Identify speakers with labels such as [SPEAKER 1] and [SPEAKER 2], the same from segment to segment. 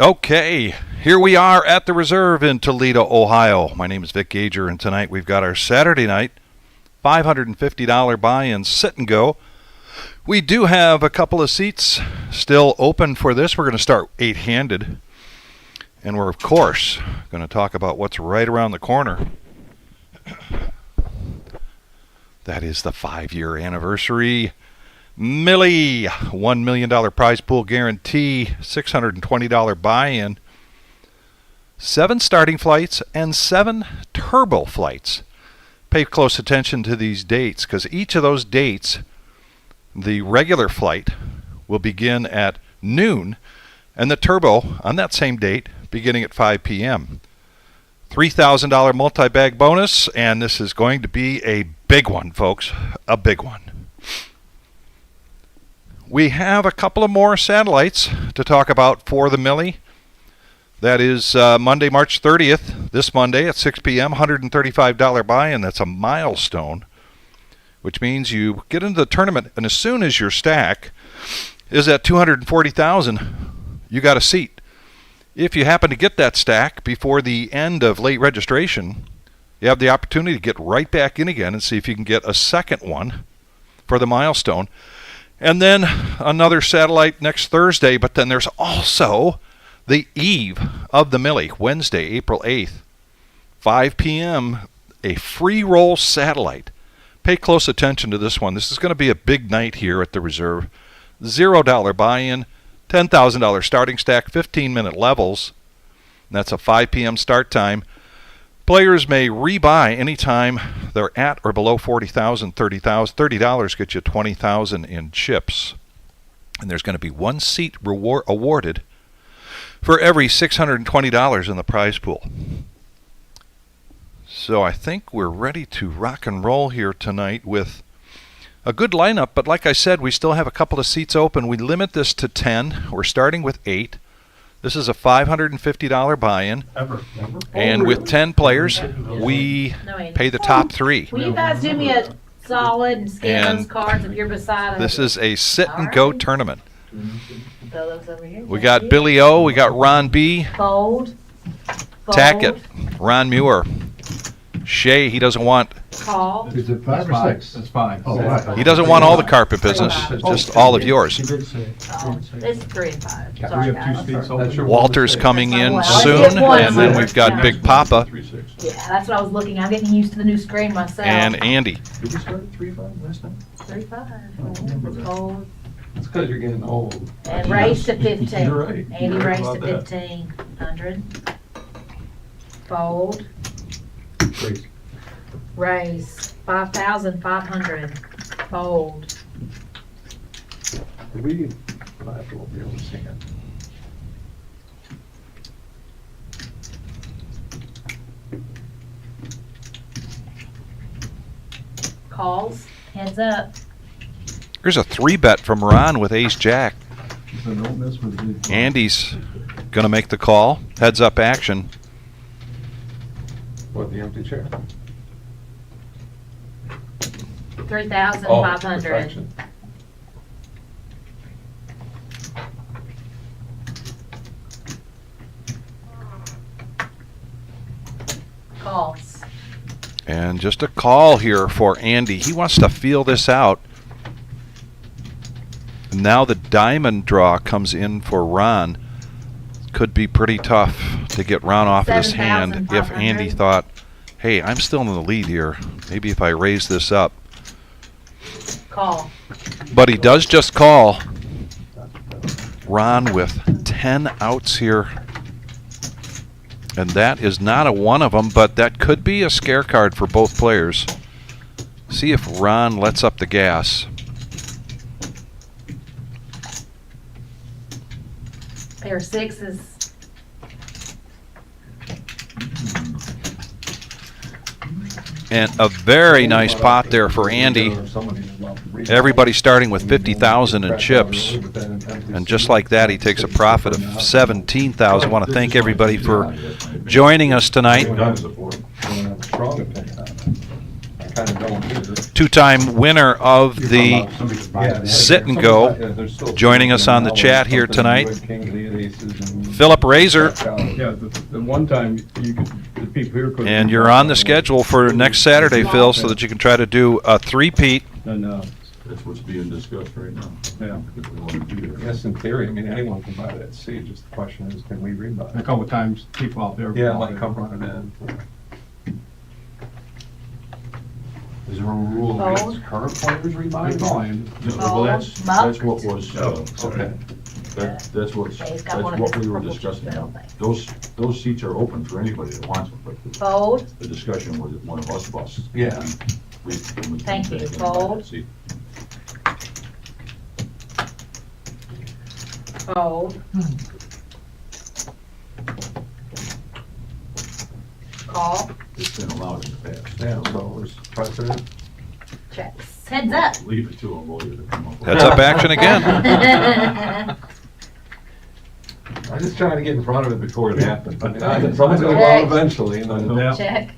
[SPEAKER 1] Okay, here we are at the Reserve in Toledo, Ohio. My name is Vic Gager, and tonight we've got our Saturday night $550 buy-in sit and go. We do have a couple of seats still open for this. We're going to start eight-handed, and we're of course going to talk about what's right around the corner. That is the 5-year anniversary MILLIE $1 million prize pool guarantee, $620 buy-in, 7 starting flights and 7 turbo flights. Pay close attention to these dates, because each of those dates, the regular flight will begin at noon, and the turbo on that same date beginning at 5 p.m. $3,000 multi-bag bonus, and this is going to be a big one, folks, a big one. We have a couple of more satellites to talk about for the MILLIE. That is Monday, March 30th, this Monday at 6 p.m., $135 buy-in. That's a milestone, which means you get into the tournament, and as soon as your stack is at $240,000, you got a seat. If you happen to get that stack before the end of late registration, you have the opportunity to get right back in again and see if you can get a second one for the milestone. And then another satellite next Thursday, but then there's also the eve of the MILLIE, Wednesday, April 8th, 5 p.m., a free roll satellite. Pay close attention to this one. This is going to be a big night here at the Reserve. $0 buy-in, $10,000 starting stack, 15-minute levels. And that's a 5 p.m. start time. Players may rebuy anytime they're at or below $40,000, $30 gets you $20,000 in chips. And there's going to be 1 seat awarded for every $620 in the prize pool. So I think we're ready to rock and roll here tonight with a good lineup, but like I said, we still have a couple of seats open. We limit this to 10. We're starting with 8. This is a $550 buy-in, and with 10 players, we pay the top 3.
[SPEAKER 2] Will you guys do me a solid and scan those cards if you're beside us?
[SPEAKER 1] This is a sit-and-go tournament.
[SPEAKER 2] Throw those over here.
[SPEAKER 1] We got Billy O, we got Ron B,
[SPEAKER 2] Fold.
[SPEAKER 1] Tackett, Ron Muir, Shay, he doesn't want...
[SPEAKER 2] Call.
[SPEAKER 3] Is it 5 or 6?
[SPEAKER 4] It's 5.
[SPEAKER 3] Oh, right.
[SPEAKER 1] He doesn't want all the carpet business, just all of yours.
[SPEAKER 3] She did say it.
[SPEAKER 2] It's 3 and 5.
[SPEAKER 3] We
[SPEAKER 2] Sorry,
[SPEAKER 3] have 2
[SPEAKER 2] guys.
[SPEAKER 3] seats open.
[SPEAKER 1] Walter's coming in
[SPEAKER 2] Well,
[SPEAKER 1] soon,
[SPEAKER 2] it's one
[SPEAKER 1] and then
[SPEAKER 2] more.
[SPEAKER 1] we've got Big Papa
[SPEAKER 2] Yeah, that's what I was looking. I'm getting used to the new screen myself.
[SPEAKER 1] and Andy.
[SPEAKER 3] Did we start at 3-5 last time?
[SPEAKER 2] 3-5. Fold.
[SPEAKER 3] It's because you're getting old.
[SPEAKER 2] And raise to 15.
[SPEAKER 3] You're right.
[SPEAKER 2] Andy
[SPEAKER 3] You're right
[SPEAKER 2] raised to
[SPEAKER 3] about that.
[SPEAKER 2] 1,500. Fold.
[SPEAKER 3] Raise.
[SPEAKER 2] Raise 5,500. Fold.
[SPEAKER 3] Did we? I have to be able to see it.
[SPEAKER 2] Calls. Heads up.
[SPEAKER 1] Here's a 3-bet from Ron with Ace-Jack.
[SPEAKER 3] So don't mess with the big-
[SPEAKER 1] Andy's going to make the call. Heads up action.
[SPEAKER 3] What, the empty chair?
[SPEAKER 2] 3,500.
[SPEAKER 3] perfection.
[SPEAKER 2] Calls.
[SPEAKER 1] And just a call here for Andy. He wants to feel this out. Now the diamond draw comes in for Ron. Could be pretty tough to get Ron off of his hand if Andy
[SPEAKER 2] 7,500.
[SPEAKER 1] thought, hey, I'm still in the lead here. Maybe if I raise this up.
[SPEAKER 2] Call.
[SPEAKER 1] But he does just call. Ron with 10 outs here. And that is not a one of them, but that could be a scare card for both players. See if Ron lets up the gas.
[SPEAKER 2] Pair of 6s.
[SPEAKER 1] And a very nice pot there for Andy. Everybody starting with 50,000 in chips. And just like that, he takes a profit of 17,000. I want to thank everybody for joining us tonight. two-time winner of the Sit and Go, joining us on the chat here tonight. Philip Razor.
[SPEAKER 3] Yeah, the one time you could, the people here could.
[SPEAKER 1] And you're on the schedule for next Saturday, Phil, so that you can try to do a three-peat.
[SPEAKER 3] And,
[SPEAKER 4] That's what's being discussed right now.
[SPEAKER 3] yeah.
[SPEAKER 4] If we want to do that.
[SPEAKER 3] Yes, in theory, I mean, anyone can buy that seat, just the question is, can we rebuy
[SPEAKER 5] A
[SPEAKER 3] it?
[SPEAKER 5] couple of times, people out there.
[SPEAKER 3] Yeah, like come running in.
[SPEAKER 4] Is there a rule
[SPEAKER 2] Oh.
[SPEAKER 4] against current players rebuying?
[SPEAKER 5] Volume.
[SPEAKER 4] No,
[SPEAKER 2] Oh,
[SPEAKER 4] well, that's
[SPEAKER 2] muck.
[SPEAKER 4] what was,
[SPEAKER 3] Oh, okay.
[SPEAKER 4] that's what's,
[SPEAKER 2] Yeah, he's
[SPEAKER 4] that's
[SPEAKER 2] got one of
[SPEAKER 4] what
[SPEAKER 2] his
[SPEAKER 4] we were
[SPEAKER 2] purple
[SPEAKER 4] discussing.
[SPEAKER 2] shell things.
[SPEAKER 4] Those seats are open for anybody that wants them, but
[SPEAKER 2] Fold,
[SPEAKER 4] the discussion was one of us buses.
[SPEAKER 3] Yeah.
[SPEAKER 2] Thank you. Fold. fold. Call,
[SPEAKER 4] It's been allowed in the past.
[SPEAKER 3] Yeah, so there's precedent.
[SPEAKER 2] checks, heads up.
[SPEAKER 4] Leave it to a lawyer to come up with.
[SPEAKER 1] Heads up action again.
[SPEAKER 3] I'm just trying to get in front of it before it happens. I mean, someone's gonna go out eventually, and then.
[SPEAKER 5] Yeah.
[SPEAKER 2] Check.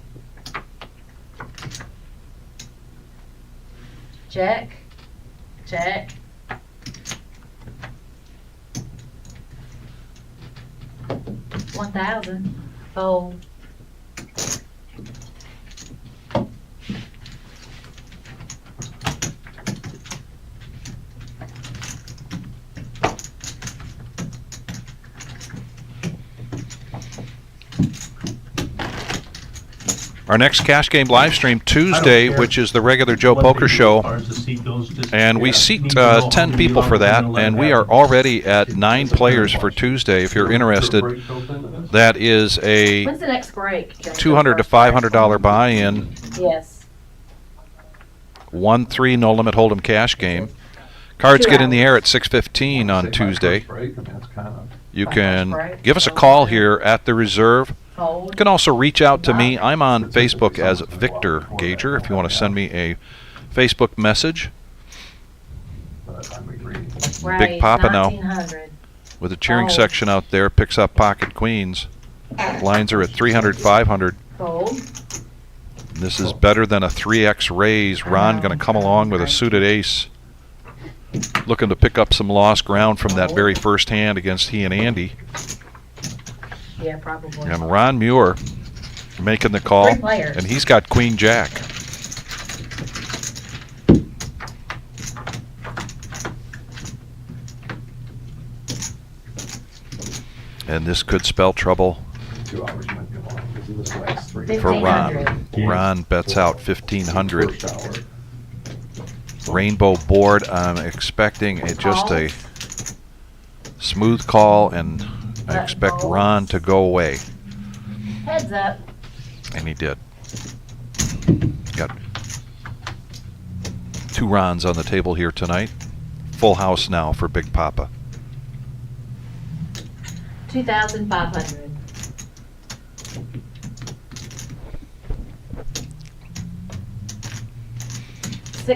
[SPEAKER 2] Check, check. $1,000, fold.
[SPEAKER 1] Our next cash game live stream Tuesday, which is the regular Joe Poker Show. And we seat 10 people for that, and we are already at 9 players for Tuesday. If you're interested, that is a
[SPEAKER 2] When's the next break?
[SPEAKER 1] $200 to $500 buy-in,
[SPEAKER 2] Yes.
[SPEAKER 1] 1-3 no limit hold'em cash game. Cards get in the air at 6:15 on Tuesday. You can give us a call here at the Reserve. You
[SPEAKER 2] Fold.
[SPEAKER 1] can also reach out to me. I'm on Facebook as Victor Gager if you want to send me a Facebook message.
[SPEAKER 2] Right,
[SPEAKER 1] Papa now.
[SPEAKER 2] 1900.
[SPEAKER 1] With the cheering
[SPEAKER 2] Oh.
[SPEAKER 1] section out there, picks up pocket queens. Lines are at 300, 500.
[SPEAKER 2] Fold.
[SPEAKER 1] This is better than a 3x raise. Ron going to come along with a suited ace. Looking to pick up some lost ground from that very first hand against he and Andy.
[SPEAKER 2] Yeah, probably.
[SPEAKER 1] And Ron Muir making the call.
[SPEAKER 2] 3 players.
[SPEAKER 1] And he's got Queen Jack. And this could spell trouble
[SPEAKER 3] 2 hours might be long, because of this last 3.
[SPEAKER 1] for Ron.
[SPEAKER 2] 1500.
[SPEAKER 1] Ron bets out 1,500.
[SPEAKER 3] First hour.
[SPEAKER 1] Rainbow board. I'm expecting just a smooth call, and I expect Ron to go away.
[SPEAKER 2] Heads up.
[SPEAKER 1] And he did. Got 2 Rons on the table here tonight. Full house now for Big Papa.
[SPEAKER 2] 2,500.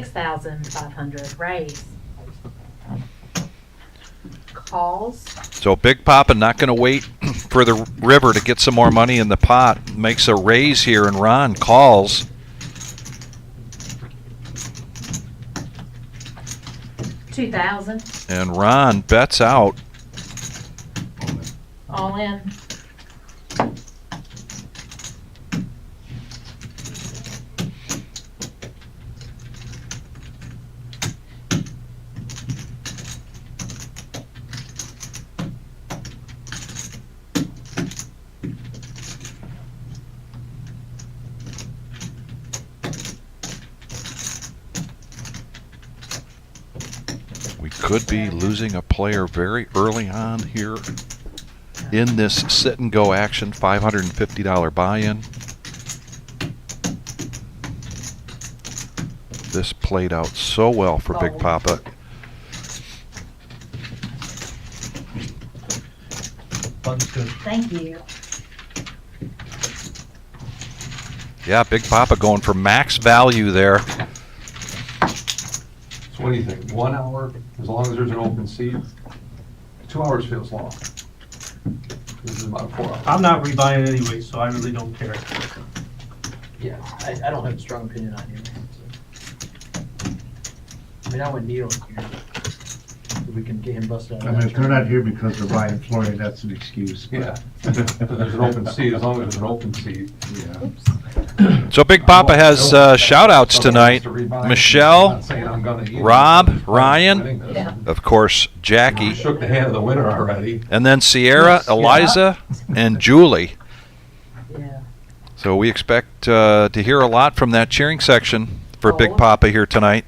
[SPEAKER 2] $6,500. Raise. Calls.
[SPEAKER 1] So Big Papa not going to wait for the river to get some more money in the pot. Makes a raise here, and Ron calls.
[SPEAKER 2] $2,000.
[SPEAKER 1] And Ron bets out.
[SPEAKER 2] All in.
[SPEAKER 1] We could be losing a player very early on here in this sit and go action. $550 buy-in. This played out so well for Big Papa.
[SPEAKER 5] Fun's good.
[SPEAKER 2] Thank you.
[SPEAKER 1] Yeah, Big Papa going for max value there.
[SPEAKER 3] So what do you think, 1 hour, as long as there's an open seat? 2 hours feels long. This is about 4 hours.
[SPEAKER 5] I'm not rebuying anyway, so I really don't care.
[SPEAKER 6] Yeah, I don't have a strong opinion on you. mean, I wouldn't kneel here. We can get him busted out.
[SPEAKER 7] I mean, if they're not here because they're buying flooring, that's an excuse.
[SPEAKER 3] Yeah, if there's an open seat, as long as there's an open seat.
[SPEAKER 7] Yeah.
[SPEAKER 1] So Big Papa has shout outs tonight. Michelle, Rob, Ryan,
[SPEAKER 2] Yeah.
[SPEAKER 1] of course, Jackie,
[SPEAKER 3] Shook the hand of the winner already.
[SPEAKER 1] and then Sierra, Eliza, and Julie.
[SPEAKER 2] Yeah.
[SPEAKER 1] So we expect to hear a lot from that cheering section for Big
[SPEAKER 2] Hold.
[SPEAKER 1] Papa here tonight.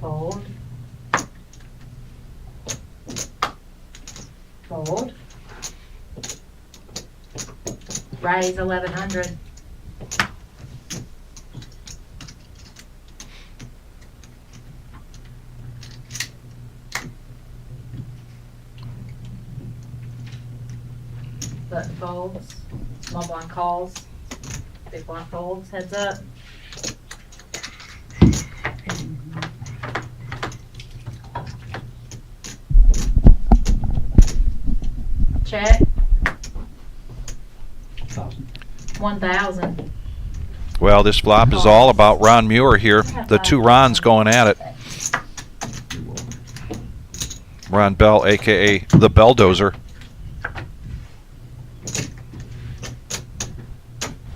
[SPEAKER 2] Hold. Hold. Raise 1100. Button folds. Small blind calls. Big blind folds. Heads up. Check. 1,000.
[SPEAKER 1] Well, this flop is all about Ron Muir here. The two Rons going at it. Ron Bell, a.k.a. the Belldozer.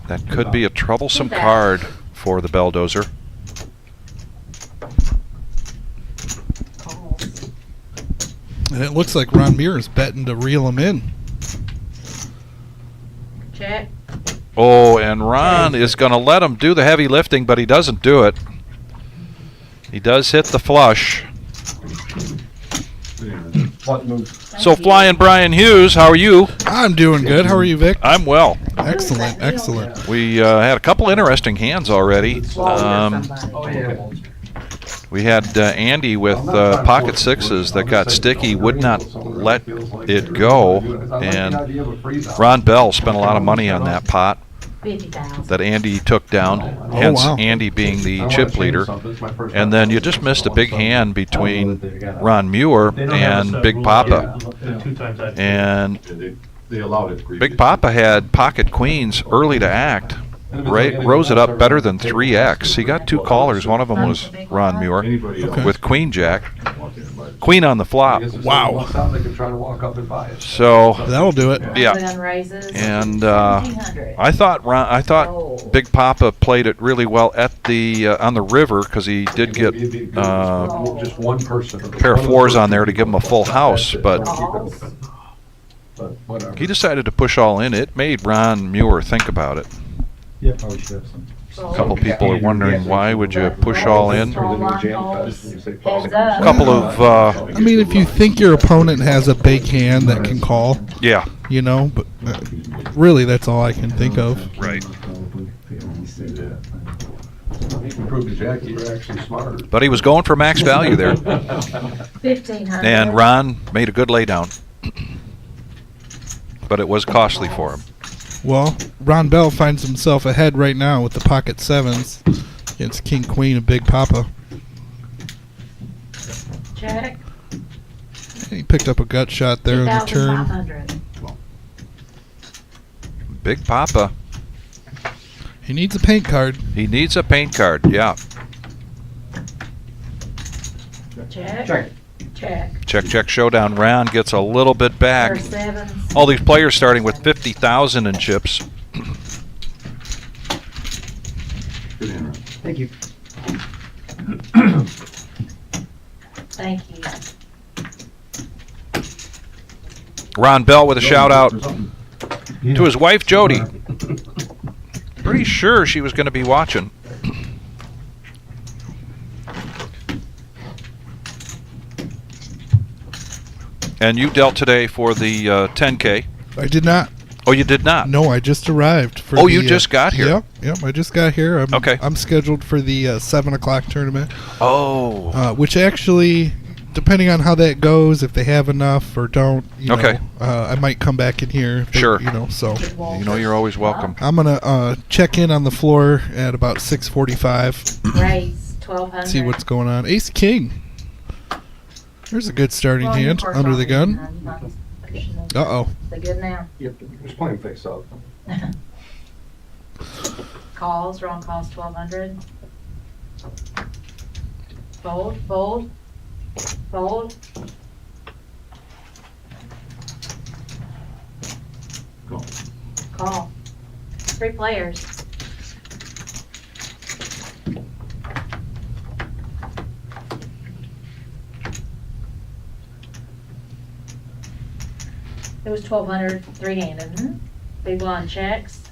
[SPEAKER 1] That could be a troublesome card for the Belldozer.
[SPEAKER 2] Calls.
[SPEAKER 8] And it looks like Ron Muir is betting to reel him in.
[SPEAKER 2] Check.
[SPEAKER 1] Oh, and Ron is going to let him do the heavy lifting, but he doesn't do it. He does hit the flush. So Flying Brian Hughes, how are you?
[SPEAKER 8] I'm doing good. How are you, Vic?
[SPEAKER 1] I'm well.
[SPEAKER 8] Excellent, excellent.
[SPEAKER 1] We had a couple interesting hands already.
[SPEAKER 3] Oh, yeah.
[SPEAKER 1] We had Andy with pocket sixes that got sticky, would not let it go, and Ron Bell spent a lot of money on that pot
[SPEAKER 2] 50,000.
[SPEAKER 1] that Andy took down, hence
[SPEAKER 8] wow.
[SPEAKER 1] Andy being the chip leader. And then you just missed a big hand between Ron Muir and Big Papa. And
[SPEAKER 4] They allowed it.
[SPEAKER 1] Big Papa had pocket queens early to act. Rose it up better than 3x. He got two callers. One of them was Ron Muir with Queen Jack. Queen on the flop.
[SPEAKER 8] Wow.
[SPEAKER 3] They could try to walk up and buy it.
[SPEAKER 1] So
[SPEAKER 8] That'll do it.
[SPEAKER 1] yeah.
[SPEAKER 2] Gun raises.
[SPEAKER 1] And
[SPEAKER 2] 1,700.
[SPEAKER 1] I thought Big Papa played it really well at the on the river because he did get
[SPEAKER 3] Just one person.
[SPEAKER 1] pair of fours on there to give him a full house, but
[SPEAKER 2] Calls.
[SPEAKER 3] But whatever.
[SPEAKER 1] he decided to push all in. It made Ron Muir think about it.
[SPEAKER 5] Yeah, probably should have some.
[SPEAKER 1] A couple people are wondering why would you push all in.
[SPEAKER 2] Small blind calls. Heads
[SPEAKER 1] A
[SPEAKER 2] up.
[SPEAKER 1] couple of
[SPEAKER 8] I mean, if you think your opponent has a big hand that can call,
[SPEAKER 1] yeah,
[SPEAKER 8] you know, but really that's all I can think of.
[SPEAKER 1] right.
[SPEAKER 3] You can prove to Jackie you're actually smarter.
[SPEAKER 1] But he was going for max value there,
[SPEAKER 2] 1,500.
[SPEAKER 1] and Ron made a good laydown. But it was costly for him.
[SPEAKER 8] Well, Ron Bell finds himself ahead right now with the pocket sevens against King Queen of Big Papa.
[SPEAKER 2] Check.
[SPEAKER 8] He picked up a gut shot there in the turn.
[SPEAKER 2] 2,500.
[SPEAKER 1] Big Papa.
[SPEAKER 8] He needs a paint card.
[SPEAKER 1] He needs a paint card, yeah.
[SPEAKER 2] Check.
[SPEAKER 5] Check.
[SPEAKER 2] Check.
[SPEAKER 1] Check, check, showdown. Ron gets a little bit back.
[SPEAKER 2] Pair sevens.
[SPEAKER 1] All these players starting with 50,000 in chips.
[SPEAKER 4] Good in.
[SPEAKER 5] Thank you.
[SPEAKER 2] Thank you.
[SPEAKER 1] Ron Bell with a shout out to his wife Jody. Pretty sure she was going to be watching. And you dealt today for the 10K.
[SPEAKER 8] I did not.
[SPEAKER 1] Oh, you did not?
[SPEAKER 8] No, I just arrived. For
[SPEAKER 1] Oh,
[SPEAKER 8] the,
[SPEAKER 1] you just got here?
[SPEAKER 8] Yep, I just got here.
[SPEAKER 1] Okay.
[SPEAKER 8] I'm scheduled for the 7 o'clock tournament,
[SPEAKER 1] Oh.
[SPEAKER 8] which actually, depending on how that goes, if they have enough or don't, you
[SPEAKER 1] Okay.
[SPEAKER 8] know, I might come back in here. If they-
[SPEAKER 1] Sure.
[SPEAKER 8] You know, so
[SPEAKER 1] You know you're always welcome.
[SPEAKER 8] I'm gonna check in on the floor at about 6:45.
[SPEAKER 2] Raise 1,200.
[SPEAKER 8] See what's going on. Ace King. There's a good starting hand under the gun. Uh-oh.
[SPEAKER 2] They good now?
[SPEAKER 3] Yep, just playing face up.
[SPEAKER 2] Calls, wrong calls 1,200. Fold, fold, fold.
[SPEAKER 4] Go.
[SPEAKER 2] Call. 3 players. It was 1,200, 3-handed. Big blind checks.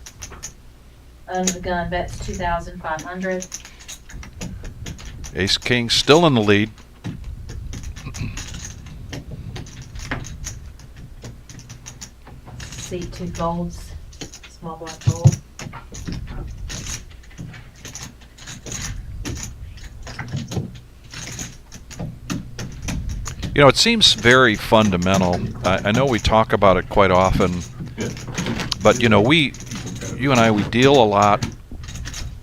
[SPEAKER 2] Under the gun bets 2,500.
[SPEAKER 1] Ace King still in the lead.
[SPEAKER 2] Seat 2 folds. Small blind fold.
[SPEAKER 1] You know, it seems very fundamental. I know we talk about it quite often, but you know, you and I, we deal a lot,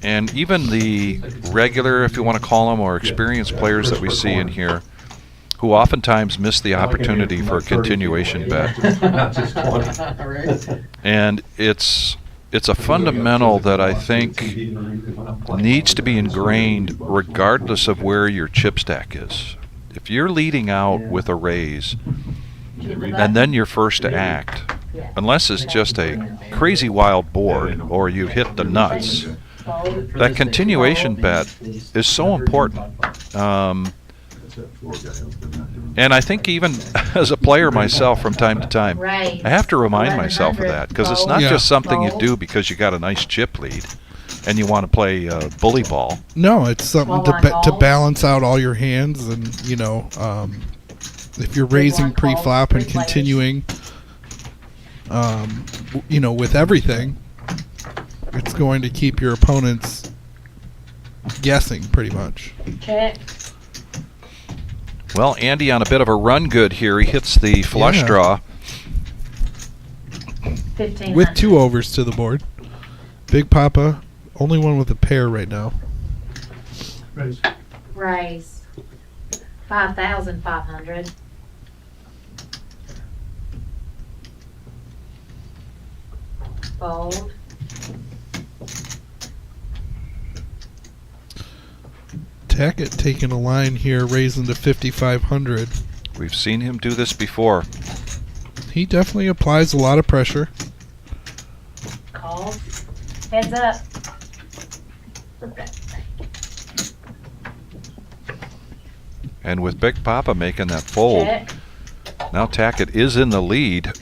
[SPEAKER 1] and even the regular, if you want to call them, or experienced players that we see in here, who oftentimes miss the opportunity for a continuation bet.
[SPEAKER 3] Not just 20.
[SPEAKER 1] And it's a fundamental that I think needs to be ingrained regardless of where your chip stack is. If you're leading out with a raise, and then you're first to act, unless it's just a crazy wild board or you hit the nuts, that continuation bet is so important. And I think even as a player myself from time to time,
[SPEAKER 2] Right.
[SPEAKER 1] I have to remind myself of that, because it's not
[SPEAKER 8] Yeah.
[SPEAKER 1] just something you do because you got a nice chip lead and you want to play bully ball.
[SPEAKER 8] No, it's something
[SPEAKER 2] Small
[SPEAKER 8] to
[SPEAKER 2] blind
[SPEAKER 8] to
[SPEAKER 2] calls.
[SPEAKER 8] balance out all your hands, and you know, if you're raising
[SPEAKER 2] blind calls,
[SPEAKER 8] pre-flop and
[SPEAKER 2] 3 players.
[SPEAKER 8] continuing, you know, with everything, it's going to keep your opponents guessing pretty much.
[SPEAKER 2] Check.
[SPEAKER 1] Well, Andy on a bit of a run good here. He hits the flush
[SPEAKER 8] Yeah.
[SPEAKER 1] draw.
[SPEAKER 2] 1,500.
[SPEAKER 8] With 2 overs to the board. Big Papa, only one with a pair right now.
[SPEAKER 2] Raise. 5,500. Fold.
[SPEAKER 8] Tackett taking a line here, raising to 5,500.
[SPEAKER 1] We've seen him do this before.
[SPEAKER 8] He definitely applies a lot of pressure.
[SPEAKER 2] Call. Heads up.
[SPEAKER 1] And with Big Papa making that fold,
[SPEAKER 2] Check.
[SPEAKER 1] now Tackett is in the lead,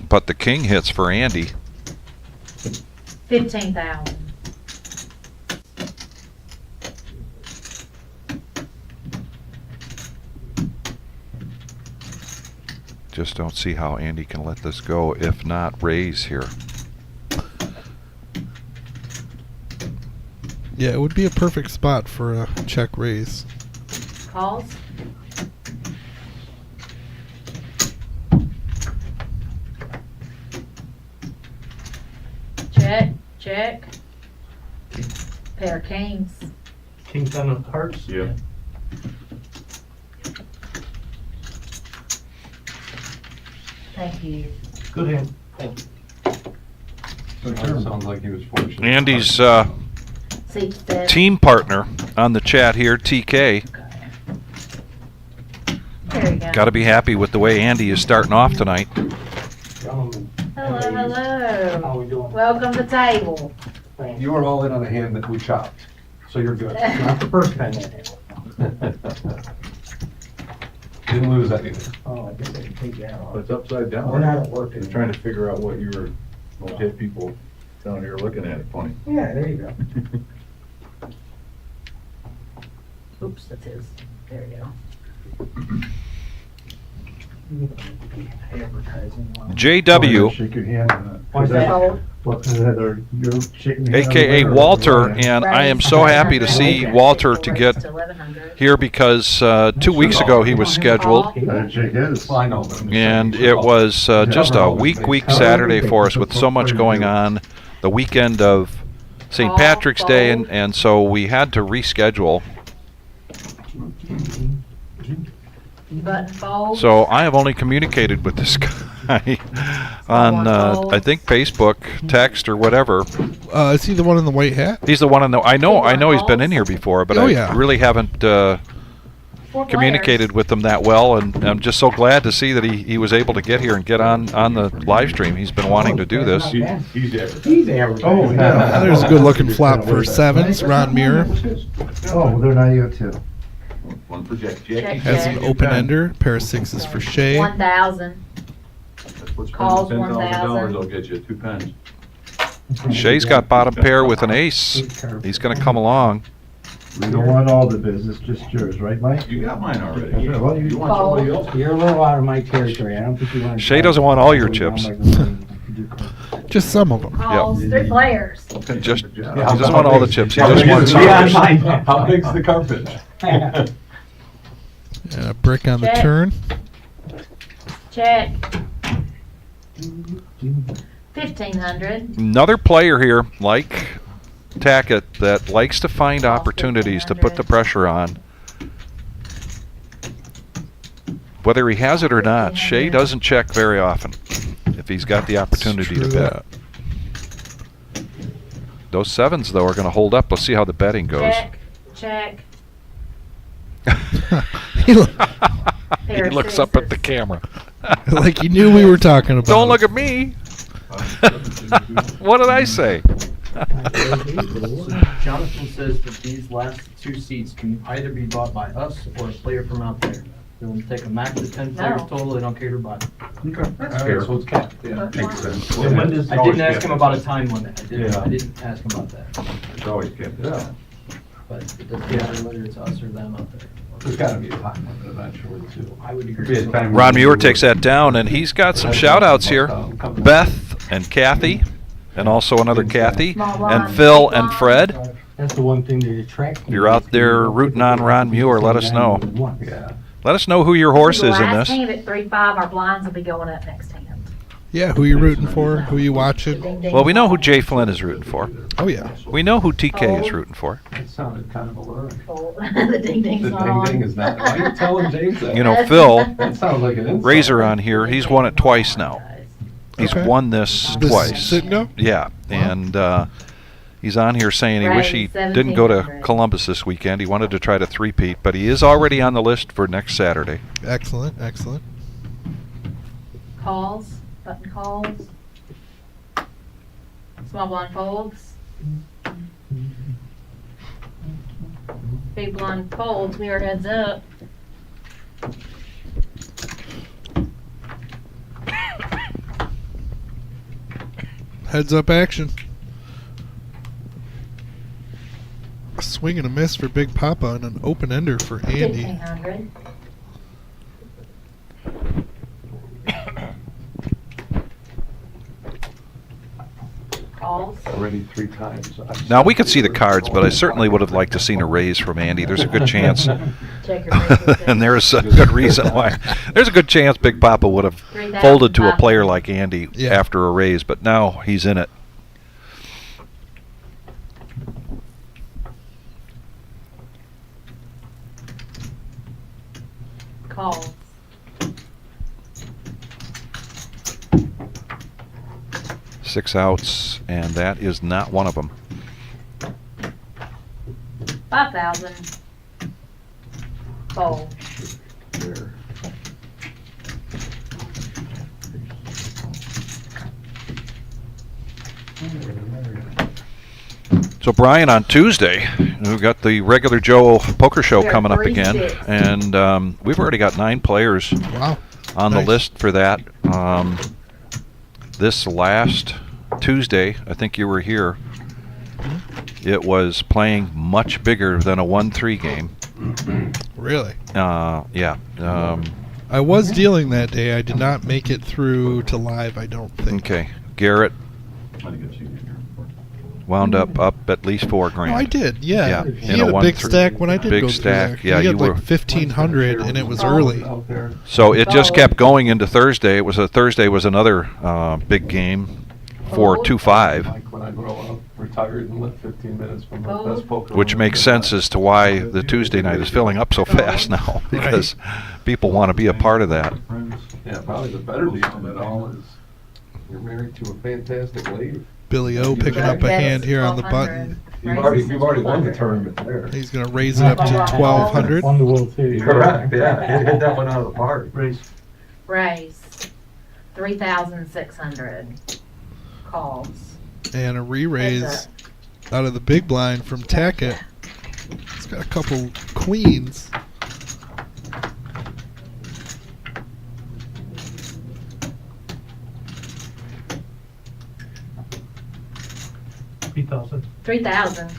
[SPEAKER 1] but the king hits for Andy.
[SPEAKER 2] 15,000.
[SPEAKER 1] Just don't see how Andy can let this go, if not raise here.
[SPEAKER 8] Yeah, it would be a perfect spot for a check raise.
[SPEAKER 2] Calls. Check. Check. Pair of kings.
[SPEAKER 6] King 10 of hearts?
[SPEAKER 4] Yeah.
[SPEAKER 2] Thank you.
[SPEAKER 6] Good hand.
[SPEAKER 3] Sounds like he was fortunate.
[SPEAKER 1] Andy's
[SPEAKER 2] Seat fit.
[SPEAKER 1] team partner on the chat here, TK,
[SPEAKER 2] There you go.
[SPEAKER 1] got to be happy with the way Andy is starting off tonight.
[SPEAKER 6] Gentlemen,
[SPEAKER 2] Hello,
[SPEAKER 6] how
[SPEAKER 2] hello.
[SPEAKER 6] we doing?
[SPEAKER 2] Welcome to table.
[SPEAKER 6] Thanks.
[SPEAKER 3] You were all in on a hand that we chopped, so you're good.
[SPEAKER 6] Not the first time that happened.
[SPEAKER 3] Didn't lose anything.
[SPEAKER 6] Oh, I guess I can take that
[SPEAKER 4] But
[SPEAKER 6] off.
[SPEAKER 4] it's upside down.
[SPEAKER 6] We're not at work
[SPEAKER 4] We're
[SPEAKER 6] anymore.
[SPEAKER 4] trying to figure out what you were, what hit people down here looking at it funny.
[SPEAKER 6] Yeah, there you go.
[SPEAKER 2] Oops, that's his. There you go.
[SPEAKER 6] Advertising.
[SPEAKER 1] JW,
[SPEAKER 7] Shake your hand on it.
[SPEAKER 6] Why's that?
[SPEAKER 2] Fold.
[SPEAKER 7] What, or you're shaking your hand on
[SPEAKER 1] aka
[SPEAKER 7] it, or-
[SPEAKER 1] Walter, and I am so happy to see Walter to get
[SPEAKER 2] Raise to 1,100.
[SPEAKER 1] here because 2 weeks ago he was scheduled.
[SPEAKER 7] Better shake his.
[SPEAKER 3] I know, but I'm just
[SPEAKER 1] And
[SPEAKER 3] saying,
[SPEAKER 1] it was just a week Saturday for us with so much going on. The weekend of St. Patrick's Day, and so we had to reschedule.
[SPEAKER 2] Button fold.
[SPEAKER 1] So I have only communicated with this guy on, I think, Facebook, text, or whatever.
[SPEAKER 8] Is he the one in the white hat?
[SPEAKER 1] He's the one I know. I know he's been in here before, but
[SPEAKER 8] Oh,
[SPEAKER 1] I
[SPEAKER 8] yeah.
[SPEAKER 1] really haven't communicated with them that well, and I'm just so glad to see that he was able to get here and get on the live stream. He's been wanting to do this.
[SPEAKER 4] He's average.
[SPEAKER 7] He's average. Oh, yeah.
[SPEAKER 8] There's a good looking flop for sevens. Ron Muir
[SPEAKER 7] Oh, they're not you too.
[SPEAKER 4] One for Jack.
[SPEAKER 2] Check.
[SPEAKER 8] has an open ender. Pair of sixes for Shay.
[SPEAKER 2] 1,000.
[SPEAKER 4] What's
[SPEAKER 2] Calls
[SPEAKER 4] $10,000,
[SPEAKER 2] 1,000.
[SPEAKER 4] I'll get you 2 pens.
[SPEAKER 1] Shay's got bottom pair with an ace. He's going to come along.
[SPEAKER 7] We don't want all the business, just yours, right, Mike?
[SPEAKER 4] You got mine already.
[SPEAKER 7] Yeah, well,
[SPEAKER 4] You want somebody else?
[SPEAKER 6] You're a little out of my territory. I don't think you want.
[SPEAKER 1] Shay doesn't want all your chips.
[SPEAKER 8] Just some of them.
[SPEAKER 2] Calls, 3 players.
[SPEAKER 1] Just he
[SPEAKER 4] Yeah,
[SPEAKER 1] doesn't want all the chips. He
[SPEAKER 3] How
[SPEAKER 1] just
[SPEAKER 3] big
[SPEAKER 1] wants
[SPEAKER 3] is it? Yeah,
[SPEAKER 1] yours.
[SPEAKER 3] How big's the carpet?
[SPEAKER 8] And a brick on the
[SPEAKER 2] Check.
[SPEAKER 8] turn.
[SPEAKER 2] Check. 1,500.
[SPEAKER 1] Another player here, like Tackett, that likes to find opportunities to put the pressure on. Whether he has it or not, Shay doesn't check very often if he's got the opportunity to
[SPEAKER 8] True
[SPEAKER 1] bet.
[SPEAKER 8] that.
[SPEAKER 1] Those sevens, though, are going to hold up. Let's see how the betting goes.
[SPEAKER 2] Check. Check.
[SPEAKER 8] He lo-
[SPEAKER 1] He looks up at the camera.
[SPEAKER 8] like he knew we were talking about.
[SPEAKER 1] Don't look at me. What did I say?
[SPEAKER 6] Jonathan says that these last 2 seats can either be bought by us or a player from out there. They'll take a max of 10 players
[SPEAKER 2] No.
[SPEAKER 6] total, they don't care who buys.
[SPEAKER 3] That's fair, so it's capped, yeah.
[SPEAKER 4] Makes sense.
[SPEAKER 3] And when does-
[SPEAKER 6] I didn't ask him about a time limit, I
[SPEAKER 3] Yeah.
[SPEAKER 6] didn't ask him about that,
[SPEAKER 4] It's always kept.
[SPEAKER 3] Yeah,
[SPEAKER 6] but it doesn't matter whether it's us or them out there.
[SPEAKER 3] there's gotta be a time limit eventually too.
[SPEAKER 6] I would
[SPEAKER 3] Be
[SPEAKER 6] agree.
[SPEAKER 3] a time
[SPEAKER 1] Ron
[SPEAKER 3] limit.
[SPEAKER 1] Muir takes that down, and he's got some shout-outs here. Beth and Kathy, and also another Kathy, and Phil and Fred.
[SPEAKER 6] That's the one thing that attracts me.
[SPEAKER 1] If you're out there rooting on Ron Muir, let us know.
[SPEAKER 3] Yeah.
[SPEAKER 1] Let us know who your horse is in
[SPEAKER 2] Last
[SPEAKER 1] this.
[SPEAKER 2] hand at 3-5, our blinds will be going up next hand.
[SPEAKER 8] Yeah, who you rooting for? Who you watching?
[SPEAKER 2] Ding, ding,
[SPEAKER 1] Well, we know who
[SPEAKER 2] dong.
[SPEAKER 1] Jay Flynn is rooting for.
[SPEAKER 8] Oh yeah.
[SPEAKER 1] We know who TK is rooting for.
[SPEAKER 3] It sounded kind of alluring.
[SPEAKER 2] Oh, the ding ding's
[SPEAKER 3] The
[SPEAKER 2] not
[SPEAKER 3] ding ding
[SPEAKER 2] on.
[SPEAKER 3] is not, why are you telling James that?
[SPEAKER 1] You know, Phil,
[SPEAKER 3] That sounds like an insult.
[SPEAKER 1] Razor on here, he's won it twice now. He's
[SPEAKER 8] Okay.
[SPEAKER 1] won this
[SPEAKER 8] This
[SPEAKER 1] twice.
[SPEAKER 8] sit and go?
[SPEAKER 1] Yeah, and he's on here saying he wish he
[SPEAKER 2] Right,
[SPEAKER 1] didn't go to
[SPEAKER 2] 1700.
[SPEAKER 1] Columbus this weekend. He wanted to try to three-peat, but he is already on the list for next Saturday.
[SPEAKER 8] Excellent, excellent.
[SPEAKER 2] Calls, button calls. Small blind folds. Big blind folds, we are heads up.
[SPEAKER 8] Heads up action. A swing and a miss for Big Papa and an open ender for Andy.
[SPEAKER 2] 1,500. Calls.
[SPEAKER 3] Already 3 times.
[SPEAKER 1] Now, we could see the cards, but I certainly would have liked to seen a raise from Andy. There's a good chance.
[SPEAKER 2] Check your faces.
[SPEAKER 1] And there's a good reason why. There's a good chance Big Papa would have
[SPEAKER 2] 3,000
[SPEAKER 1] folded to a player like Andy
[SPEAKER 8] Yeah.
[SPEAKER 1] after a raise, but now he's in it.
[SPEAKER 2] Calls.
[SPEAKER 1] Six outs, and that is not one of them.
[SPEAKER 2] 5,000. Fold.
[SPEAKER 1] So Brian, on Tuesday, we've got the regular Joe poker show
[SPEAKER 2] We are
[SPEAKER 1] coming up
[SPEAKER 2] 3
[SPEAKER 1] again,
[SPEAKER 2] six.
[SPEAKER 1] and we've already got 9 players
[SPEAKER 8] Wow.
[SPEAKER 1] on the
[SPEAKER 8] Nice.
[SPEAKER 1] list for that. This last Tuesday, I think you were here. It was playing much bigger than a 1-3 game.
[SPEAKER 8] Really?
[SPEAKER 1] Yeah.
[SPEAKER 8] I was dealing that day. I did not make it through to live, I don't think.
[SPEAKER 1] Okay. Garrett
[SPEAKER 4] I think I've seen it here before.
[SPEAKER 1] wound up at least $4,000.
[SPEAKER 8] Oh, I did, yeah.
[SPEAKER 1] Yeah,
[SPEAKER 8] He
[SPEAKER 1] in
[SPEAKER 8] had
[SPEAKER 1] a
[SPEAKER 8] a big
[SPEAKER 1] 1-3
[SPEAKER 8] stack when I did
[SPEAKER 1] big
[SPEAKER 8] go
[SPEAKER 1] stack,
[SPEAKER 8] through there.
[SPEAKER 1] yeah,
[SPEAKER 8] He
[SPEAKER 1] you
[SPEAKER 8] had like
[SPEAKER 1] were-
[SPEAKER 8] 1,500, and it was
[SPEAKER 2] Oh.
[SPEAKER 8] early.
[SPEAKER 3] Out there.
[SPEAKER 1] So it just
[SPEAKER 2] Oh.
[SPEAKER 1] kept going into Thursday. It was Thursday was another big game for 2-5,
[SPEAKER 3] Like when I grow up, retired and lived 15 minutes from the
[SPEAKER 2] Oh.
[SPEAKER 3] best poker.
[SPEAKER 1] which
[SPEAKER 3] room
[SPEAKER 1] makes
[SPEAKER 3] in the
[SPEAKER 1] sense as to why the Tuesday night is filling up so fast now, because people want to be a part of that.
[SPEAKER 3] Yeah, probably the better deal of it all is you're married to a fantastic lady.
[SPEAKER 8] Billy O picking up a hand here on the button.
[SPEAKER 3] You've already won the tournament there.
[SPEAKER 8] He's going to raise it up to 1,200.
[SPEAKER 7] Won the World Series.
[SPEAKER 3] Correct, yeah. Hit that one out of the park.
[SPEAKER 2] Raise, 3,600. Calls.
[SPEAKER 8] And a re-raise out of the big blind from Tackett. He's got a couple queens.
[SPEAKER 7] $3,000.
[SPEAKER 2] 3,000.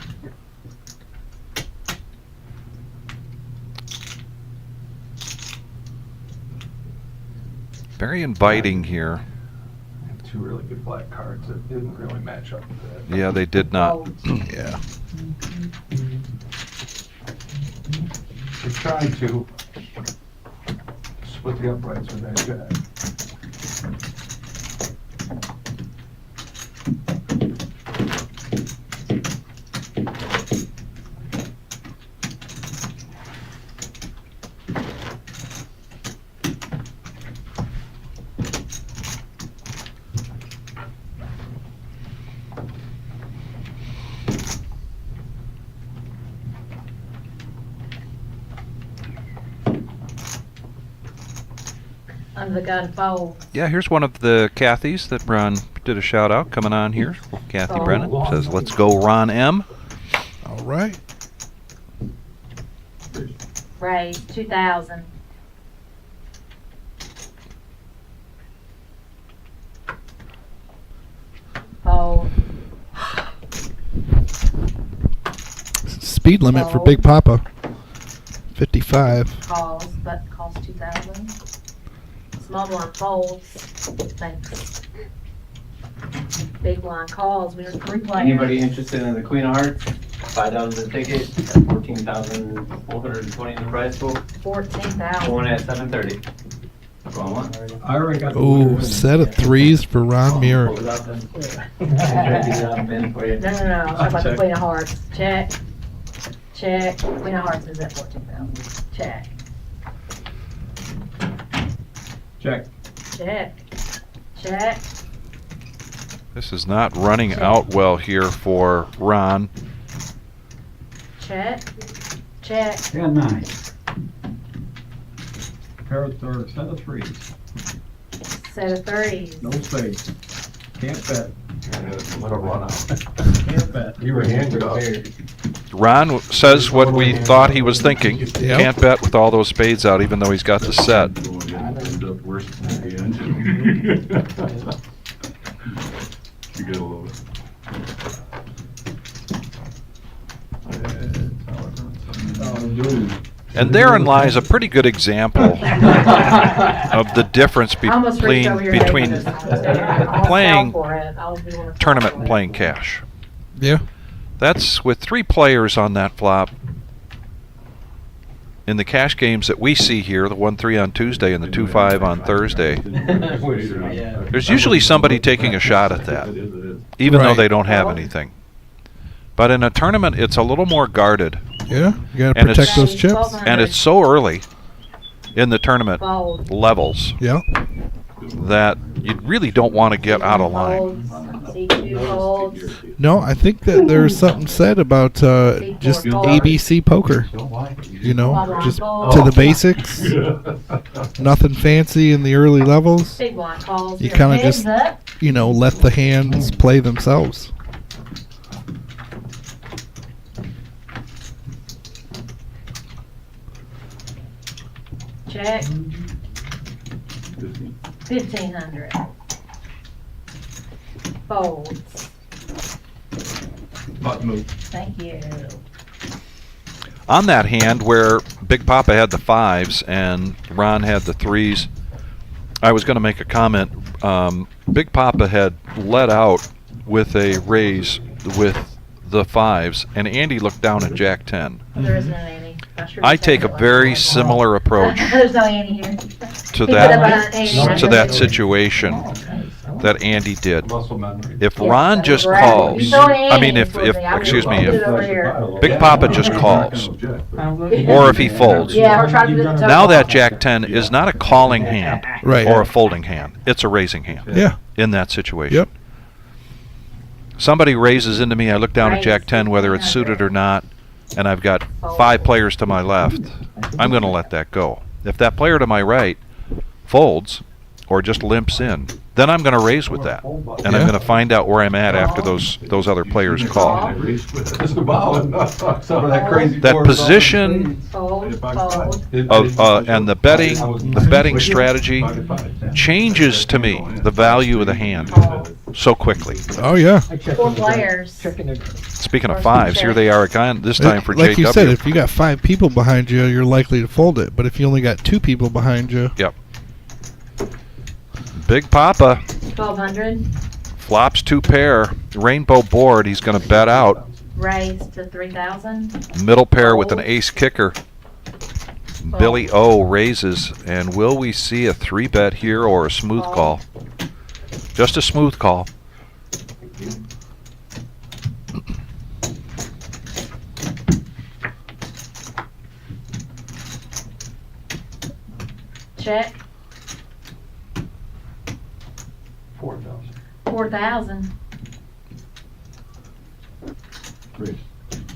[SPEAKER 1] Very inviting here.
[SPEAKER 3] Two really good black cards that didn't really match up with that.
[SPEAKER 1] Yeah, they did not.
[SPEAKER 8] Yeah.
[SPEAKER 3] They tried to split the uprights with that jack.
[SPEAKER 2] Under the gun fold.
[SPEAKER 1] Yeah, here's one of the Kathys that Ron did a shout out coming on here. Kathy
[SPEAKER 2] Oh.
[SPEAKER 1] Brennan says, "Let's go, Ron M."
[SPEAKER 8] All right.
[SPEAKER 2] Raise, 2,000. Fold.
[SPEAKER 8] Speed limit for Big Papa. 55.
[SPEAKER 2] Calls, button calls 2,000. Small blind folds. Thanks. Big blind calls. We were 3 players.
[SPEAKER 6] Anybody interested in the Queen of Hearts? $5 a ticket, 14,420 in the prize pool.
[SPEAKER 2] 14,000.
[SPEAKER 6] Going at 7:30. Wrong one.
[SPEAKER 5] I already got the
[SPEAKER 8] Ooh,
[SPEAKER 5] winner.
[SPEAKER 8] set of threes for Ron Muir.
[SPEAKER 6] What was that then? Ben for you.
[SPEAKER 2] No. I'm talking about the Queen of Hearts. Check. Check. Queen of Hearts is at 14,000. Check.
[SPEAKER 5] Check.
[SPEAKER 2] Check. Check.
[SPEAKER 1] This is not running out well here for Ron.
[SPEAKER 2] Check. Check.
[SPEAKER 5] Yeah, 9. Pair of thirds, set of threes.
[SPEAKER 2] Set of 30s.
[SPEAKER 5] No space. Can't bet.
[SPEAKER 3] Let it run out.
[SPEAKER 5] Can't bet.
[SPEAKER 3] You were handed up.
[SPEAKER 1] Ron says what we thought he was thinking.
[SPEAKER 8] Yep.
[SPEAKER 1] Can't bet with all those spades out, even though he's got the set.
[SPEAKER 4] End up worse than the end. You gotta love it.
[SPEAKER 5] Oh, dude.
[SPEAKER 1] And therein lies a pretty good example of the difference
[SPEAKER 2] I almost reached over your
[SPEAKER 1] between
[SPEAKER 2] head with this.
[SPEAKER 1] playing
[SPEAKER 2] For it. I was doing a
[SPEAKER 1] tournament
[SPEAKER 2] foul
[SPEAKER 1] and
[SPEAKER 2] for
[SPEAKER 1] playing
[SPEAKER 2] it.
[SPEAKER 1] cash.
[SPEAKER 8] Yeah.
[SPEAKER 1] That's with 3 players on that flop. In the cash games that we see here, the 1-3 on Tuesday and the 2-5 on Thursday,
[SPEAKER 6] Yeah.
[SPEAKER 1] there's usually somebody taking a shot at that,
[SPEAKER 4] It is.
[SPEAKER 1] even though
[SPEAKER 8] Right.
[SPEAKER 1] they don't have anything. But in a tournament, it's a little more guarded,
[SPEAKER 8] Yeah. You got to
[SPEAKER 1] And
[SPEAKER 8] protect
[SPEAKER 1] it's-
[SPEAKER 8] those chips.
[SPEAKER 2] 1,200.
[SPEAKER 1] and it's so early in the tournament
[SPEAKER 2] Fold.
[SPEAKER 1] levels
[SPEAKER 8] Yeah.
[SPEAKER 1] that you really don't want to get out of line.
[SPEAKER 2] Folds. C2 folds.
[SPEAKER 8] No, I think that there's something said about just ABC poker. You know, just to the basics. Nothing fancy in the early levels.
[SPEAKER 2] Big blind calls.
[SPEAKER 8] You
[SPEAKER 2] Your
[SPEAKER 8] kinda
[SPEAKER 2] heads
[SPEAKER 8] just-
[SPEAKER 2] up.
[SPEAKER 8] You know, let the hands play themselves.
[SPEAKER 2] Check. 1,500. Folds.
[SPEAKER 5] Button move.
[SPEAKER 2] Thank you.
[SPEAKER 1] On that hand where Big Papa had the 5s and Ron had the 3s, I was going to make a comment. Big Papa had let out with a raise with the 5s, and Andy looked down at Jack 10.
[SPEAKER 2] There isn't an Annie. Not sure
[SPEAKER 1] I
[SPEAKER 2] if
[SPEAKER 1] take a
[SPEAKER 2] that's
[SPEAKER 1] very
[SPEAKER 2] right.
[SPEAKER 1] similar approach
[SPEAKER 2] There's no Annie here.
[SPEAKER 1] to
[SPEAKER 2] He put up
[SPEAKER 1] that
[SPEAKER 2] an Annie.
[SPEAKER 1] to that situation that Andy did.
[SPEAKER 3] Muscle memory.
[SPEAKER 1] If
[SPEAKER 2] Yeah,
[SPEAKER 1] Ron
[SPEAKER 2] that's
[SPEAKER 1] just
[SPEAKER 2] right.
[SPEAKER 1] calls,
[SPEAKER 2] You throw an
[SPEAKER 1] I mean,
[SPEAKER 2] Annie
[SPEAKER 1] if
[SPEAKER 2] for me, I
[SPEAKER 1] excuse
[SPEAKER 2] will
[SPEAKER 1] me,
[SPEAKER 2] put it
[SPEAKER 1] if
[SPEAKER 2] over here.
[SPEAKER 1] Big Papa just calls, or if he folds.
[SPEAKER 2] Yeah, we're trying to do the
[SPEAKER 1] Now that Jack 10 is not a calling hand
[SPEAKER 8] Right.
[SPEAKER 1] or a folding hand, it's a raising hand
[SPEAKER 8] Yeah.
[SPEAKER 1] in that situation.
[SPEAKER 8] Yep.
[SPEAKER 1] Somebody raises into me, I look down at
[SPEAKER 2] Raise
[SPEAKER 1] Jack 10, whether it's suited or not, and I've got 5 players to my left. I'm going to let that go. If that player to my right folds or just limps in, then I'm going to raise with that. And I'm
[SPEAKER 8] Yeah.
[SPEAKER 1] going to find out where I'm at after those other players call.
[SPEAKER 3] Just about. Some of that crazy.
[SPEAKER 1] That
[SPEAKER 3] board is all
[SPEAKER 1] position
[SPEAKER 2] Fold, fold.
[SPEAKER 1] and the betting strategy changes to me the value of the hand so quickly.
[SPEAKER 8] Oh yeah.
[SPEAKER 2] 4 players.
[SPEAKER 1] Speaking of 5s, here they are again, this time for
[SPEAKER 8] Like you
[SPEAKER 1] JW.
[SPEAKER 8] said, if you got 5 people behind you, you're likely to fold it. But if you only got 2 people behind you,
[SPEAKER 1] Yep. Big Papa
[SPEAKER 2] 1200.
[SPEAKER 1] flops 2 pair. Rainbow board, he's going to bet out.
[SPEAKER 2] Raise to 3000.
[SPEAKER 1] Middle pair with an ace kicker. Billy O raises, and will we see a 3-bet here or a smooth call? Just a smooth call.
[SPEAKER 2] Check.
[SPEAKER 3] 4,000.
[SPEAKER 2] 4000.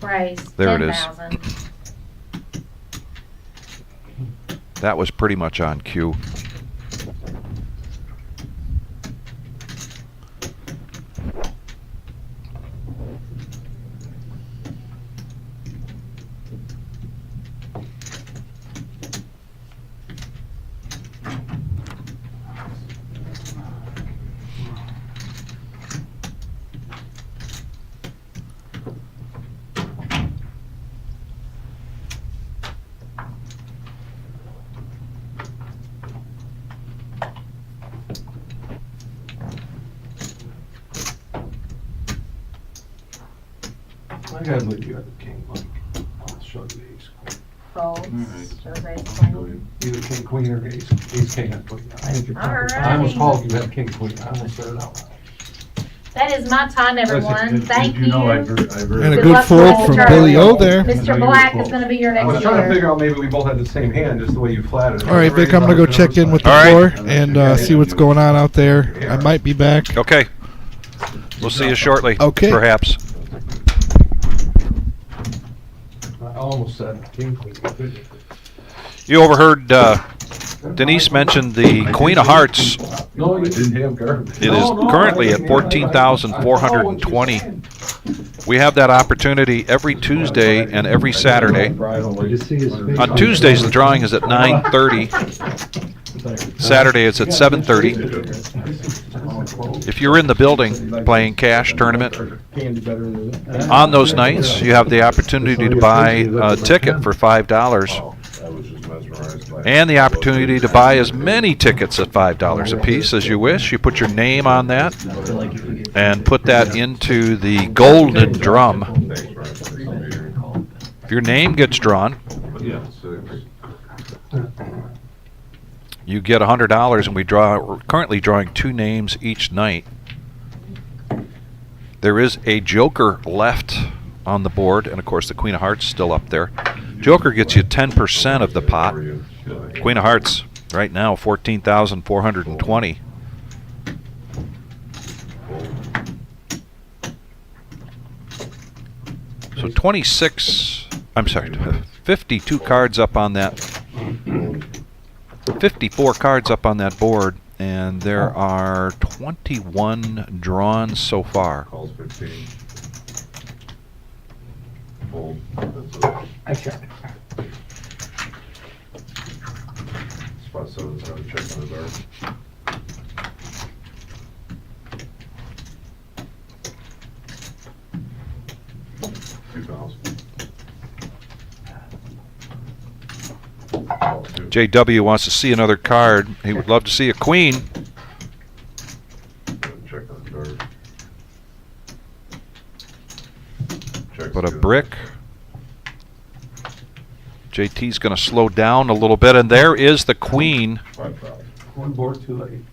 [SPEAKER 2] Raise.
[SPEAKER 1] There it is.
[SPEAKER 2] 10,000.
[SPEAKER 1] That was pretty much on cue.
[SPEAKER 3] I gotta believe you have the king, Mike. I'll show you the ace.
[SPEAKER 2] Folds.
[SPEAKER 4] Alright.
[SPEAKER 2] Shows ace queen.
[SPEAKER 3] Either king, queen, or ace king. I
[SPEAKER 2] Alrighty.
[SPEAKER 3] almost called you had king, queen. I almost said it out loud.
[SPEAKER 2] That is my time, everyone. Thank you.
[SPEAKER 4] You know, I've heard.
[SPEAKER 8] and a
[SPEAKER 2] Good
[SPEAKER 8] good
[SPEAKER 2] luck,
[SPEAKER 8] fold
[SPEAKER 2] Mr.
[SPEAKER 8] from
[SPEAKER 2] Charlie.
[SPEAKER 8] Billy O there.
[SPEAKER 2] Mr. Black is going to be your
[SPEAKER 3] I was
[SPEAKER 2] next
[SPEAKER 3] trying to
[SPEAKER 2] year.
[SPEAKER 3] figure out maybe we both had the same hand, just the way you flattered.
[SPEAKER 8] All right, Vic, I'm gonna go check in with the
[SPEAKER 1] All right.
[SPEAKER 8] floor and see what's going on out there. I might be back.
[SPEAKER 1] Okay. We'll see you shortly.
[SPEAKER 8] Okay.
[SPEAKER 1] Perhaps.
[SPEAKER 3] I almost said king, queen.
[SPEAKER 1] You overheard Denise mention the Queen of Hearts.
[SPEAKER 3] No, you didn't have garbage.
[SPEAKER 1] It is currently at 14,420. We have that opportunity every Tuesday and every Saturday.
[SPEAKER 7] You see his face?
[SPEAKER 1] On Tuesdays, the drawing is at 9:30. Saturday, it's at 7:30. If you're in the building playing cash tournament, on those nights, you have the opportunity to buy a ticket for $5.
[SPEAKER 4] I was just mesmerized by it.
[SPEAKER 1] And the opportunity to buy as many tickets at $5 a piece as you wish. You put your name on that and put that into the golden drum.
[SPEAKER 4] Thanks, Brian.
[SPEAKER 1] If your name gets drawn,
[SPEAKER 4] Yeah, so
[SPEAKER 1] you get $100, and we're currently drawing 2 names each night. There is a joker left on the board, and of course the Queen of Hearts still up there. Joker gets you 10% of the pot. Queen of Hearts right now 14,420. So 52 cards up on that. 54 cards up on that board, and there are 21 drawn so far.
[SPEAKER 4] calls 15. Fold. That's it.
[SPEAKER 3] I checked.
[SPEAKER 4] Spot 7's having a check on his arm.
[SPEAKER 1] JW wants to see another card. He would love to see a queen.
[SPEAKER 4] Check on the card. Check's
[SPEAKER 1] But a
[SPEAKER 4] good.
[SPEAKER 1] brick. JT's going to slow down a little bit, and there is the queen.
[SPEAKER 4] 5,000.
[SPEAKER 3] One board too late.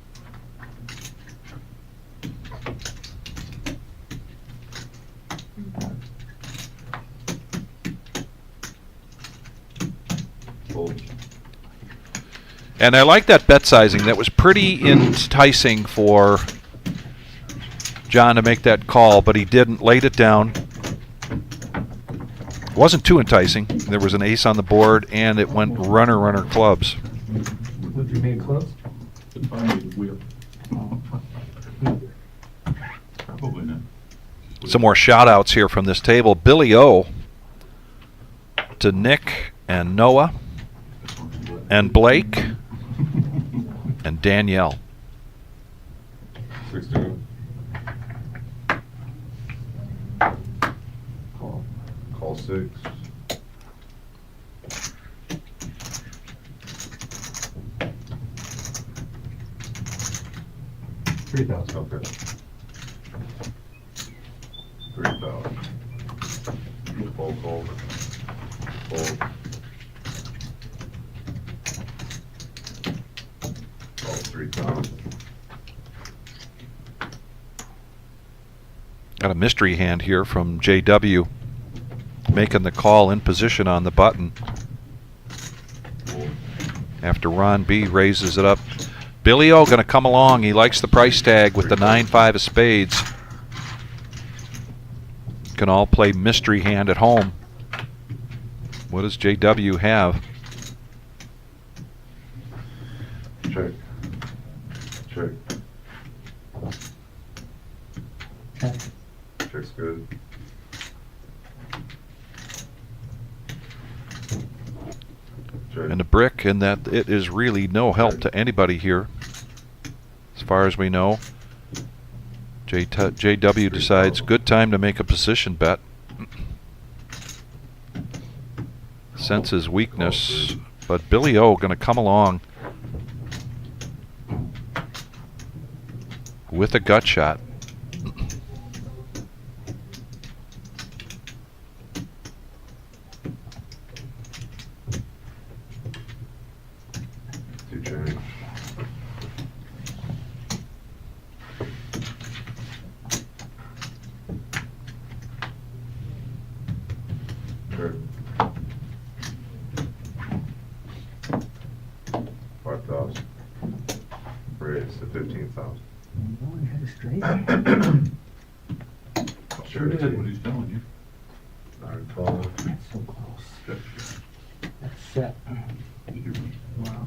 [SPEAKER 4] Fold.
[SPEAKER 1] And I like that bet sizing. That was pretty enticing for John to make that call, but he didn't. Laid it down. Wasn't too enticing. There was an ace on the board, and it went runner clubs.
[SPEAKER 3] Would you make close?
[SPEAKER 4] If I made a whip. Probably not.
[SPEAKER 1] Some more shout-outs here from this table. Billy O to Nick and Noah and Blake and Danielle.
[SPEAKER 4] 16. Call 6.
[SPEAKER 3] $3,000.
[SPEAKER 4] Okay. 3,000. Fold, fold. Fold. Call 3,000.
[SPEAKER 1] Got a mystery hand here from JW, making the call in position on the button after Ron B raises it up. Billy O going to come along. He likes the price tag with the 9-5 of spades. Can all play mystery hand at home. What does JW have?
[SPEAKER 4] Check. Check. Check's good. Check.
[SPEAKER 1] And the brick, in that it is really no help to anybody here, as far as we know. JW decides good time to make a position bet. Senses weakness, but Billy O going to come along with a gut shot.
[SPEAKER 4] Two change. Check. 5,000. Raise to 15,000. Sure did what he's telling you. 9, 12.
[SPEAKER 6] That's so close.
[SPEAKER 4] Check.
[SPEAKER 6] That's set. Wow.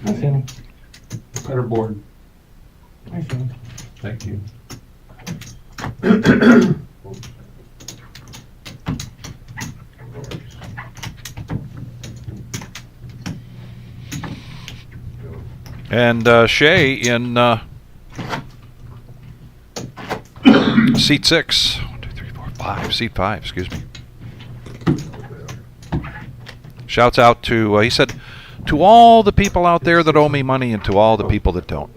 [SPEAKER 6] I see him.
[SPEAKER 3] Better board.
[SPEAKER 6] I see him.
[SPEAKER 3] Thank you.
[SPEAKER 1] And Shay in seat 6. 1, 2, 3, 4, 5. Seat 5, excuse me. Shouts out to, he said, to all the people out there that owe me money and to all the people that don't.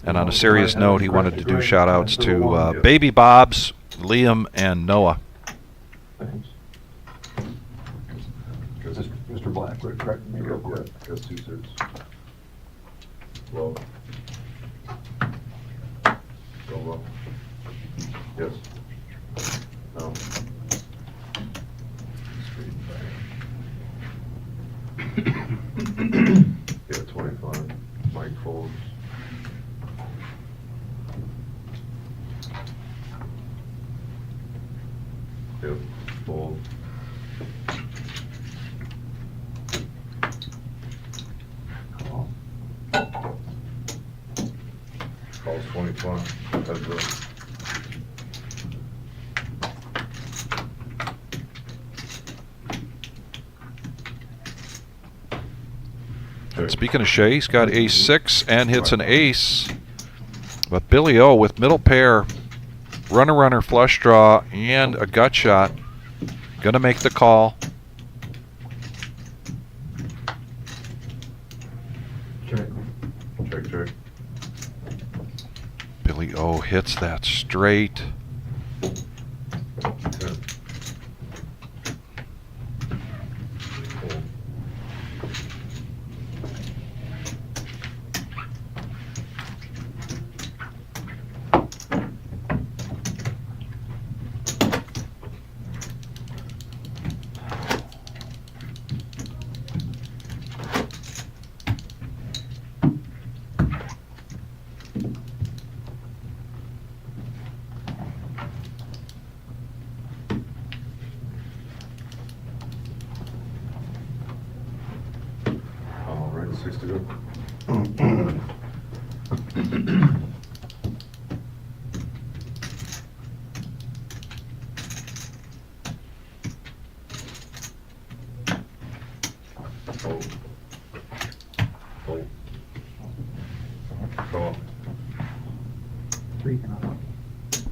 [SPEAKER 1] And on a serious note, he wanted to do shout outs to Baby Bobs, Liam, and Noah.
[SPEAKER 3] Thanks. Mr. Black would correct me real quick.
[SPEAKER 4] Got 2 suits. Low. Go low. Yes. No. Straight back. Yeah, 25. Mike folds. Yep, fold. Calls 25. Heads up.
[SPEAKER 1] And speaking of Shay, he's got ace 6 and hits an ace. But Billy O with middle pair, runner, flush draw, and a gut shot. Gonna make the call.
[SPEAKER 3] Check.
[SPEAKER 4] Check.
[SPEAKER 1] Billy O hits that straight.
[SPEAKER 4] 10. Fold. 6 to go. Fold. Fold. Call.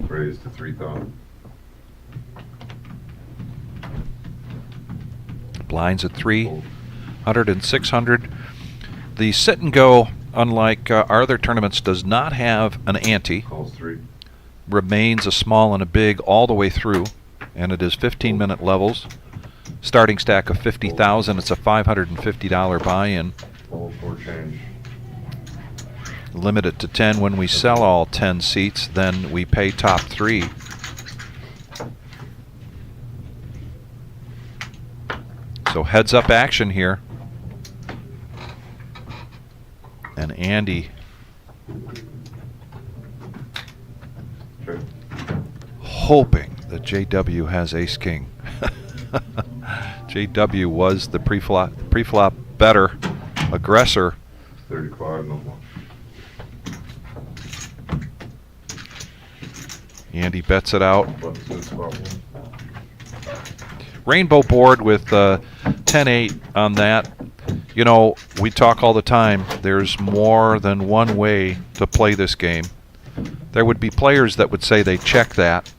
[SPEAKER 4] Raise to 3,000.
[SPEAKER 1] Blinds at 300 and 600. The sit and go, unlike our other tournaments, does not have an ante.
[SPEAKER 4] Calls 3.
[SPEAKER 1] Remains a small and a big all the way through, and it is 15-minute levels. Starting stack of 50,000. It's a $550 buy-in.
[SPEAKER 4] Fold 4 change.
[SPEAKER 1] Limit it to 10 when we sell all 10 seats. Then we pay top 3. So heads up action here. And Andy
[SPEAKER 4] Check.
[SPEAKER 1] hoping that JW has ace king. JW was the pre-flop better aggressor.
[SPEAKER 4] 35, no more.
[SPEAKER 1] Andy bets it out.
[SPEAKER 4] What's this spot one?
[SPEAKER 1] Rainbow board with 10-8 on that. You know, we talk all the time, there's more than one way to play this game. There would be players that would say they check that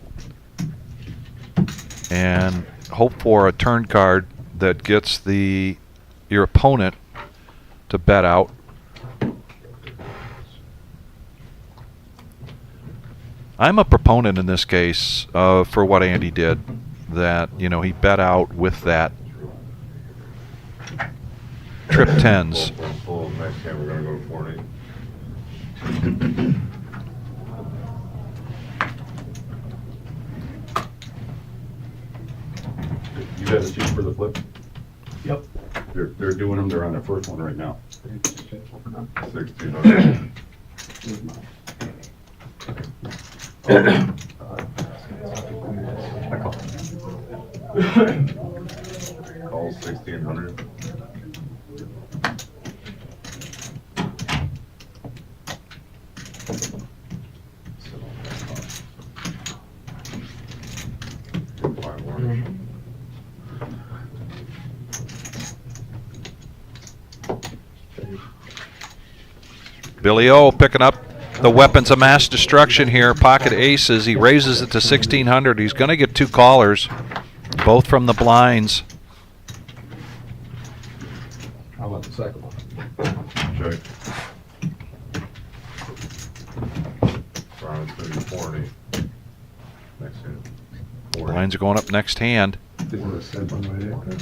[SPEAKER 1] and hope for a turn card that gets your opponent to bet out. I'm a proponent in this case for what Andy did, that, you know, he bet out with that trip tens.
[SPEAKER 4] Fold. Next time we're gonna go to 4 and 8.
[SPEAKER 9] You got a sheet for the flip?
[SPEAKER 5] Yep.
[SPEAKER 9] They're doing them, they're on their first one right now.
[SPEAKER 4] 1600.
[SPEAKER 9] I call.
[SPEAKER 4] Calls 1600. Five orange.
[SPEAKER 1] Billy O picking up the weapons of mass destruction here. Pocket aces. He raises it to 1600. He's going to get 2 callers, both from the blinds.
[SPEAKER 3] How about the second one?
[SPEAKER 4] Check. Brown's gonna be 4 and 8. Next hand. 4 and 8.
[SPEAKER 1] Blinds are going up next hand.
[SPEAKER 7] Didn't have sent one right there.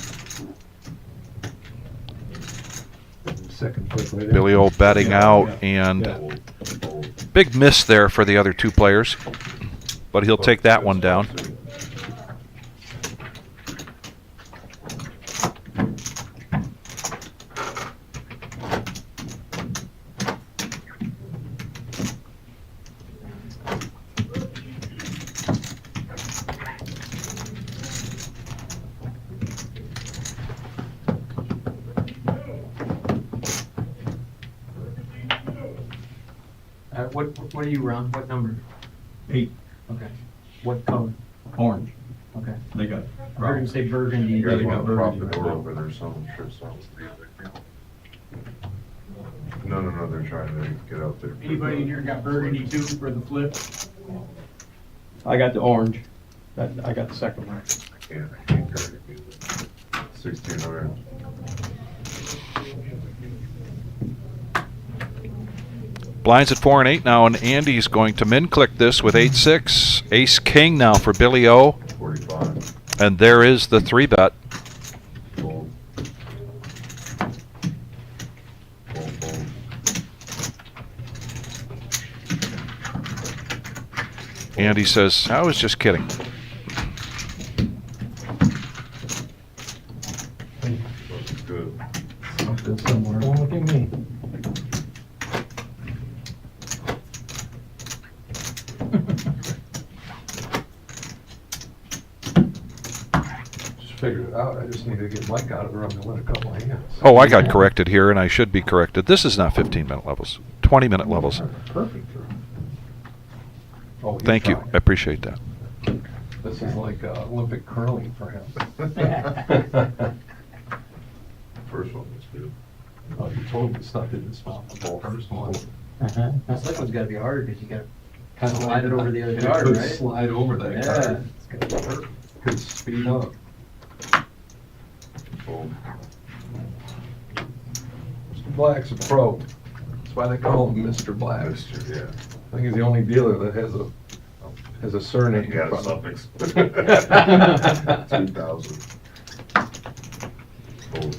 [SPEAKER 7] Second flip right there.
[SPEAKER 1] Billy O betting out, and
[SPEAKER 4] Fold. Fold.
[SPEAKER 1] big miss there for the other 2 players, but he'll take that one down.
[SPEAKER 6] What do you run? What number?
[SPEAKER 5] 8,
[SPEAKER 6] Okay. What color?
[SPEAKER 5] orange.
[SPEAKER 6] Okay.
[SPEAKER 5] They got.
[SPEAKER 6] I heard you say burgundy.
[SPEAKER 4] You guys
[SPEAKER 5] they
[SPEAKER 4] want
[SPEAKER 5] got
[SPEAKER 4] to prop the
[SPEAKER 5] burgundy.
[SPEAKER 4] door open or something? Sure, sounds No, they're trying to get out there.
[SPEAKER 5] Anybody in here got burgundy too for the flip? I got the orange. I got the second one.
[SPEAKER 4] I can't carry it. 1600.
[SPEAKER 1] Blinds at 4 and 8 now, and Andy's going to min click this with 8-6. Ace King now for Billy O,
[SPEAKER 4] 45.
[SPEAKER 1] and there is the 3-bet.
[SPEAKER 4] Fold. Fold, fold.
[SPEAKER 1] Andy says, I was just kidding.
[SPEAKER 4] Looks good.
[SPEAKER 3] Something somewhere.
[SPEAKER 7] Don't look at me.
[SPEAKER 3] Just figured it out. I just need to get Mike out of the room and win a couple of hands.
[SPEAKER 1] Oh, I got corrected here, and I should be corrected. This is not 15-minute levels. 20-minute levels.
[SPEAKER 3] Perfect. Oh, he's
[SPEAKER 1] Thank you.
[SPEAKER 3] trying.
[SPEAKER 1] I appreciate that.
[SPEAKER 3] This is like Olympic curling for him.
[SPEAKER 4] First one was good.
[SPEAKER 3] Oh, you totally stuck it in his mouth. The first one.
[SPEAKER 6] The second one's gotta be harder, because you gotta
[SPEAKER 3] Kind of
[SPEAKER 6] slide it over the other
[SPEAKER 3] You
[SPEAKER 6] card,
[SPEAKER 3] could
[SPEAKER 6] right?
[SPEAKER 3] slide over that
[SPEAKER 6] Yeah,
[SPEAKER 3] card.
[SPEAKER 6] it's gotta be perfect.
[SPEAKER 3] Could speed up.
[SPEAKER 4] Fold.
[SPEAKER 3] Mr. Black's a pro. That's why they call him Mr. Black.
[SPEAKER 4] Mister, yeah.
[SPEAKER 3] I think he's the only dealer that has a surname.
[SPEAKER 4] You got a
[SPEAKER 3] in front of
[SPEAKER 4] suffix.
[SPEAKER 3] him.
[SPEAKER 4] 2,000. Fold.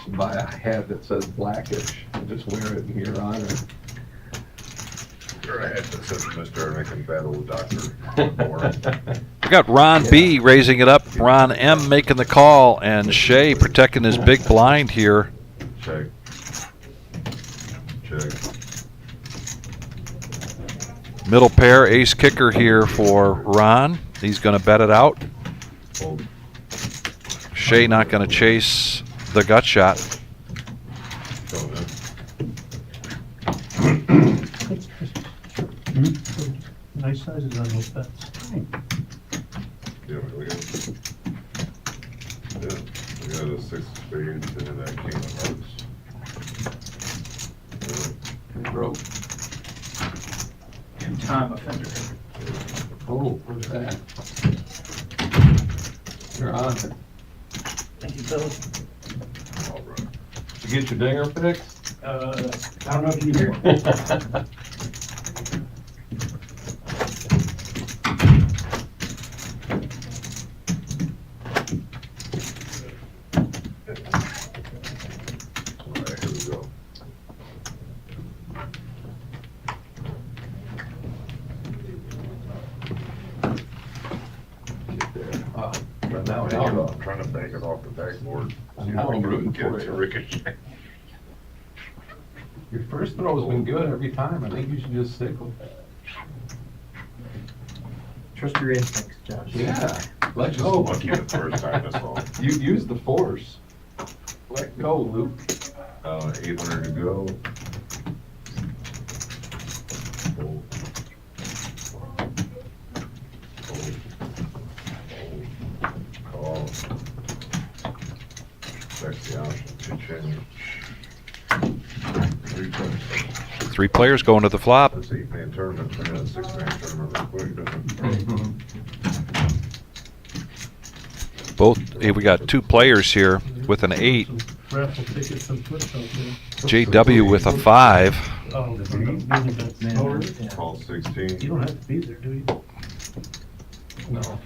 [SPEAKER 3] Should buy a hat that says Blackish and just wear it in your honor.
[SPEAKER 4] Or a hat that says Mr. Making bad old doctor. Or
[SPEAKER 1] We got Ron B raising it up, Ron M making the call, and Shea protecting his big blind here.
[SPEAKER 4] check. Check.
[SPEAKER 1] Middle pair, ace kicker here for Ron. He's going to bet it out.
[SPEAKER 4] Fold.
[SPEAKER 1] Shea not going to chase the gut shot.
[SPEAKER 4] Showing it.
[SPEAKER 7] Nice sizes on those bets.
[SPEAKER 4] Yeah, we got. Yeah, we got a 6 of spades and that king of hearts.
[SPEAKER 3] Broke.
[SPEAKER 5] Two-time offender.
[SPEAKER 3] Oh, where's that? You're on it.
[SPEAKER 5] Thank you, Bill.
[SPEAKER 4] All right.
[SPEAKER 3] Did you get your dinger fixed?
[SPEAKER 5] I don't know if you hear.
[SPEAKER 4] All right, here we go. Get there.
[SPEAKER 3] But now
[SPEAKER 4] Bank it off. I'm trying to bank it off the backboard.
[SPEAKER 3] I'm now rooting
[SPEAKER 4] Get
[SPEAKER 3] for
[SPEAKER 4] it to
[SPEAKER 3] you.
[SPEAKER 4] ricochet.
[SPEAKER 3] Your first throw's been good every time. I think you should just stick with that.
[SPEAKER 6] Trust your instincts, Josh.
[SPEAKER 3] Yeah, let
[SPEAKER 4] Just
[SPEAKER 3] go.
[SPEAKER 4] lucky the first time, that's all.
[SPEAKER 3] You use the force. Let go, Luke.
[SPEAKER 4] 800 to go. Fold. Fold. Fold. Call. Check the option, pitch in. 3 points.
[SPEAKER 1] 3 players going to the flop.
[SPEAKER 4] That's 8-man tournament, I got a 6-man tournament real quick, doesn't it?
[SPEAKER 1] Both, we got 2 players here with an 8.
[SPEAKER 7] Raffle tickets and flips out there.
[SPEAKER 1] JW with a 5.
[SPEAKER 7] Oh,
[SPEAKER 6] Man, yeah.
[SPEAKER 4] Call 16.
[SPEAKER 7] you don't have to be there, do you?
[SPEAKER 3] No.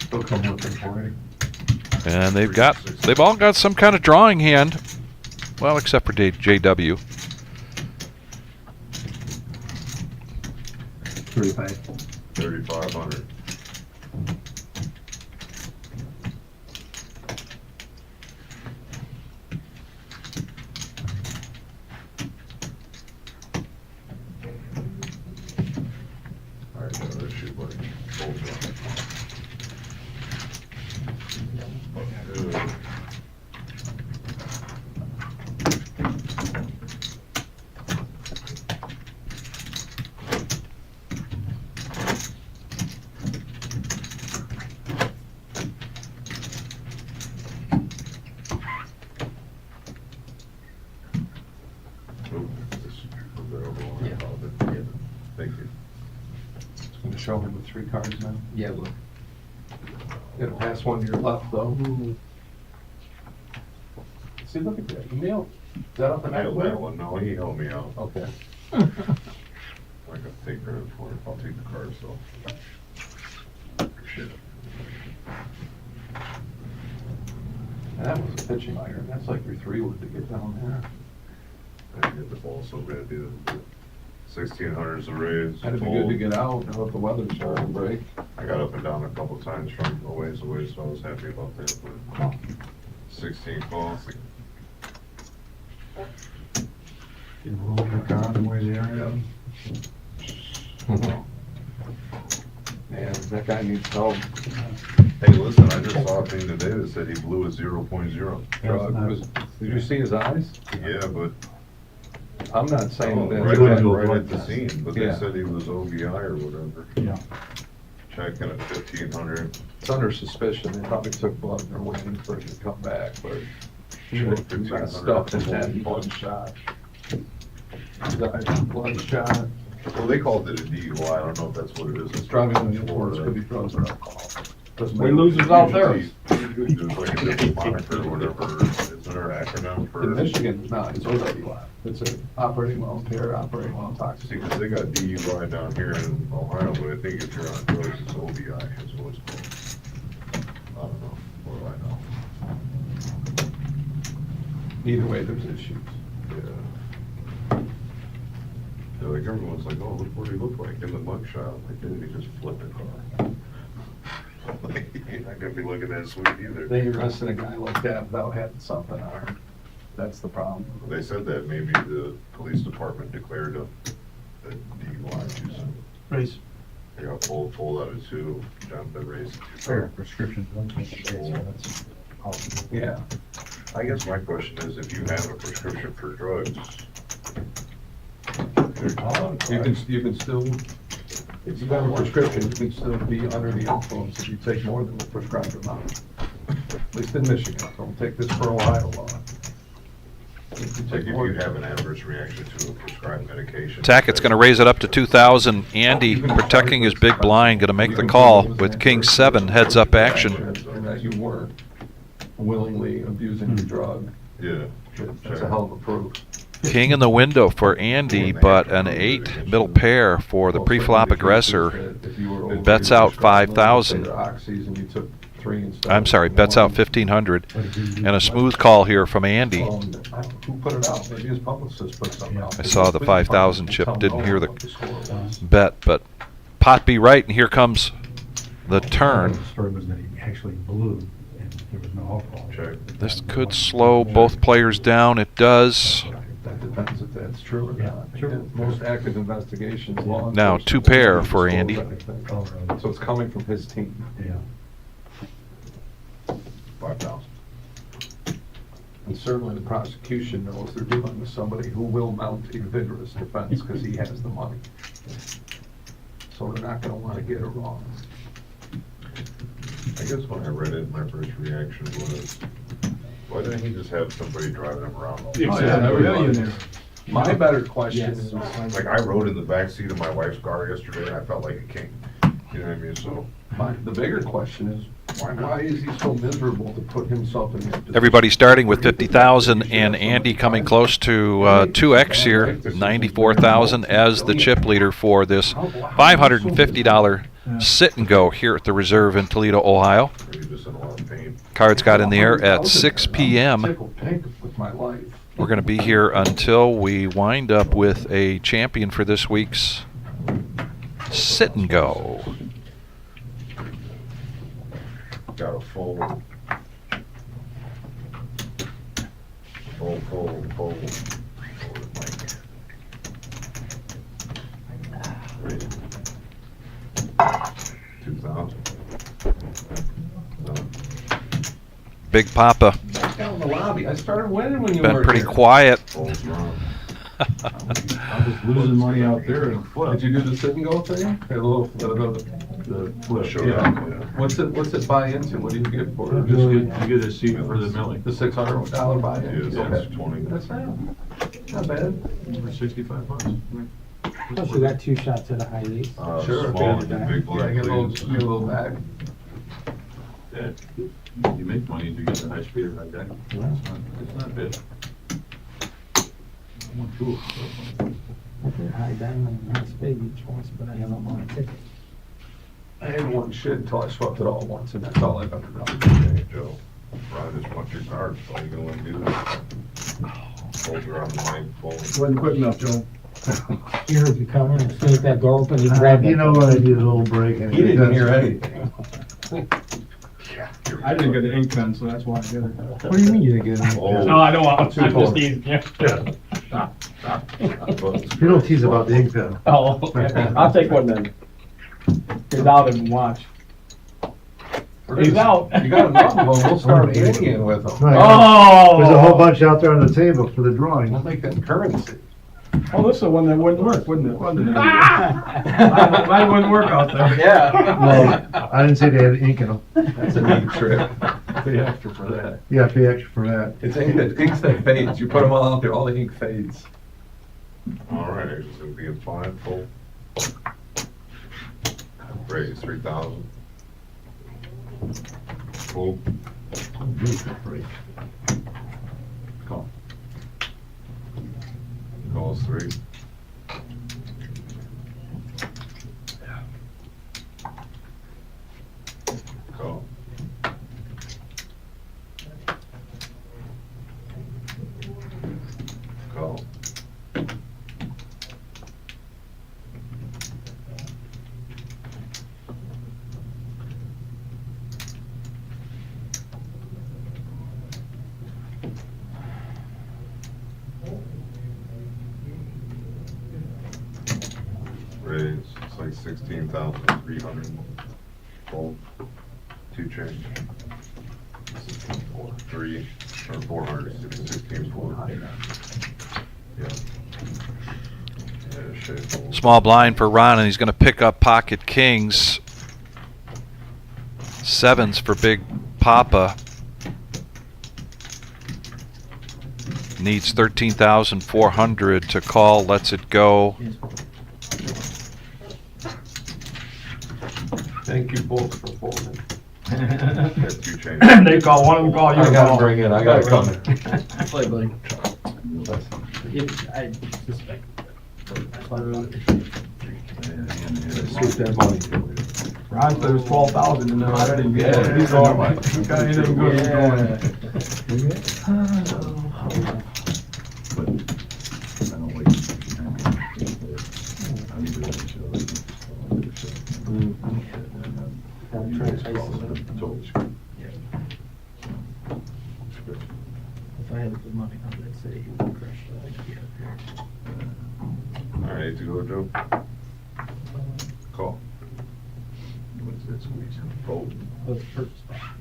[SPEAKER 3] They'll come looking for you.
[SPEAKER 1] And they've all got some kind of drawing hand. Well, except for JW.
[SPEAKER 7] 35.
[SPEAKER 4] 3,500. All right, now let's shoot, buddy. Fold one. Good. Oop, this- put that over one.
[SPEAKER 6] Yeah.
[SPEAKER 4] Thank you.
[SPEAKER 3] It's gonna show him the 3 cards now.
[SPEAKER 6] Yeah, look.
[SPEAKER 3] You gotta pass one to your left, though. See, look at that. You nailed. Is that up
[SPEAKER 4] I
[SPEAKER 3] the back?
[SPEAKER 4] nailed that one, no, he helped me out.
[SPEAKER 3] Okay.
[SPEAKER 4] I can take credit for it, I'll take the card, so. Shit.
[SPEAKER 3] And that was a pitching iron. That's like your 3-wood to get down there.
[SPEAKER 4] I didn't hit the ball so bad, dude. 1,600 is the raise.
[SPEAKER 3] That'd be good to get out now that the weather's starting to break.
[SPEAKER 4] I got up and down a couple times from a ways away, so I was happy about that, but 16 ball.
[SPEAKER 7] You roll your card and where they are.
[SPEAKER 3] Man, that guy needs help.
[SPEAKER 4] Hey, listen, I just saw a thing today that said he blew a 0.0.
[SPEAKER 3] Did you see his eyes?
[SPEAKER 4] Yeah, but,
[SPEAKER 3] I'm not saying that.
[SPEAKER 4] right at the scene, but they
[SPEAKER 3] Yeah.
[SPEAKER 4] said he was OBI or whatever.
[SPEAKER 5] Yeah.
[SPEAKER 4] Checking at 1,500.
[SPEAKER 3] It's under suspicion, they probably took blood and they're waiting for it to come back, but he was messed up in that bloodshot. He died from bloodshot.
[SPEAKER 4] Well, they called it a DUI, I don't know if that's what it is.
[SPEAKER 3] It's driving on the floor, it could be drugs or alcohol.
[SPEAKER 5] We losers out there.
[SPEAKER 4] There's like a different moniker or whatever, isn't there an acronym for?
[SPEAKER 3] In Michigan, no, it's OWI. It's a operating while impaired, operating while
[SPEAKER 4] See,
[SPEAKER 3] intoxicated.
[SPEAKER 4] because they got DUI down here in Ohio, but I think if you're on drugs, it's OBI is what it's called. I don't know, what do I know?
[SPEAKER 3] Either way, there's issues.
[SPEAKER 4] Yeah. They're like, everyone's like, oh, look what he looked like in the mugshot. Like, didn't he just flip a car? Like, you're not gonna be looking that sweet either.
[SPEAKER 3] They arrested a guy like that without having something on him. That's the problem.
[SPEAKER 4] They said that maybe the police department declared a DUI too soon.
[SPEAKER 5] Race.
[SPEAKER 4] They got pulled out of two, jumped the race.
[SPEAKER 9] Prescription.
[SPEAKER 3] Yeah.
[SPEAKER 4] I guess my question is, if you have a prescription for drugs,
[SPEAKER 3] You can still, if you have a prescription, you can still be under the influence if you take more than the prescribed amount. At least in Michigan, don't take this for Ohio law. If you
[SPEAKER 4] like
[SPEAKER 3] take
[SPEAKER 4] if
[SPEAKER 3] more.
[SPEAKER 4] you have an adverse reaction to a prescribed medication.
[SPEAKER 1] Tackett's going to raise it up to 2,000. Andy, protecting his big blind, going to make the call with King 7, heads up action.
[SPEAKER 3] And that you weren't willingly abusing the drug,
[SPEAKER 4] Yeah.
[SPEAKER 3] that's a hell of a proof.
[SPEAKER 1] King in the window for Andy, but an 8 middle pair for the pre-flop aggressor. Bets out 5,000. I'm sorry, bets out 1,500. And a smooth call here from Andy.
[SPEAKER 3] Who put it out? Maybe his publicist put something out.
[SPEAKER 1] I saw the 5,000 chip,
[SPEAKER 3] Tell
[SPEAKER 1] didn't
[SPEAKER 3] no
[SPEAKER 1] hear
[SPEAKER 3] one
[SPEAKER 1] the
[SPEAKER 3] what score was.
[SPEAKER 1] bet, but pot be right, and here comes the turn.
[SPEAKER 9] The story was that he actually blew and there was no alcohol.
[SPEAKER 4] Check.
[SPEAKER 1] This could slow both players down. It does.
[SPEAKER 3] That depends if that's true or not.
[SPEAKER 9] Sure.
[SPEAKER 3] Most active investigations, law
[SPEAKER 1] Now,
[SPEAKER 3] enforcement
[SPEAKER 1] 2 pair
[SPEAKER 3] won't
[SPEAKER 1] for
[SPEAKER 3] disclose
[SPEAKER 1] Andy.
[SPEAKER 3] anything.
[SPEAKER 9] Oh, really?
[SPEAKER 3] So it's coming from his team.
[SPEAKER 9] Yeah.
[SPEAKER 4] 5,000.
[SPEAKER 3] And certainly the prosecution knows they're dealing with somebody who will mount a vigorous defense because he has the money. So they're not gonna wanna get it wrong.
[SPEAKER 4] I guess when I read it, my first reaction was, why didn't he just have somebody driving him around all the
[SPEAKER 5] Oh,
[SPEAKER 4] time?
[SPEAKER 5] yeah, there was a million
[SPEAKER 3] My better question
[SPEAKER 5] Yes.
[SPEAKER 3] is,
[SPEAKER 4] Like, I rode in the backseat of my wife's car yesterday, and I felt like a king. You know what I mean? So,
[SPEAKER 3] the bigger question is, why is he so miserable to put himself in that position?
[SPEAKER 1] Everybody starting with 50,000, and Andy coming close to 2x here, 94,000 as the chip leader for this $550 sit and go here at the Reserve in Toledo, Ohio.
[SPEAKER 4] he's just in a lot of pain.
[SPEAKER 1] Cards got in the air at 6 p.m.
[SPEAKER 3] Tickled pink with my life.
[SPEAKER 1] We're going to be here until we wind up with a champion for this week's sit and go.
[SPEAKER 4] Got a full Ready. 2,000.
[SPEAKER 1] Big Papa,
[SPEAKER 3] Back down in the lobby, I started winning when you
[SPEAKER 1] been
[SPEAKER 3] were
[SPEAKER 1] pretty
[SPEAKER 3] here.
[SPEAKER 1] quiet.
[SPEAKER 4] Fold's wrong.
[SPEAKER 9] I was losing money out there in flip.
[SPEAKER 3] Did you do the sit and go thing? A little, the
[SPEAKER 9] flip,
[SPEAKER 4] Sure.
[SPEAKER 3] yeah.
[SPEAKER 4] Yeah.
[SPEAKER 3] What's it buy into? What do you get for it?
[SPEAKER 9] You get a seat for the millie.
[SPEAKER 3] The $600 buy-in?
[SPEAKER 4] Yeah, that's
[SPEAKER 3] Okay.
[SPEAKER 4] 20.
[SPEAKER 3] That's not bad.
[SPEAKER 9] For $65.
[SPEAKER 10] Plus you got 2 shots at a high lead.
[SPEAKER 3] Sure.
[SPEAKER 4] Small and big
[SPEAKER 3] Yeah,
[SPEAKER 4] blind,
[SPEAKER 3] get a
[SPEAKER 4] please.
[SPEAKER 3] little bag.
[SPEAKER 9] Yeah. You make money if you get the high speeder like that. It's not bad. I want two.
[SPEAKER 10] I did high diamond and high spade each once, but I haven't won a ticket.
[SPEAKER 3] I didn't want shit until I swept it all once, and that's all I've ever done.
[SPEAKER 4] Hey, Joe, Ron just punch your cards, all you gonna let him do that. Hold her on the mic, bowling.
[SPEAKER 5] Wasn't quick enough, Joe.
[SPEAKER 10] He heard you coming, as soon as that door opened, he grabbed it.
[SPEAKER 7] You know what, I need a little break. and
[SPEAKER 3] He didn't hear anything.
[SPEAKER 5] I didn't get the ink pen, so that's why I did it.
[SPEAKER 7] What do you mean you didn't get
[SPEAKER 4] Oh.
[SPEAKER 7] it?
[SPEAKER 5] No, I know, I'm just teasing you.
[SPEAKER 7] You don't tease about the ink pen.
[SPEAKER 5] Oh, okay. I'll take one then. Get out and watch. He's out.
[SPEAKER 3] You got enough of them, we'll start Indian with them.
[SPEAKER 7] Right.
[SPEAKER 5] Oh!
[SPEAKER 7] There's a whole bunch out there on the table for the drawing.
[SPEAKER 3] We'll make that currency.
[SPEAKER 5] Oh, this is the one that wouldn't work, wouldn't it? Mine wouldn't work out there.
[SPEAKER 6] Yeah.
[SPEAKER 7] Well, I didn't say they had ink in them.
[SPEAKER 3] That's a neat trick. Pay extra for that.
[SPEAKER 7] Yeah, pay extra for that.
[SPEAKER 3] It's ink that fades. You put them all out there, all the ink fades.
[SPEAKER 4] All right, so we get 5 full. Raise 3,000. Full.
[SPEAKER 9] Call.
[SPEAKER 4] Calls 3. Call. Call. Raise, it's like 16,300. Fold. 2 change. 16,400. 3 or 400, 16,400. Yeah. Yeah, shit. Fold.
[SPEAKER 1] Small blind for Ron, and he's going to pick up pocket kings. 7s for Big Papa. Needs 13,400 to call. Lets it go.
[SPEAKER 3] Thank you both for folding.
[SPEAKER 4] Yeah, 2 change.
[SPEAKER 5] They call, one of them call, you
[SPEAKER 3] I gotta
[SPEAKER 5] call.
[SPEAKER 3] bring it, I gotta come.
[SPEAKER 6] Play, buddy. I suspect.
[SPEAKER 3] Sweep that money.
[SPEAKER 5] Ron said there's 12,000 in there already.
[SPEAKER 3] Yeah.
[SPEAKER 5] He's all right. Okay, he didn't go
[SPEAKER 3] Yeah.
[SPEAKER 9] But I don't like. I need to really show that. Total screen.
[SPEAKER 6] If I had the money, I'd say you would crush that.
[SPEAKER 4] All right, to go, Joe. Call.
[SPEAKER 9] What's that squeeze?
[SPEAKER 4] Fold.
[SPEAKER 6] That's the first spot.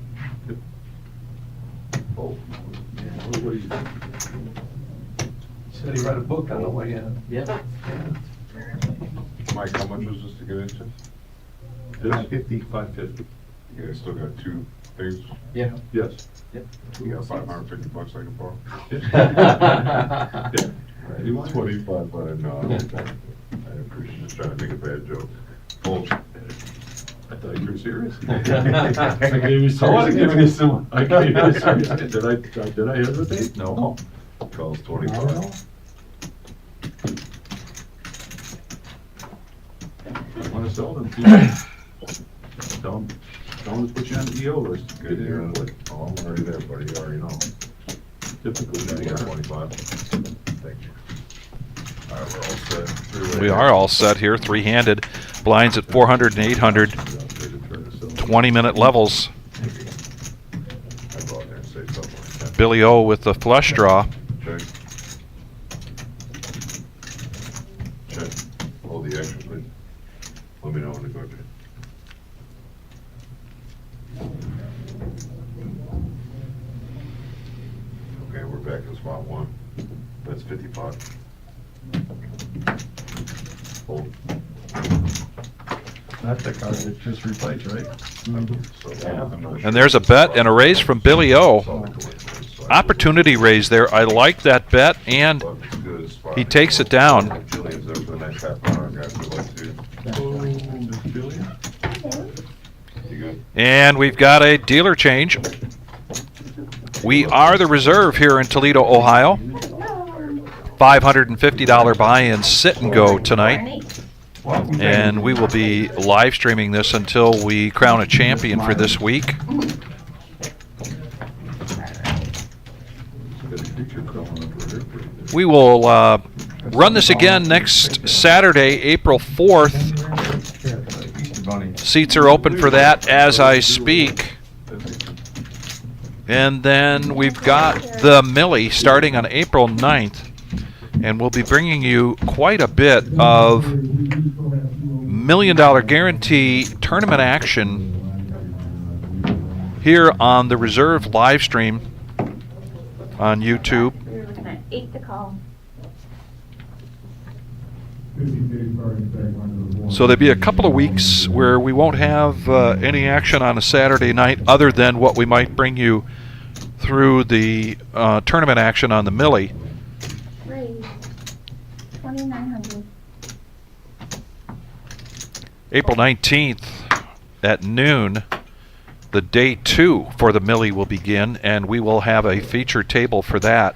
[SPEAKER 4] Fold.
[SPEAKER 3] What do you think? Said he read a book on the way in.
[SPEAKER 6] Yeah.
[SPEAKER 4] Mike, how much was this to get into?
[SPEAKER 9] This?
[SPEAKER 7] 550.
[SPEAKER 9] 550.
[SPEAKER 4] You guys still got 2 things?
[SPEAKER 6] Yeah.
[SPEAKER 9] Yes.
[SPEAKER 4] You got $550 I can borrow?
[SPEAKER 9] Yeah.
[SPEAKER 4] You want 25, but no, I appreciate just trying to make a bad joke. Fold.
[SPEAKER 9] I thought you were serious. I gave you
[SPEAKER 3] I wasn't giving you some.
[SPEAKER 9] I gave you serious. Did I hesitate? No.
[SPEAKER 4] Calls 25.
[SPEAKER 9] I want to sell them. Don't to put you on the EO list.
[SPEAKER 4] Good here, oh, I'm already there, buddy, you already know.
[SPEAKER 9] Typically,
[SPEAKER 4] You
[SPEAKER 9] they
[SPEAKER 4] got
[SPEAKER 9] are.
[SPEAKER 4] 25. Thank you. All right, we're all set. 3-way.
[SPEAKER 1] We are all set here, 3-handed. Blinds at 400 and 800. 20-minute levels.
[SPEAKER 4] I go out there and say something like that.
[SPEAKER 1] Billy O with the flush draw.
[SPEAKER 4] Check. Check. Hold the action, please. Let me know when to go, Jay. Okay, we're back in spot 1. That's 55. Hold.
[SPEAKER 5] That's the card that just replaced, right?
[SPEAKER 4] So, I'm not sure.
[SPEAKER 1] And there's a bet and a raise from Billy O.
[SPEAKER 4] So I
[SPEAKER 1] Opportunity raise there. I like that bet, and
[SPEAKER 4] But it's good as spot.
[SPEAKER 1] he takes it down.
[SPEAKER 4] Jillian's there for the next half hour, guys, we'd like to. You good?
[SPEAKER 1] And we've got a dealer change. We are the reserve here in Toledo, Ohio. $550 buy-in sit and go tonight. And we will be live streaming this until we crown a champion for this week. We will run this again next Saturday, April 4th. Seats are open for that as I speak. And then we've got the Millie starting on April 9th. And we'll be bringing you quite a bit of $1 million guarantee tournament action here on the reserve live stream on YouTube.
[SPEAKER 2] We're looking at 8 to call.
[SPEAKER 1] So there'll be a couple of weeks where we won't have any action on a Saturday night other than what we might bring you through the tournament action on the Millie.
[SPEAKER 2] Raise 2,900. April
[SPEAKER 1] April 19th at noon, the day 2 for the Millie will begin, and we will have a feature table for that.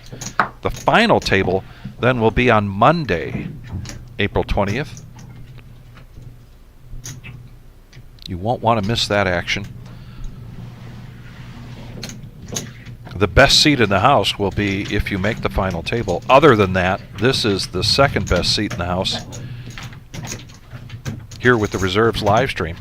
[SPEAKER 1] The final table then will be on Monday, April 20th. You won't want to miss that action. The best seat in the house will be if you make the final table. Other than that, this is the second best seat in the house here with the reserves live stream.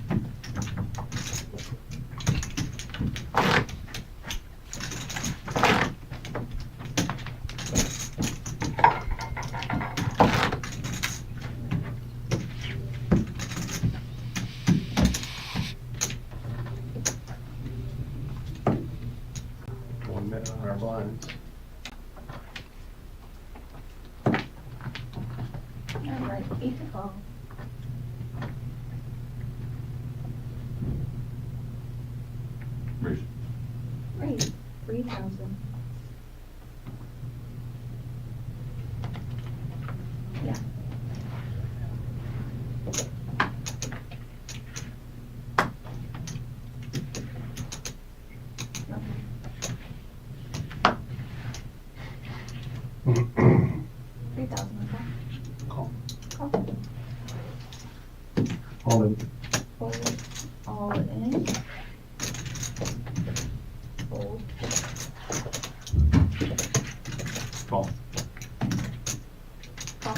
[SPEAKER 2] All right, 8 to call.
[SPEAKER 9] Raise.
[SPEAKER 2] Raise 3,000. Yeah. Okay. 3,000, okay?
[SPEAKER 3] Call.
[SPEAKER 2] Call.
[SPEAKER 3] All in.
[SPEAKER 2] Fold, all in. Fold.
[SPEAKER 3] Call.
[SPEAKER 2] Call.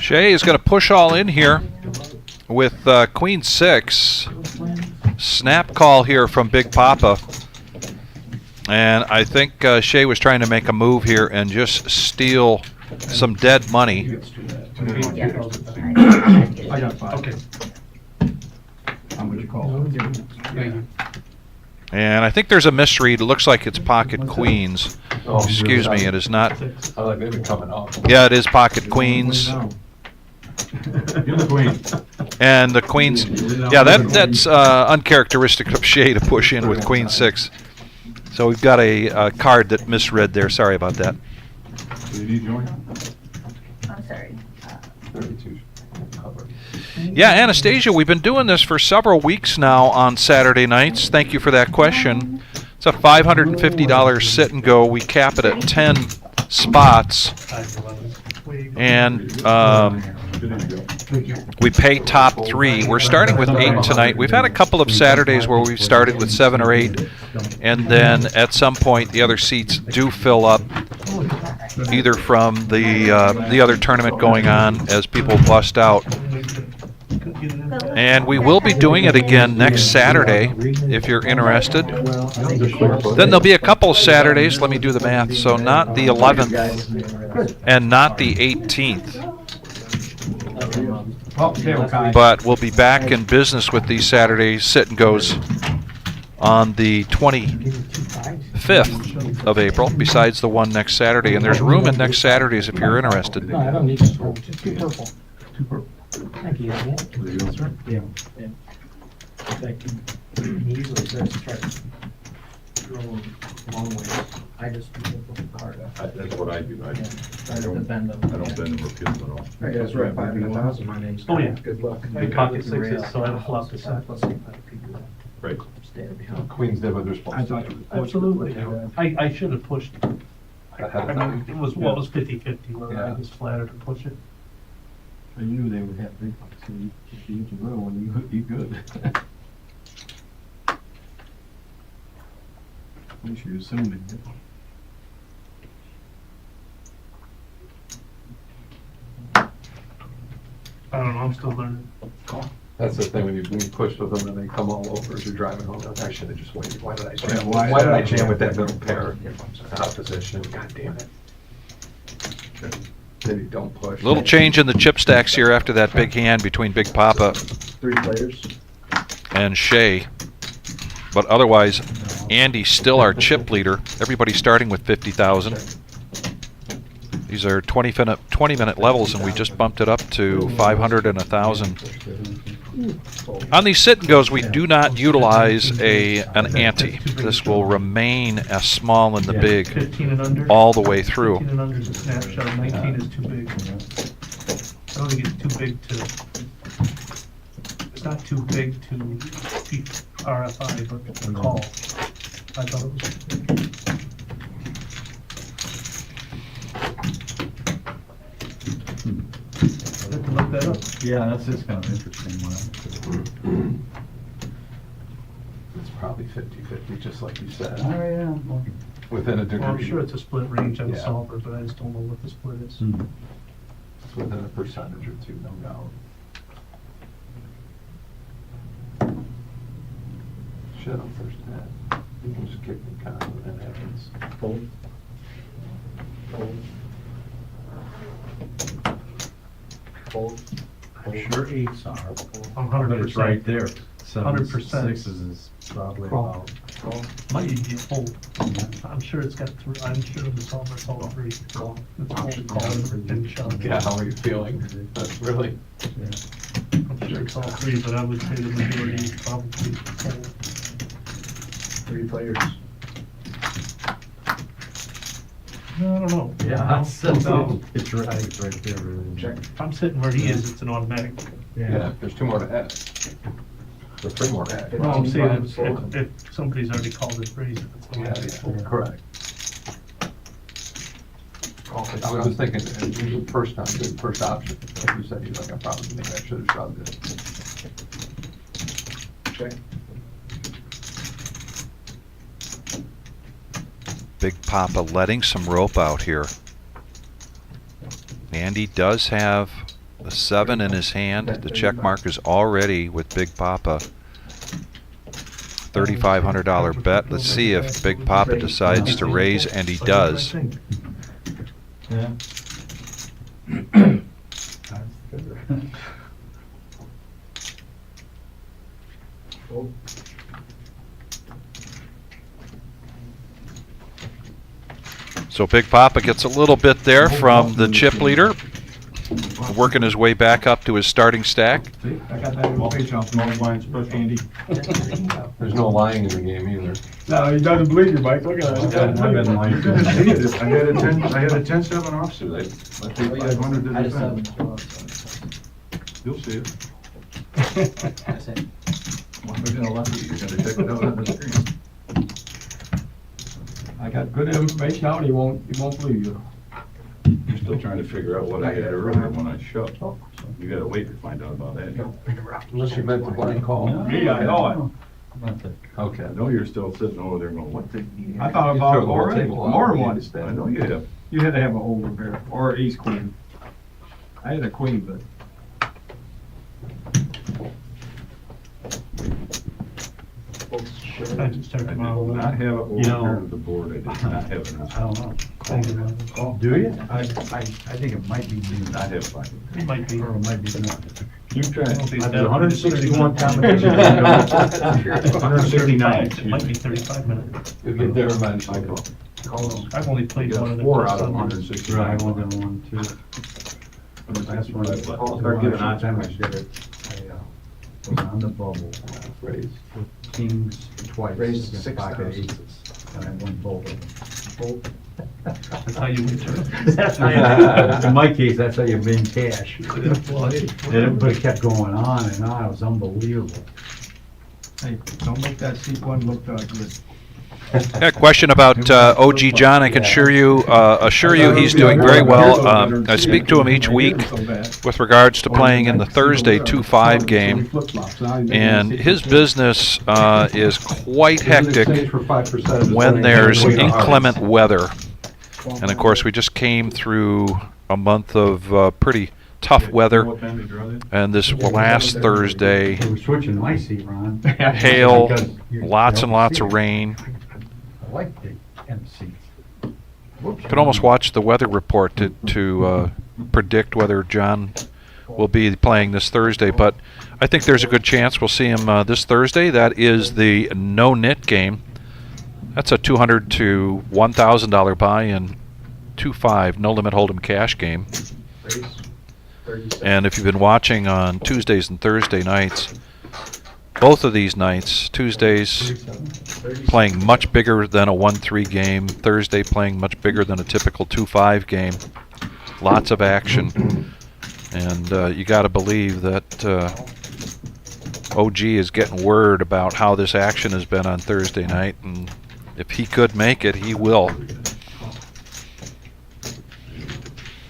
[SPEAKER 1] Shay is going to push all in here with Queen 6. Snap call here from Big Papa. And I think Shay was trying to make a move here and just steal some dead money.
[SPEAKER 2] Yeah.
[SPEAKER 3] I got 5. Okay. How much you call?
[SPEAKER 1] And I think there's a misread. It looks like it's pocket queens. Excuse me, it is not.
[SPEAKER 3] I like maybe coming off.
[SPEAKER 1] Yeah, it is pocket queens.
[SPEAKER 9] You're the queen.
[SPEAKER 1] And the queens. Yeah, that's uncharacteristic of Shay to push in with Queen 6. So we've got a card that misread there. Sorry about that.
[SPEAKER 9] Do you need join?
[SPEAKER 2] I'm sorry.
[SPEAKER 3] 32.
[SPEAKER 1] Yeah, Anastasia, we've been doing this for several weeks now on Saturday nights. Thank you for that question. It's a $550 sit and go. We cap it at 10 spots. And we pay top 3. We're starting with 8 tonight. We've had a couple of Saturdays where we've started with 7 or 8. And then at some point the other seats do fill up, either from the other tournament going on as people bust out. And we will be doing it again next Saturday if you're interested. Then there'll be a couple of Saturdays, let me do the math, so not the 11th and not the 18th. But we'll be back in business with these Saturday sit and goes on the 25th of April, besides the one next Saturday. And there's room in next Saturdays if you're interested.
[SPEAKER 10] No, I don't need purple, just 2 purple. 2 purple. Thank you. Yeah. Thank you. He usually says try to throw them long ways. I just do the card up.
[SPEAKER 9] That's what I do. I
[SPEAKER 10] Try to
[SPEAKER 9] don't
[SPEAKER 10] bend them.
[SPEAKER 9] bend them or kiss them at all.
[SPEAKER 10] Right, that's right, 500,000, my name's.
[SPEAKER 5] Oh, yeah.
[SPEAKER 10] Good luck.
[SPEAKER 5] Big pocket sixes, so I flop the set.
[SPEAKER 9] Right.
[SPEAKER 10] Stay behind.
[SPEAKER 3] Queens did what they're supposed to do.
[SPEAKER 5] Absolutely. I should have pushed. I mean, it was 50-50, whether I was flattered to push it.
[SPEAKER 10] I knew they would have big bucks, so you can grow and you good. At least you're assuming it.
[SPEAKER 5] I don't know, I'm still learning.
[SPEAKER 3] That's the thing, when you push with them and they come all over as you're driving home, I should have just waited. Why did I jam?
[SPEAKER 10] Yeah,
[SPEAKER 3] Why did I jam with that middle pair? Opposition, god damn it. Then you don't push.
[SPEAKER 1] Little change in the chip stacks here after that big hand between Big Papa
[SPEAKER 10] 3 players.
[SPEAKER 1] and Shay. But otherwise, Andy's still our chip leader. Everybody's starting with 50,000. These are 20-minute levels, and we just bumped it up to 500 and 1,000. On these sit and goes, we do not utilize an ante. This will remain as small in the big
[SPEAKER 10] 15 and under.
[SPEAKER 1] all the way through.
[SPEAKER 10] 15 and under is a snapshot, 19 is too big. I don't think it's too big to, it's not too big to beat RFI, but the call. I thought it was. Have to look that up.
[SPEAKER 9] Yeah, that's just kind of interesting one.
[SPEAKER 3] It's probably 50-50, just like you said,
[SPEAKER 9] Oh, yeah.
[SPEAKER 3] within a degree.
[SPEAKER 10] Well, I'm sure it's a split range on the
[SPEAKER 3] Yeah.
[SPEAKER 10] solver, but I just don't know what the split is.
[SPEAKER 3] It's within a percentage or two, no doubt. Shit, on first net. You can just kick the con when that happens.
[SPEAKER 6] Fold. Fold. Fold.
[SPEAKER 7] I'm sure eights are,
[SPEAKER 10] I'm
[SPEAKER 7] but
[SPEAKER 10] 100%.
[SPEAKER 7] it's right there.
[SPEAKER 10] 100%.
[SPEAKER 7] Sixes is probably
[SPEAKER 10] Call.
[SPEAKER 7] about.
[SPEAKER 10] Might even be a fold. I'm sure it's got three, I'm sure the solver's all three. It's fold, call, and shove.
[SPEAKER 3] Yeah, how are you feeling? That's really,
[SPEAKER 10] I'm sure it's all three, but I would say the majority is probably fold.
[SPEAKER 6] 3 players.
[SPEAKER 10] No, I don't know.
[SPEAKER 7] Yeah,
[SPEAKER 10] No.
[SPEAKER 7] it's right there, really.
[SPEAKER 6] Check.
[SPEAKER 10] If I'm sitting where he is, it's an automatic.
[SPEAKER 3] yeah, there's 2 more to add. Or 3 more to add.
[SPEAKER 10] Well, I'm saying if somebody's already called it raise, it's
[SPEAKER 3] Yeah,
[SPEAKER 10] automatic.
[SPEAKER 3] yeah, correct. I was thinking, the first time, the first option, like you said, you're like, I probably think I should have shoved it.
[SPEAKER 6] Check.
[SPEAKER 1] Big Papa letting some rope out here. Andy does have a 7 in his hand. The check mark is already with Big Papa. $3,500 bet. Let's see if Big Papa decides to raise, and he does.
[SPEAKER 7] Yeah.
[SPEAKER 6] Fold.
[SPEAKER 1] So Big Papa gets a little bit there from the chip leader, working his way back up to his starting stack.
[SPEAKER 9] See, I got that little page off small blinds, push Andy.
[SPEAKER 3] There's no lying in the game either.
[SPEAKER 9] No, he doesn't believe you, Mike, look at that. I've been lying. You're gonna see it, I had a 10-7 offsuit, I think 500 to
[SPEAKER 6] I had a
[SPEAKER 9] defend.
[SPEAKER 6] 7.
[SPEAKER 9] You'll see it.
[SPEAKER 6] I said,
[SPEAKER 9] Well, we're gonna let you, you're gonna check it out on the screen. I got good information out, he won't believe you. You're still trying to figure out what I had earlier when I shoved, so you gotta wait to find out about that.
[SPEAKER 3] Unless you meant the blind call.
[SPEAKER 9] Me, I know
[SPEAKER 3] Okay.
[SPEAKER 9] it. I know you're still sitting over there going, what the?
[SPEAKER 3] I thought about it already, more than once.
[SPEAKER 9] I know you have. You had to have a over pair, or ace queen. I had a queen, but.
[SPEAKER 10] I just checked them out.
[SPEAKER 9] Not have a
[SPEAKER 7] You know-
[SPEAKER 9] over to the board, I did not have it.
[SPEAKER 7] I don't know. Do you? I think it might be me.
[SPEAKER 9] Not have five.
[SPEAKER 10] It might be.
[SPEAKER 7] Or it might be not.
[SPEAKER 9] You try.
[SPEAKER 10] I don't think
[SPEAKER 7] I've
[SPEAKER 10] that-
[SPEAKER 7] 161 combinations.
[SPEAKER 9] 169.
[SPEAKER 10] It might be 35 minutes.
[SPEAKER 3] You'll get there eventually.
[SPEAKER 10] I've only played one of them.
[SPEAKER 9] 4 out of 169.
[SPEAKER 7] Right, I won that one too. That's when I
[SPEAKER 9] Start giving
[SPEAKER 7] last
[SPEAKER 9] odds.
[SPEAKER 7] time I did it. I was on the bubble.
[SPEAKER 3] Raise.
[SPEAKER 7] Kings twice.
[SPEAKER 6] Raised
[SPEAKER 7] against
[SPEAKER 6] 6,000.
[SPEAKER 7] pocket aces, and I won both of them.
[SPEAKER 10] That's how you win.
[SPEAKER 7] That's how you- In my case, that's how you win cash. And everybody kept going on and on, it was unbelievable.
[SPEAKER 9] Hey, don't make that C1 look good.
[SPEAKER 1] Yeah, question about OG John. I can assure you he's doing very well. I speak to him each week with regards to playing in the Thursday 2-5 game, and his business is quite hectic when there's inclement weather. And of course, we just came through a month of pretty tough weather, and this last Thursday,
[SPEAKER 7] They were switching my seat, Ron.
[SPEAKER 1] hail,
[SPEAKER 7] Because you-
[SPEAKER 1] lots and lots of rain.
[SPEAKER 7] I like the empty seats.
[SPEAKER 1] You can almost watch the weather report to predict whether John will be playing this Thursday, but I think there's a good chance we'll see him this Thursday. That is the NO-NIT game. That's a $200 to $1,000 buy-in, 2-5 no limit hold'em cash game. And if you've been watching on Tuesdays and Thursday nights, both of these nights, Tuesdays playing much bigger than a 1-3 game, Thursday playing much bigger than a typical 2-5 game. Lots of action. And you got to believe that OG is getting word about how this action has been on Thursday night, and if he could make it, he will.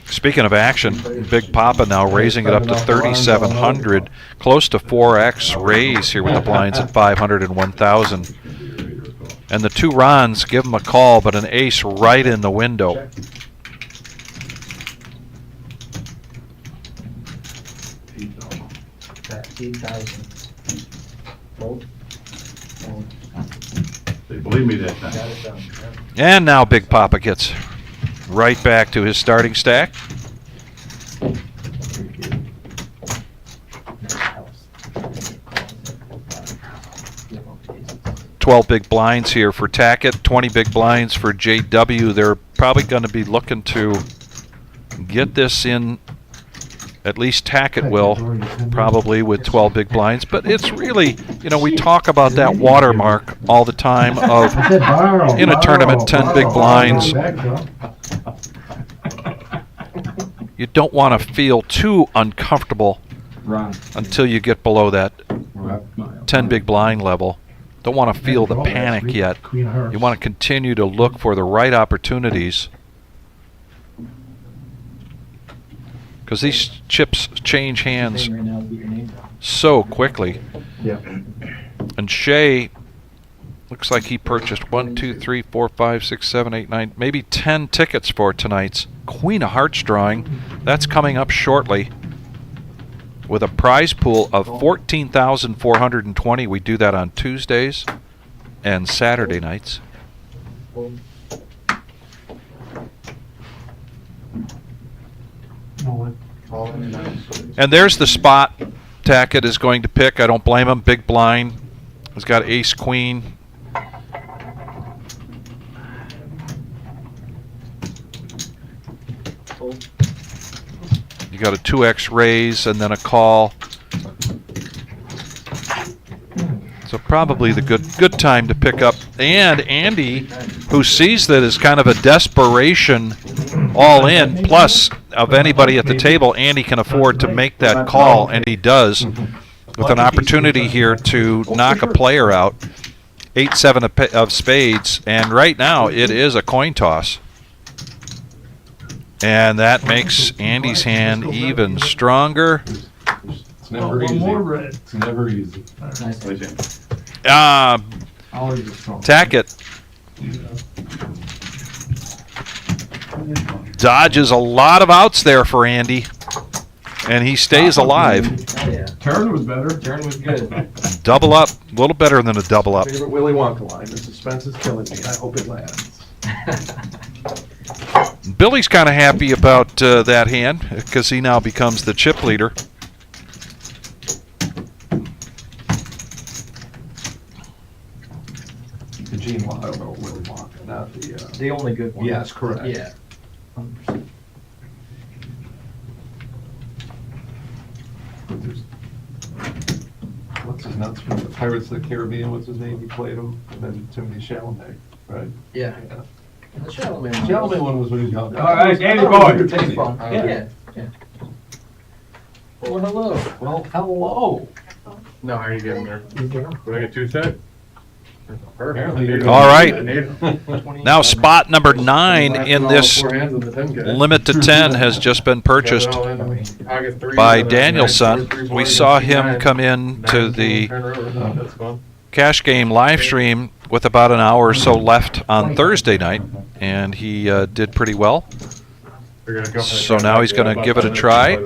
[SPEAKER 1] Speaking of action, Big Papa now raising it up to 3,700, close to 4x raise here with the blinds at 500 and 1,000. And the two Rons give him a call, but an ace right in the window.
[SPEAKER 9] They believe me that time.
[SPEAKER 1] And now Big Papa gets right back to his starting stack. $12 big blinds here for Tackett, 20 big blinds for JW. They're probably going to be looking to get this in. At least Tackett will, probably with 12 big blinds. But it's really, you know, we talk about that watermark all the time of, in a tournament, 10 big blinds. You don't want to feel too uncomfortable until you get below that 10 big blind level. Don't want to feel the panic yet. You want to continue to look for the right opportunities, because these chips change hands so quickly. And Shea looks like he purchased 1, 2, 3, 4, 5, 6, 7, 8, 9, maybe 10 tickets for tonight's Queen of Hearts drawing. That's coming up shortly with a prize pool of 14,420. We do that on Tuesdays and Saturday nights. And there's the spot Tackett is going to pick. I don't blame him. Big blind. He's got ace queen. You got a 2x raise and then a call. So probably the good time to pick up. And Andy, who sees that as kind of a desperation all in, plus of anybody at the table, Andy can afford to make that call, and he does, with an opportunity here to knock a player out. 8-7 of spades, and right now it is a coin toss. And that makes Andy's hand even stronger.
[SPEAKER 3] It's never easy. It's never easy.
[SPEAKER 1] Tackett dodges a lot of outs there for Andy, and he stays alive.
[SPEAKER 3] Turn was better.
[SPEAKER 6] Turn was good.
[SPEAKER 1] Double up, a little better than a double up.
[SPEAKER 3] Favorite Willy Wonka line. The suspense is killing me. I hope it lasts.
[SPEAKER 1] Billy's kind of happy about that hand, because he now becomes the chip leader.
[SPEAKER 3] The Gene Wilder, Willy Wonka, not the.
[SPEAKER 6] The only good one.
[SPEAKER 3] Yes, correct.
[SPEAKER 6] Yeah. 100%.
[SPEAKER 3] What's his nuts from the Pirates of the Caribbean? What's his name? He played him, and then Timothy Chalamet, right?
[SPEAKER 6] Yeah. The Chalamet
[SPEAKER 3] Chalamet one was when he was young.
[SPEAKER 9] All right, Danny boy.
[SPEAKER 3] Danny.
[SPEAKER 6] Yeah. Well, hello.
[SPEAKER 3] Well, hello.
[SPEAKER 4] No, how are you getting there? Would I get two set?
[SPEAKER 3] Apparently you're-
[SPEAKER 1] All right. Now spot number 9 in this limit to 10 has just been purchased by Danielson. We saw him come in to the cash game live stream with about an hour or so left on Thursday night, and he did pretty well. So now he's going to give it a try.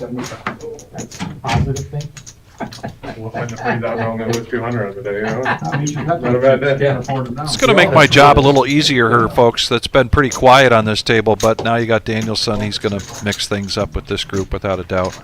[SPEAKER 10] That's a positive thing.
[SPEAKER 4] We'll find the freeze out wrong and lose 200 on the day, you know?
[SPEAKER 10] I mean, you got
[SPEAKER 4] Not a bad day.
[SPEAKER 10] Can't afford it now.
[SPEAKER 1] It's going to make my job a little easier here, folks. That's been pretty quiet on this table, but now you got Danielson. He's going to mix things up with this group without a doubt.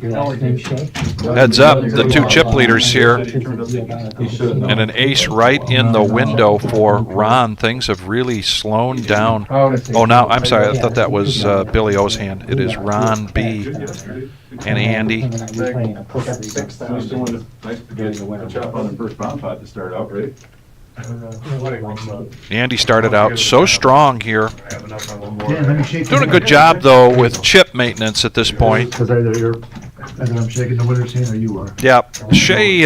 [SPEAKER 1] Heads up, the two chip leaders here, and an ace right in the window for Ron. Things have really slowed down. Oh, now, I'm sorry, I thought that was Billy O's hand. It is Ron B. and Andy.
[SPEAKER 9] Nice to get a chop on the first pound pot to start out, right?
[SPEAKER 1] Andy started out so strong here.
[SPEAKER 7] Yeah, let me shake
[SPEAKER 1] Doing a good job, though, with chip maintenance at this point.
[SPEAKER 7] Because either I'm shaking the winner's hand or you are.
[SPEAKER 1] Yeah, Shay,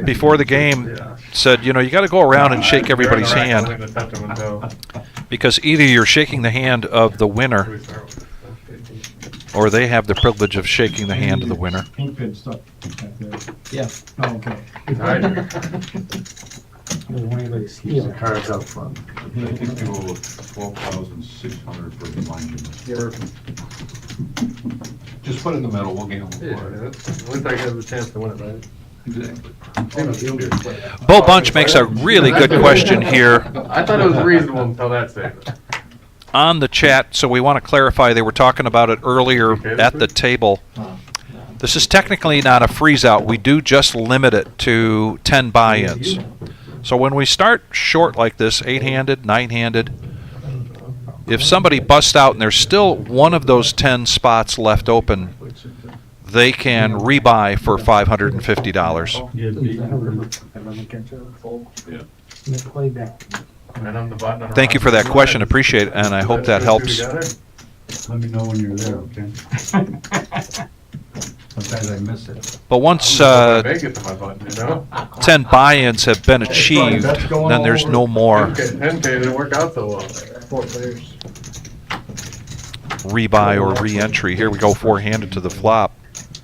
[SPEAKER 1] before the game, said, you know, you got to go around and shake everybody's hand, because either you're shaking the hand of the winner, or they have the privilege of shaking the hand of the winner.
[SPEAKER 10] Pink pin stuck back there.
[SPEAKER 6] Yeah.
[SPEAKER 10] Oh, okay.
[SPEAKER 7] Keep the cards up front.
[SPEAKER 9] I think you owe 12,600 for the line.
[SPEAKER 3] Just put it in the middle, we'll gamble for it.
[SPEAKER 4] At least I have a chance to win it, right?
[SPEAKER 3] Exactly.
[SPEAKER 1] Bo Bunch makes a really good question here
[SPEAKER 4] I thought it was reasonable until that statement.
[SPEAKER 1] on the chat, so we want to clarify. They were talking about it earlier at the table. This is technically not a freeze-out. We do just limit it to 10 buy-ins. So when we start short like this, 8-handed, 9-handed, if somebody busts out and there's still one of those 10 spots left open, they can rebuy for $550. Thank you for that question. Appreciate it, and I hope that helps.
[SPEAKER 7] Let me know when you're there, okay? Sometimes I miss it.
[SPEAKER 1] But once
[SPEAKER 4] Make it to my button, you know?
[SPEAKER 1] 10 buy-ins have been achieved, then there's no more
[SPEAKER 4] 10K didn't work out so well.
[SPEAKER 6] 4 players.
[SPEAKER 1] rebuy or re-entry. Here we go, 4-handed to the flop.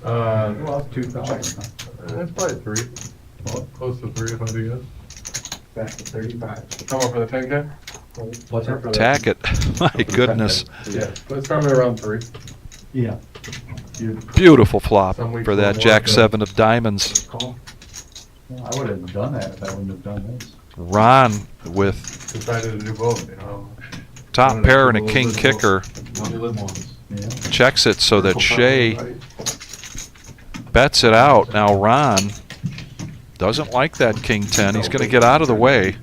[SPEAKER 4] Well, 2,000. That's probably 3. Well, close to 3 if I do guess.
[SPEAKER 10] Back to 35.
[SPEAKER 4] Come on for the 10K?
[SPEAKER 10] What's that?
[SPEAKER 1] Tack it. My goodness.
[SPEAKER 4] Yeah, let's start around 3.
[SPEAKER 7] Yeah.
[SPEAKER 1] Beautiful flop for that Jack-7 of diamonds.
[SPEAKER 7] I would have done that if I wouldn't have done this.
[SPEAKER 1] Ron with
[SPEAKER 4] Decided to do both, you know?
[SPEAKER 1] top pair and a king kicker
[SPEAKER 7] Yeah.
[SPEAKER 1] checks it so that Shay bets it out. Now Ron doesn't like that king 10. He's going to get out of the way.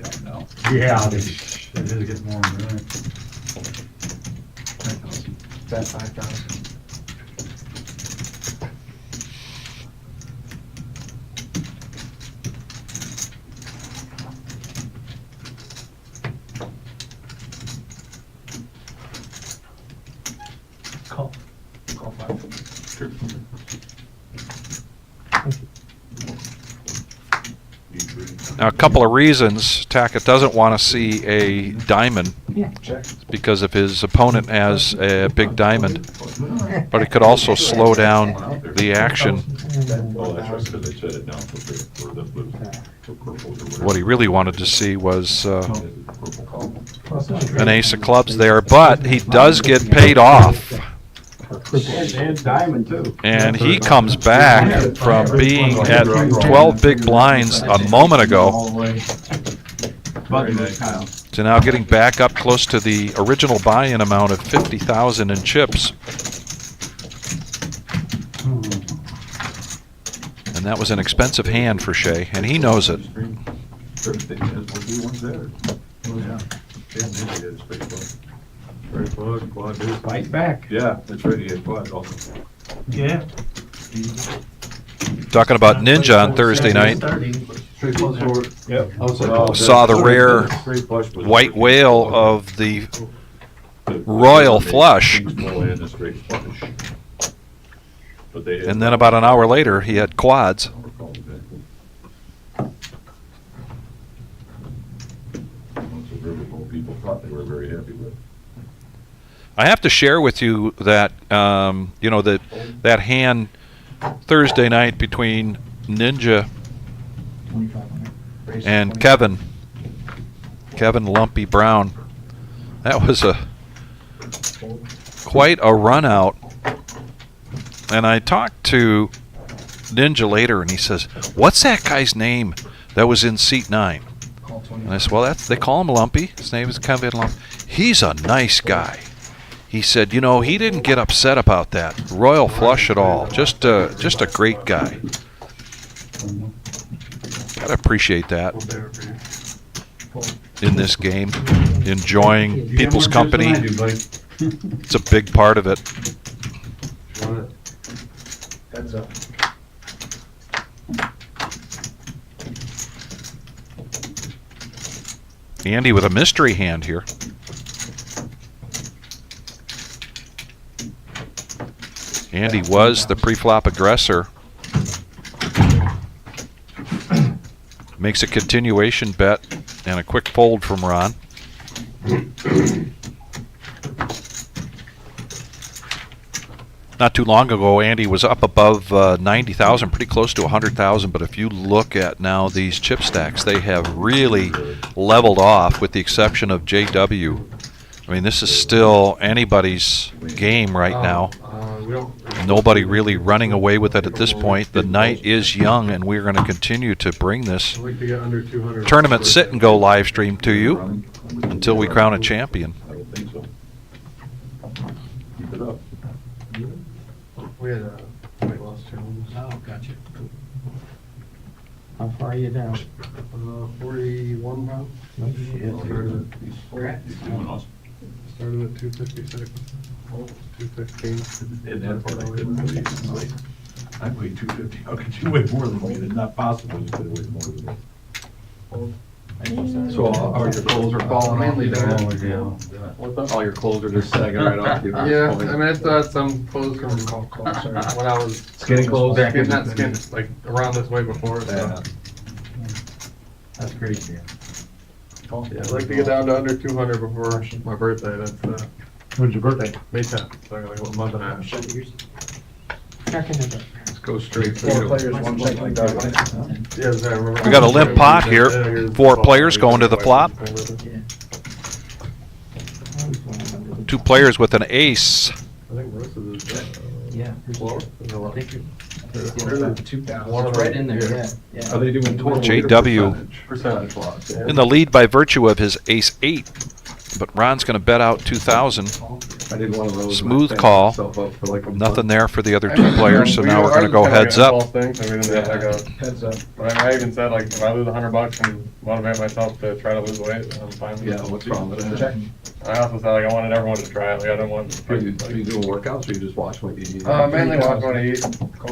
[SPEAKER 7] Yeah, they did get more than that.
[SPEAKER 10] That's 5,000. Call 5.
[SPEAKER 1] Now a couple of reasons Tackett doesn't want to see a diamond,
[SPEAKER 10] Yeah, check.
[SPEAKER 1] because if his opponent has a big diamond, but it could also slow down the action.
[SPEAKER 9] Oh, that's right, because they shut it down for the blue. For purple or whatever.
[SPEAKER 1] What he really wanted to see was an ace of clubs there, but he does get paid off.
[SPEAKER 10] And diamond too.
[SPEAKER 1] And he comes back from being at 12 big blinds a moment ago
[SPEAKER 10] Very nice, Kyle.
[SPEAKER 1] to now getting back up close to the original buy-in amount of 50,000 in chips. And that was an expensive hand for Shay, and he knows it.
[SPEAKER 9] Everything is what he wants there.
[SPEAKER 10] Oh, yeah.
[SPEAKER 4] Right plug, quad deuce.
[SPEAKER 10] Fight back.
[SPEAKER 9] Yeah, that's right, he had quad also.
[SPEAKER 10] Yeah.
[SPEAKER 1] Talking about Ninja on Thursday night.
[SPEAKER 3] Straight plus forward.
[SPEAKER 10] Yep.
[SPEAKER 1] Saw the rare white whale of the royal flush. And then about an hour later, he had quads.
[SPEAKER 9] People thought they were very happy with.
[SPEAKER 1] I have to share with you that you know, that hand Thursday night between Ninja and Kevin Lumpy Brown. That was quite a run out. And I talked to Ninja later, and he says, "What's that guy's name that was in seat 9?" And I said, "Well, they call him Lumpy. His name is Kevin Lumpy. He's a nice guy." He said, "You know, he didn't get upset about that royal flush at all. Just a great guy." Gotta appreciate that in this game. Enjoying people's company. It's a big part of it.
[SPEAKER 10] Heads up.
[SPEAKER 1] Andy with a mystery hand here. Andy was the pre-flop aggressor. Makes a continuation bet and a quick fold from Ron. Not too long ago, Andy was up above 90,000, pretty close to 100,000. But if you look at now these chip stacks, they have really leveled off, with the exception of JW. I mean, this is still anybody's game right now. Nobody really running away with it at this point. The night is young, and we're going to continue to bring this tournament sit and go live stream to you until we crown a champion.
[SPEAKER 9] I don't think so. Keep it up.
[SPEAKER 6] We had weight loss challenge.
[SPEAKER 10] Oh, gotcha. How far are you down?
[SPEAKER 6] 41 pounds.
[SPEAKER 10] Congrats.
[SPEAKER 9] He's doing awesome.
[SPEAKER 6] Started at 256. 215.
[SPEAKER 9] And that part I couldn't believe. It's like, I weigh 250. How could you weigh more than me? It's not possible you could weigh more than me.
[SPEAKER 3] So all your clothes are falling off you down? All your clothes are just sagging right off you?
[SPEAKER 6] Yeah, I mean, I still had some clothes from when I was
[SPEAKER 3] Skinny clothes?
[SPEAKER 6] getting that skin, like around this way before. So.
[SPEAKER 3] Yeah.
[SPEAKER 10] That's crazy.
[SPEAKER 6] Yeah, I'd like to get down to under 200 before my birthday. That's
[SPEAKER 3] When's your birthday?
[SPEAKER 6] May 10th, so I got like a month and a half.
[SPEAKER 3] Let's go straight
[SPEAKER 10] Four
[SPEAKER 3] through.
[SPEAKER 10] players, one check like that.
[SPEAKER 6] Yeah, I remember.
[SPEAKER 1] We got a limp pot here. 4 players going to the flop. 2 players with an ace.
[SPEAKER 6] I think most of this.
[SPEAKER 10] Yeah.
[SPEAKER 6] Well, there's a lot.
[SPEAKER 10] One right in there, yeah.
[SPEAKER 3] Are they doing total?
[SPEAKER 1] JW.
[SPEAKER 3] Percentage loss. Yeah.
[SPEAKER 1] In the lead by virtue of his ace 8. But Ron's going to bet out 2,000.
[SPEAKER 3] I did one of those.
[SPEAKER 1] Smooth call. Nothing there for the other 2 players, so now we're going to go heads up.
[SPEAKER 6] Heads up. But I even said, like, if I lose $100 and motivate myself to try to lose weight, I'm fine with it.
[SPEAKER 3] Yeah, what's wrong with that?
[SPEAKER 6] I also said, like, I wanted everyone to try it. Like, I didn't want.
[SPEAKER 3] Are you doing workouts or you just watch what you eat?
[SPEAKER 6] Mainly watch what I eat.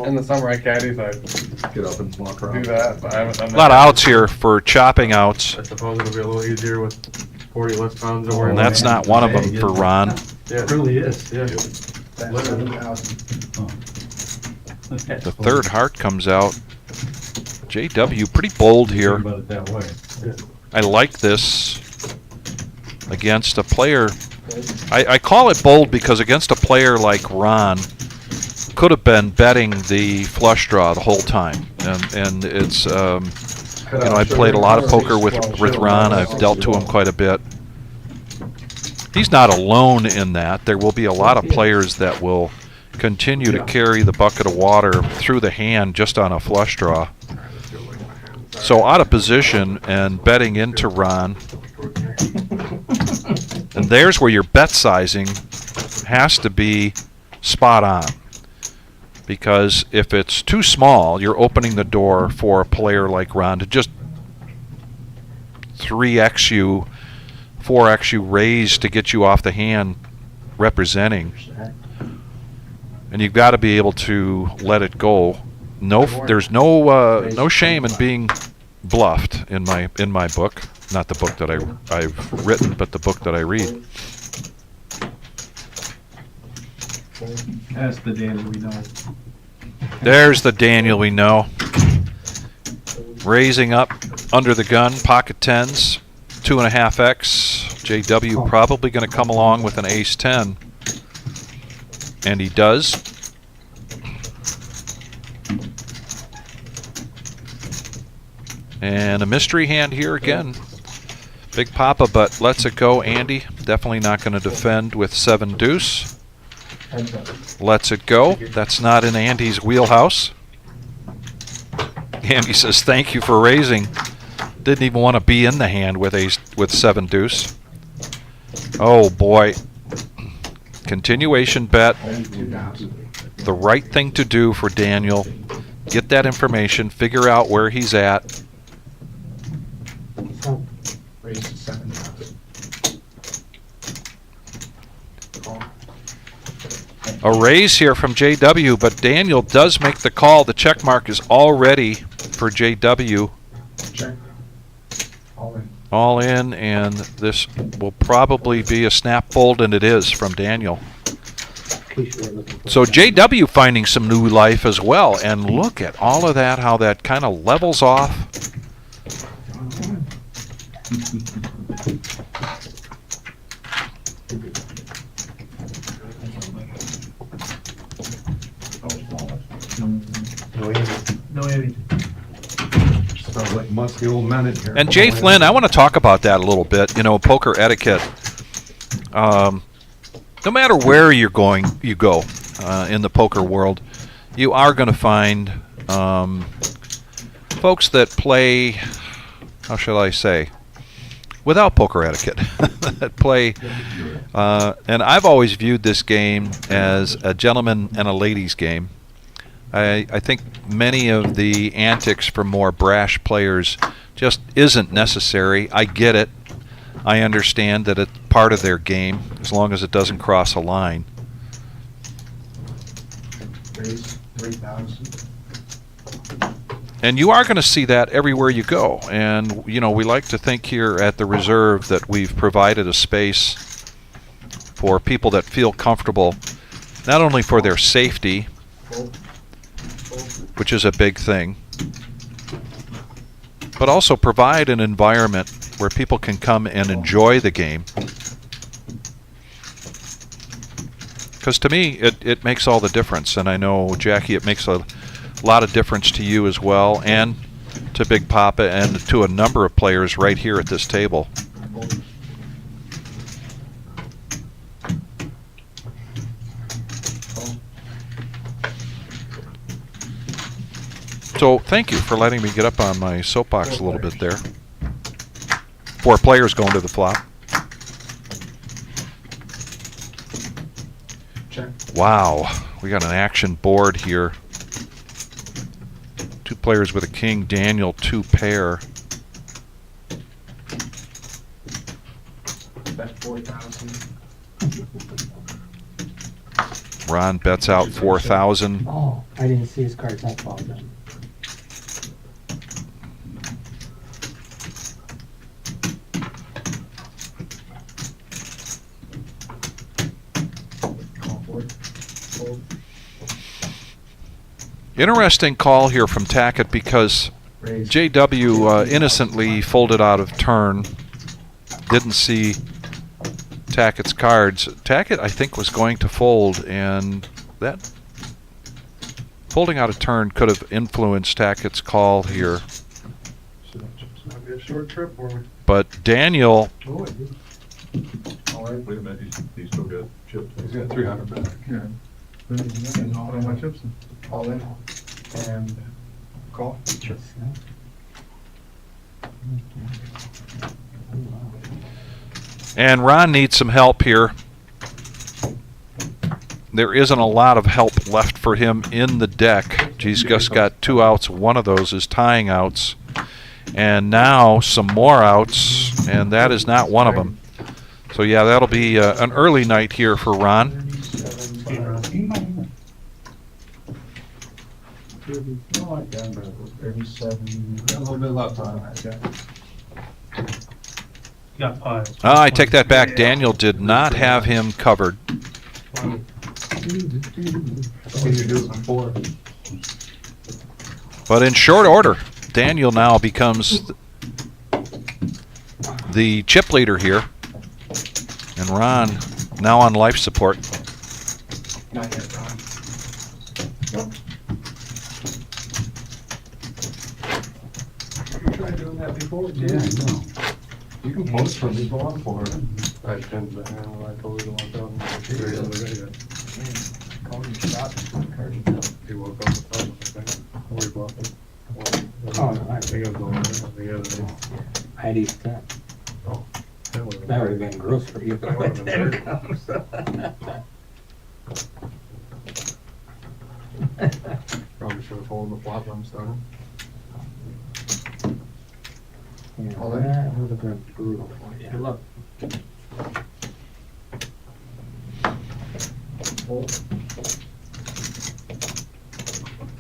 [SPEAKER 6] In the summer, I caddy, so I
[SPEAKER 3] Get up and walk around.
[SPEAKER 6] do that. But I haven't done
[SPEAKER 1] A
[SPEAKER 6] that.
[SPEAKER 1] lot of outs here for chopping outs.
[SPEAKER 6] I suppose it'll be a little easier with 40 less pounds to worry
[SPEAKER 1] And
[SPEAKER 6] about.
[SPEAKER 1] that's not one of them for Ron.
[SPEAKER 6] Yeah.
[SPEAKER 3] It really is.
[SPEAKER 6] Yeah.
[SPEAKER 1] The third heart comes out. JW pretty bold here.
[SPEAKER 7] Think about it that way.
[SPEAKER 1] I like this against a player. I call it bold because against a player like Ron, could have been betting the flush draw the whole time. And it's, you know, I played a lot of poker with Ron. I've dealt to him quite a bit. He's not alone in that. There will be a lot of players that will continue to carry the bucket of water through the hand just on a flush draw. So out of position and betting into Ron. And there's where your bet sizing has to be spot on. Because if it's too small, you're opening the door for a player like Ron to just 3x you, 4x you raise to get you off the hand representing. And you've got to be able to let it go. There's no shame in being bluffed in my book. Not the book that I've written, but the book that I read.
[SPEAKER 5] That's the Daniel we know.
[SPEAKER 1] There's the Daniel we know. Raising up under the gun, pocket tens, 2.5x. JW probably going to come along with an ace 10. And he does. And a mystery hand here again. Big Papa, but lets it go. Andy, definitely not going to defend with 7 deuce.
[SPEAKER 10] Heads up.
[SPEAKER 1] Lets it go. That's not in Andy's wheelhouse. Andy says, thank you for raising. Didn't even want to be in the hand with 7 deuce. Oh boy. Continuation bet. The right thing to do for Daniel. Get that information, figure out where he's at.
[SPEAKER 10] Raise to 7,000.
[SPEAKER 1] A raise here from JW, but Daniel does make the call. The check mark is all ready for JW.
[SPEAKER 10] Check. All in.
[SPEAKER 1] All in, and this will probably be a snap fold, and it is from Daniel. So JW finding some new life as well, and look at all of that, how that kind of levels off.
[SPEAKER 10] No Andy.
[SPEAKER 3] Sounds like musty old men in here.
[SPEAKER 1] And Jay Flynn, I want to talk about that a little bit. You know, poker etiquette. No matter where you go in the poker world, you are going to find folks that play, how shall I say, without poker etiquette. That play, and I've always viewed this game as a gentleman and a ladies game. I think many of the antics from more brash players just isn't necessary. I get it. I understand that it's part of their game, as long as it doesn't cross a line.
[SPEAKER 10] Raise 3,000.
[SPEAKER 1] And you are going to see that everywhere you go. And, you know, we like to think here at the Reserve that we've provided a space for people that feel comfortable, not only for their safety, which is a big thing, but also provide an environment where people can come and enjoy the game. Because to me, it makes all the difference. And I know, Jackie, it makes a lot of difference to you as well, and to Big Papa, and to a number of players right here at this table. So thank you for letting me get up on my soapbox a little bit there. 4 players going to the flop.
[SPEAKER 10] Check.
[SPEAKER 1] Wow, we got an action board here. 2 players with a king, Daniel 2 pair.
[SPEAKER 10] Bet 4,000.
[SPEAKER 1] Ron bets out 4,000.
[SPEAKER 10] Oh, I didn't see his cards. I apologize. Call for it. Fold.
[SPEAKER 1] Interesting call here from Tackett, because
[SPEAKER 10] Raise.
[SPEAKER 1] JW innocently folded out of turn. Didn't see Tackett's cards. Tackett, I think, was going to fold, and that folding out of turn could have influenced Tackett's call here.
[SPEAKER 3] It's gonna be a short trip for me.
[SPEAKER 1] But Daniel,
[SPEAKER 3] Oh, it is.
[SPEAKER 4] All right, wait a minute, he's still got chips.
[SPEAKER 3] He's got 300 back.
[SPEAKER 10] Yeah. And all in my chips. All in. And call. Sure.
[SPEAKER 1] and Ron needs some help here. There isn't a lot of help left for him in the deck. He's just got 2 outs. One of those is tying outs. And now some more outs, and that is not one of them. So yeah, that'll be an early night here for Ron.
[SPEAKER 3] Got a little bit left on it.
[SPEAKER 10] Got piles.
[SPEAKER 1] I take that back. Daniel did not have him covered.
[SPEAKER 3] What you do before?
[SPEAKER 1] But in short order, Daniel now becomes the chip leader here. And Ron now on life support.
[SPEAKER 10] Not yet, Ron.
[SPEAKER 3] You tried doing that before?
[SPEAKER 7] Yeah, I know.
[SPEAKER 3] You can post from me going for it.
[SPEAKER 4] I tend to, I told you 1,000.
[SPEAKER 6] Call me shot, card and tell.
[SPEAKER 4] He woke up with something, I think. We bought it.
[SPEAKER 10] Oh, no, I
[SPEAKER 4] think it was going the other day.
[SPEAKER 10] I had East 10.
[SPEAKER 4] Oh.
[SPEAKER 10] That would have been gross for you.
[SPEAKER 4] That would've been
[SPEAKER 10] There
[SPEAKER 4] great.
[SPEAKER 10] comes.
[SPEAKER 4] Probably should have told him the flop when started.
[SPEAKER 10] Yeah, that would have been brutal for you.
[SPEAKER 6] Good luck.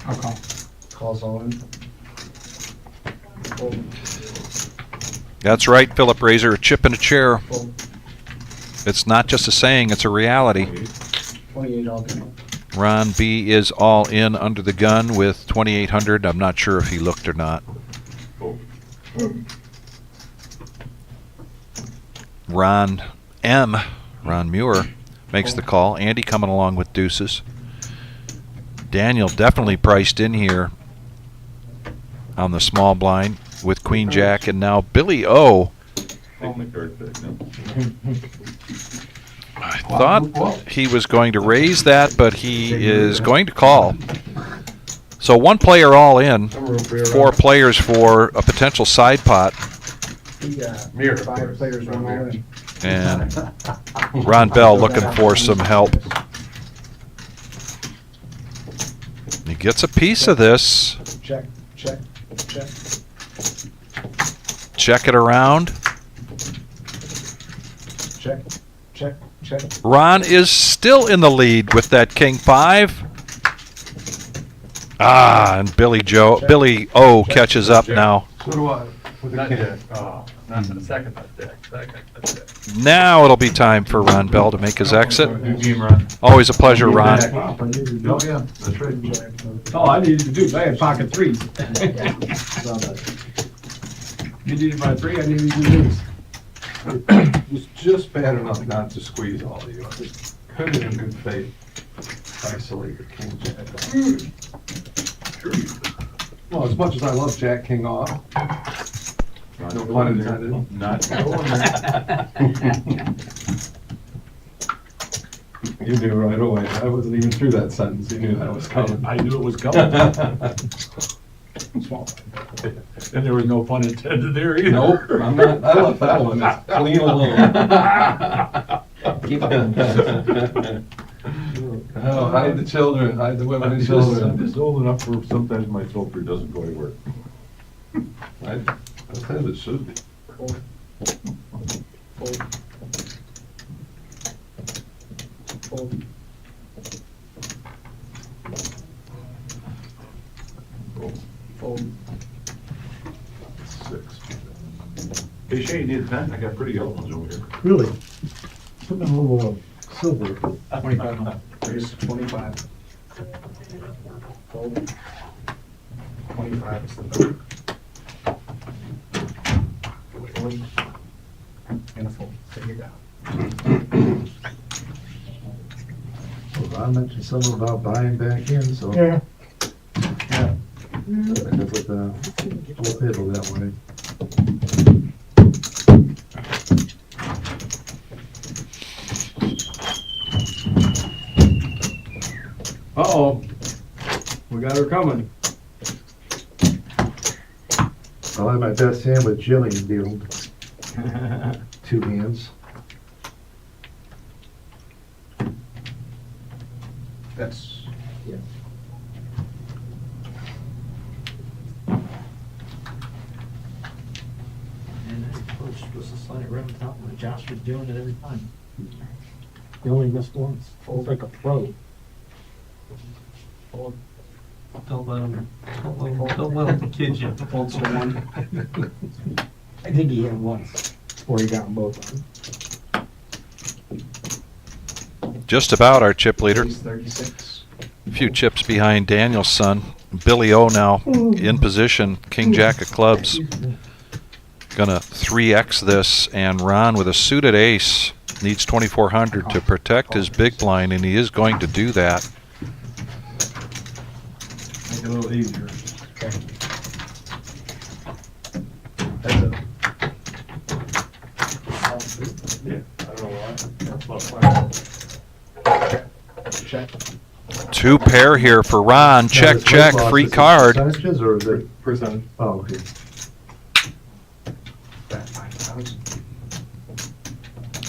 [SPEAKER 10] I'll call.
[SPEAKER 6] Calls on.
[SPEAKER 1] That's right, Philip Razor, a chip in a chair. It's not just a saying, it's a reality.
[SPEAKER 6] 28 all day.
[SPEAKER 1] Ron B is all in under the gun with 2,800. I'm not sure if he looked or not. Ron Muir makes the call. Andy coming along with deuces. Daniel definitely priced in here on the small blind with Queen Jack, and now Billy O.
[SPEAKER 9] Take my card back now.
[SPEAKER 1] I thought he was going to raise that, but he is going to call. So one player all in, 4 players for a potential side pot,
[SPEAKER 4] Mirror.
[SPEAKER 10] 5 players, 1 all in.
[SPEAKER 1] and Ron Bell looking for some help. He gets a piece of this.
[SPEAKER 10] Check, check, check.
[SPEAKER 1] Check it around.
[SPEAKER 10] Check, check, check.
[SPEAKER 1] Ron is still in the lead with that King 5. And Billy O catches up now.
[SPEAKER 3] So do I. With the
[SPEAKER 4] Not
[SPEAKER 3] king.
[SPEAKER 4] yet. Oh, not the second deck.
[SPEAKER 1] Now it'll be time for Ron Bell to make his exit.
[SPEAKER 9] Good game, Ron.
[SPEAKER 1] Always a pleasure, Ron.
[SPEAKER 3] Oh, yeah, that's right.
[SPEAKER 5] All I needed to do, I had pocket 3s. You needed my 3, I needed to do this.
[SPEAKER 3] It was just bad enough not to squeeze all of you. I just couldn't in good faith isolate the king jack. Well, as much as I love Jack King off, no pun intended.
[SPEAKER 9] Not.
[SPEAKER 3] You knew right away. I wasn't even through that sentence. You knew that was coming.
[SPEAKER 9] I knew it was coming. And there was no pun intended there either.
[SPEAKER 3] Nope, I'm not, I left that one. It's clean alone.
[SPEAKER 10] Keep it.
[SPEAKER 3] Oh, hide the children, hide the women
[SPEAKER 9] I'm
[SPEAKER 3] and
[SPEAKER 9] just
[SPEAKER 3] children.
[SPEAKER 9] old enough for sometimes my filter doesn't quite work.
[SPEAKER 3] That's as it should be.
[SPEAKER 9] Six. Hey Shane, need a pen? I got pretty yellow ones over here.
[SPEAKER 10] Really? Put in a little silver.
[SPEAKER 6] 25 on.
[SPEAKER 10] There's 25.
[SPEAKER 6] Fold.
[SPEAKER 10] 25 is the number. Fold. And a fold. Take it down.
[SPEAKER 3] Well, I mentioned something about buying back in, so.
[SPEAKER 10] Yeah.
[SPEAKER 3] Yeah. I could put the whole table that way.
[SPEAKER 5] Uh-oh. We got her coming.
[SPEAKER 3] I'll have my best hand with Jillian deal. 2 hands.
[SPEAKER 10] That's, yeah.
[SPEAKER 6] And that push was a slight right on top of it. Josh was doing it every time.
[SPEAKER 10] You only missed once. Fold like a pro.
[SPEAKER 6] Fold. Don't let him kid you.
[SPEAKER 10] Folds to 1. I think he had once, or he got them both on.
[SPEAKER 1] Just about our chip leader.
[SPEAKER 10] Ace 36.
[SPEAKER 1] A few chips behind Daniel's son. Billy O now in position. King Jack of clubs. Gonna 3x this, and Ron with a suited ace needs 2,400 to protect his big blind, and he is going to do that.
[SPEAKER 6] Make it a little easier.
[SPEAKER 10] That's it. Check.
[SPEAKER 1] 2 pair here for Ron. Check, check, free card.
[SPEAKER 3] Percentages or is it?
[SPEAKER 6] Percentage.
[SPEAKER 3] Oh, okay.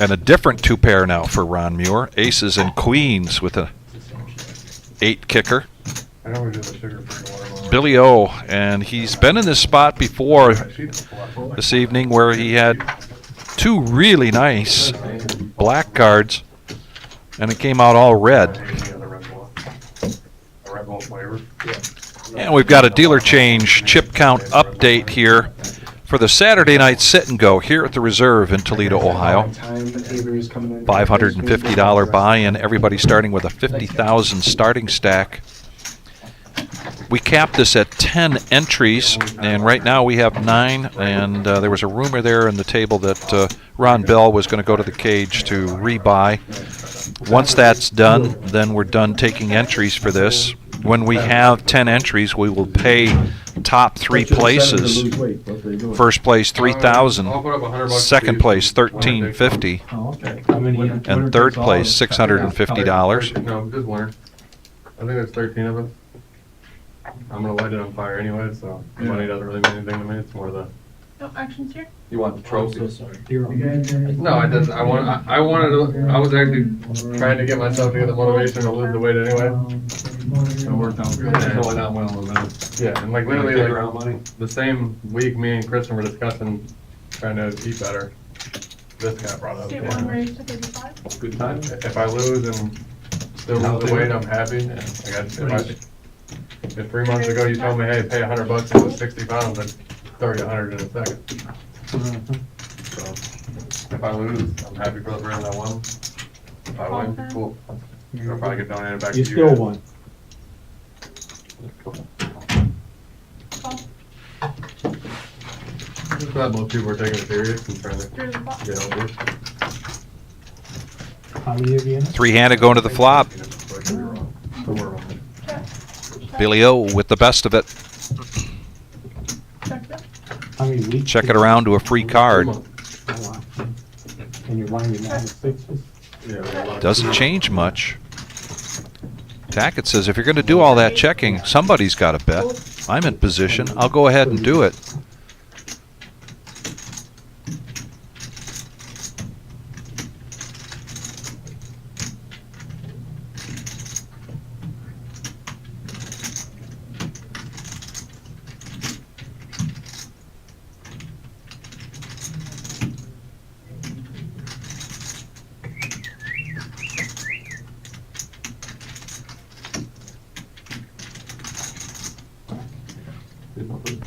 [SPEAKER 1] And a different 2 pair now for Ron Muir. Aces and queens with a 8 kicker.
[SPEAKER 4] I know we did the sugar-free water.
[SPEAKER 1] Billy O, and he's been in this spot before this evening where he had 2 really nice black cards, and it came out all red.
[SPEAKER 4] A Red Bull flavor.
[SPEAKER 1] And we've got a dealer change chip count update here for the Saturday night sit and go here at the Reserve in Toledo, Ohio. $550 buy-in, everybody starting with a 50,000 starting stack. We capped this at 10 entries, and right now we have 9, and there was a rumor there in the table that Ron Bell was going to go to the cage to rebuy. Once that's done, then we're done taking entries for this. When we have 10 entries, we will pay top 3 places. First place $3,000,
[SPEAKER 4] I'll put up $100
[SPEAKER 1] second
[SPEAKER 4] for you.
[SPEAKER 1] place $1,350,
[SPEAKER 10] Oh, okay. How many?
[SPEAKER 1] and third place $650.
[SPEAKER 4] No, just winner. I think there's 13 of us. I'm gonna light it on fire anyway, so the money doesn't really mean anything to me. It's more the.
[SPEAKER 2] No actions here?
[SPEAKER 3] You want the
[SPEAKER 6] I'm so
[SPEAKER 3] trophy?
[SPEAKER 6] sorry.
[SPEAKER 4] No, I didn't. I wanted to. I was actually trying to get myself to get the motivation to lose the weight anyway.
[SPEAKER 3] It worked out good. It's going out well a little bit.
[SPEAKER 4] Yeah, and like
[SPEAKER 3] Take
[SPEAKER 4] literally
[SPEAKER 3] around
[SPEAKER 4] like
[SPEAKER 3] money.
[SPEAKER 4] the same week, me and Kristen were discussing trying to eat better. This guy brought it up.
[SPEAKER 2] Get one raised to 35?
[SPEAKER 3] Good time.
[SPEAKER 4] If I lose and still lose the weight, I'm happy. If 3 months ago you told me, hey, pay $100 and lose 60 pounds, I'd throw you 100 in a second. So if I lose, I'm happy for the brand I won. If I win, cool. I'll probably get donated back to
[SPEAKER 10] You
[SPEAKER 4] you.
[SPEAKER 10] still
[SPEAKER 4] guys.
[SPEAKER 10] won.
[SPEAKER 4] Just glad most people are taking it serious and trying to
[SPEAKER 2] Through the box.
[SPEAKER 4] get over it.
[SPEAKER 10] How many of you in it?
[SPEAKER 1] 3-handed going to the flop. Billy O with the best of it.
[SPEAKER 2] Check that.
[SPEAKER 10] How many weeks?
[SPEAKER 1] Check it around to a free card.
[SPEAKER 10] Oh, wow. And you're running your 9 6s?
[SPEAKER 1] Doesn't change much. Tackett says if you're going to do all that checking, somebody's got to bet. I'm in position. I'll go ahead and do it.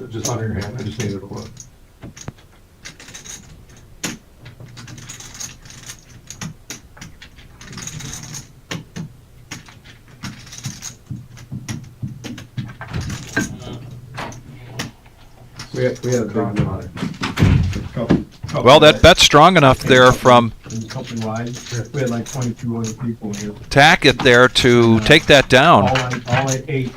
[SPEAKER 3] Just under your hand, I just needed a look. We had a big one on it.
[SPEAKER 1] Well, that bet's strong enough there from
[SPEAKER 10] Company-wide, we had like 22 other people here.
[SPEAKER 1] Tackett there to take that down.
[SPEAKER 10] All I ate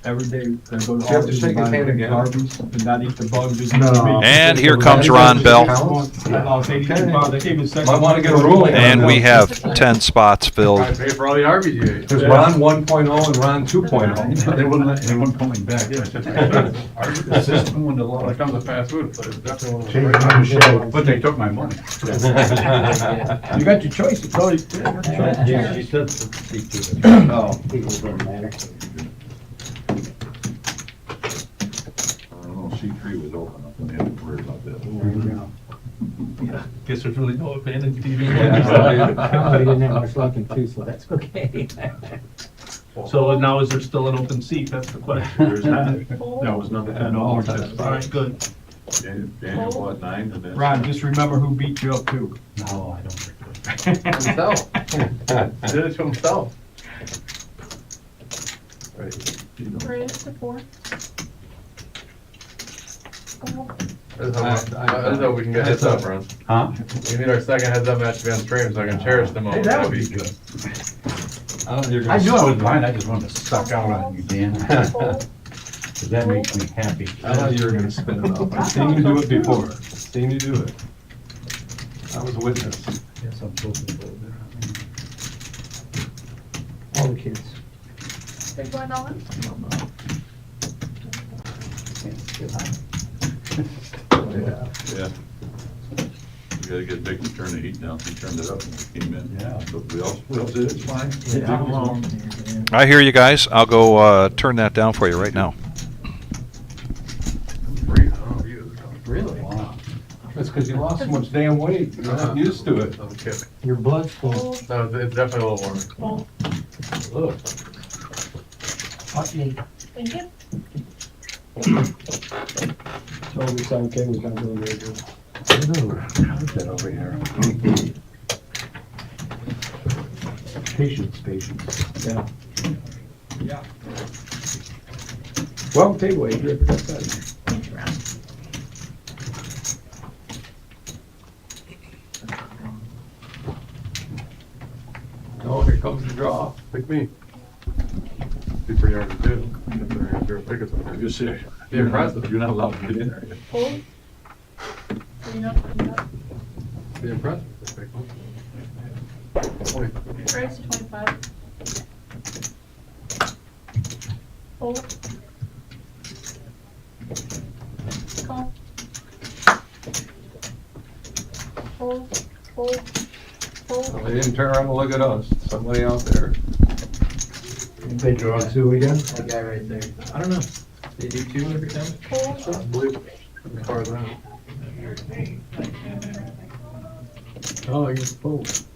[SPEAKER 10] every day, I go to
[SPEAKER 3] you have to shake his
[SPEAKER 10] buy
[SPEAKER 3] hand again?
[SPEAKER 10] garbage and not eat the bugs. just
[SPEAKER 3] No.
[SPEAKER 10] eat the meat.
[SPEAKER 1] And here comes Ron Bell.
[SPEAKER 10] I'll take it. They gave me a second.
[SPEAKER 3] Might wanna get a ruling.
[SPEAKER 1] And we have 10 spots
[SPEAKER 4] I
[SPEAKER 1] filled.
[SPEAKER 4] pay for all the Arby's you ate.
[SPEAKER 3] There's Ron 1.0 and Ron 2.0.
[SPEAKER 9] They wouldn't call me back. The system wouldn't allow
[SPEAKER 4] Like
[SPEAKER 9] it.
[SPEAKER 4] I'm the fast food, but it's definitely one of
[SPEAKER 3] Change
[SPEAKER 4] the
[SPEAKER 3] my shit.
[SPEAKER 9] But they took my money.
[SPEAKER 10] You got your choice, it's all you.
[SPEAKER 7] Yeah, she said to speak to it.
[SPEAKER 3] Oh.
[SPEAKER 7] People doesn't matter.
[SPEAKER 9] I don't know, C3 was open up and they had to worry about that.
[SPEAKER 10] Guess there's really no advantage to you.
[SPEAKER 7] Oh, you didn't have much luck in 2, so that's okay.
[SPEAKER 10] So now is there still an open seat? That's the question. There's not.
[SPEAKER 4] No, it was number 10.
[SPEAKER 10] No, all right, good.
[SPEAKER 9] Daniel bought 9 and then.
[SPEAKER 10] Ron, just remember who beat you up too.
[SPEAKER 7] No, I don't.
[SPEAKER 4] Himself. He did it to himself. Right.
[SPEAKER 2] Raise to 4.
[SPEAKER 4] That's how we can get heads up, Ron.
[SPEAKER 7] Huh?
[SPEAKER 4] We need our second heads up match to be on stream so I can cherish the moment.
[SPEAKER 7] That would be good. I knew I was blind, I just wanted to suck out on you, Dan. Cause that makes me happy.
[SPEAKER 3] I thought you were gonna spin it up. I've seen you do it before. Seen you do it. I was a witness.
[SPEAKER 7] Guess I'm supposed to vote there.
[SPEAKER 10] All the kids.
[SPEAKER 2] Big blind on?
[SPEAKER 9] Yeah. We gotta get Vic to turn the heat down. He turned it up when we came in.
[SPEAKER 7] Yeah.
[SPEAKER 9] But we all did, it's fine.
[SPEAKER 1] I hear you guys. I'll go turn that down for you right now.
[SPEAKER 6] Really?
[SPEAKER 7] Wow.
[SPEAKER 3] That's because you lost so much damn weight. You're not used to it.
[SPEAKER 4] I'm kidding.
[SPEAKER 10] Your blood's full.
[SPEAKER 2] Hold,
[SPEAKER 4] No, it's definitely a little warmer.
[SPEAKER 2] hold.
[SPEAKER 3] Look.
[SPEAKER 10] Hot meat.
[SPEAKER 2] Thank you.
[SPEAKER 5] Told me son King was not doing very good.
[SPEAKER 7] How's that over here? Patience.
[SPEAKER 5] Yeah. Yeah. Well, table, you did that.
[SPEAKER 2] Thank you, Ron.
[SPEAKER 3] Oh, here comes the draw.
[SPEAKER 4] Pick me. Be 3 yards or 2. If they're pick us up there.
[SPEAKER 9] You see,
[SPEAKER 4] Be impressive.
[SPEAKER 9] you're not allowed to get in there yet.
[SPEAKER 2] Hold. Clean up, clean up.
[SPEAKER 4] Be impressive. If they pick one. 20.
[SPEAKER 2] Raise to 25. Hold. Call. Hold, hold, hold.
[SPEAKER 3] They didn't turn around and look at us. Somebody out there.
[SPEAKER 7] They draw two again?
[SPEAKER 6] That guy right there. I don't know. They do 2 every time?
[SPEAKER 2] Hold.
[SPEAKER 4] Unbelievable. As far as I know.
[SPEAKER 5] Oh, I guess both.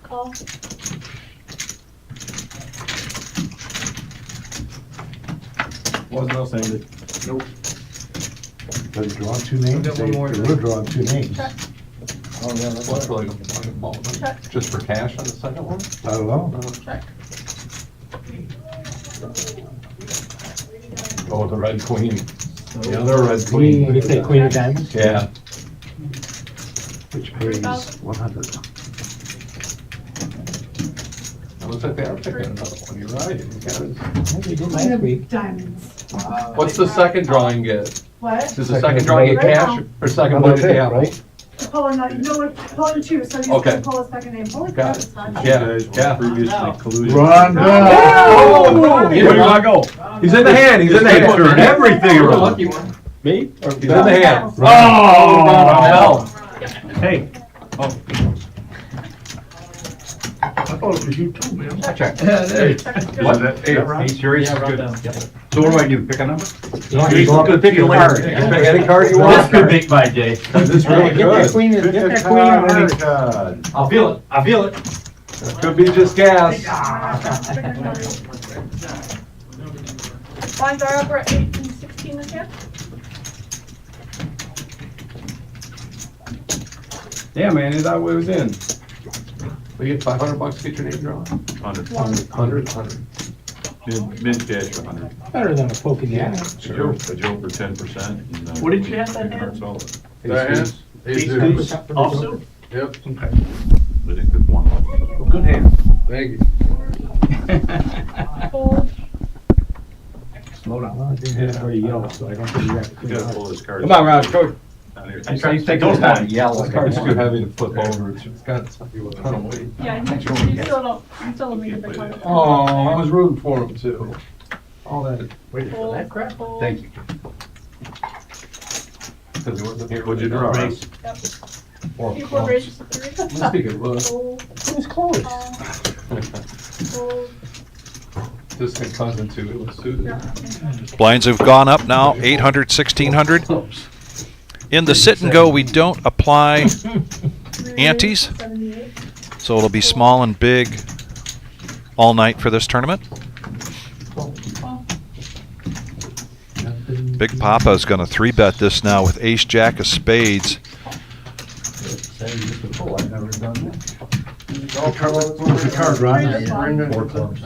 [SPEAKER 2] Call.
[SPEAKER 5] Wasn't else ended.
[SPEAKER 7] They draw two names?
[SPEAKER 6] We've got one more.
[SPEAKER 7] We're drawing two names.
[SPEAKER 2] Check.
[SPEAKER 3] Oh, yeah, that's what's really going to
[SPEAKER 2] Check.
[SPEAKER 3] Just for cash on the second one?
[SPEAKER 7] I don't know.
[SPEAKER 2] Check.
[SPEAKER 3] Oh, the red queen.
[SPEAKER 7] The other red queen.
[SPEAKER 10] What do you say, queen of diamonds?
[SPEAKER 3] Yeah.
[SPEAKER 7] Which pays 100.
[SPEAKER 3] It looks like they are picking another one. You're right.
[SPEAKER 10] We did last week.
[SPEAKER 11] Diamonds.
[SPEAKER 3] What's the second drawing get?
[SPEAKER 11] What?
[SPEAKER 3] Does the second drawing get cash or second bite of the apple?
[SPEAKER 7] Right?
[SPEAKER 11] Pull another, no, we're pulling two, so you
[SPEAKER 3] Okay.
[SPEAKER 11] can pull a second name. Holy
[SPEAKER 3] Got
[SPEAKER 11] crap,
[SPEAKER 3] it.
[SPEAKER 11] it's fun.
[SPEAKER 3] Yeah, yeah.
[SPEAKER 9] Previously collusion.
[SPEAKER 7] Run!
[SPEAKER 3] Oh! Where do you want to go? He's in the hand, he's in the hand.
[SPEAKER 9] Turn everything
[SPEAKER 6] You're a
[SPEAKER 9] around.
[SPEAKER 6] lucky one.
[SPEAKER 5] Me? Or
[SPEAKER 3] He's in the hand.
[SPEAKER 7] Oh! Hey.
[SPEAKER 9] I thought it was you too, man.
[SPEAKER 3] Check.
[SPEAKER 9] What? Hey, serious?
[SPEAKER 6] Yeah, run
[SPEAKER 9] Good.
[SPEAKER 6] down.
[SPEAKER 9] So what do I do? Pick a number?
[SPEAKER 7] You're gonna pick a card.
[SPEAKER 3] Pick any card you
[SPEAKER 7] This
[SPEAKER 3] want.
[SPEAKER 7] could make my day.
[SPEAKER 3] This is really
[SPEAKER 10] Get that
[SPEAKER 3] good.
[SPEAKER 10] queen, get that queen of hearts.
[SPEAKER 9] card.
[SPEAKER 7] I'll feel it. I feel it.
[SPEAKER 3] Could be just gas.
[SPEAKER 2] Blinds are up at 8 and 16 this year.
[SPEAKER 5] Yeah, man, is that what it was in?
[SPEAKER 3] We get $500 to get your name drawn. 100.
[SPEAKER 9] Mid cash 100.
[SPEAKER 10] Better than a poke in the eye.
[SPEAKER 9] A joke for 10%.
[SPEAKER 7] What did you have that hand?
[SPEAKER 4] That hand? Ace deuce.
[SPEAKER 7] Also?
[SPEAKER 4] Yep.
[SPEAKER 9] I think that's one.
[SPEAKER 7] Good hand.
[SPEAKER 4] Thank you.
[SPEAKER 2] Hold.
[SPEAKER 5] Slow down. It's very yellow, so I don't think you have to.
[SPEAKER 9] You gotta pull this card.
[SPEAKER 5] Come on, Raj, go.
[SPEAKER 9] Down here.
[SPEAKER 5] Take those time.
[SPEAKER 3] This card's too heavy to flip over. It's got a ton of weight.
[SPEAKER 2] Yeah, you still don't make it the time.
[SPEAKER 3] Oh, I was rooting for him too. All that.
[SPEAKER 7] Waited for that crap.
[SPEAKER 2] Hold.
[SPEAKER 7] Thank you.
[SPEAKER 3] Because he wasn't here.
[SPEAKER 9] What'd you draw?
[SPEAKER 7] Race.
[SPEAKER 2] Yep.
[SPEAKER 3] Four
[SPEAKER 2] Keep
[SPEAKER 3] clubs.
[SPEAKER 2] one raises to 3.
[SPEAKER 3] Must be good look.
[SPEAKER 2] Hold.
[SPEAKER 10] It was close.
[SPEAKER 2] Hold.
[SPEAKER 3] Distant cousin too. It was suited.
[SPEAKER 1] Blinds have gone up now, 800, 1600. In the sit and go, we don't apply antes,
[SPEAKER 2] 78.
[SPEAKER 1] so it'll be small and big all night for this tournament. Big Papa's going to 3-bet this now with Ace Jack of Spades.
[SPEAKER 7] I've never done that.
[SPEAKER 10] Card run.
[SPEAKER 7] Four clubs.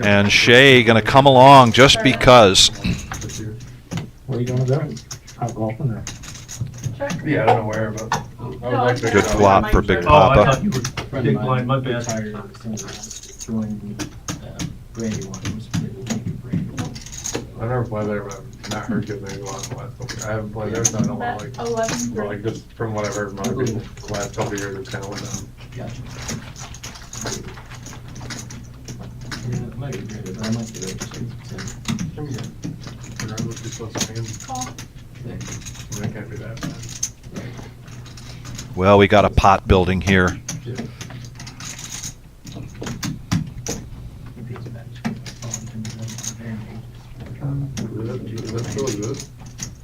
[SPEAKER 1] And Shay going to come along just because.
[SPEAKER 10] Where are you gonna go? Out golfing or?
[SPEAKER 2] Check.
[SPEAKER 4] Yeah, I don't know where, but I would like to.
[SPEAKER 1] Good flop for Big
[SPEAKER 7] Oh, I
[SPEAKER 1] Papa.
[SPEAKER 7] thought you were big blind, my bad.
[SPEAKER 6] Joined Brandy one.
[SPEAKER 4] I never play there, but not heard good things about the last couple years. I haven't played there, so I don't know, like,
[SPEAKER 2] 11,
[SPEAKER 4] but like just from what I've heard from other people, the last couple of years, it's kind of went down.
[SPEAKER 6] Gotcha. Yeah, it might be greater, but I might get over 6%.
[SPEAKER 4] Regardless, you're supposed to win.
[SPEAKER 2] call.
[SPEAKER 4] That can't be that bad.
[SPEAKER 1] Well, we got a pot building here.
[SPEAKER 4] That's really good.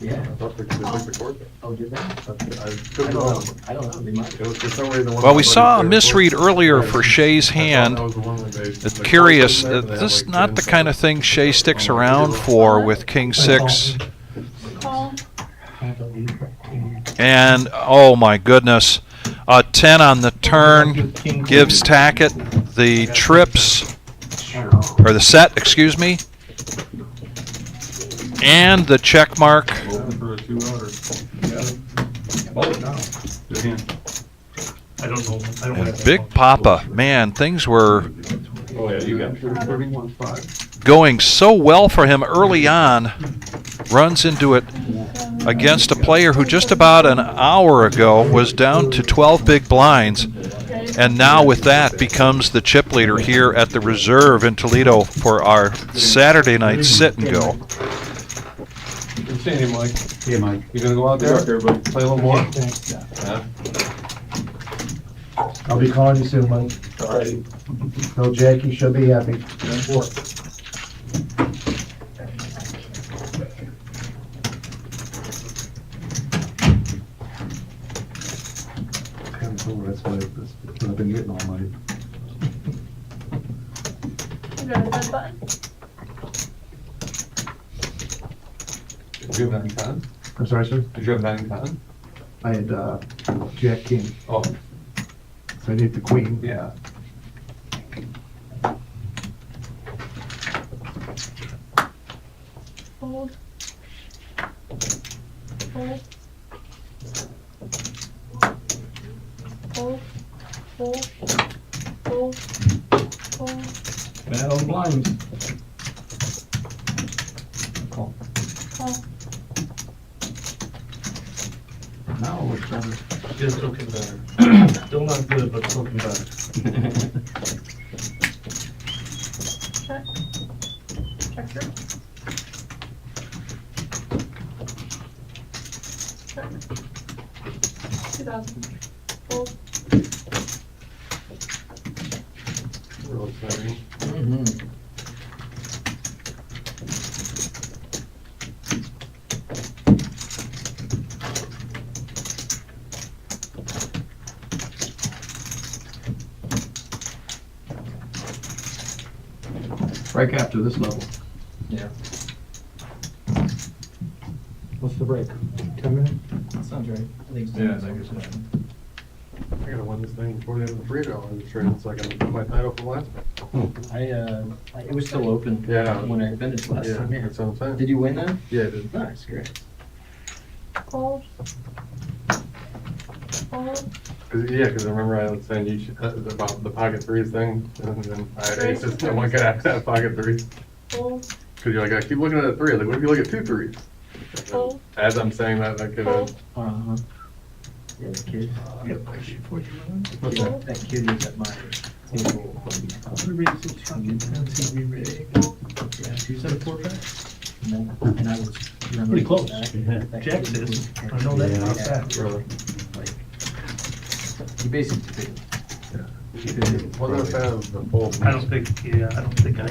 [SPEAKER 6] Yeah.
[SPEAKER 4] I thought they took the court.
[SPEAKER 6] Oh, did they?
[SPEAKER 4] I
[SPEAKER 6] I
[SPEAKER 4] couldn't know.
[SPEAKER 6] I don't know, they might.
[SPEAKER 4] It was for some reason.
[SPEAKER 1] Well, we saw a misread earlier for Shay's hand. It's curious. This is not the kind of thing Shay sticks around for with King 6.
[SPEAKER 2] Call.
[SPEAKER 1] And, oh my goodness, a 10 on the turn gives Tackett the trips, or the set, excuse me, and the check mark.
[SPEAKER 9] Open for a 2-outer. Good hand.
[SPEAKER 10] I don't know. I don't
[SPEAKER 1] And
[SPEAKER 10] have
[SPEAKER 1] Big Papa, man, things were
[SPEAKER 9] Oh, yeah, you got it.
[SPEAKER 3] 31.5.
[SPEAKER 1] going so well for him early on. Runs into it against a player who just about an hour ago was down to 12 big blinds, and now with that becomes the chip leader here at the reserve in Toledo for our Saturday night sit and go.
[SPEAKER 3] Good seeing you, Mike.
[SPEAKER 7] Yeah, Mike.
[SPEAKER 3] You gonna go out there? Play a little more?
[SPEAKER 10] Yeah. I'll be calling you soon, Mike.
[SPEAKER 3] All right.
[SPEAKER 10] Tell Jackie, she'll be happy.
[SPEAKER 3] That's what I've been getting all night.
[SPEAKER 2] You got a red button?
[SPEAKER 3] Did you have 9-10?
[SPEAKER 10] I'm sorry, sir?
[SPEAKER 3] Did you have 9-10?
[SPEAKER 10] I had, Jack King,
[SPEAKER 3] Oh,
[SPEAKER 10] so I need the queen.
[SPEAKER 3] yeah.
[SPEAKER 2] Hold. Hold. Hold. Hold. Hold. Hold.
[SPEAKER 5] Bad on blinds.
[SPEAKER 2] Call.
[SPEAKER 5] Now it looks better. It's looking better. Still not good, but it's looking better.
[SPEAKER 2] Check. Check through. Check. 2,000. Hold.
[SPEAKER 4] Real exciting.
[SPEAKER 6] Mm-hmm.
[SPEAKER 3] Right after this level.
[SPEAKER 6] Yeah.
[SPEAKER 10] What's the break? 10 minutes?
[SPEAKER 6] That sounds right. I think so.
[SPEAKER 4] Yeah, I think it's fine. I gotta win this thing before the end of the FREEROLL registration so I can put my title from last time.
[SPEAKER 6] It was still open.
[SPEAKER 4] Yeah.
[SPEAKER 6] When I finished last
[SPEAKER 4] Yeah,
[SPEAKER 6] time, yeah.
[SPEAKER 4] that's what I'm saying.
[SPEAKER 6] Did you win that?
[SPEAKER 4] Yeah, I did.
[SPEAKER 6] Nice, great.
[SPEAKER 2] Hold. Hold.
[SPEAKER 4] Cause I remember I was saying you should, about the pocket threes thing, and then I had aces, and one could have pocket threes.
[SPEAKER 2] Hold.
[SPEAKER 4] Cause you're like, I keep looking at a three, like, what if you look at 2 threes? And then
[SPEAKER 2] Hold.
[SPEAKER 4] as I'm saying that, I could have,
[SPEAKER 6] Uh-huh. Yeah, the kid.
[SPEAKER 2] Hold.
[SPEAKER 6] That kid is at my table. Yeah, she's at a 4-pack. And I was.
[SPEAKER 10] Pretty close.
[SPEAKER 6] That
[SPEAKER 10] Jack's
[SPEAKER 6] kid
[SPEAKER 10] is.
[SPEAKER 6] was-
[SPEAKER 10] I know that.
[SPEAKER 6] Yeah,
[SPEAKER 4] really.
[SPEAKER 6] like, he basically did.
[SPEAKER 4] wasn't a fan of the full.
[SPEAKER 10] I don't think I
[SPEAKER 4] I'm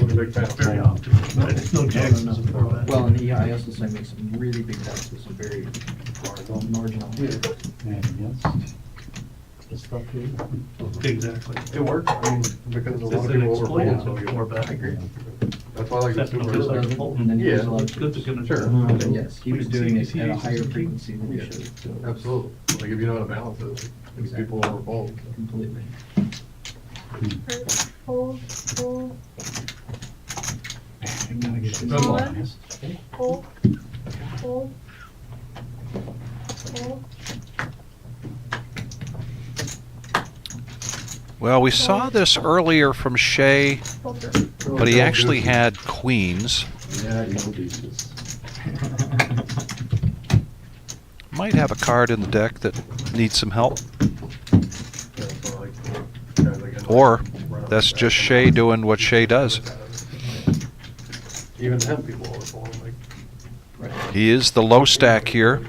[SPEAKER 4] a big fan.
[SPEAKER 10] very often. I just know Jackson's a format.
[SPEAKER 6] Well, and I also saw him make some really big bets with some very marginal.
[SPEAKER 10] Exactly.
[SPEAKER 4] It worked, I mean, because a lot
[SPEAKER 10] It's
[SPEAKER 4] of
[SPEAKER 10] an
[SPEAKER 4] people
[SPEAKER 10] explosion
[SPEAKER 4] overfold, so
[SPEAKER 10] for bet.
[SPEAKER 6] I agree.
[SPEAKER 4] that's why I like the
[SPEAKER 10] Except
[SPEAKER 4] super.
[SPEAKER 10] when it's like Fulton,
[SPEAKER 6] then he was
[SPEAKER 4] Yeah.
[SPEAKER 6] allowed
[SPEAKER 10] It's good to get a
[SPEAKER 4] Sure.
[SPEAKER 6] But yes, he was doing it at a higher frequency than he
[SPEAKER 4] Yeah.
[SPEAKER 6] should. So
[SPEAKER 4] Absolutely, like if you know how to balance it, these people overfold.
[SPEAKER 6] completely.
[SPEAKER 2] Hold. Hold.
[SPEAKER 7] Good one.
[SPEAKER 2] Hold. Hold. Hold.
[SPEAKER 1] Well, we saw this earlier from Shay,
[SPEAKER 2] Hold through.
[SPEAKER 1] but he actually had queens.
[SPEAKER 3] Yeah, no deuces.
[SPEAKER 1] Might have a card in the deck that needs some help.
[SPEAKER 4] Yeah, so like, guys like
[SPEAKER 1] Or that's just Shay doing what Shay does.
[SPEAKER 4] even 10 people overfold, like,
[SPEAKER 1] He is the low stack here.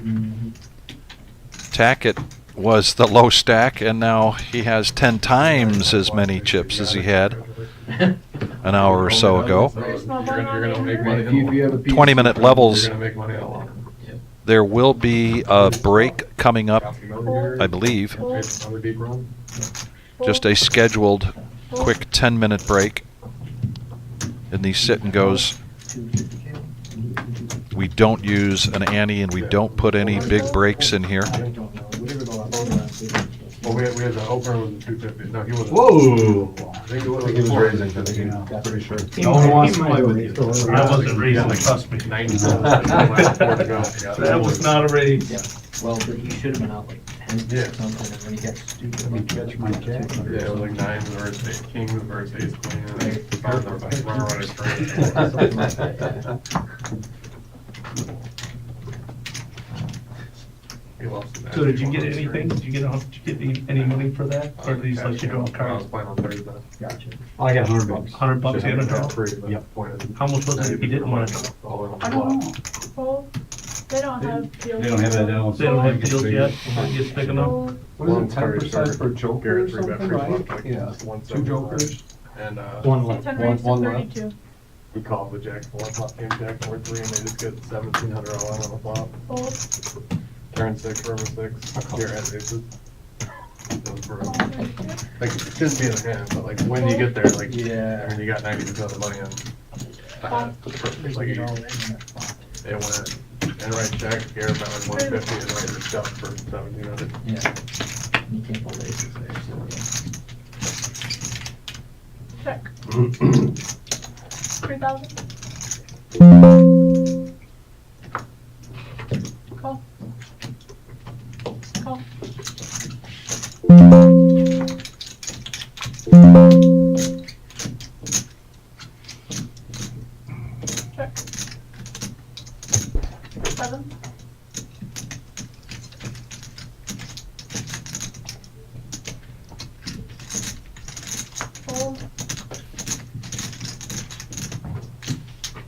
[SPEAKER 1] Tackett was the low stack, and now he has 10 times as many chips as he had an hour or so ago.
[SPEAKER 4] you're gonna make money.
[SPEAKER 6] If you have a piece-
[SPEAKER 1] 20-minute levels.
[SPEAKER 4] You're gonna make money a lot.
[SPEAKER 1] There will be a break coming up, I believe.
[SPEAKER 4] Another deep run.
[SPEAKER 1] Just a scheduled quick 10-minute break in these sit and goes. We don't use an ante and we don't put any big breaks in here.
[SPEAKER 4] Well, we had the opener was a 250. No, he wasn't.
[SPEAKER 7] Whoa!
[SPEAKER 4] I think it was
[SPEAKER 3] I think he was
[SPEAKER 4] before.
[SPEAKER 3] raising, I think I'm pretty sure.
[SPEAKER 7] No one wants to play with you.
[SPEAKER 10] I wasn't raising, trust me.
[SPEAKER 4] 97.
[SPEAKER 10] That was not a raise.
[SPEAKER 6] Yeah, well, but he should have been out like 10
[SPEAKER 4] Yeah.
[SPEAKER 6] or something, and then he got stupid.
[SPEAKER 7] Let me catch my jack.
[SPEAKER 4] Yeah, it was like 9s versus 8 kings versus ace queen, and they found the runner on his straight.
[SPEAKER 6] Something like that,
[SPEAKER 4] He lost the match.
[SPEAKER 10] So did you get anything? Did you get any money for that? Or did he let you draw
[SPEAKER 4] I was
[SPEAKER 10] cards?
[SPEAKER 4] playing on Thursday.
[SPEAKER 6] Gotcha.
[SPEAKER 7] I got $100.
[SPEAKER 10] $100 you had to draw?
[SPEAKER 7] Yep.
[SPEAKER 10] How much was it if you didn't want to?
[SPEAKER 11] I don't know. Well, they don't have deals.
[SPEAKER 7] They don't have that down.
[SPEAKER 10] They don't have deals yet? It's big enough?
[SPEAKER 3] What is it, 10% for Joker or something, right? Yeah, 2 Jokers.
[SPEAKER 4] And,
[SPEAKER 6] One left,
[SPEAKER 11] Ten
[SPEAKER 6] one,
[SPEAKER 11] raised to
[SPEAKER 6] one left.
[SPEAKER 11] 32.
[SPEAKER 4] we called the jack 4, flop game jack 4, 3, and they just get 1,700 all in on the flop.
[SPEAKER 11] Fold.
[SPEAKER 4] Turn 6, river 6, here at aces. Those were, like, it shouldn't be in the hand, but like, when you get there, like,
[SPEAKER 6] Yeah.
[SPEAKER 4] I mean, you got 90% of the money in. Like, they went, and right check, here about like 150, and right just shoved for 1,700.
[SPEAKER 6] Yeah. You can't hold aces there, so
[SPEAKER 11] Check. 3,000. Call. Call. Check. 7. Fold.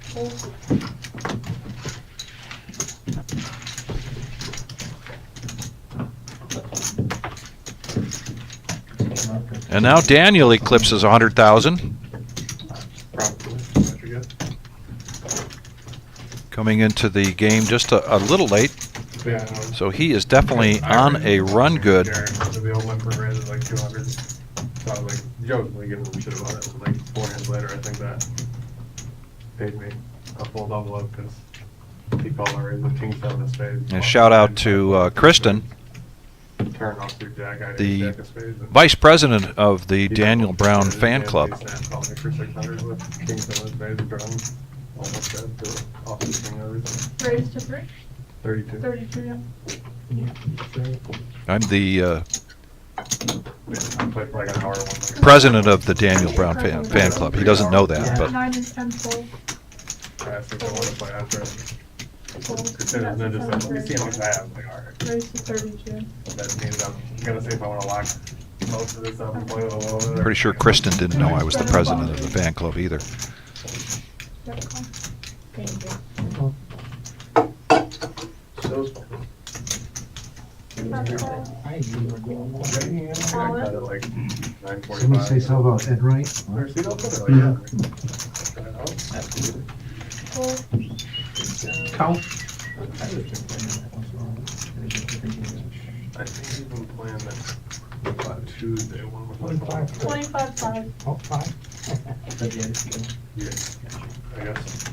[SPEAKER 11] Fold.
[SPEAKER 1] And now Daniel eclipses 100,000.
[SPEAKER 4] Probably, what you get.
[SPEAKER 1] Coming into the game just a little late.
[SPEAKER 4] Yeah,
[SPEAKER 1] So he is definitely on a run good.
[SPEAKER 4] The old one for raise is like 200. So I was like, jokingly giving him shit about it. And like 4 hands later, I think that paid me a full double up because he called my raise with king 7 of spades.
[SPEAKER 1] And shout out to Kristen,
[SPEAKER 4] Turn off through jack, I
[SPEAKER 1] the
[SPEAKER 4] jack of spades. and
[SPEAKER 1] vice president of the
[SPEAKER 4] he
[SPEAKER 1] Daniel
[SPEAKER 4] called
[SPEAKER 1] Brown
[SPEAKER 4] me
[SPEAKER 1] fan
[SPEAKER 4] and
[SPEAKER 1] club.
[SPEAKER 4] he called me for 600 with king 7 of spades and drum. Almost dead to off the king and everything.
[SPEAKER 11] Raise to 3.
[SPEAKER 4] 32.
[SPEAKER 11] 32, yeah.
[SPEAKER 1] I'm the
[SPEAKER 4] Yeah, I played for like an hour one. Like,
[SPEAKER 1] president of the Daniel Brown fan club. He doesn't know that, but
[SPEAKER 11] 9 and 10 fold.
[SPEAKER 4] I asked if I want to play after it.
[SPEAKER 11] Fold.
[SPEAKER 4] Christina and then just said, let me see how much I have. I'm like, alright.
[SPEAKER 11] Raise to 32.
[SPEAKER 4] That means I'm gonna see if I wanna lock most of this up and play with a little bit.
[SPEAKER 1] pretty sure Kristen didn't know I was the president of the fan club either.
[SPEAKER 11] Check call. Thank you. That's all.
[SPEAKER 4] I got it like 9:45.
[SPEAKER 10] Somebody say something about Ed Wright?
[SPEAKER 4] Or see, don't put it like that.
[SPEAKER 11] Fold.
[SPEAKER 10] Count.
[SPEAKER 4] I think he's been playing that Tuesday, one with like.
[SPEAKER 11] 25-5.
[SPEAKER 4] Yeah. I guess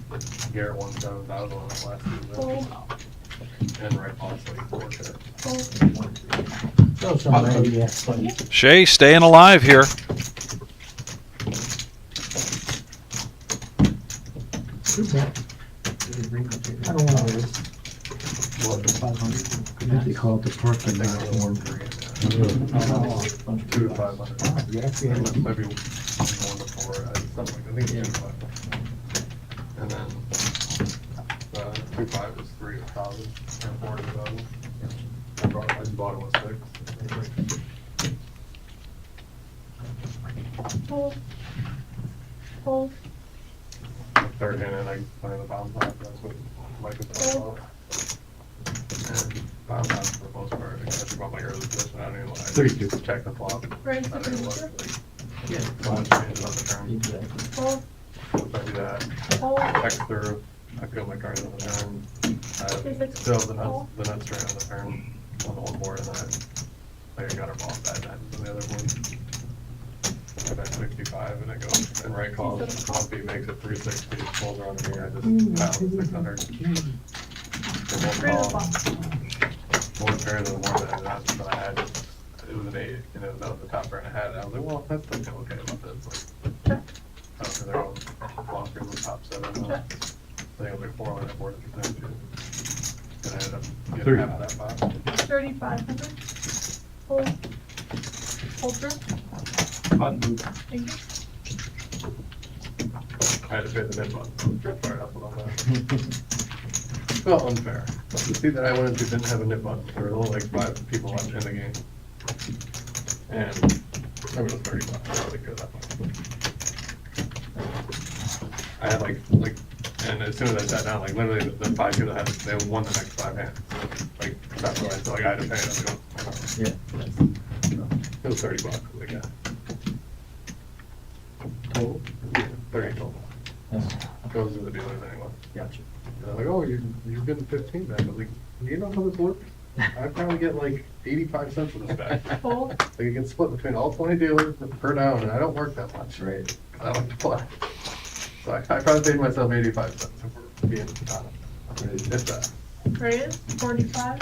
[SPEAKER 4] Garrett won 7,000 on that last Tuesday.
[SPEAKER 11] Fold.
[SPEAKER 4] And right lost like 4K.
[SPEAKER 11] Fold.
[SPEAKER 1] Shay staying alive here.
[SPEAKER 10] I don't want to. They call it the parking lot form.
[SPEAKER 4] 2 to 500. Maybe 1 to 4, something like that. I think it's 2 to 500. And then, 2.5 is 3,000, or 40,000. I just bought it with 6.
[SPEAKER 11] Fold. Fold.
[SPEAKER 4] Third hand, and I play the bounce off. That's what Mike was talking about. And bounce off for the most part, except about my early position. I don't even like to check the flop.
[SPEAKER 11] Raise
[SPEAKER 4] I
[SPEAKER 11] the
[SPEAKER 4] don't even look.
[SPEAKER 11] booster.
[SPEAKER 6] Yeah.
[SPEAKER 4] So much changes on the turn.
[SPEAKER 6] Exactly.
[SPEAKER 11] Fold.
[SPEAKER 4] If I do that,
[SPEAKER 11] Fold.
[SPEAKER 4] check through, I feel my cards on the turn. I still have the nuts straight on the turn on the one board, and then I got her ball bad times on the other board. I bet 65 and it goes, and right calls, Lumpy makes it 360, pulls around the mirror, I just pound 600. They won't
[SPEAKER 11] Raise the
[SPEAKER 4] call.
[SPEAKER 11] flop.
[SPEAKER 4] More fair than the one that I had, it was an 8, and it was out the top pair and I had it, I was like, well, that's like, okay about this, like,
[SPEAKER 11] Check.
[SPEAKER 4] after their own blocker in the top 7, I think it was like 4 on that board at the time too. And I ended up getting half of that box.
[SPEAKER 11] 3,500. Fold. Fold through.
[SPEAKER 5] Button move.
[SPEAKER 11] Thank you.
[SPEAKER 4] I had to pay the mid button, so I fired up on that. Felt unfair. The seat that I went into didn't have a nip button. There were only like 5 people left in the game. And I was $30. I don't really care that much. I had like, and as soon as I sat down, like literally the 5 people that had, they won the next 5 hands. Like, that's what I felt like I had to pay it. I was like, oh,
[SPEAKER 6] Yeah.
[SPEAKER 4] it was $30. Like, yeah.
[SPEAKER 6] Total?
[SPEAKER 4] Yeah, 30 total.
[SPEAKER 6] Yes.
[SPEAKER 4] Goes to the dealers anyway.
[SPEAKER 6] Gotcha.
[SPEAKER 4] And they're like, oh, you're getting 15 back. But like, you know how this works? I probably get like 85 cents of this back.
[SPEAKER 11] Fold.
[SPEAKER 4] Like it gets split between all 20 dealers per down, and I don't work that much.
[SPEAKER 6] Right.
[SPEAKER 4] I like to play. So I probably paid myself 85 cents if we're being honest. If that.
[SPEAKER 11] Raise. 45.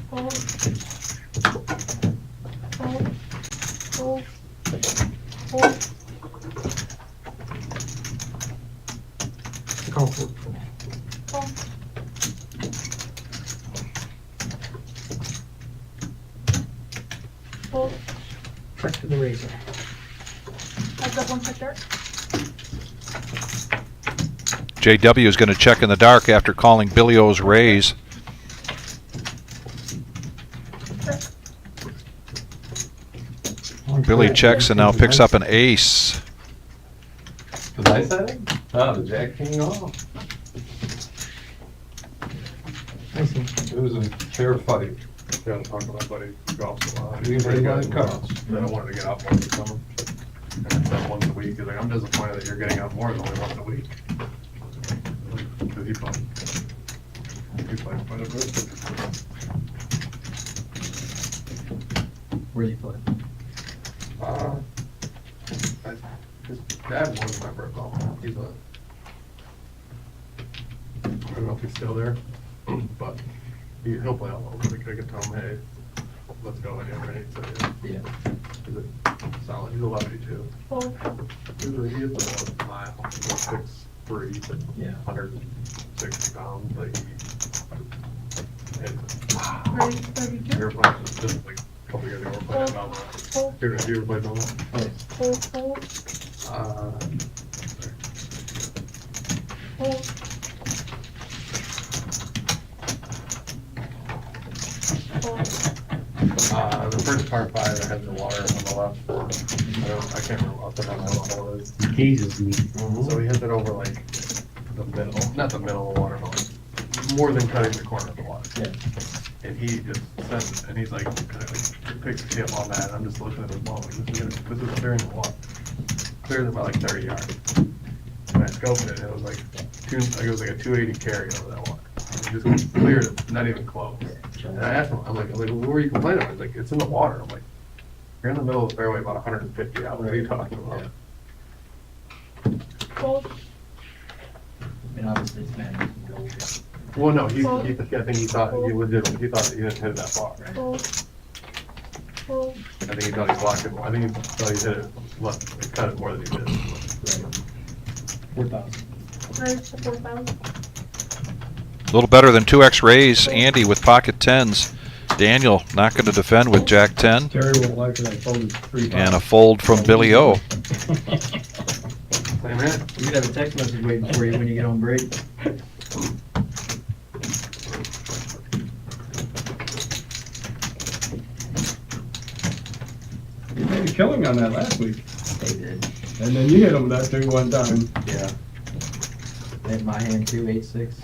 [SPEAKER 11] Fold. Fold. Fold. Fold.
[SPEAKER 10] Comfort.
[SPEAKER 11] Fold. Fold.
[SPEAKER 10] Check to the razor.
[SPEAKER 11] I've got one check there.
[SPEAKER 1] JW is going to check in the dark after calling Billy O's raise.
[SPEAKER 11] Check.
[SPEAKER 1] Billy checks and now picks up an ace.
[SPEAKER 3] Was I setting? Oh, the jack king off.
[SPEAKER 10] I see.
[SPEAKER 3] It was a fair fight.
[SPEAKER 4] Yeah, I'm talking to my buddy golfs a lot.
[SPEAKER 3] You
[SPEAKER 4] Pretty
[SPEAKER 3] got
[SPEAKER 4] good.
[SPEAKER 3] cuts.
[SPEAKER 4] That I wanted to get out more this summer. And I said once a week. He's like, I'm disappointed that you're getting out more than only once a week. Because he played. He played quite a bit.
[SPEAKER 6] Where do you play?
[SPEAKER 4] His dad was my birth golf. He's a, I don't know if he's still there, but he'll play all over. Like I can tell him, hey, let's go whenever. And he'd say,
[SPEAKER 6] Yeah.
[SPEAKER 4] he's a solid. He's a lefty too.
[SPEAKER 11] Fold.
[SPEAKER 4] He is about a mile, 6'3",
[SPEAKER 6] Yeah.
[SPEAKER 4] 160 pounds. Like
[SPEAKER 11] Raise. 32.
[SPEAKER 4] we were playing just like a couple years ago. We were playing Belmont.
[SPEAKER 11] Fold.
[SPEAKER 4] You ever played Belmont?
[SPEAKER 11] Fold. Fold. Fold. Fold.
[SPEAKER 4] The first par 5, I had the water on the left. I can't remember off the top of my head what it is.
[SPEAKER 7] Teases me.
[SPEAKER 4] So he hit it over like the middle, not the middle of the water, but like more than cutting the corner of the water.
[SPEAKER 6] Yeah.
[SPEAKER 4] And he just sends it, and he's like, kind of like picks the tip on that, and I'm just looking at his ball, like, this is clearing the water. Cleared it by like 30 yards. And I scoped it, and it was like a 280 carry over that water. It just cleared it, not even close. And I asked him, I'm like, what were you complaining about? He's like, it's in the water. I'm like, you're in the middle of the fairway about 150 out. What are you talking about?
[SPEAKER 11] Fold.
[SPEAKER 6] I mean, obviously it's man.
[SPEAKER 4] Well, no, I think he thought he legitimately, he thought that he didn't hit it that far.
[SPEAKER 11] Fold. Fold.
[SPEAKER 4] I think he thought he blocked it. I think he thought he hit it left, he cut it more than he did.
[SPEAKER 6] 4,000.
[SPEAKER 11] Raise to 4,000.
[SPEAKER 1] A little better than 2x raise. Andy with pocket 10s. Daniel not going to defend with Jack 10.
[SPEAKER 5] Terry won't like it, I folded 3
[SPEAKER 1] And a fold from Billy O.
[SPEAKER 4] Same here.
[SPEAKER 6] You could have a text message waiting for you when you get on break.
[SPEAKER 5] You made a killing on that last week,
[SPEAKER 6] They did.
[SPEAKER 5] and then you hit him that thing one time.
[SPEAKER 6] Yeah. They had my hand too, 8-6.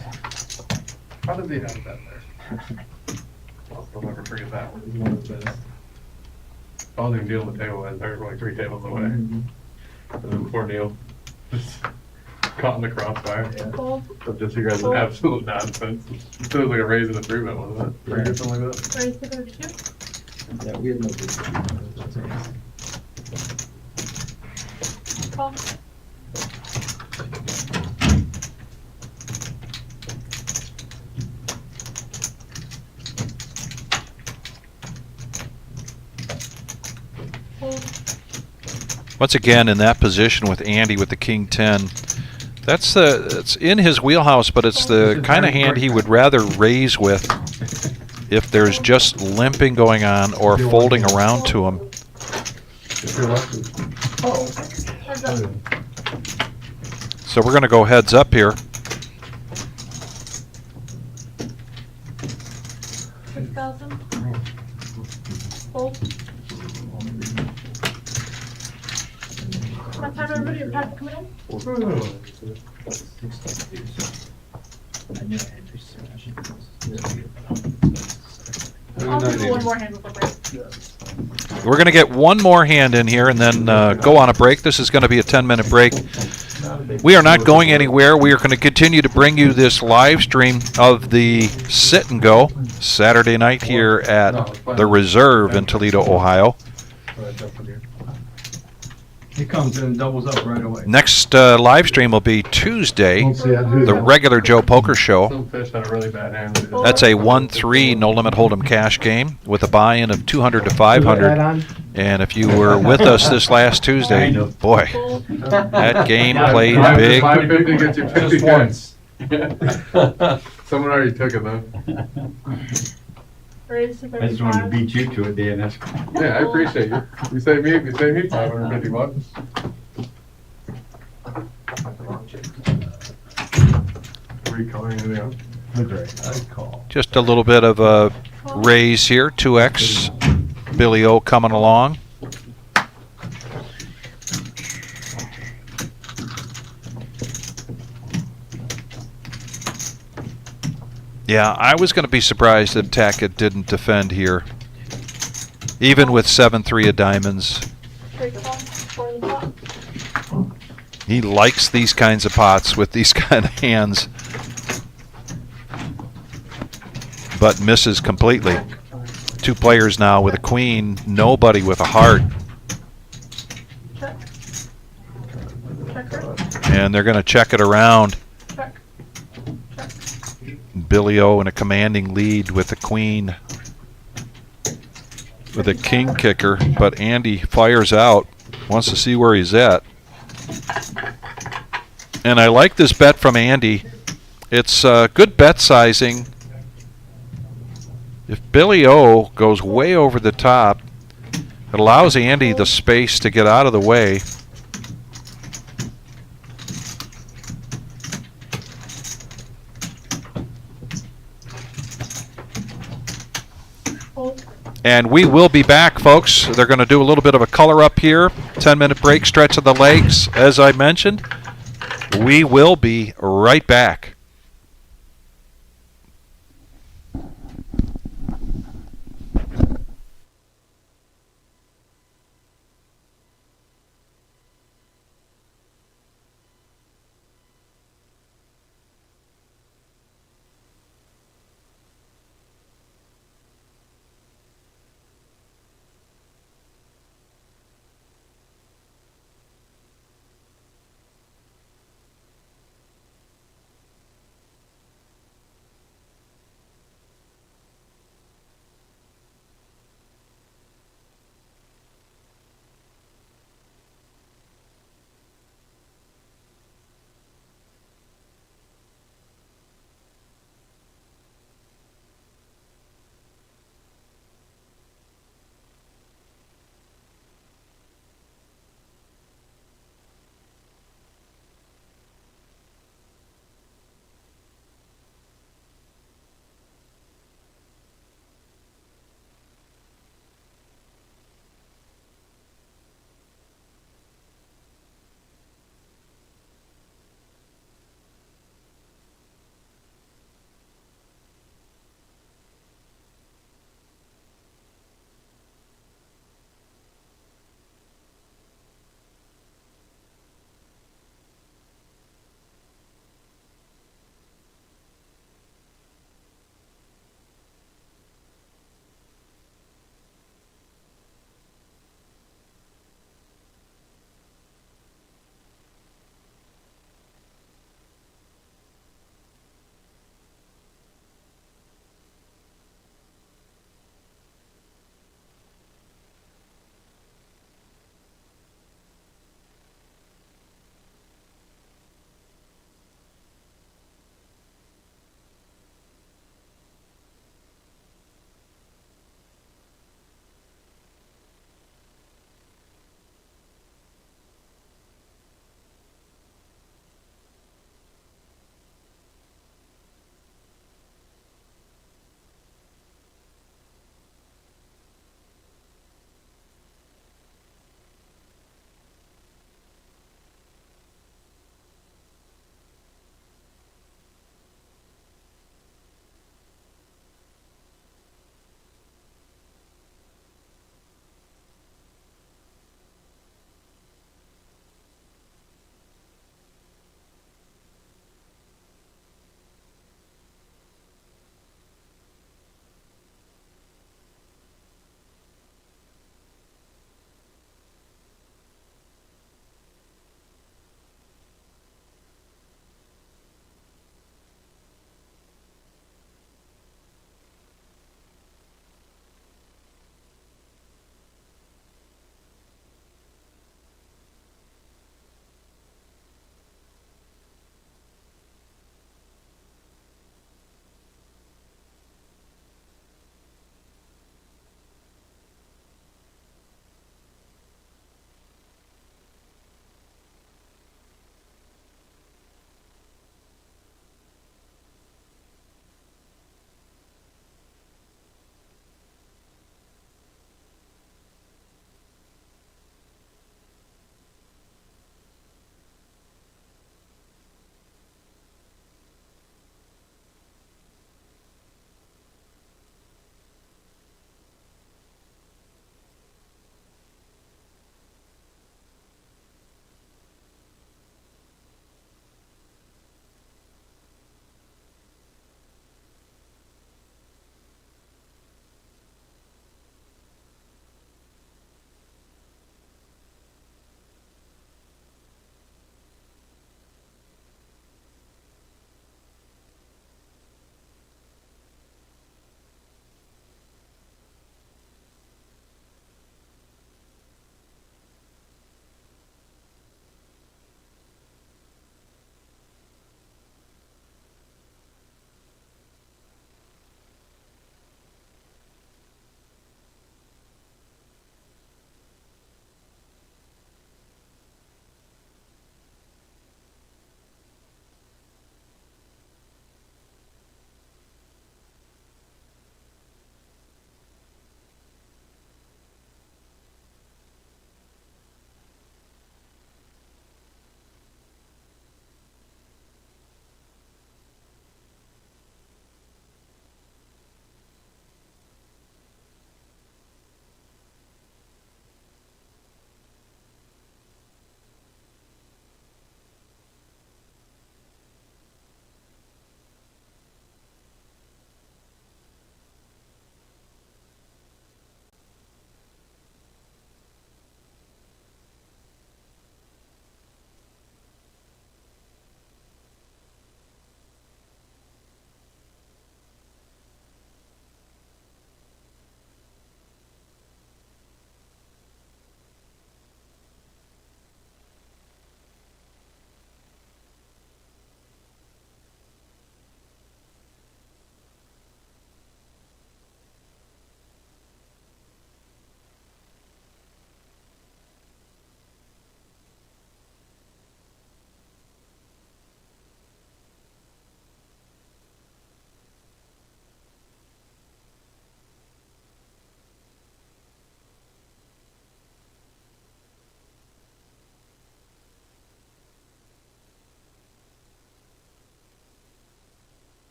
[SPEAKER 4] How did he have that there? I'll never forget that one.
[SPEAKER 6] It was one of the best.
[SPEAKER 4] I wasn't even dealing with the table, and they were like 3 tables away. And then poor Neil, just caught in the crossfire.
[SPEAKER 11] Fold.
[SPEAKER 4] But just you guys are absolute nonsense. It was like a raise in the 3-bet, wasn't it? Three or something like that?
[SPEAKER 11] Ready to go to shoot?
[SPEAKER 6] Yeah, we had no good.
[SPEAKER 11] Call. Fold.
[SPEAKER 1] Once again, in that position with Andy with the king 10, it's in his wheelhouse, but it's the kind of hand he would rather raise with if there's just limping going on or folding around to him.
[SPEAKER 3] If you're lucky.
[SPEAKER 11] Oh, heads up.
[SPEAKER 1] So we're going to go heads up here.
[SPEAKER 11] 6,000. Fold. What time everybody your pack coming in?
[SPEAKER 6] I knew I had to smash it.
[SPEAKER 11] I'll do one more hand before break.
[SPEAKER 1] We're going to get one more hand in here and then go on a break. This is going to be a 10-minute break. We are not going anywhere. We are going to continue to bring you this live stream of the Sit and Go Saturday night here at the Reserve in Toledo, Ohio.
[SPEAKER 5] He comes in and doubles up right away.
[SPEAKER 1] Next live stream will be Tuesday, the regular Joe Poker Show.
[SPEAKER 4] Some fish had a really bad hand.
[SPEAKER 1] That's a 1-3 no limit hold'em cash game with a buy-in of 200 to 500. And if you were with us this last Tuesday, boy, that game played big.
[SPEAKER 4] 550 gets you 50
[SPEAKER 6] Just once.
[SPEAKER 4] Someone already took it though.
[SPEAKER 11] Raise to
[SPEAKER 7] I just wanted to
[SPEAKER 11] 35.
[SPEAKER 7] beat you to it, Dan, that's.
[SPEAKER 4] Yeah, I appreciate you. You saved me $550. Recalling anything else?
[SPEAKER 3] I'd call.
[SPEAKER 1] Just a little bit of a raise here, 2x. Billy O coming along. Yeah, I was going to be surprised if Tackett didn't defend here. Even with 7-3 of diamonds.
[SPEAKER 11] Straight call. For the top.
[SPEAKER 1] He likes these kinds of pots with these kind of hands. But misses completely. 2 players now with a queen, nobody with a heart.
[SPEAKER 11] Check. Checker.
[SPEAKER 1] And they're going to check it around.
[SPEAKER 11] Check. Check.
[SPEAKER 1] Billy O in a commanding lead with the queen. With a king kicker, but Andy fires out. Wants to see where he's at. And I like this bet from Andy. It's good bet sizing. If Billy O goes way over the top, it allows Andy the space to get out of the way.
[SPEAKER 11] Fold.
[SPEAKER 1] And we will be back, folks. They're going to do a little bit of a color up here. 10-minute break, stretch of the legs. As I mentioned, we will be right back.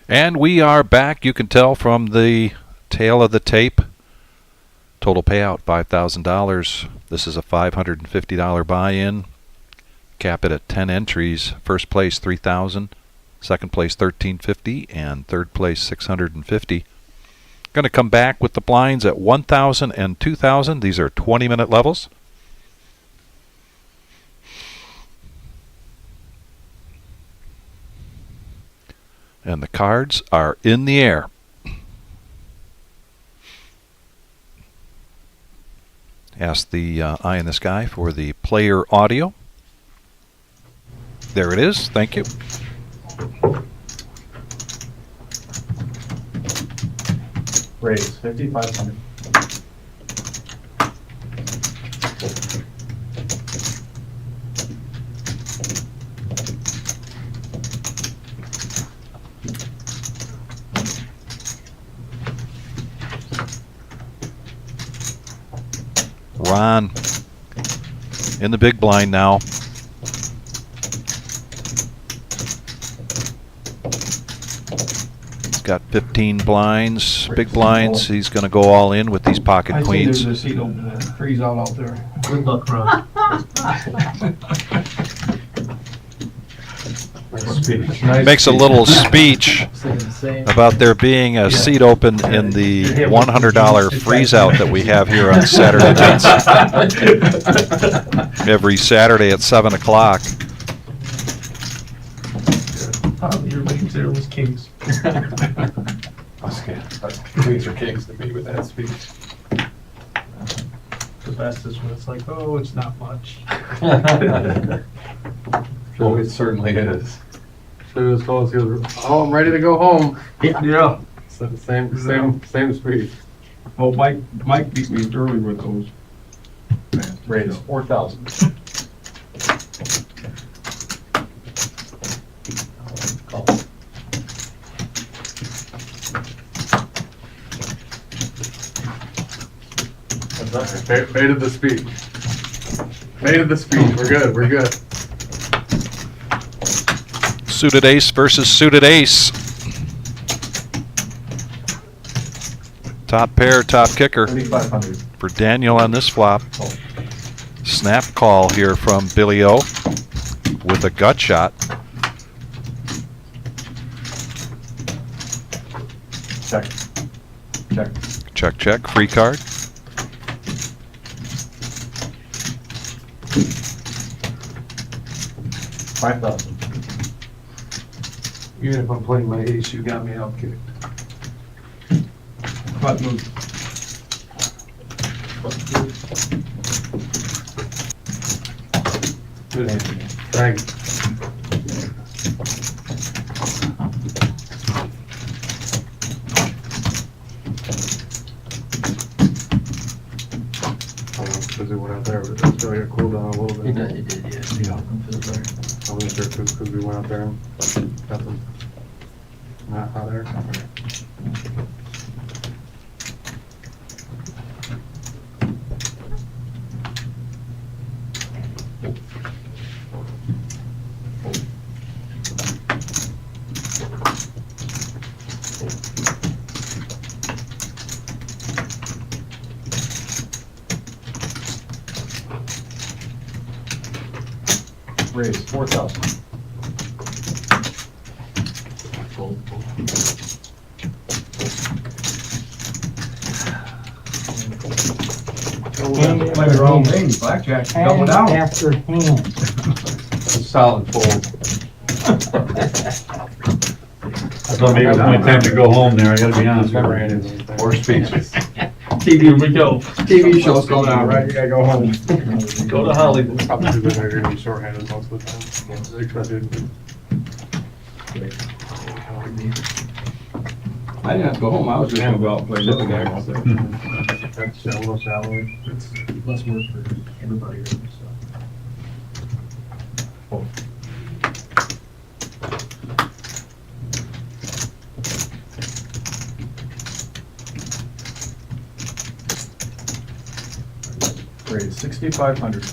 [SPEAKER 1] And we are back. You can tell from the tail of the tape. Total payout $5,000. This is a $550 buy-in. Cap it at 10 entries. First place $3,000, second place $1,350, and third place $650. Going to come back with the blinds at 1,000 and 2,000. These are 20-minute levels. And the cards are in the air. Ask the eye in the sky for the player audio. There it is. Thank you.
[SPEAKER 6] Raise 5,500.
[SPEAKER 1] Ron in the big blind now. He's got 15 blinds, big blinds. He's going to go all in with these pocket queens.
[SPEAKER 5] There's a seat open there. Freeze out there.
[SPEAKER 6] Good luck, Ron.
[SPEAKER 1] Makes a little speech about there being a seat open in the $100 freeze out that we have here on Saturday nights. Every Saturday at 7 o'clock.
[SPEAKER 5] Your range there was kings.
[SPEAKER 3] Queens are kings to me with that speech.
[SPEAKER 5] The best is when it's like, oh, it's not much.
[SPEAKER 3] Oh, it certainly is.
[SPEAKER 4] So he was told, he was, oh, I'm ready to go home.
[SPEAKER 5] Yeah.
[SPEAKER 4] So the same speed.
[SPEAKER 5] Oh, Mike beat me early with those.
[SPEAKER 3] Raise 4,000.
[SPEAKER 4] Faded the speed. Faded the speed. We're good. We're good.
[SPEAKER 1] Suited ace versus suited ace. Top pair, top kicker
[SPEAKER 3] 3,500.
[SPEAKER 1] for Daniel on this flop. Snap call here from Billy O with a gut shot.
[SPEAKER 3] Check. Check.
[SPEAKER 1] Check, check. Free card.
[SPEAKER 6] $5,000.
[SPEAKER 3] Even if I'm playing my ace, you got me outkicked.
[SPEAKER 5] But move.
[SPEAKER 3] Good hand.
[SPEAKER 4] Thanks. Because we went out there, but it's still get cooled down a little bit.
[SPEAKER 6] He did, yeah.
[SPEAKER 4] I wasn't sure because we went out there and got them not hot air.
[SPEAKER 3] Raise 4,000.
[SPEAKER 5] Play the wrong thing, blackjack, double down.
[SPEAKER 10] After hand.
[SPEAKER 3] A solid fold.
[SPEAKER 7] I thought maybe it was my time to go home there, I gotta be honest with
[SPEAKER 4] Never
[SPEAKER 7] you.
[SPEAKER 4] had anything.
[SPEAKER 3] Or speeches.
[SPEAKER 5] TV shows going on, right? You gotta go home.
[SPEAKER 3] Go to Hollywood.
[SPEAKER 4] Probably because they're gonna be shorthanded most of the time. Expected.
[SPEAKER 5] I didn't have to go home, I was just gonna go out and play the other game out there.
[SPEAKER 4] That's shallow, shallow.
[SPEAKER 6] It's less work for everybody, so.
[SPEAKER 3] Raise 6,500.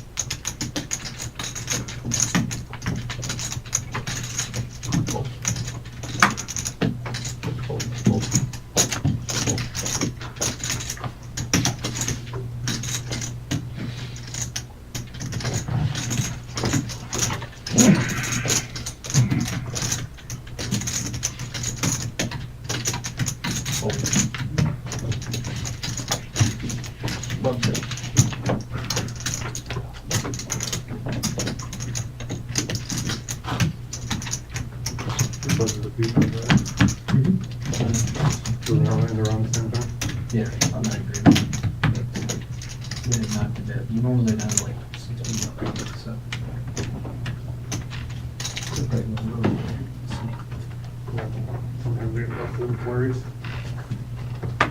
[SPEAKER 6] Yeah, I'm not agreeing. We didn't knock the bid. You normally have like 6 weeks, so.
[SPEAKER 4] Flurries.
[SPEAKER 6] I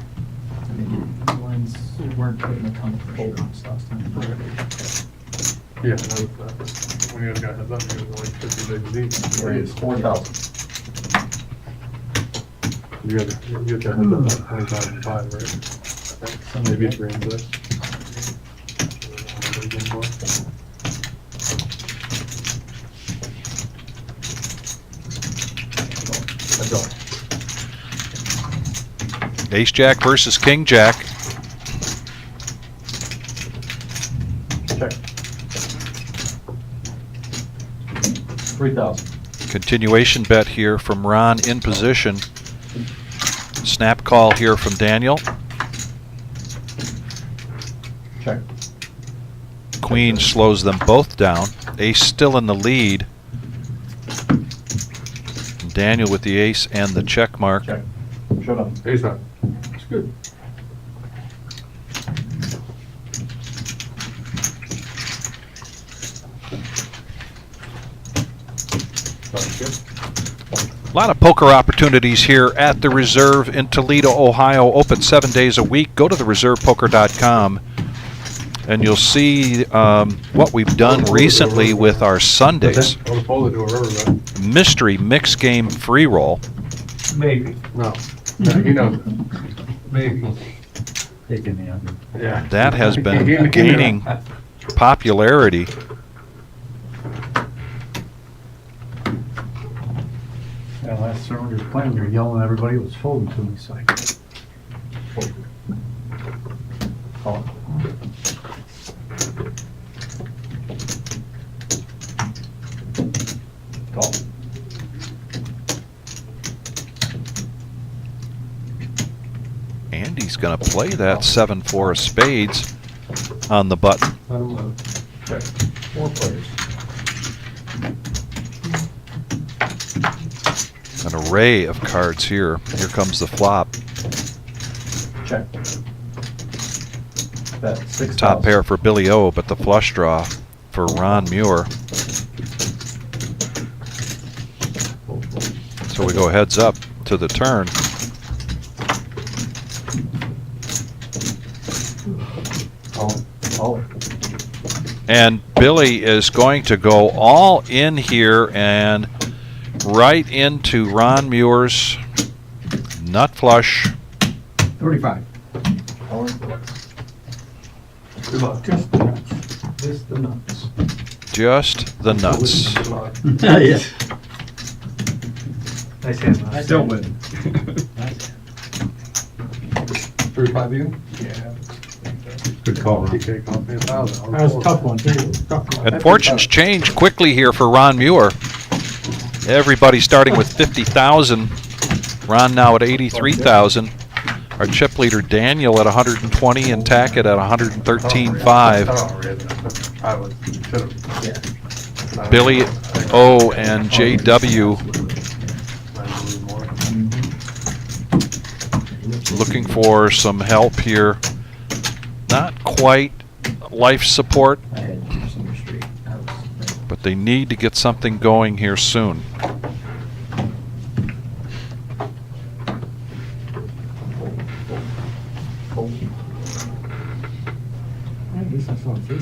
[SPEAKER 6] mean, the lines weren't putting a ton of pressure on us last time.
[SPEAKER 4] Yeah, that, when you guys got heads up, you was like 50 days deep.
[SPEAKER 6] It's 4,000.
[SPEAKER 4] You got that heads up at 20,500, right? I think, maybe 3 and 6.
[SPEAKER 6] That's all.
[SPEAKER 1] Ace Jack versus King Jack.
[SPEAKER 6] Check. 3,000.
[SPEAKER 1] Continuation bet here from Ron in position. Snap call here from Daniel.
[SPEAKER 6] Check.
[SPEAKER 1] Queen slows them both down. Ace still in the lead. Daniel with the ace and the check mark.
[SPEAKER 6] Check. Shut up.
[SPEAKER 4] Ace high. It's good.
[SPEAKER 1] A lot of poker opportunities here at the Reserve in Toledo, Ohio. Open 7 days a week. Go to thereservepoker.com and you'll see what we've done recently with our Sundays.
[SPEAKER 4] On the pole to a river, right?
[SPEAKER 1] Mystery mix game free roll.
[SPEAKER 9] Maybe.
[SPEAKER 4] No. You know.
[SPEAKER 9] Maybe.
[SPEAKER 7] Taking the under.
[SPEAKER 4] Yeah.
[SPEAKER 1] That has been gaining popularity.
[SPEAKER 7] Yeah, last time we were playing, we were yelling, everybody was folding to me, so I.
[SPEAKER 6] Call. Call.
[SPEAKER 1] Andy's going to play that 7-4 of spades on the button.
[SPEAKER 3] Let him load.
[SPEAKER 6] Check. 4 players.
[SPEAKER 1] An array of cards here. Here comes the flop.
[SPEAKER 6] Check. Bet 6,000.
[SPEAKER 1] Top pair for Billy O, but the flush draw for Ron Muir. So we go heads up to the turn.
[SPEAKER 6] Call.
[SPEAKER 1] And Billy is going to go all in here and right into Ron Muir's nut flush.
[SPEAKER 10] 35.
[SPEAKER 3] Good luck.
[SPEAKER 10] Just the nuts. Just the nuts.
[SPEAKER 1] Just the nuts.
[SPEAKER 3] Good luck.
[SPEAKER 7] Yeah.
[SPEAKER 10] Nice hand. Still win.
[SPEAKER 3] 35 even?
[SPEAKER 10] Yeah.
[SPEAKER 7] Good call, Ron.
[SPEAKER 4] TK cost me 1,000.
[SPEAKER 10] That was a tough one, too. Tough one.
[SPEAKER 1] And fortunes change quickly here for Ron Muir. Everybody starting with 50,000. Ron now at 83,000. Our chip leader Daniel at 120 and Tackett at 113.5.
[SPEAKER 4] I was, should've. Yeah.
[SPEAKER 1] Billy O and JW looking for some help here. Not quite life support,
[SPEAKER 6] I had Summer Street.
[SPEAKER 1] but they need to get something going here soon.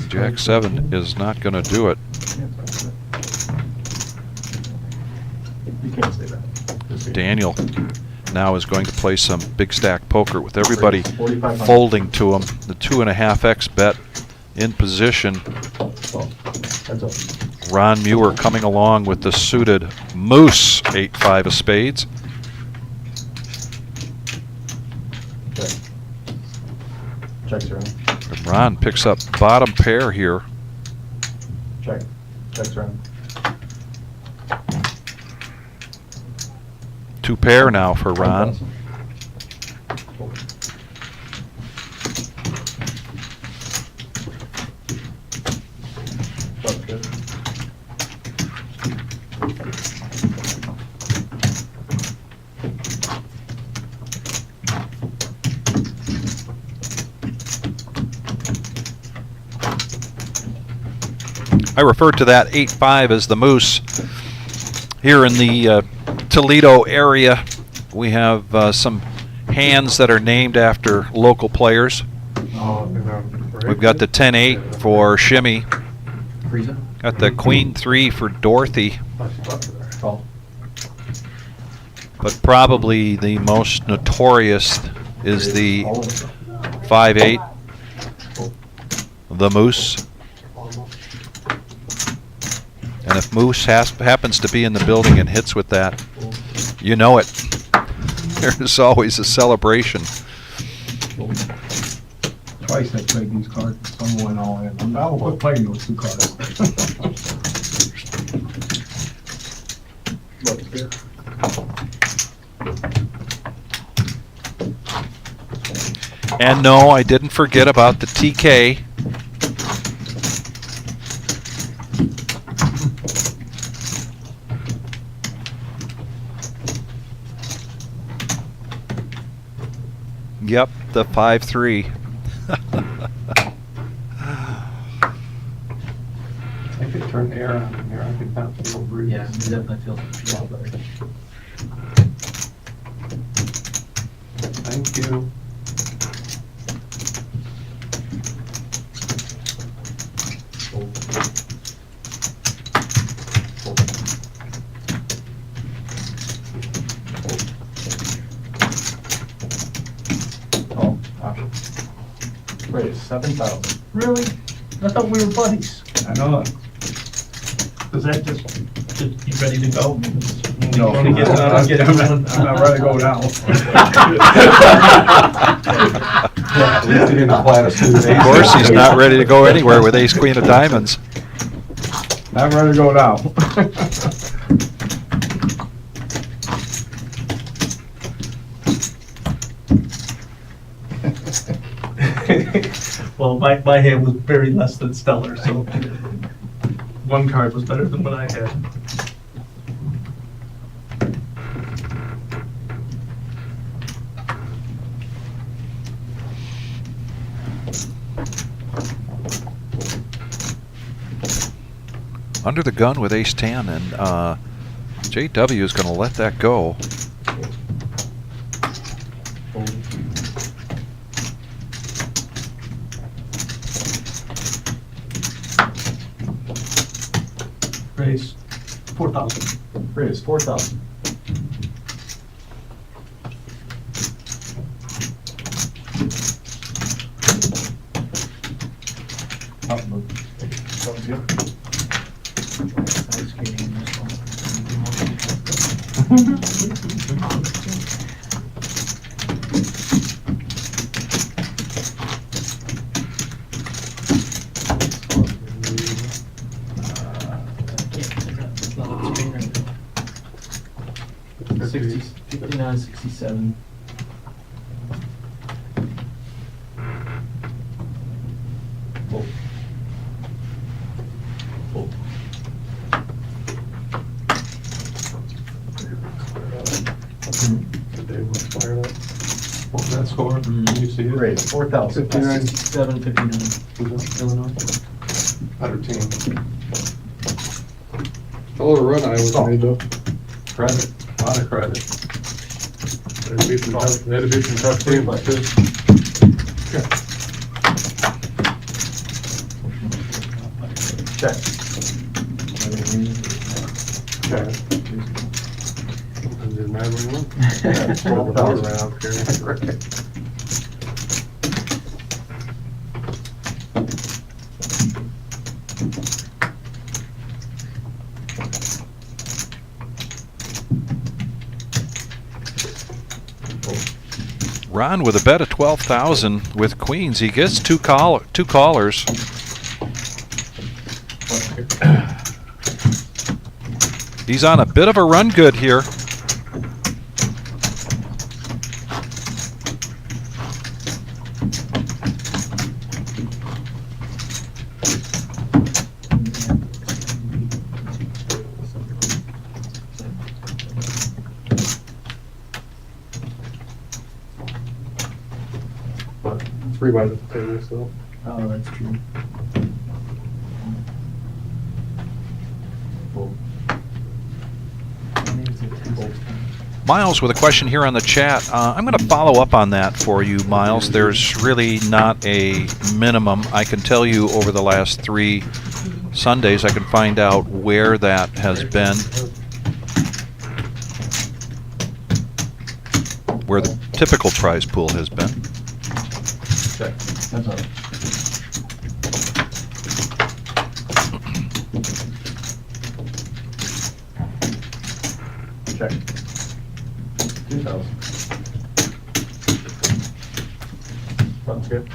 [SPEAKER 1] Jack 7 is not going to do it.
[SPEAKER 6] You can't say that.
[SPEAKER 1] Daniel now is going to play some big stack poker with everybody
[SPEAKER 6] 4,500.
[SPEAKER 1] folding to him. The 2.5x bet in position.
[SPEAKER 6] That's all.
[SPEAKER 1] Ron Muir coming along with the suited Moose 8-5 of spades.
[SPEAKER 6] Check. Checks around.
[SPEAKER 1] And Ron picks up bottom pair here.
[SPEAKER 6] Check. Checks around.
[SPEAKER 1] 2 pair now for Ron.
[SPEAKER 6] 1,000. That's good.
[SPEAKER 1] I referred to that 8-5 as the Moose. Here in the Toledo area, we have some hands that are named after local players. We've got the 10-8 for Shimmy. Got the Queen 3 for Dorothy. But probably the most notorious is the 5-8, the Moose. And if Moose happens to be in the building and hits with that, you know it. There's always a celebration.
[SPEAKER 3] Twice I played these cards, some went all in. I will quit playing those two cards.
[SPEAKER 1] And no, I didn't forget about the TK. Yep, the 5-3.
[SPEAKER 3] I could turn the air on in here, I could bounce a little breeze.
[SPEAKER 6] Yeah, it definitely feels a lot better.
[SPEAKER 3] Thank you.
[SPEAKER 6] Oh, option. Wait, 7,000. Really? I thought we were buddies.
[SPEAKER 3] I know it.
[SPEAKER 10] Does that just you ready to go?
[SPEAKER 3] No,
[SPEAKER 10] I'm
[SPEAKER 3] I'm not ready to go now. At least he didn't apply to suit.
[SPEAKER 1] Of course, he's not ready to go anywhere with ace queen of diamonds.
[SPEAKER 3] Not ready to go now.
[SPEAKER 10] Well, my hand was very less than stellar, so one card was better than what I had.
[SPEAKER 1] Under the gun with ace 10, and JW is going to let that go.
[SPEAKER 10] Raise 4,000.
[SPEAKER 6] Raise 4,000. Sounds good. Nice getting this one. It's not on the screen right now. 60, 59, 67. Whoa. Whoa.
[SPEAKER 3] What's that score? You see it?
[SPEAKER 6] Great, 4,000.
[SPEAKER 3] 59.
[SPEAKER 6] 67, 59. Illinois.
[SPEAKER 3] Better team.
[SPEAKER 4] Hell of a run I was made though.
[SPEAKER 3] Credit, a lot of credit.
[SPEAKER 4] They had to beat some tough teams too.
[SPEAKER 6] Check.
[SPEAKER 4] Check. Didn't matter when you won.
[SPEAKER 6] 12,000.
[SPEAKER 4] Right out there.
[SPEAKER 1] Ron with a bet of 12,000 with queens. He gets two callers. He's on a bit of a run good here.
[SPEAKER 4] But 3 by the table, so.
[SPEAKER 6] Oh, that's true.
[SPEAKER 1] Miles with a question here on the chat. I'm going to follow up on that for you, Miles. There's really not a minimum. I can tell you over the last 3 Sundays, I can find out where that has been. Where the typical prize pool has been.
[SPEAKER 4] Check.
[SPEAKER 6] That's all right.
[SPEAKER 4] Check. 2,000. Sounds good.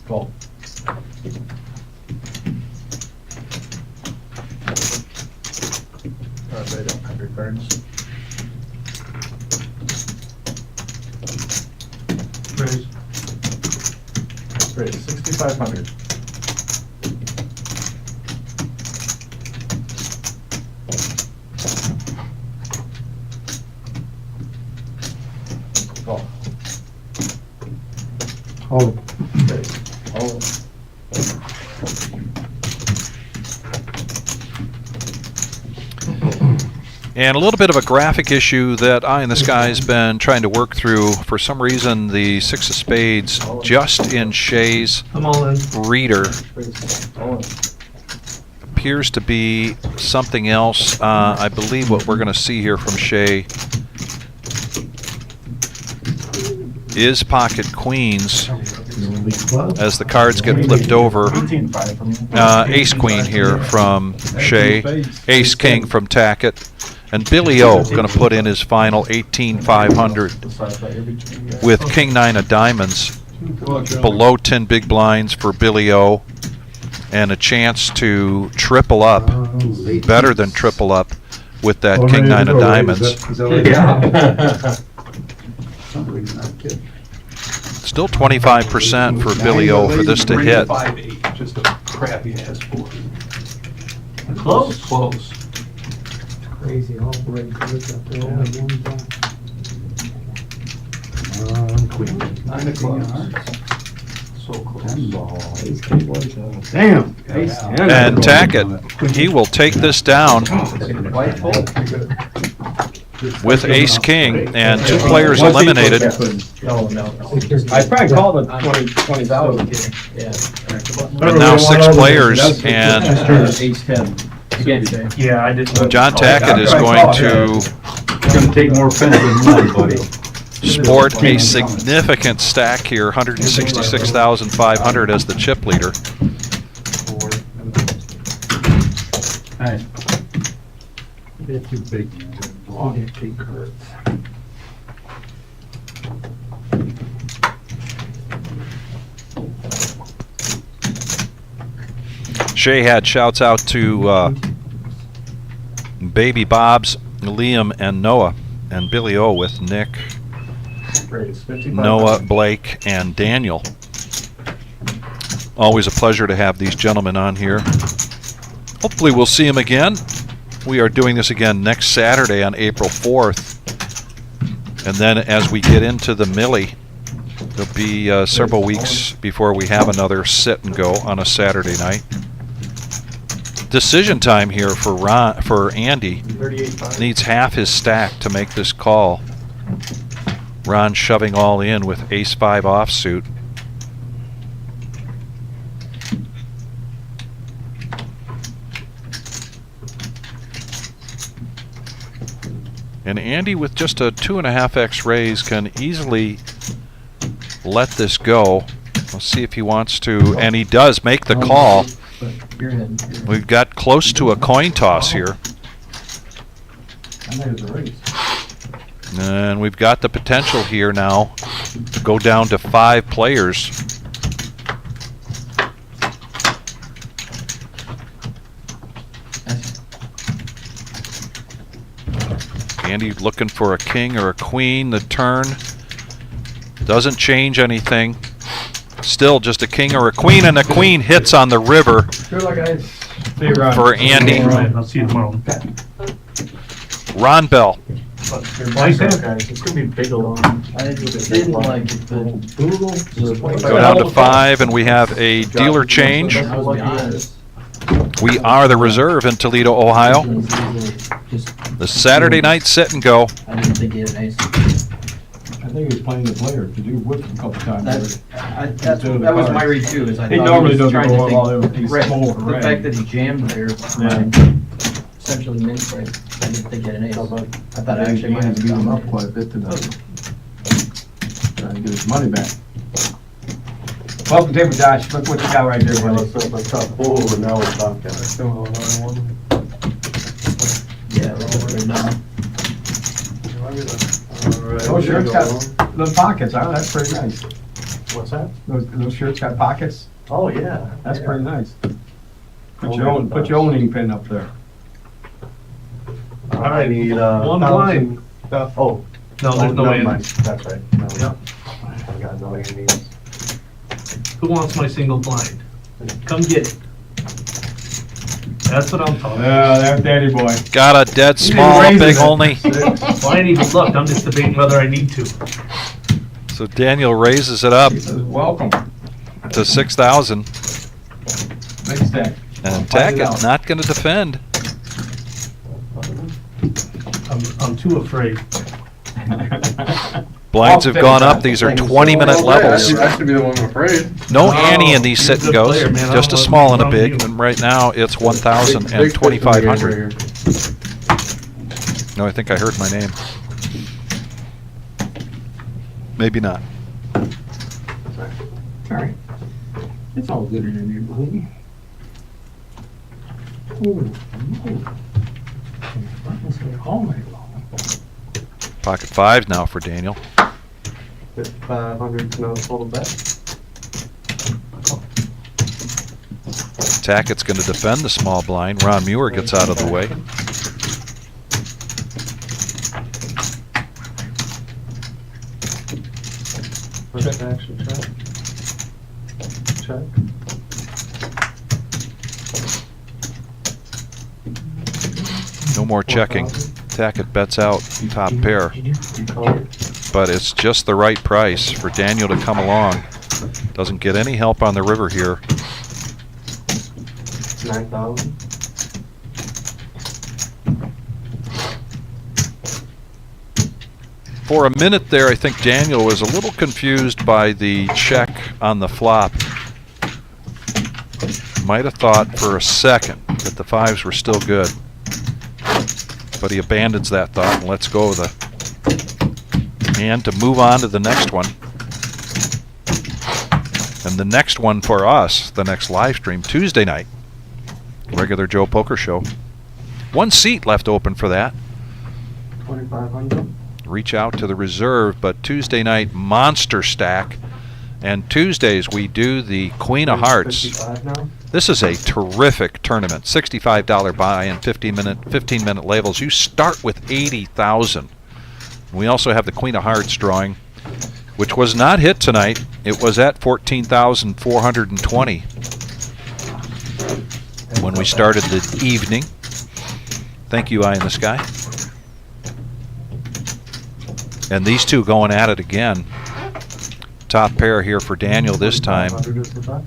[SPEAKER 6] Call.
[SPEAKER 4] They don't have your cards.
[SPEAKER 10] Raise.
[SPEAKER 4] Great, 6,500. Call.
[SPEAKER 10] Hold.
[SPEAKER 4] Great. Hold.
[SPEAKER 1] And a little bit of a graphic issue that I and this guy's been trying to work through. For some reason, the 6 of spades just in Shay's
[SPEAKER 10] I'm all in.
[SPEAKER 1] reader
[SPEAKER 4] Hold.
[SPEAKER 1] appears to be something else. I believe what we're going to see here from Shay is pocket queens as the cards get flipped over.
[SPEAKER 4] 18,500 from you.
[SPEAKER 1] Ace queen here from Shay, ace king from Tackett, and Billy O going to put in his final 18,500 with king 9 of diamonds, below 10 big blinds for Billy O, and a chance to triple up, better than triple up, with that king 9 of diamonds. Still 25% for Billy O for this to hit.
[SPEAKER 3] 5-8, just a crappy ass board.
[SPEAKER 10] Close.
[SPEAKER 3] Close.
[SPEAKER 10] Crazy, all red cards up there, all at one time.
[SPEAKER 3] Queen. 9 of clubs. So close.
[SPEAKER 7] Damn.
[SPEAKER 1] And Tackett, he will take this down
[SPEAKER 6] White fold.
[SPEAKER 1] with ace king and 2 players eliminated.
[SPEAKER 6] No, no.
[SPEAKER 5] I probably called it 20,000.
[SPEAKER 6] Yeah.
[SPEAKER 1] But now 6 players, and
[SPEAKER 6] Ace 10. Again,
[SPEAKER 10] Yeah, I didn't.
[SPEAKER 1] John Tackett is going to
[SPEAKER 7] It's gonna take more pen than money, buddy.
[SPEAKER 1] sport a significant stack here, 166,500 as the chip leader.
[SPEAKER 7] Hey. They're too big, man.
[SPEAKER 10] Big cards.
[SPEAKER 1] Shay had shouts out to Baby Bob's, Liam, and Noah, and Billy O with Nick,
[SPEAKER 4] Great, 5,500.
[SPEAKER 1] Noah, Blake, and Daniel. Always a pleasure to have these gentlemen on here. Hopefully we'll see them again. We are doing this again next Saturday on April 4th. And then as we get into the Millie, there'll be several weeks before we have another sit and go on a Saturday night. Decision time here for Andy.
[SPEAKER 4] 38,500.
[SPEAKER 1] Needs half his stack to make this call. Ron shoving all in with ace-5 offsuit. And Andy with just a 2.5x raise can easily let this go. Let's see if he wants to, and he does make the call.
[SPEAKER 6] You're in.
[SPEAKER 1] We've got close to a coin toss here.
[SPEAKER 4] I made it a race.
[SPEAKER 1] And we've got the potential here now to go down to 5 players. Andy looking for a king or a queen. The turn Doesn't change anything. Still just a king or a queen, and a queen hits on the river
[SPEAKER 5] Good luck, guys.
[SPEAKER 1] for Andy.
[SPEAKER 10] All right, I'll see you tomorrow.
[SPEAKER 1] Ron Bell.
[SPEAKER 10] Nice hit.
[SPEAKER 6] Guys, it's gonna be big alone. I didn't like it, but Google just
[SPEAKER 1] Go down to 5, and we have a dealer change.
[SPEAKER 6] I was honest.
[SPEAKER 1] We are the reserve in Toledo, Ohio. The Saturday night sit and go.
[SPEAKER 6] I didn't think he had an ace.
[SPEAKER 3] I think he was playing the player, because you whipped him a couple times.
[SPEAKER 6] That was my read too, is I
[SPEAKER 5] He
[SPEAKER 6] thought
[SPEAKER 5] normally
[SPEAKER 6] was
[SPEAKER 5] doesn't
[SPEAKER 6] trying
[SPEAKER 5] go
[SPEAKER 6] to
[SPEAKER 5] all
[SPEAKER 6] think.
[SPEAKER 5] over. He's
[SPEAKER 6] Right,
[SPEAKER 5] small,
[SPEAKER 6] the
[SPEAKER 5] right.
[SPEAKER 6] fact that he jammed there,
[SPEAKER 5] Yeah.
[SPEAKER 6] essentially mint right, I didn't think he had an ace. I
[SPEAKER 3] I
[SPEAKER 6] thought I actually might have
[SPEAKER 3] beat him up
[SPEAKER 6] gone.
[SPEAKER 3] quite a bit today. Trying to get his money back.
[SPEAKER 5] Welcome table, Josh. Look what you got right there, buddy.
[SPEAKER 6] Yeah, right now.
[SPEAKER 5] Those shirts got little pockets, huh? That's pretty nice.
[SPEAKER 6] What's that?
[SPEAKER 5] Those shirts got pockets.
[SPEAKER 6] Oh, yeah.
[SPEAKER 5] That's pretty nice. Put your own ink pen up there.
[SPEAKER 6] I need,
[SPEAKER 10] One blind.
[SPEAKER 6] Oh.
[SPEAKER 10] No, there's no way.
[SPEAKER 6] That's right.
[SPEAKER 10] Yep.
[SPEAKER 6] I got no enemies.
[SPEAKER 10] Who wants my single blind? Come get it. That's what I'm talking about.
[SPEAKER 5] Yeah, there's Daddy boy.
[SPEAKER 1] Got a dead
[SPEAKER 10] You
[SPEAKER 1] small,
[SPEAKER 10] didn't
[SPEAKER 1] big
[SPEAKER 10] raise it.
[SPEAKER 1] only.
[SPEAKER 10] Well, I ain't even looked. I'm just debating whether I need to.
[SPEAKER 1] So Daniel raises it up
[SPEAKER 5] He says, welcome.
[SPEAKER 1] to 6,000.
[SPEAKER 5] Next stack.
[SPEAKER 1] And
[SPEAKER 5] Find it
[SPEAKER 1] Tackett
[SPEAKER 5] out.
[SPEAKER 1] not going to defend.
[SPEAKER 10] I'm too afraid.
[SPEAKER 1] Blinds have gone up. These are 20-minute levels.
[SPEAKER 4] I should be the one afraid.
[SPEAKER 1] No
[SPEAKER 10] Oh,
[SPEAKER 1] Annie in these
[SPEAKER 10] he's
[SPEAKER 1] sit
[SPEAKER 10] a
[SPEAKER 1] and
[SPEAKER 10] good
[SPEAKER 1] goes.
[SPEAKER 10] player, man. I
[SPEAKER 1] Just a
[SPEAKER 10] don't know
[SPEAKER 1] small and a
[SPEAKER 10] what's
[SPEAKER 1] big.
[SPEAKER 10] wrong with
[SPEAKER 1] And right now it's 1,000 and 2,500. No, I think I heard my name. Maybe not.
[SPEAKER 5] Alright. It's all good in the neighborhood. Ooh, ooh. I'm gonna stay home right long.
[SPEAKER 1] Pocket 5 now for Daniel.
[SPEAKER 6] 500 no total bet.
[SPEAKER 1] Tackett's going to defend the small blind. Ron Muir gets out of the way.
[SPEAKER 6] Check action, check. Check.
[SPEAKER 1] No more checking. Tackett bets out top pair. But it's just the right price for Daniel to come along. Doesn't get any help on the river here.
[SPEAKER 6] 9,000.
[SPEAKER 1] For a minute there, I think Daniel was a little confused by the check on the flop. Might have thought for a second that the 5s were still good. But he abandons that thought and lets go of the hand to move on to the next one. And the next one for us, the next live stream, Tuesday night. Regular Joe Poker Show. One seat left open for that.
[SPEAKER 6] 2,500.
[SPEAKER 1] Reach out to the reserve, but Tuesday night, Monster Stack. And Tuesdays, we do the Queen of Hearts.
[SPEAKER 6] 55 now.
[SPEAKER 1] This is a terrific tournament. $65 buy and 15-minute labels. You start with 80,000. We also have the Queen of Hearts drawing, which was not hit tonight. It was at 14,420 when we started the evening. Thank you, Eye in the Sky. And these two going at it again. Top pair here for Daniel this time.
[SPEAKER 6] 500 is the bet.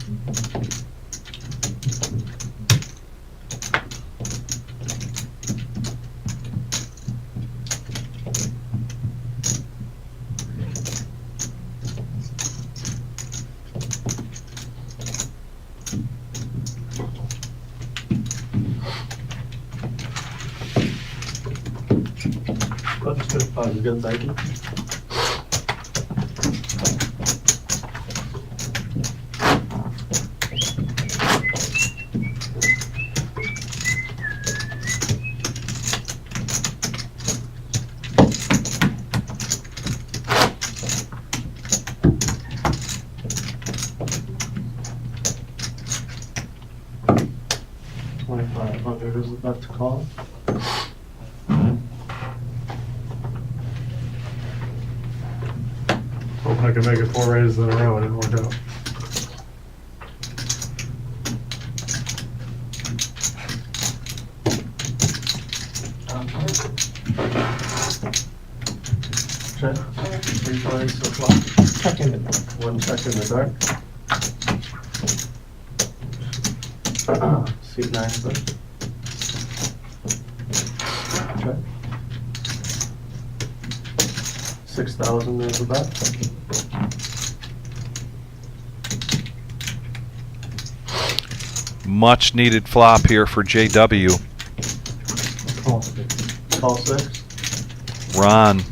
[SPEAKER 6] Good, thank you. $2,500 is the bet to call.
[SPEAKER 4] I could make it 4 raises in a row, it didn't work out.
[SPEAKER 6] Check. 3 times so flop. One check in the dark. Seat 9 first. Check. 6,000 is the bet.
[SPEAKER 1] Much needed flop here for JW.
[SPEAKER 6] Call 6.
[SPEAKER 1] Ron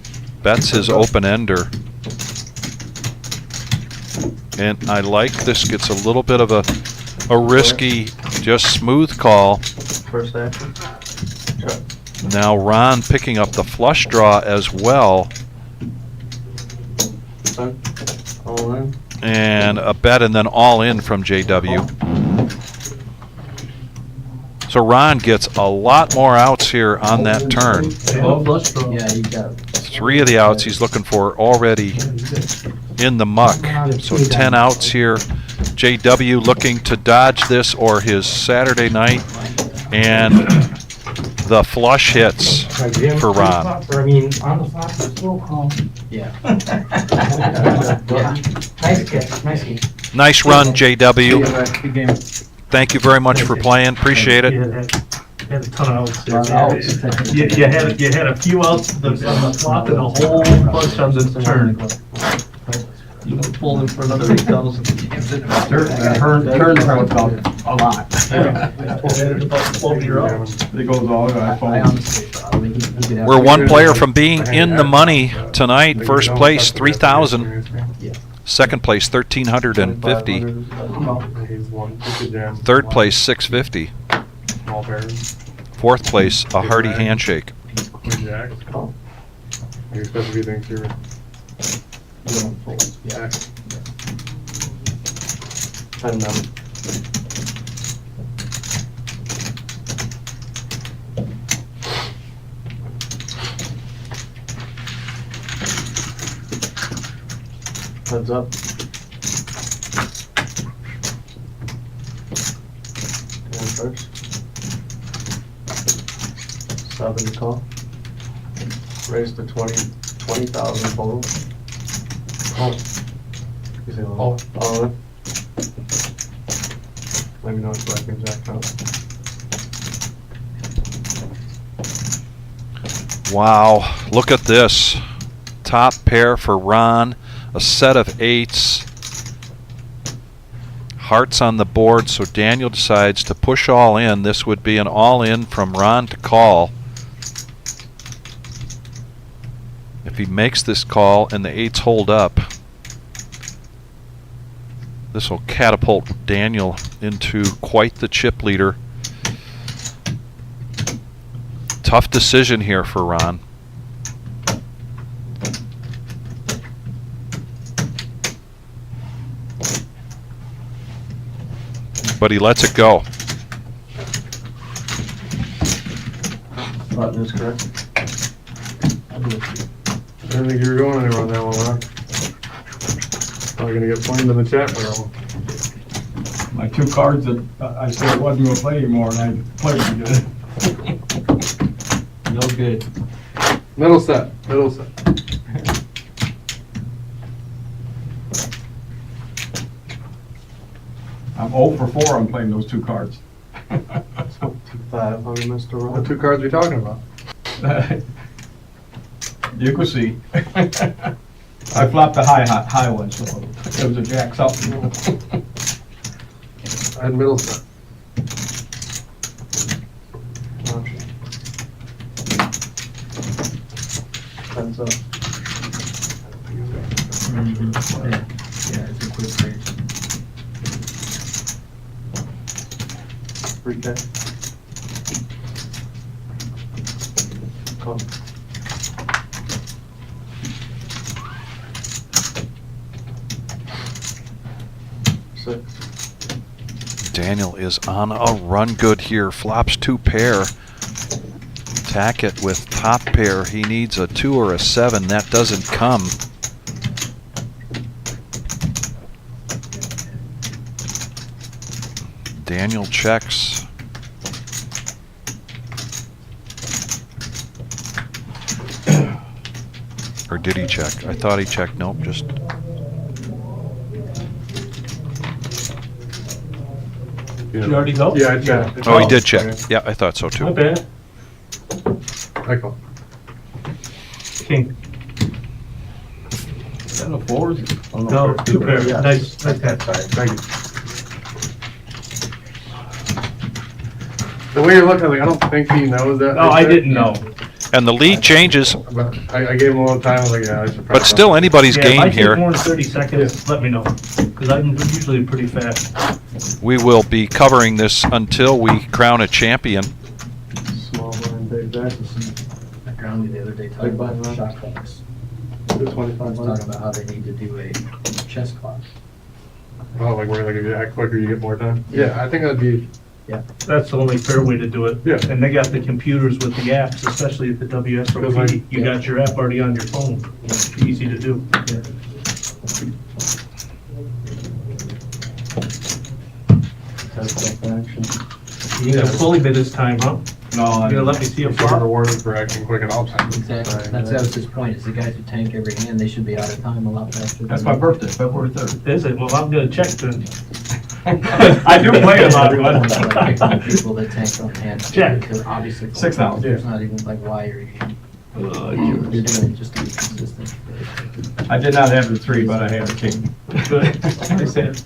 [SPEAKER 1] bets his open ender. And I like this. Gets a little bit of a risky, just smooth call.
[SPEAKER 6] First action. Check.
[SPEAKER 1] Now Ron picking up the flush draw as well.
[SPEAKER 6] All in.
[SPEAKER 1] And a bet and then all in from JW. So Ron gets a lot more outs here on that turn.
[SPEAKER 6] Yeah, you got it.
[SPEAKER 1] 3 of the outs he's looking for already in the muck. So 10 outs here. JW looking to dodge this or his Saturday night. And the flush hits for Ron.
[SPEAKER 10] I mean, on the flop, it's still calm.
[SPEAKER 6] Yeah.
[SPEAKER 10] Nice catch, nice game.
[SPEAKER 1] Nice run, JW.
[SPEAKER 10] Good game.
[SPEAKER 1] Thank you very much for playing. Appreciate it.
[SPEAKER 10] You had a ton of outs there.
[SPEAKER 6] Outs.
[SPEAKER 10] You had a few outs on the flop and a whole bunch on the turn.
[SPEAKER 6] You can pull in for another 8,000.
[SPEAKER 10] Turns out about a lot.
[SPEAKER 5] It goes all,
[SPEAKER 6] I honestly thought, I mean, he could have.
[SPEAKER 1] We're one player from being in the money tonight. First place, 3,000. Second place, 1,350.
[SPEAKER 4] He's one. He could jam.
[SPEAKER 1] Third place, 650.
[SPEAKER 4] Small pairs.
[SPEAKER 1] Fourth place, a hearty handshake.
[SPEAKER 4] Queen jack. You're supposed to be thinks you're.
[SPEAKER 6] Yeah. 10 now. Heads up. 10 first. 7 to call. Raise to 20,000 total. Oh. You say all in? Let me know if I can jack out.
[SPEAKER 1] Wow, look at this. Top pair for Ron, a set of 8s. Hearts on the board, so Daniel decides to push all in. This would be an all in from Ron to call. If he makes this call and the 8s hold up, this will catapult Daniel into quite the chip leader. Tough decision here for Ron. But he lets it go.
[SPEAKER 6] Button is correct.
[SPEAKER 4] I didn't think you were going anywhere on that one, Ron. Probably gonna get flamed in the chat for that one.
[SPEAKER 5] My 2 cards that I said I wasn't gonna play anymore, and I played them good.
[SPEAKER 6] No good.
[SPEAKER 4] Middle set, middle set.
[SPEAKER 5] I'm 0 for 4 on playing those 2 cards.
[SPEAKER 6] 5 on Mr.
[SPEAKER 4] The
[SPEAKER 6] Ron.
[SPEAKER 4] 2 cards we talking about?
[SPEAKER 5] You can see. I flopped the high one, so it was a jacks up.
[SPEAKER 4] I had middle set.
[SPEAKER 6] Heads up.
[SPEAKER 10] Yeah, it's a quick raise.
[SPEAKER 6] 3K. Come.
[SPEAKER 1] Daniel is on a run good here. Flops 2 pair. Tack it with top pair. He needs a 2 or a 7. That doesn't come. Daniel checks. Or did he check? I thought he checked. Nope, just.
[SPEAKER 5] You already go?
[SPEAKER 4] Yeah, I checked.
[SPEAKER 1] Oh, he did check. Yeah, I thought so too.
[SPEAKER 5] Not bad.
[SPEAKER 4] I call.
[SPEAKER 5] King.
[SPEAKER 6] Is that no fours? Oh,
[SPEAKER 5] No, two pair.
[SPEAKER 6] Yeah.
[SPEAKER 5] Nice, nice catch.
[SPEAKER 4] Thank you. The way you're looking, like, I don't think he knows that.
[SPEAKER 5] No, I didn't know.
[SPEAKER 1] And the lead changes,
[SPEAKER 4] But I gave him a little time, I was like, yeah, I should.
[SPEAKER 1] but still anybody's
[SPEAKER 5] Yeah, if
[SPEAKER 1] game
[SPEAKER 5] I take
[SPEAKER 1] here.
[SPEAKER 5] more than 30 seconds, let me know. Because I'm usually pretty fast.
[SPEAKER 1] We will be covering this until we crown a champion.
[SPEAKER 6] Small blind, big bet. I grounded the other day talking about shot clocks. I was talking about how they need to do a chess clock.
[SPEAKER 4] Oh, like where, like, if you act quicker, you get more time? Yeah, I think that'd be,
[SPEAKER 5] That's the only fair way to do it.
[SPEAKER 4] Yeah.
[SPEAKER 5] And they got the computers with the apps, especially at the WSOP. You got your app already on your phone. Easy to do. You got a fully bid this time, huh?
[SPEAKER 6] No,
[SPEAKER 5] You gonna let me see a
[SPEAKER 4] get
[SPEAKER 5] flop?
[SPEAKER 4] rewarded for acting quick at all times.
[SPEAKER 6] Exactly. That was his point, is the guys who tank every hand, they should be out of time a lot faster.
[SPEAKER 10] That's my birthday, February 3rd.
[SPEAKER 5] Is it? Well, I'm gonna check then. I do play a lot, but.
[SPEAKER 6] People that tank on hand.
[SPEAKER 5] Check.
[SPEAKER 6] They're obviously.
[SPEAKER 10] 6,000.
[SPEAKER 6] There's not even like why you're You're doing it just to be consistent.
[SPEAKER 10] I did not have the 3, but I had a king.
[SPEAKER 5] Good. They said.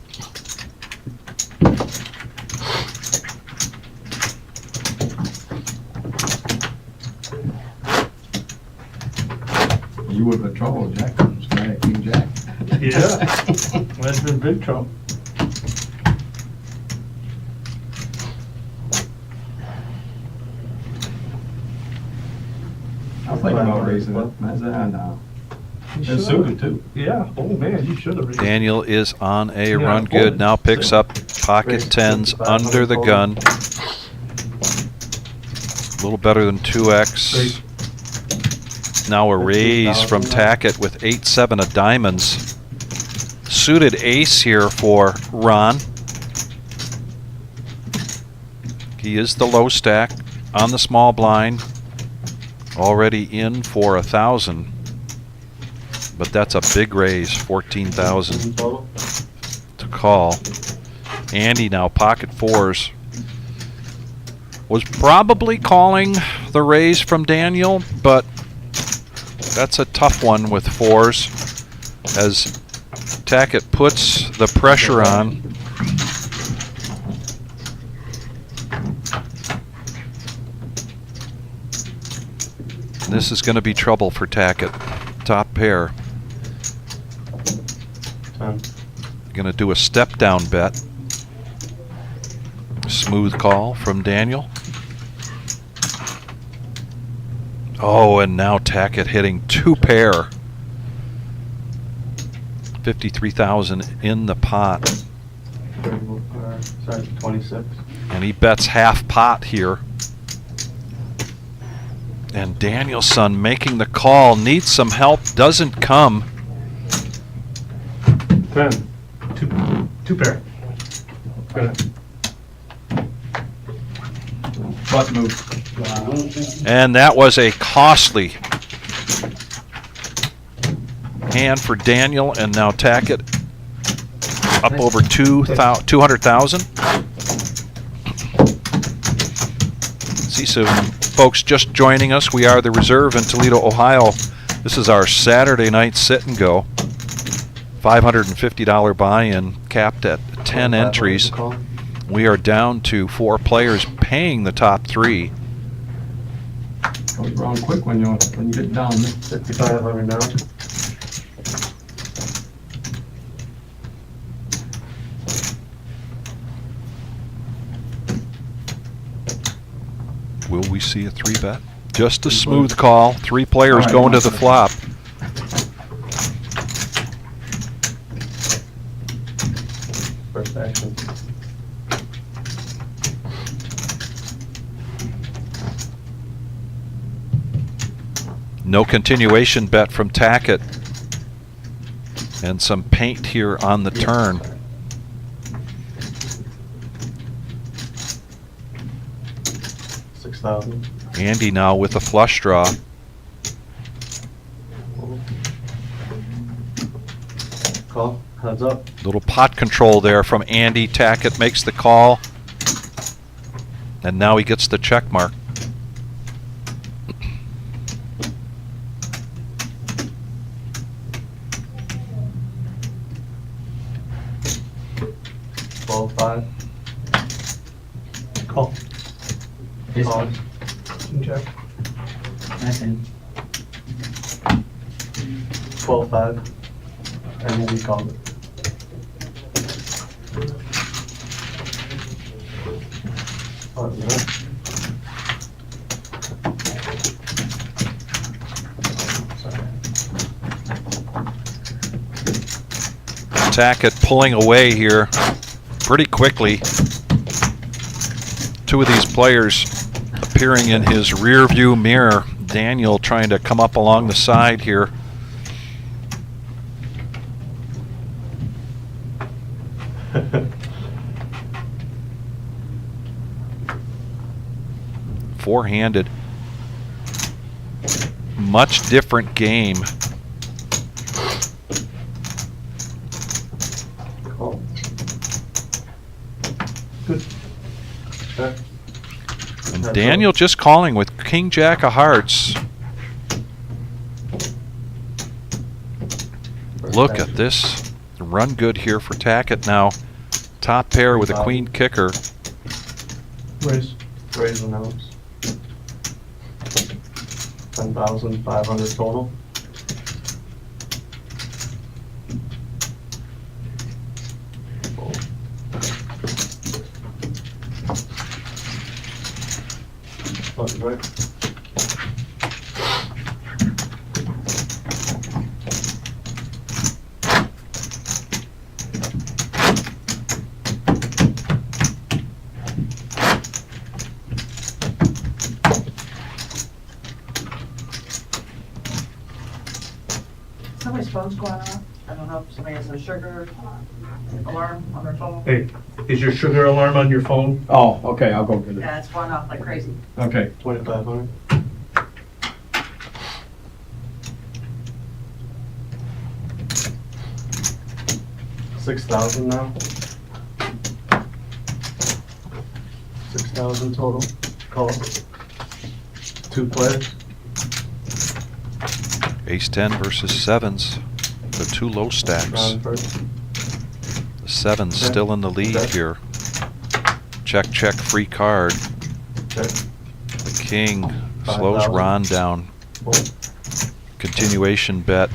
[SPEAKER 10] You would have had trouble with Jack, King Jack.
[SPEAKER 5] Yeah. That's been big trouble.
[SPEAKER 10] I'm thinking about raising it. That's now. It's suited too.
[SPEAKER 5] Yeah. Oh, man, you should have.
[SPEAKER 1] Daniel is on a
[SPEAKER 5] Yeah,
[SPEAKER 1] run
[SPEAKER 5] fold.
[SPEAKER 1] good. Now picks up pocket tens under the gun. A little better than 2x. Now a raise from Tackett with 8-7 of diamonds. Suited ace here for Ron. He is the low stack on the small blind. Already in for 1,000. But that's a big raise, 14,000 to call. Andy now pocket fours. Was probably calling the raise from Daniel, but that's a tough one with fours as Tackett puts the pressure on. This is going to be trouble for Tackett. Top pair. Going to do a step down bet. Smooth call from Daniel. Oh, and now Tackett hitting 2 pair. 53,000 in the pot.
[SPEAKER 4] Sorry, 26.
[SPEAKER 1] And he bets half pot here. And Danielson making the call, needs some help, doesn't come.
[SPEAKER 4] 10.
[SPEAKER 5] Two pair.
[SPEAKER 4] Good.
[SPEAKER 10] Butt move.
[SPEAKER 1] And that was a costly hand for Daniel, and now Tackett up over 200,000. See, so folks just joining us, we are the Reserve in Toledo, Ohio. This is our Saturday night sit and go. $550 buy-in, capped at 10 entries. We are down to 4 players paying the top 3.
[SPEAKER 10] Goes wrong quick when you get down.
[SPEAKER 4] 55, let me know.
[SPEAKER 1] Will we see a 3-bet? Just a smooth call. 3 players going to the flop.
[SPEAKER 4] First action.
[SPEAKER 1] No continuation bet from Tackett. And some paint here on the turn.
[SPEAKER 4] 6,000.
[SPEAKER 1] Andy now with a flush draw.
[SPEAKER 4] Call, heads up.
[SPEAKER 1] Little pot control there from Andy. Tackett makes the call. And now he gets the check mark.
[SPEAKER 4] $12,500.
[SPEAKER 10] Call.
[SPEAKER 6] His
[SPEAKER 4] Call.
[SPEAKER 6] hand.
[SPEAKER 10] Check.
[SPEAKER 6] Nice hand.
[SPEAKER 4] 12,500. And we called it. Oh, yeah.
[SPEAKER 1] Tackett pulling away here pretty quickly. Two of these players appearing in his rear view mirror. Daniel trying to come up along the side here. Four-handed. Much different game.
[SPEAKER 4] Call.
[SPEAKER 10] Good.
[SPEAKER 4] Check.
[SPEAKER 1] And Daniel just calling with King Jack of Hearts. Look at this. Run good here for Tackett now. Top pair with a queen kicker.
[SPEAKER 10] Raise.
[SPEAKER 4] Raise and outs. 10,500 total. Button, right?
[SPEAKER 12] Somebody's phone's going off. I don't know if somebody has a sugar alarm on their phone.
[SPEAKER 10] Hey, is your sugar alarm on your phone? Oh, okay, I'll go get it.
[SPEAKER 12] Yeah, it's going off like crazy.
[SPEAKER 10] Okay.
[SPEAKER 4] 2,500. $6,000 now. 6,000 total. Call. Two players.
[SPEAKER 1] Ace-10 versus sevens. The two low stacks.
[SPEAKER 4] Round first.
[SPEAKER 1] The sevens
[SPEAKER 4] Check.
[SPEAKER 1] still in the lead
[SPEAKER 4] Check.
[SPEAKER 1] here. Check, check, free card.
[SPEAKER 4] Check.
[SPEAKER 1] The king slows
[SPEAKER 4] 5,000.
[SPEAKER 1] Ron down.
[SPEAKER 4] Fold.
[SPEAKER 1] Continuation bet.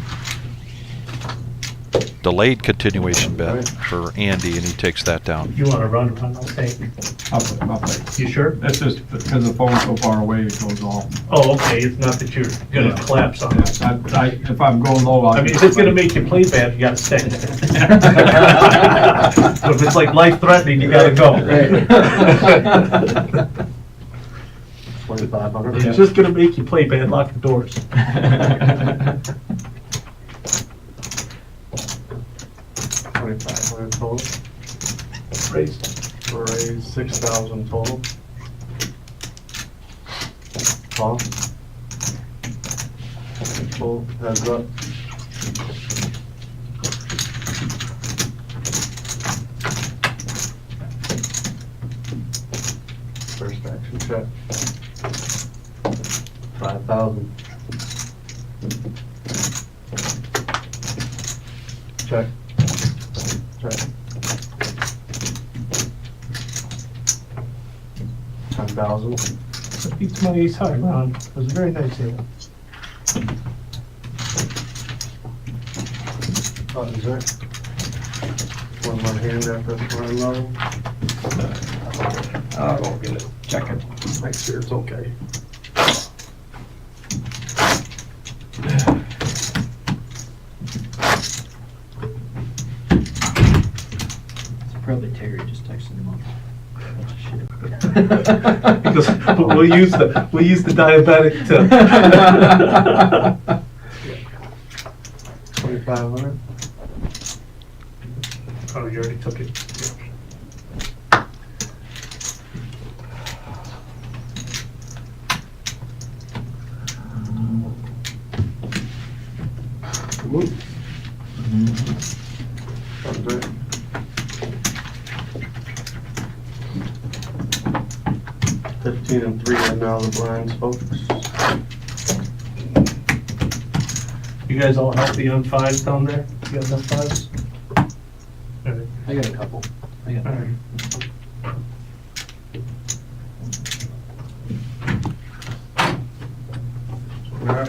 [SPEAKER 1] Delayed continuation bet
[SPEAKER 4] Right.
[SPEAKER 1] for Andy, and he takes that down.
[SPEAKER 10] You wanna run, I'll take.
[SPEAKER 5] I'll play.
[SPEAKER 10] You sure?
[SPEAKER 5] That's just because the phone's so far away, it goes off.
[SPEAKER 10] Oh, okay, it's not that you're gonna
[SPEAKER 5] Yeah.
[SPEAKER 10] collapse on it.
[SPEAKER 5] If I'm going low,
[SPEAKER 10] I mean, if it's gonna make you play bad, you gotta stay. So if it's like life threatening, you gotta go.
[SPEAKER 4] 2,500.
[SPEAKER 10] If it's just gonna make you play bad, lock the doors.
[SPEAKER 4] 2,500 total.
[SPEAKER 10] Raise.
[SPEAKER 4] Raise 6,000 total. Call. Full heads up. First action check. 5,000. Check. Check. 10,000.
[SPEAKER 10] That beats my ace high, Ron. It was a very nice hit.
[SPEAKER 4] Buttons there. One more hand after it's running low.
[SPEAKER 5] I'll go get it, check it.
[SPEAKER 10] Make sure it's okay.
[SPEAKER 6] It's probably Terry just texting him up.
[SPEAKER 10] Because we'll use the diabetic to.
[SPEAKER 4] 2,500.
[SPEAKER 10] Oh, you already took it.
[SPEAKER 4] Sounds great. $15 and $3 right now, the blinds, folks.
[SPEAKER 5] You guys all healthy on fives down there? You got enough fives? Alright.
[SPEAKER 6] I got a couple. I got
[SPEAKER 5] Alright.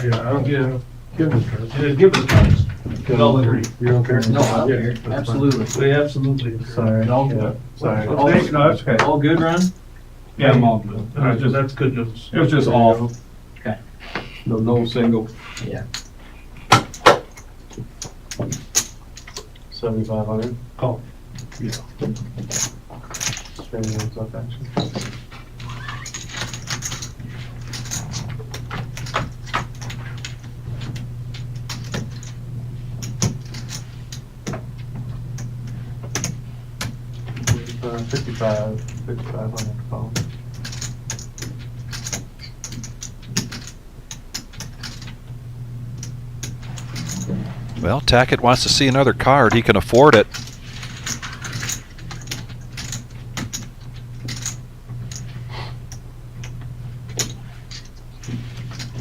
[SPEAKER 5] Yeah, I don't give. Give us cards. Yeah, give us cards. We all agree.
[SPEAKER 4] You don't care?
[SPEAKER 6] No, I'm
[SPEAKER 5] Yeah,
[SPEAKER 6] here.
[SPEAKER 5] that's fine.
[SPEAKER 6] Absolutely.
[SPEAKER 5] We absolutely.
[SPEAKER 4] Sorry.
[SPEAKER 5] All good.
[SPEAKER 4] Sorry.
[SPEAKER 5] No, that's okay.
[SPEAKER 6] All good, Ron?
[SPEAKER 5] Yeah, I'm all good. That's good news.
[SPEAKER 3] It was just off.
[SPEAKER 6] Okay.
[SPEAKER 3] No single.
[SPEAKER 6] Yeah.
[SPEAKER 4] 7,500.
[SPEAKER 5] Oh.
[SPEAKER 3] Yeah.
[SPEAKER 4] Spending what's up, actually. $5,500 pounds.
[SPEAKER 1] Well, Tackett wants to see another card. He can afford it.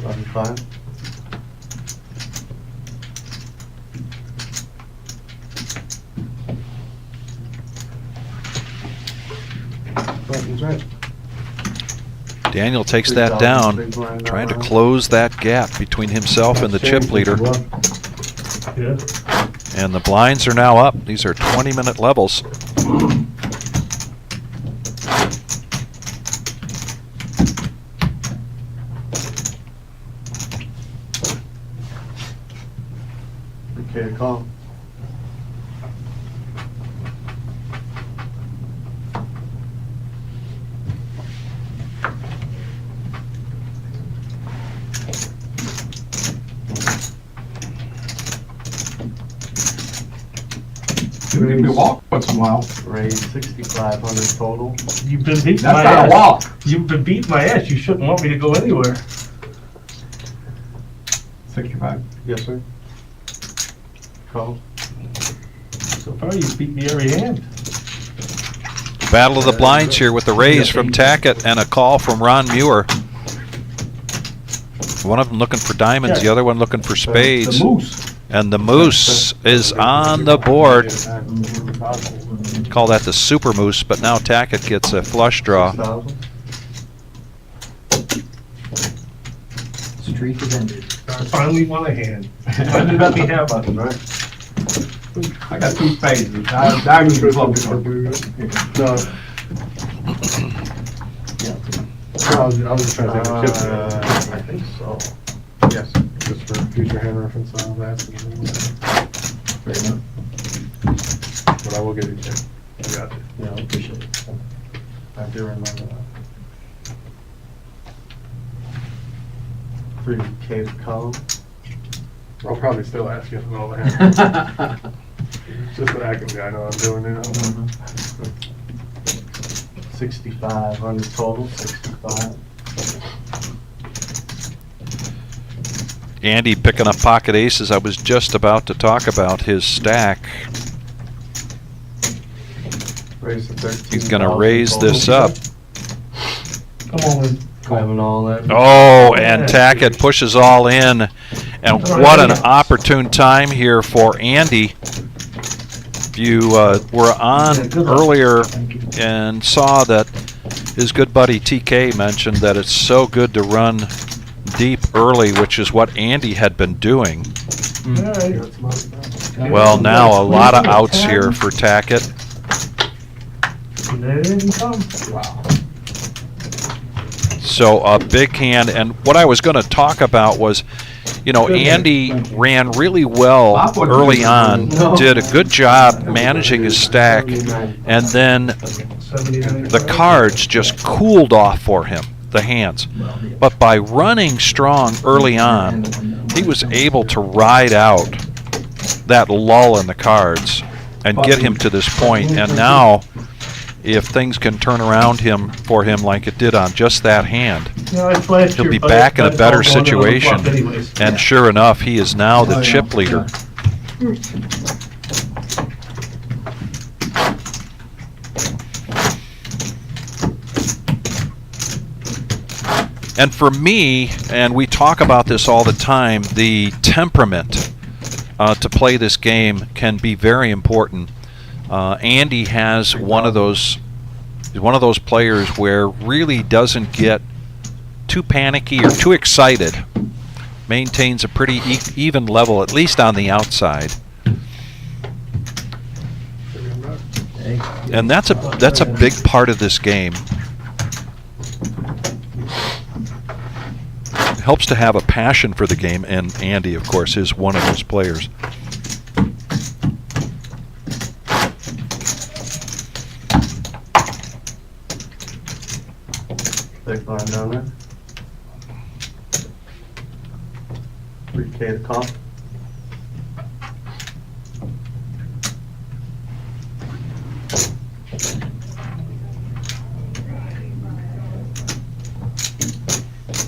[SPEAKER 4] $11,500. Button's right.
[SPEAKER 1] Daniel takes that down, trying to close that gap between himself and the chip leader.
[SPEAKER 5] Yeah.
[SPEAKER 1] And the blinds are now up. These are 20-minute levels.
[SPEAKER 4] Okay, call.
[SPEAKER 3] You need to walk once in a while.
[SPEAKER 4] Raise 6,500 total.
[SPEAKER 5] You've been beating
[SPEAKER 3] That's
[SPEAKER 5] my
[SPEAKER 3] not
[SPEAKER 5] ass.
[SPEAKER 3] a walk.
[SPEAKER 5] You've been beating my ass. You shouldn't want me to go anywhere.
[SPEAKER 3] 65.
[SPEAKER 4] Yes, sir. Call.
[SPEAKER 5] So far, you've beat me every hand.
[SPEAKER 1] Battle of the blinds here with the raise from Tackett and a call from Ron Muir. One of them looking for diamonds, the other one looking for spades.
[SPEAKER 3] The moose.
[SPEAKER 1] And the moose is on the board. Call that the super moose, but now Tackett gets a flush draw.
[SPEAKER 4] 6,000.
[SPEAKER 6] Streak is ended.
[SPEAKER 5] I finally won a hand. Finally let me have one.
[SPEAKER 4] Button, right?
[SPEAKER 3] I got two spades. Diamonds are close.
[SPEAKER 4] No. I was just trying to think of chips. I think so. Yes, just for future hand reference, I'll ask you.
[SPEAKER 6] Fair enough.
[SPEAKER 4] But I will give you a check. I got you.
[SPEAKER 6] Yeah, I appreciate it.
[SPEAKER 4] I do remember that. 3K to call. I'll probably still ask you for all the hand. Just so actively I know I'm doing it. 6,500 total, 65.
[SPEAKER 1] Andy picking up pocket aces. I was just about to talk about his stack.
[SPEAKER 4] Raise to 13.
[SPEAKER 1] He's going to raise this up.
[SPEAKER 5] Come on in.
[SPEAKER 4] Having all that.
[SPEAKER 1] Oh, and Tackett pushes all in. And what an opportune time here for Andy. If you were on earlier and saw that his good buddy TK mentioned that it's so good to run deep early, which is what Andy had been doing. Well, now a lot of outs here for Tackett.
[SPEAKER 5] They didn't come. Wow.
[SPEAKER 1] So a big hand, and what I was going to talk about was, you know, Andy ran really well early on, did a good job managing his stack, and then the cards just cooled off for him, the hands. But by running strong early on, he was able to ride out that lull in the cards and get him to this point. And now, if things can turn around for him like it did on just that hand, he'll be back in a better situation. And sure enough, he is now the chip leader. And for me, and we talk about this all the time, the temperament to play this game can be very important. Andy has one of those players where really doesn't get too panicky or too excited. Maintains a pretty even level, at least on the outside. And that's a big part of this game. It helps to have a passion for the game, and Andy, of course, is one of those players.
[SPEAKER 4] Big blind down there. 3K to call.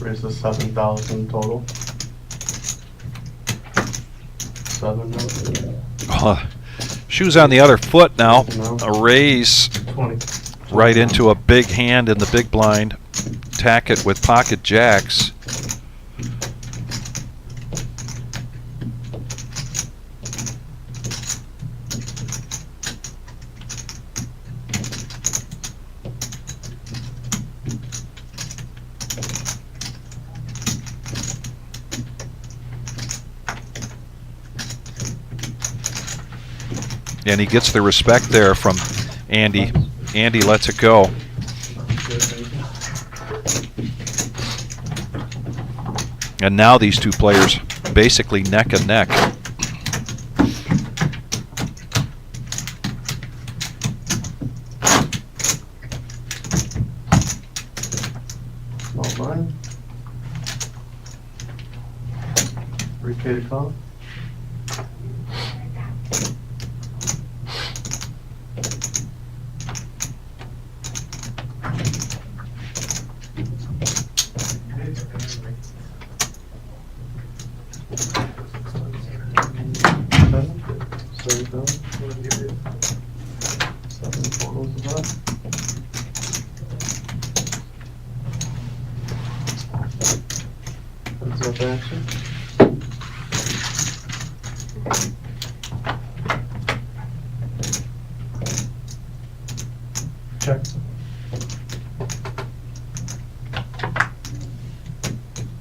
[SPEAKER 4] Raise the 7,000 total. 7,000.
[SPEAKER 1] Shoes on the other foot now. A raise
[SPEAKER 4] 20.
[SPEAKER 1] right into a big hand in the big blind. Tack it with pocket jacks. And he gets the respect there from Andy. Andy lets it go. And now these two players basically neck and neck.
[SPEAKER 4] Small blind. 3K to call.
[SPEAKER 10] Check.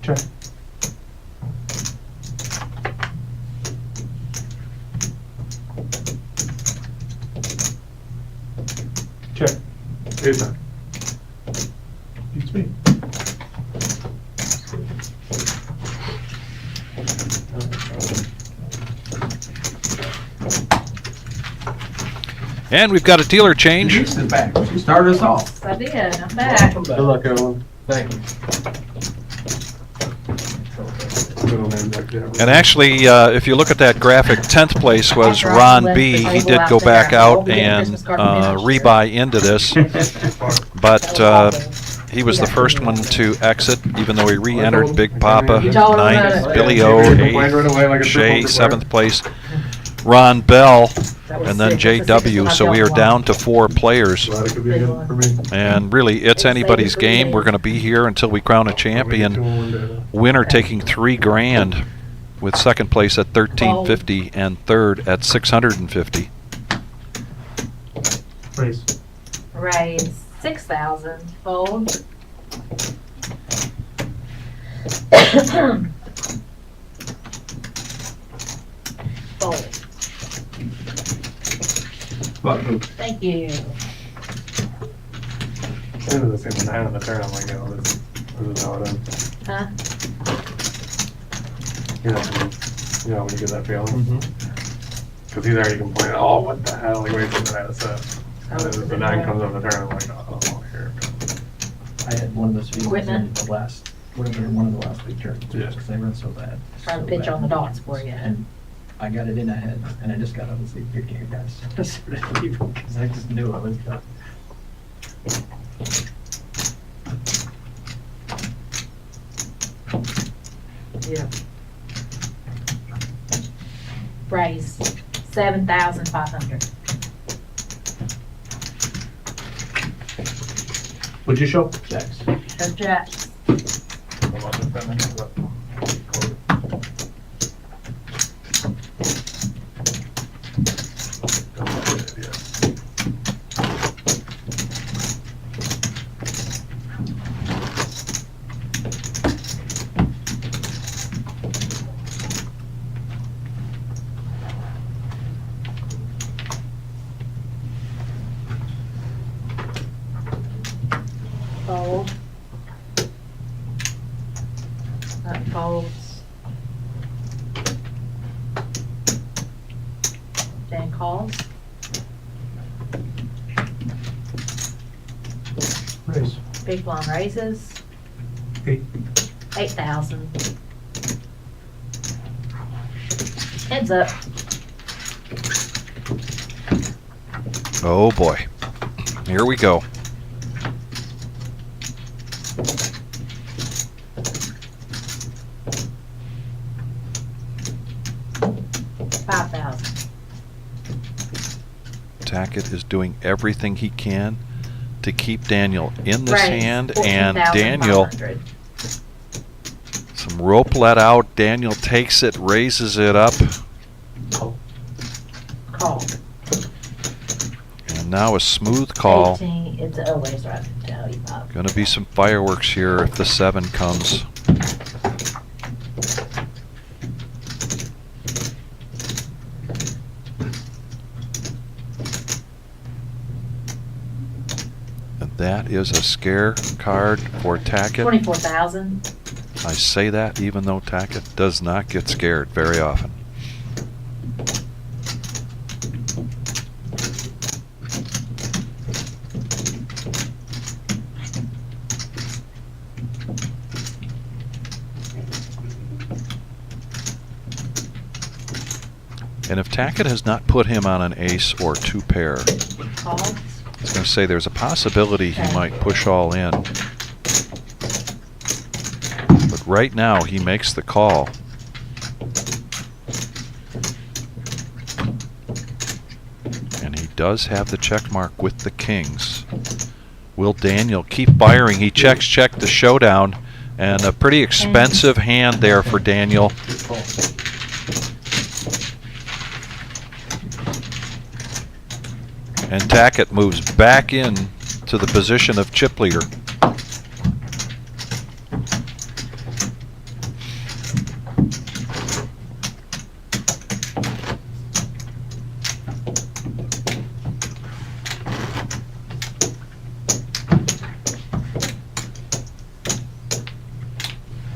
[SPEAKER 10] Check. Check.
[SPEAKER 4] Good time.
[SPEAKER 10] Beats me.
[SPEAKER 1] And we've got a dealer change.
[SPEAKER 5] Denise is back. She started us off.
[SPEAKER 2] I did, I'm back.
[SPEAKER 4] Good luck, everyone.
[SPEAKER 5] Thank you.
[SPEAKER 4] Middle name back there.
[SPEAKER 1] And actually, if you look at that graphic, 10th place was Ron B. He did go back out and rebuy into this, but he was the first one to exit, even though he re-entered. Big Papa,
[SPEAKER 2] You told him about
[SPEAKER 1] 9th,
[SPEAKER 2] it.
[SPEAKER 1] Billy O, 8th, Shay, 7th place, Ron Bell, and then JW. So we are down to 4 players.
[SPEAKER 4] Glad it could be good for me.
[SPEAKER 1] And really, it's anybody's game. We're going to be here until we crown a champion. Winner taking $3 grand, with second place at $1,350 and third at $650.
[SPEAKER 10] Raise.
[SPEAKER 2] Raise 6,000, fold. Fold. Thank you.
[SPEAKER 4] As soon as I see the 9 on the turn, I'm like, oh, this is how it ends.
[SPEAKER 2] Huh?
[SPEAKER 4] You know when you get that feeling? Because he's already complaining, oh, what the hell, like, wait till that set. And then the 9 comes on the turn, I'm like, oh, here it goes.
[SPEAKER 6] I had one of those feelings
[SPEAKER 2] Equipment.
[SPEAKER 6] in the last, one of the last big turns,
[SPEAKER 4] Yeah.
[SPEAKER 6] because they run so bad.
[SPEAKER 2] Trying to
[SPEAKER 6] so
[SPEAKER 2] pitch
[SPEAKER 6] bad.
[SPEAKER 2] on the dots for you.
[SPEAKER 6] And I got it in ahead, and I just got up and said, "Good game, guys." I started leaving, because I just knew I was done.
[SPEAKER 2] Yeah. Raise, 7,500.
[SPEAKER 10] Would you show? Jacks.
[SPEAKER 2] So Jacks, fold. That folds. Dan calls.
[SPEAKER 10] Raise.
[SPEAKER 2] Big blind raises. 8,000. Heads up.
[SPEAKER 1] Oh boy. Here we go. Tackett is doing everything he can to keep Daniel in this
[SPEAKER 2] Raise,
[SPEAKER 1] hand, and Daniel,
[SPEAKER 2] 14,500.
[SPEAKER 1] some rope let out. Daniel takes it, raises it up,
[SPEAKER 2] Call.
[SPEAKER 1] and now a smooth call.
[SPEAKER 2] 18, it's always right to tell you about.
[SPEAKER 1] Gonna be some fireworks here if the 7 comes. And that is a scare card for Tackett.
[SPEAKER 2] 24,000.
[SPEAKER 1] I say that even though Tackett does not get scared very often. And if Tackett has not put him on an ace or 2 pair,
[SPEAKER 2] Call.
[SPEAKER 1] I was going to say there's a possibility he might push all in. But right now he makes the call. And he does have the check mark with the kings. Will Daniel keep firing? He checks check the showdown, and a pretty expensive hand there for Daniel. And Tackett moves back in to the position of chip leader.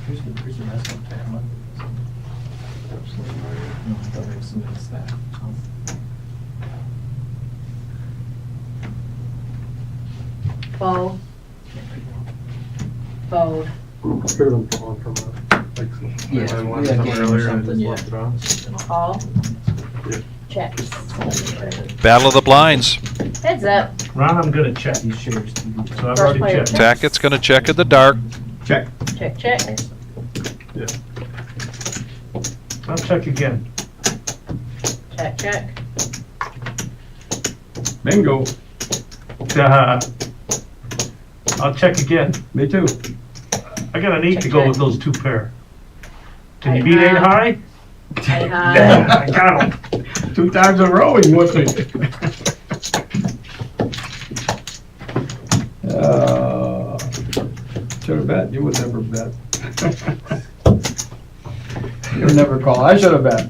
[SPEAKER 6] Here's the rest of the camera. No, I thought it was something snack.
[SPEAKER 2] Fold. Fold.
[SPEAKER 4] Hear them falling from like
[SPEAKER 6] Yeah,
[SPEAKER 4] I
[SPEAKER 6] we
[SPEAKER 4] watched
[SPEAKER 6] had
[SPEAKER 4] some
[SPEAKER 6] game or
[SPEAKER 4] earlier and
[SPEAKER 6] something,
[SPEAKER 4] just
[SPEAKER 6] yeah.
[SPEAKER 4] left it on.
[SPEAKER 2] Call.
[SPEAKER 4] Yeah.
[SPEAKER 2] Checks.
[SPEAKER 1] Battle of the blinds.
[SPEAKER 2] Heads up.
[SPEAKER 10] Ron, I'm gonna check.
[SPEAKER 6] These shares.
[SPEAKER 10] So I've
[SPEAKER 2] First
[SPEAKER 10] already
[SPEAKER 2] player
[SPEAKER 10] checked.
[SPEAKER 2] check.
[SPEAKER 1] Tackett's going to check in the dark.
[SPEAKER 10] Check.
[SPEAKER 2] Check, check.
[SPEAKER 10] I'll check again.
[SPEAKER 2] Check, check.
[SPEAKER 9] Bingo.
[SPEAKER 10] I'll check again.
[SPEAKER 9] Me too.
[SPEAKER 10] I got an 8 to
[SPEAKER 2] Check,
[SPEAKER 10] go
[SPEAKER 2] check.
[SPEAKER 10] with those 2 pair. Can you
[SPEAKER 2] Eight
[SPEAKER 10] beat 8
[SPEAKER 2] high.
[SPEAKER 10] high?
[SPEAKER 2] Hey, hi.
[SPEAKER 10] Yeah, I got 'em.
[SPEAKER 9] 2 times in a row he wants me. Should have bet. You would never bet. You would never call. I should have bet.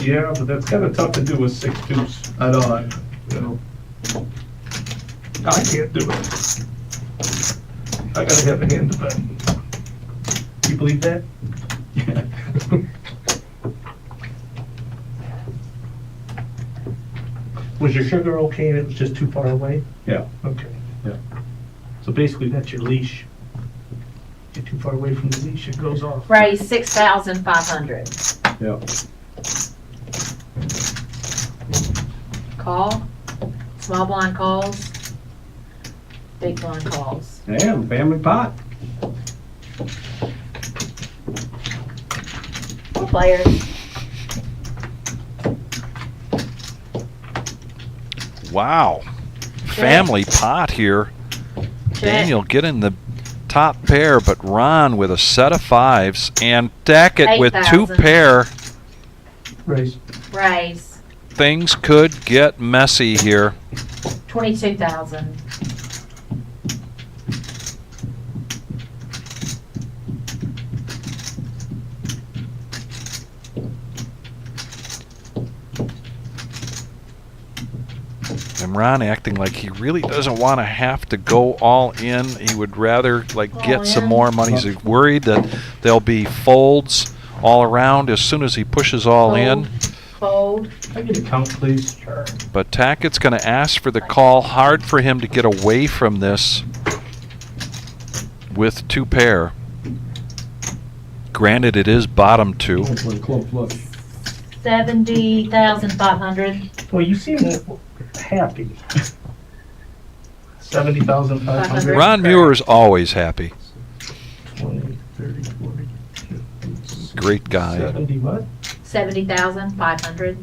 [SPEAKER 10] Yeah, but that's kind of tough to do with 6 deuce.
[SPEAKER 9] I know.
[SPEAKER 10] You know. I can't do it. I gotta have a hand to bet. You believe that? Was your sugar okay and it was just too far away?
[SPEAKER 9] Yeah.
[SPEAKER 10] Okay.
[SPEAKER 9] Yeah.
[SPEAKER 10] So basically that's your leash. Get too far away from the leash, it goes off.
[SPEAKER 2] Raise 6,500.
[SPEAKER 9] Yeah.
[SPEAKER 2] Call. Small blind calls. Big blind calls.
[SPEAKER 9] Damn, family pot.
[SPEAKER 2] players.
[SPEAKER 1] Wow. Family pot here.
[SPEAKER 2] Check.
[SPEAKER 1] Daniel getting the top pair, but Ron with a set of fives, and Dackett with 2
[SPEAKER 2] $8,000.
[SPEAKER 1] pair.
[SPEAKER 10] Raise.
[SPEAKER 2] Raise.
[SPEAKER 1] Things could get messy here.
[SPEAKER 2] 22,000.
[SPEAKER 1] And Ron acting like he really doesn't want to have to go all in. He would rather like
[SPEAKER 2] All
[SPEAKER 1] get some
[SPEAKER 2] in?
[SPEAKER 1] more money. He's worried that there'll be folds all around as soon as he pushes all in.
[SPEAKER 2] Fold.
[SPEAKER 5] Can I get a count, please? Sure.
[SPEAKER 1] But Tackett's going to ask for the call. Hard for him to get away from this with 2 pair. Granted, it is bottom 2.
[SPEAKER 5] Club flush.
[SPEAKER 2] 70,500.
[SPEAKER 5] Well, you seem happy. 70,500.
[SPEAKER 1] Ron Muir's always happy.
[SPEAKER 5] 20, 30, 40, 50,
[SPEAKER 1] Great guy.
[SPEAKER 5] 70 what?
[SPEAKER 2] 70,500.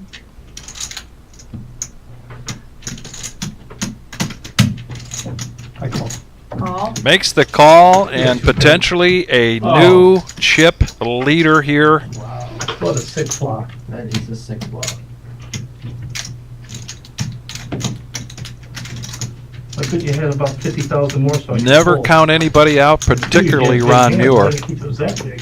[SPEAKER 5] I call.
[SPEAKER 2] Call.
[SPEAKER 1] Makes the call and potentially a new chip leader here.
[SPEAKER 5] Wow. What a sick flop.
[SPEAKER 6] That is a 6 block.
[SPEAKER 5] I think you had about 50,000 more, so I could
[SPEAKER 1] Never
[SPEAKER 5] fold.
[SPEAKER 1] count anybody out, particularly Ron Muir.
[SPEAKER 5] It was that big.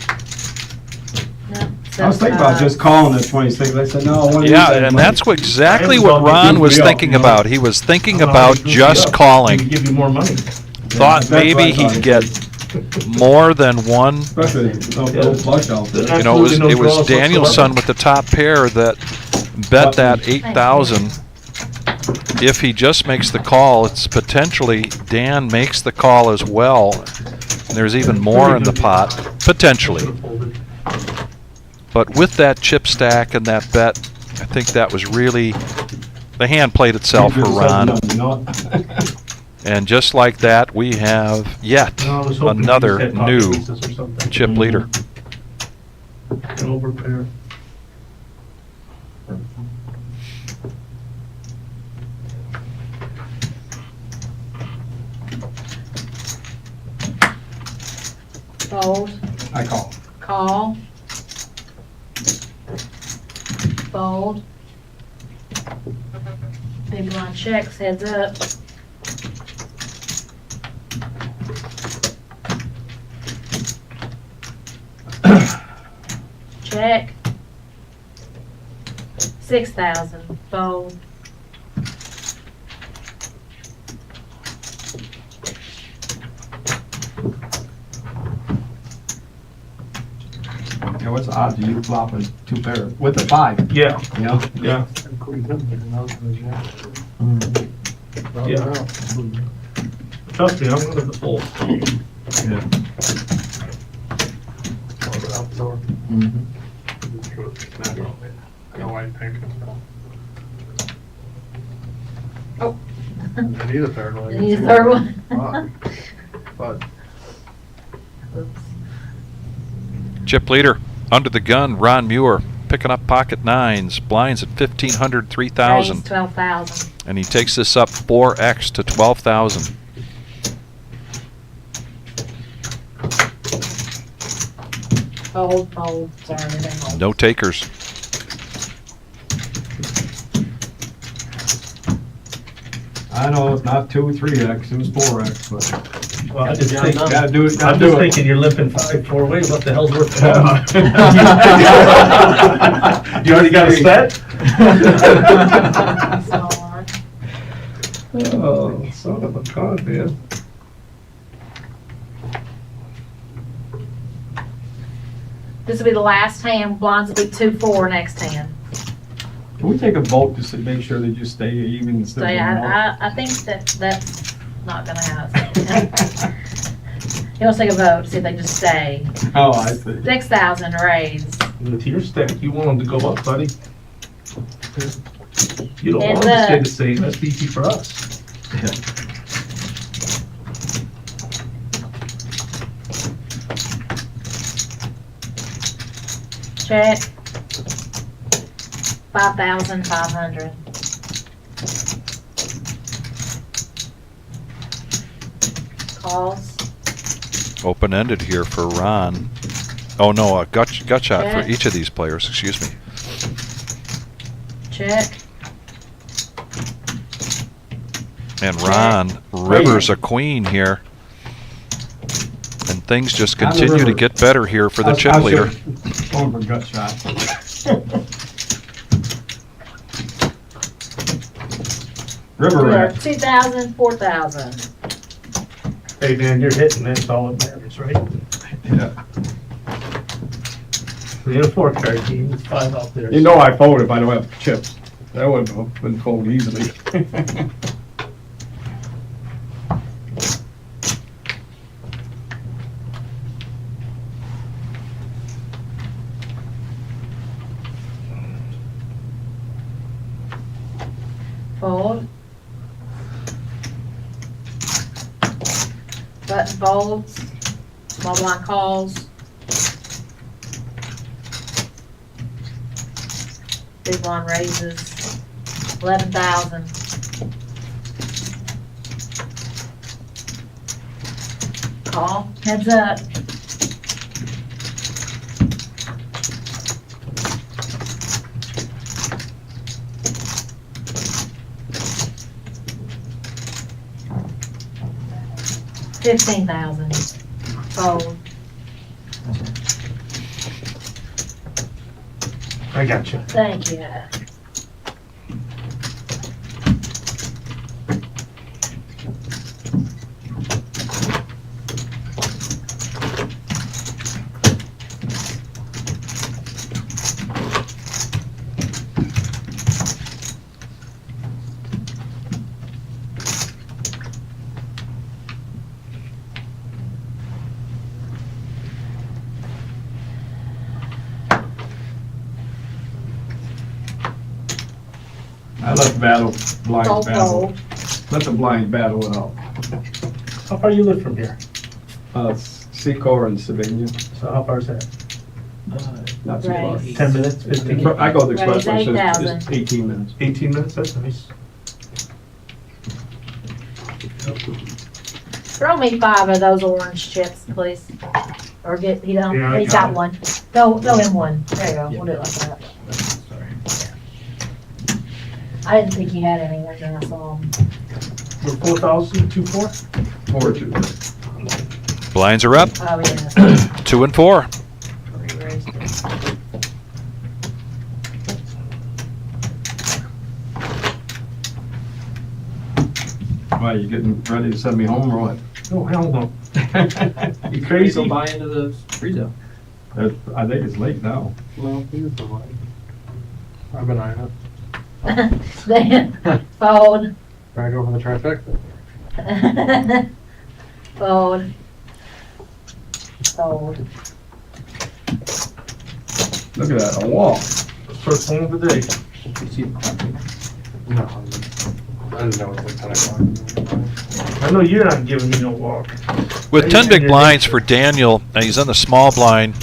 [SPEAKER 2] No,
[SPEAKER 10] I was thinking about just calling at 26. I said, no, I want to use
[SPEAKER 1] Yeah,
[SPEAKER 10] that
[SPEAKER 1] and
[SPEAKER 10] money.
[SPEAKER 1] that's exactly
[SPEAKER 5] I
[SPEAKER 1] what
[SPEAKER 5] was
[SPEAKER 1] Ron was
[SPEAKER 10] goofy up,
[SPEAKER 1] thinking
[SPEAKER 10] you know.
[SPEAKER 1] about. He was thinking
[SPEAKER 5] I don't know
[SPEAKER 1] about
[SPEAKER 5] how you
[SPEAKER 1] just
[SPEAKER 5] goofy up.
[SPEAKER 1] calling.
[SPEAKER 5] Maybe give you more money.
[SPEAKER 1] Thought
[SPEAKER 10] that's what
[SPEAKER 1] maybe
[SPEAKER 10] I thought
[SPEAKER 1] he'd
[SPEAKER 10] he
[SPEAKER 1] get more than one.
[SPEAKER 10] Especially no flush out there.
[SPEAKER 1] You know, it was,
[SPEAKER 5] Absolutely no draws
[SPEAKER 1] Danielson
[SPEAKER 5] whatsoever.
[SPEAKER 1] with the top pair that bet that 8,000. If he just makes the call, it's potentially Dan makes the call as well. There's even more in the pot, potentially. But with that chip stack and that bet, I think that was really, the hand played itself for Ron. And just like that, we have yet
[SPEAKER 5] No, I was hoping you
[SPEAKER 1] another
[SPEAKER 5] just had pocket
[SPEAKER 1] new
[SPEAKER 5] pieces or something.
[SPEAKER 1] chip leader.
[SPEAKER 5] An overpair.
[SPEAKER 2] Fold.
[SPEAKER 10] I call.
[SPEAKER 2] Call. Fold. Big blind checks, heads up. Check. 6,000, fold.
[SPEAKER 10] Yeah, what's the odds of you flopping 2 pair with a 5?
[SPEAKER 5] Yeah,
[SPEAKER 10] You know?
[SPEAKER 5] yeah. Yeah. Trust me, I'm one of the fold.
[SPEAKER 10] Yeah.
[SPEAKER 4] Mm-hmm.
[SPEAKER 2] Oh.
[SPEAKER 4] I need a third one.
[SPEAKER 2] You need a third one?
[SPEAKER 4] But
[SPEAKER 2] Oops.
[SPEAKER 1] Chip leader, under the gun, Ron Muir, picking up pocket nines, blinds at 1,500, 3,000.
[SPEAKER 2] Raise 12,000.
[SPEAKER 1] And he takes this up 4x to 12,000.
[SPEAKER 2] Fold, fold, sorry, everything fold.
[SPEAKER 1] No takers.
[SPEAKER 10] I know it's not 2 or 3x, it was 4x, but
[SPEAKER 5] Well, I just think,
[SPEAKER 10] gotta do it.
[SPEAKER 5] I'm just thinking you're limping 5-4 ways. What the hell's worth the hell? You already got a set?
[SPEAKER 10] Oh, son of a gun, man.
[SPEAKER 2] This will be the last hand, blinds will be 2-4 next hand.
[SPEAKER 10] Can we take a vote just to make sure they just stay even instead
[SPEAKER 2] So
[SPEAKER 10] of going up?
[SPEAKER 2] I think that's not gonna happen. You want to take a vote, see if they just stay.
[SPEAKER 10] Oh, I see.
[SPEAKER 2] 6,000 raise.
[SPEAKER 5] With your stack, you want them to go up, buddy. You don't want
[SPEAKER 2] Heads
[SPEAKER 5] them to stay
[SPEAKER 2] up.
[SPEAKER 5] the same. That's easy for us.
[SPEAKER 2] Check. 5,500. Calls.
[SPEAKER 1] Open-ended here for Ron. Oh no, a gut shot
[SPEAKER 2] Check.
[SPEAKER 1] for each of these players. Excuse me.
[SPEAKER 2] Check.
[SPEAKER 1] And Ron rivers a queen here. And things just
[SPEAKER 5] On the
[SPEAKER 1] continue to
[SPEAKER 5] river.
[SPEAKER 1] get better here for the chip leader.
[SPEAKER 5] Going for gut shot. River
[SPEAKER 2] We are
[SPEAKER 5] rat.
[SPEAKER 2] 2,000, 4,000.
[SPEAKER 10] Hey man, you're hitting, that's all that matters, right?
[SPEAKER 3] Yeah.
[SPEAKER 10] We had a 4-card game, there's 5 out there.
[SPEAKER 5] You know I fold if I don't have chips. That would have been fold easily.
[SPEAKER 2] Fold. Button folds. Small blind calls. Big blind raises. 11,000. Call. Heads up. $15,000. Fold.
[SPEAKER 10] I got you.
[SPEAKER 2] Thank you.
[SPEAKER 5] I let the battle, blinds
[SPEAKER 2] Fold,
[SPEAKER 5] battle.
[SPEAKER 2] fold.
[SPEAKER 5] Let the blinds battle it out.
[SPEAKER 10] How far you live from here?
[SPEAKER 5] Secor and Savannah,
[SPEAKER 10] So how far is that?
[SPEAKER 5] not too far.
[SPEAKER 2] Right.
[SPEAKER 10] 10 minutes, 15?
[SPEAKER 5] I go to the
[SPEAKER 2] Raise
[SPEAKER 5] expressway, so
[SPEAKER 2] 8,000.
[SPEAKER 5] it's 18 minutes.
[SPEAKER 10] 18 minutes, that's nice.
[SPEAKER 2] Throw me 5 of those orange chips, please. Or get,
[SPEAKER 10] Yeah, I
[SPEAKER 2] he's
[SPEAKER 10] got
[SPEAKER 2] got
[SPEAKER 10] it.
[SPEAKER 2] one. Throw him one. There you go. We'll do it like that. I didn't think he had any, and then I saw him.
[SPEAKER 10] We're 4,000, 2-4?
[SPEAKER 5] 4-2.
[SPEAKER 1] Blinds are up.
[SPEAKER 2] Oh, yeah.
[SPEAKER 1] 2 and 4.
[SPEAKER 2] Re-raised it.
[SPEAKER 5] Why, you getting ready to send me home or what?
[SPEAKER 10] Oh, hell no.
[SPEAKER 6] You
[SPEAKER 10] crazy?
[SPEAKER 6] Go buy into the free zone.
[SPEAKER 5] I think it's late now.
[SPEAKER 4] Well, he was the one. I've been eyeing it.
[SPEAKER 2] Then, fold.
[SPEAKER 4] Trying to go for the trifecta.
[SPEAKER 2] Fold. Fold.
[SPEAKER 5] Look at that, a wall.
[SPEAKER 10] First one of the day.
[SPEAKER 6] You see the clock?
[SPEAKER 4] No, I didn't know it was like 10 o'clock.
[SPEAKER 10] I know you're not giving me no walk.
[SPEAKER 1] With 10 big blinds for Daniel, and he's on the small blind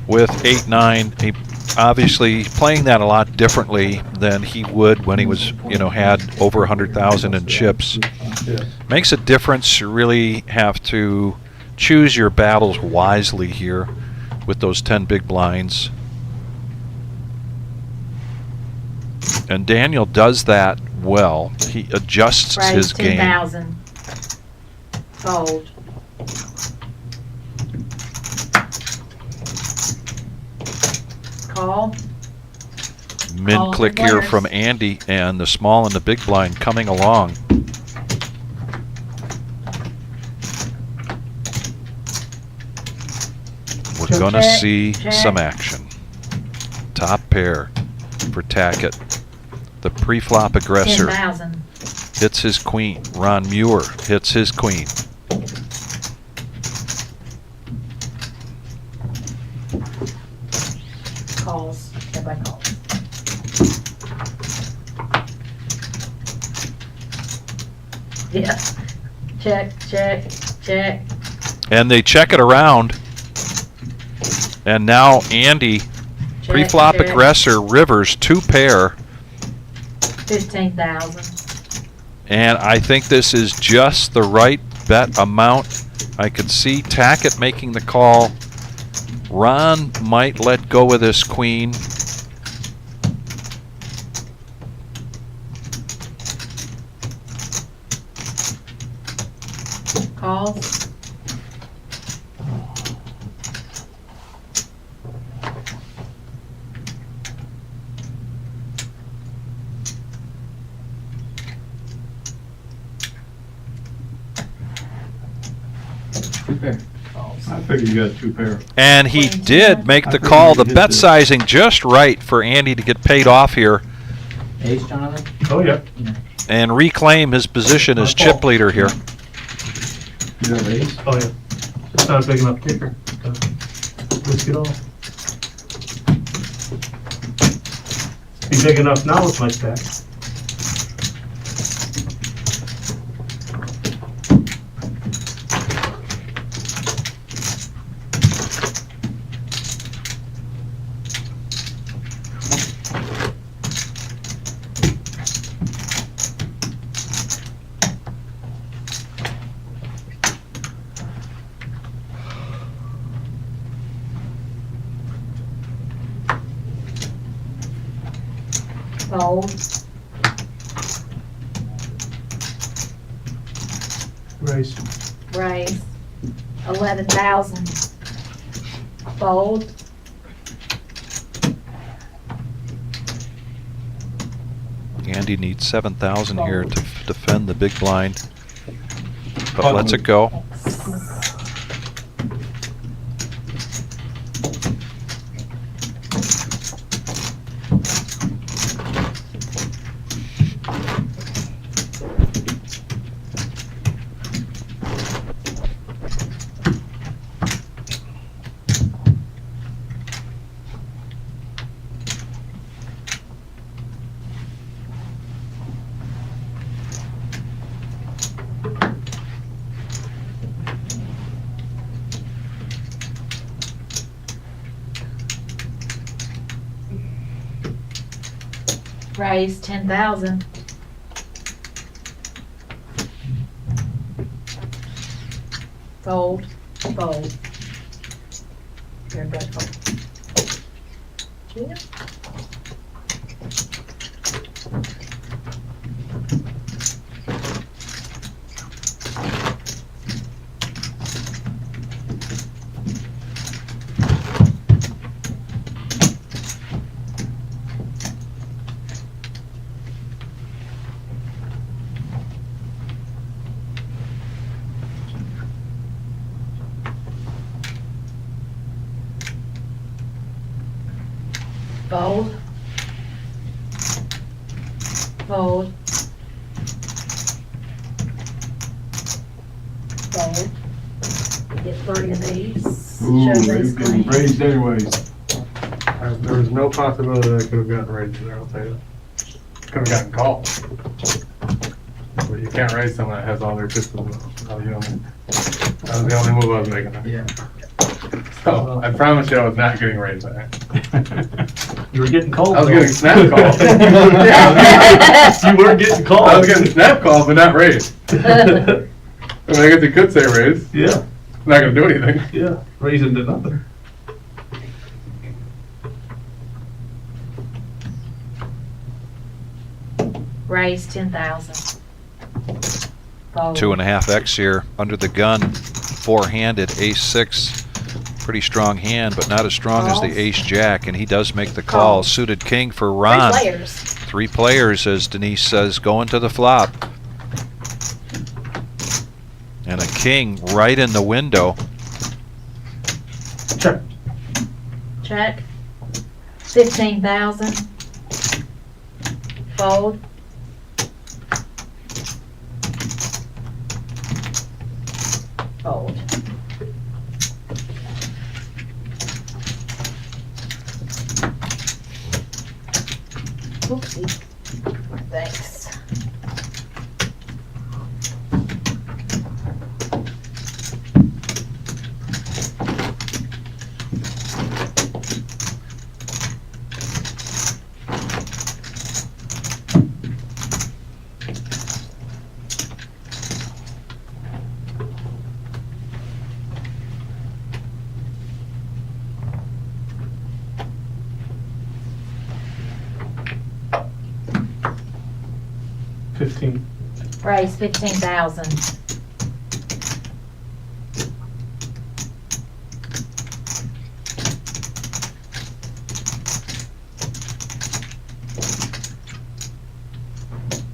[SPEAKER 1] with 8-9. He obviously playing that a lot differently than he would when he was, had over 100,000 in chips.
[SPEAKER 4] Yeah.
[SPEAKER 1] Makes a difference. You really have to choose your battles wisely here with those 10 big blinds. And Daniel does that well. He adjusts
[SPEAKER 2] Raise
[SPEAKER 1] his game.
[SPEAKER 2] 10,000. Fold. Call.
[SPEAKER 1] Min
[SPEAKER 2] Call
[SPEAKER 1] click
[SPEAKER 2] the
[SPEAKER 1] here
[SPEAKER 2] players.
[SPEAKER 1] from Andy, and the small and the big blind coming along. We're
[SPEAKER 2] Check,
[SPEAKER 1] gonna
[SPEAKER 2] check,
[SPEAKER 1] see
[SPEAKER 2] check.
[SPEAKER 1] some action. Top pair for Tackett. The pre-flop aggressor
[SPEAKER 2] 10,000.
[SPEAKER 1] hits his queen. Ron Muir hits his queen.
[SPEAKER 2] Calls. Everybody calls. Yeah. Check, check, check.
[SPEAKER 1] And they check it around. And now Andy Pre-flop
[SPEAKER 2] check.
[SPEAKER 1] aggressor, Rivers, 2 pair.
[SPEAKER 2] 15,000.
[SPEAKER 1] And I think this is just the right bet amount. I could see Tackett making the call. Ron might let go of this queen.
[SPEAKER 2] Calls.
[SPEAKER 5] Two pair.
[SPEAKER 9] I figured you got 2 pair.
[SPEAKER 1] And he did make the call. The bet sizing just right for Andy to get paid off here
[SPEAKER 6] Ace, Jonathan?
[SPEAKER 9] Oh, yeah.
[SPEAKER 1] and reclaim his position as chip leader here.
[SPEAKER 9] You have ace?
[SPEAKER 10] Oh, yeah. It's not a big enough kicker. Risk it all. Be big enough now with my stack.
[SPEAKER 2] Fold.
[SPEAKER 10] Raise.
[SPEAKER 2] Raise. 11,000. Fold.
[SPEAKER 1] Andy needs 7,000 here to defend the big blind, but lets it go.
[SPEAKER 2] Raise 10,000. Fold. Fold. Here, go fold. Yeah. Fold. Fold. Fold. Get 30 of these.
[SPEAKER 9] Ooh,
[SPEAKER 2] Show
[SPEAKER 9] he's
[SPEAKER 2] these
[SPEAKER 9] getting
[SPEAKER 2] queens.
[SPEAKER 9] raised anyways.
[SPEAKER 4] There was no possibility that I could have gotten raised there, I'll tell you. Could have gotten called. But you can't raise someone that has all their chips in the middle. That was the only move I was making there.
[SPEAKER 6] Yeah.
[SPEAKER 4] So, I promise you I was not getting raised there.
[SPEAKER 10] You were getting called.
[SPEAKER 4] I was
[SPEAKER 10] though.
[SPEAKER 4] getting snap calls.
[SPEAKER 10] You were getting called.
[SPEAKER 4] I was getting snap calls, but not raised. I mean, I guess you could say raised.
[SPEAKER 10] Yeah,
[SPEAKER 4] Not gonna do anything.
[SPEAKER 10] yeah. Raising to nothing.
[SPEAKER 2] Raise 10,000. Fold.
[SPEAKER 1] 2.5x here under the gun, four-handed, ace-6. Pretty strong hand, but not as strong as the ace-jack, and he does make the call.
[SPEAKER 2] Call.
[SPEAKER 1] Suited king for Ron.
[SPEAKER 2] 3 players.
[SPEAKER 1] 3 players, as Denise says, going to the flop. And a king right in the window.
[SPEAKER 10] Check.
[SPEAKER 2] Check. 15,000. Fold. Fold. Oopsie. Thanks. Raise 15,000.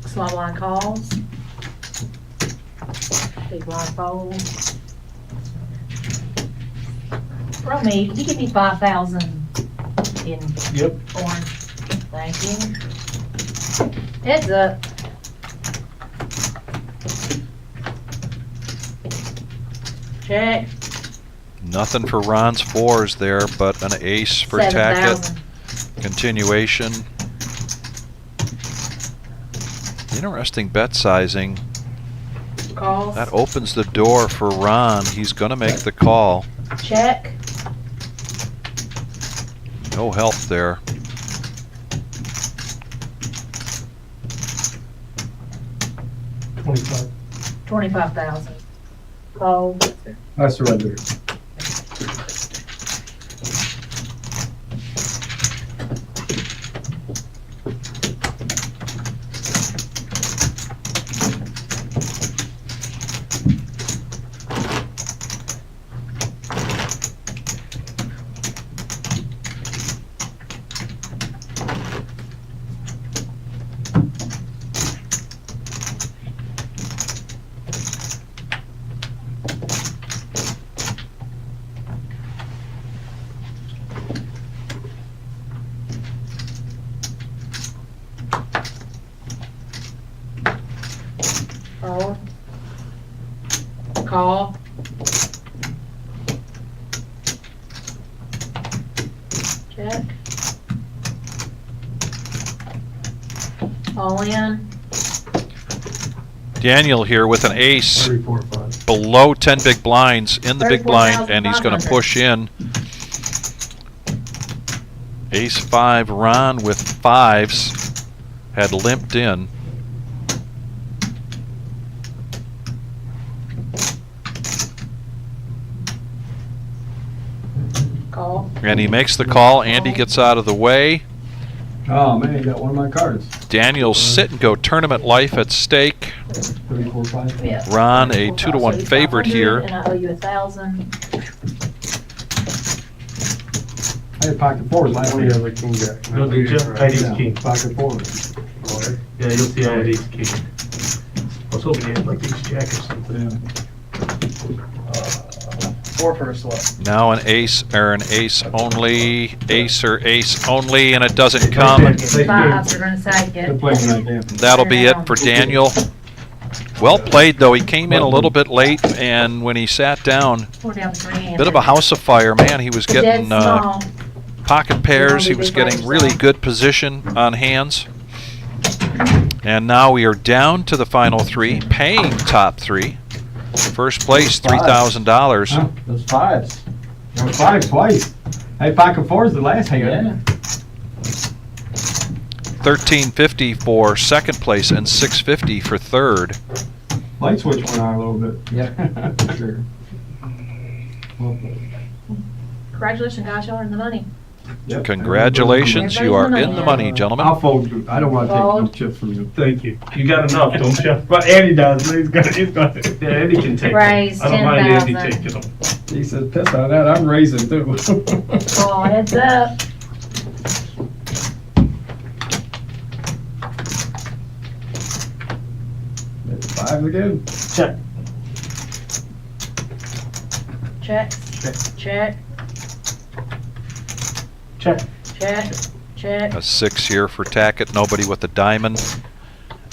[SPEAKER 2] Small blind calls. Big blind folds. Romy, can you give me 5,000 in
[SPEAKER 5] Yep.
[SPEAKER 2] orange? Thank you. Heads up. Check.
[SPEAKER 1] Nothing for Ron's fours there, but an ace for Tackett.
[SPEAKER 2] 7,000.
[SPEAKER 1] Continuation. Interesting bet sizing.
[SPEAKER 2] Calls.
[SPEAKER 1] That opens the door for Ron. He's going to make the call.
[SPEAKER 2] Check.
[SPEAKER 1] No help there.
[SPEAKER 5] $25.
[SPEAKER 2] 25,000. Fold.
[SPEAKER 5] I surrender.
[SPEAKER 2] Fold. Call. Check. All in.
[SPEAKER 1] Daniel here with an ace
[SPEAKER 5] 34, 5.
[SPEAKER 1] below 10 big blinds in the big blind, and he's going to
[SPEAKER 2] 34,500.
[SPEAKER 1] push in. Ace 5, Ron with fives had limped in.
[SPEAKER 2] Call.
[SPEAKER 1] And he makes the call. Andy gets out of the way.
[SPEAKER 5] Oh man, you got one of my cards.
[SPEAKER 1] Daniel's sit and go tournament life at stake.
[SPEAKER 5] 34, 5.
[SPEAKER 2] Yeah.
[SPEAKER 1] Ron, a 2-to-1 favorite here.
[SPEAKER 2] And I owe you 1,000.
[SPEAKER 5] I had pocket fours last week.
[SPEAKER 4] like king jack.
[SPEAKER 5] No, did you? I had ace king. Pocket fours. Yeah, you'll see I had ace king. I was hoping you had like ace jack or something.
[SPEAKER 6] Four first one.
[SPEAKER 1] Now an ace or an ace only, ace or ace only, and it doesn't come.
[SPEAKER 2] Fives are gonna take
[SPEAKER 5] They're
[SPEAKER 2] it.
[SPEAKER 5] playing like that.
[SPEAKER 1] That'll be it for Daniel. Well played, though. He came in a little bit late, and when he sat down,
[SPEAKER 2] We're down to 3
[SPEAKER 1] bit of a house of fire. Man, he was
[SPEAKER 2] Dead
[SPEAKER 1] getting
[SPEAKER 2] small.
[SPEAKER 1] pocket pairs. He was getting really good position on hands. And now we are down to the final three, paying top three. First place, $3,000.
[SPEAKER 5] Huh? Those fives. There was five twice. I had pocket fours the last hand.
[SPEAKER 6] Yeah.
[SPEAKER 1] $1,350 for second place and $650 for third.
[SPEAKER 5] Light switch went on a little bit.
[SPEAKER 6] Yeah. Sure.
[SPEAKER 2] Congratulations, guys, y'all are in the money.
[SPEAKER 5] Yep.
[SPEAKER 1] Congratulations, you are in the money, gentlemen.
[SPEAKER 5] I'll fold you. I don't want to take no
[SPEAKER 2] Fold.
[SPEAKER 5] chips from you. Thank you. You got enough, don't you? But Andy does. He's got. Yeah, Andy can take
[SPEAKER 2] Raise
[SPEAKER 5] them. I don't mind Andy
[SPEAKER 2] 10,000.
[SPEAKER 5] taking them. He said, piss on that. I'm raising too.
[SPEAKER 2] Oh, heads up.
[SPEAKER 5] Five again. Check.
[SPEAKER 2] Check. Check.
[SPEAKER 5] Check.
[SPEAKER 2] Check. Check.
[SPEAKER 1] A 6 here for Tackett, nobody with a diamond.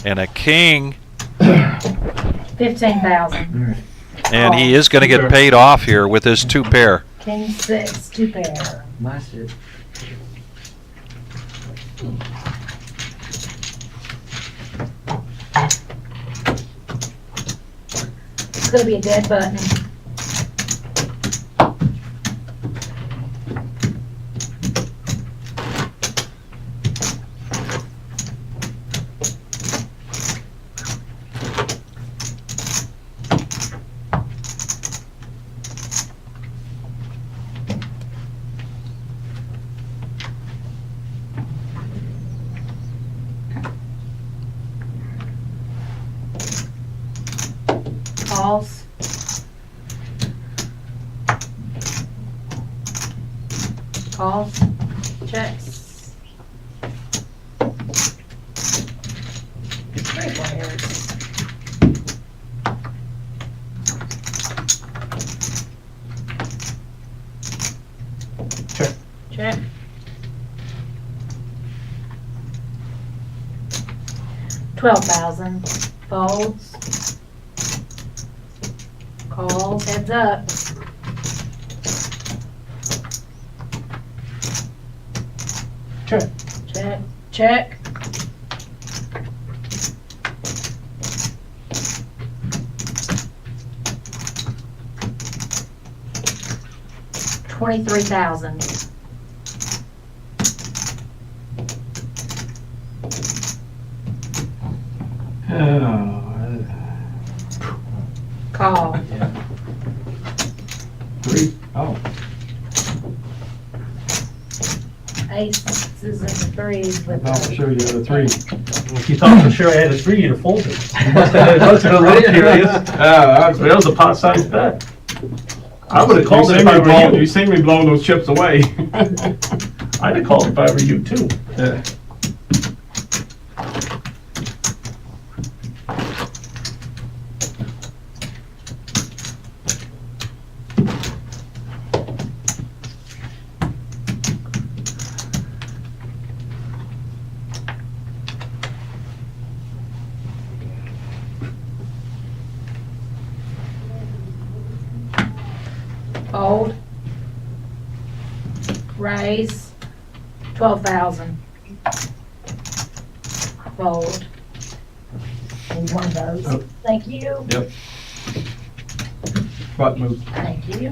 [SPEAKER 1] And a king,
[SPEAKER 2] 15,000.
[SPEAKER 1] and he is going to get paid off here with his 2 pair.
[SPEAKER 2] King 6, 2 pair.
[SPEAKER 6] Nice hit.
[SPEAKER 2] It's gonna be a dead button. Calls. Calls. Checks. 3 players.
[SPEAKER 5] Check.
[SPEAKER 2] Check. $12,000. Folds. Calls. Heads up.
[SPEAKER 5] Check.
[SPEAKER 2] Check. Check. $23,000. Call.
[SPEAKER 5] Three. Oh.
[SPEAKER 2] Aces and the threes with
[SPEAKER 5] I'll
[SPEAKER 2] the.
[SPEAKER 5] show you the three.
[SPEAKER 10] If you thought for sure I had a 3, you'd have folded. You must have been a little curious. That was a pot sized bet. I would have called it if I were you.
[SPEAKER 5] You seen me blowing those chips away.
[SPEAKER 10] I'd have called if I were you too.
[SPEAKER 5] Yeah.
[SPEAKER 2] Fold. Raise. 12,000. Fold. Need one of those.
[SPEAKER 5] Oh.
[SPEAKER 2] Thank you.
[SPEAKER 5] Yep. Butt move.
[SPEAKER 2] Thank you.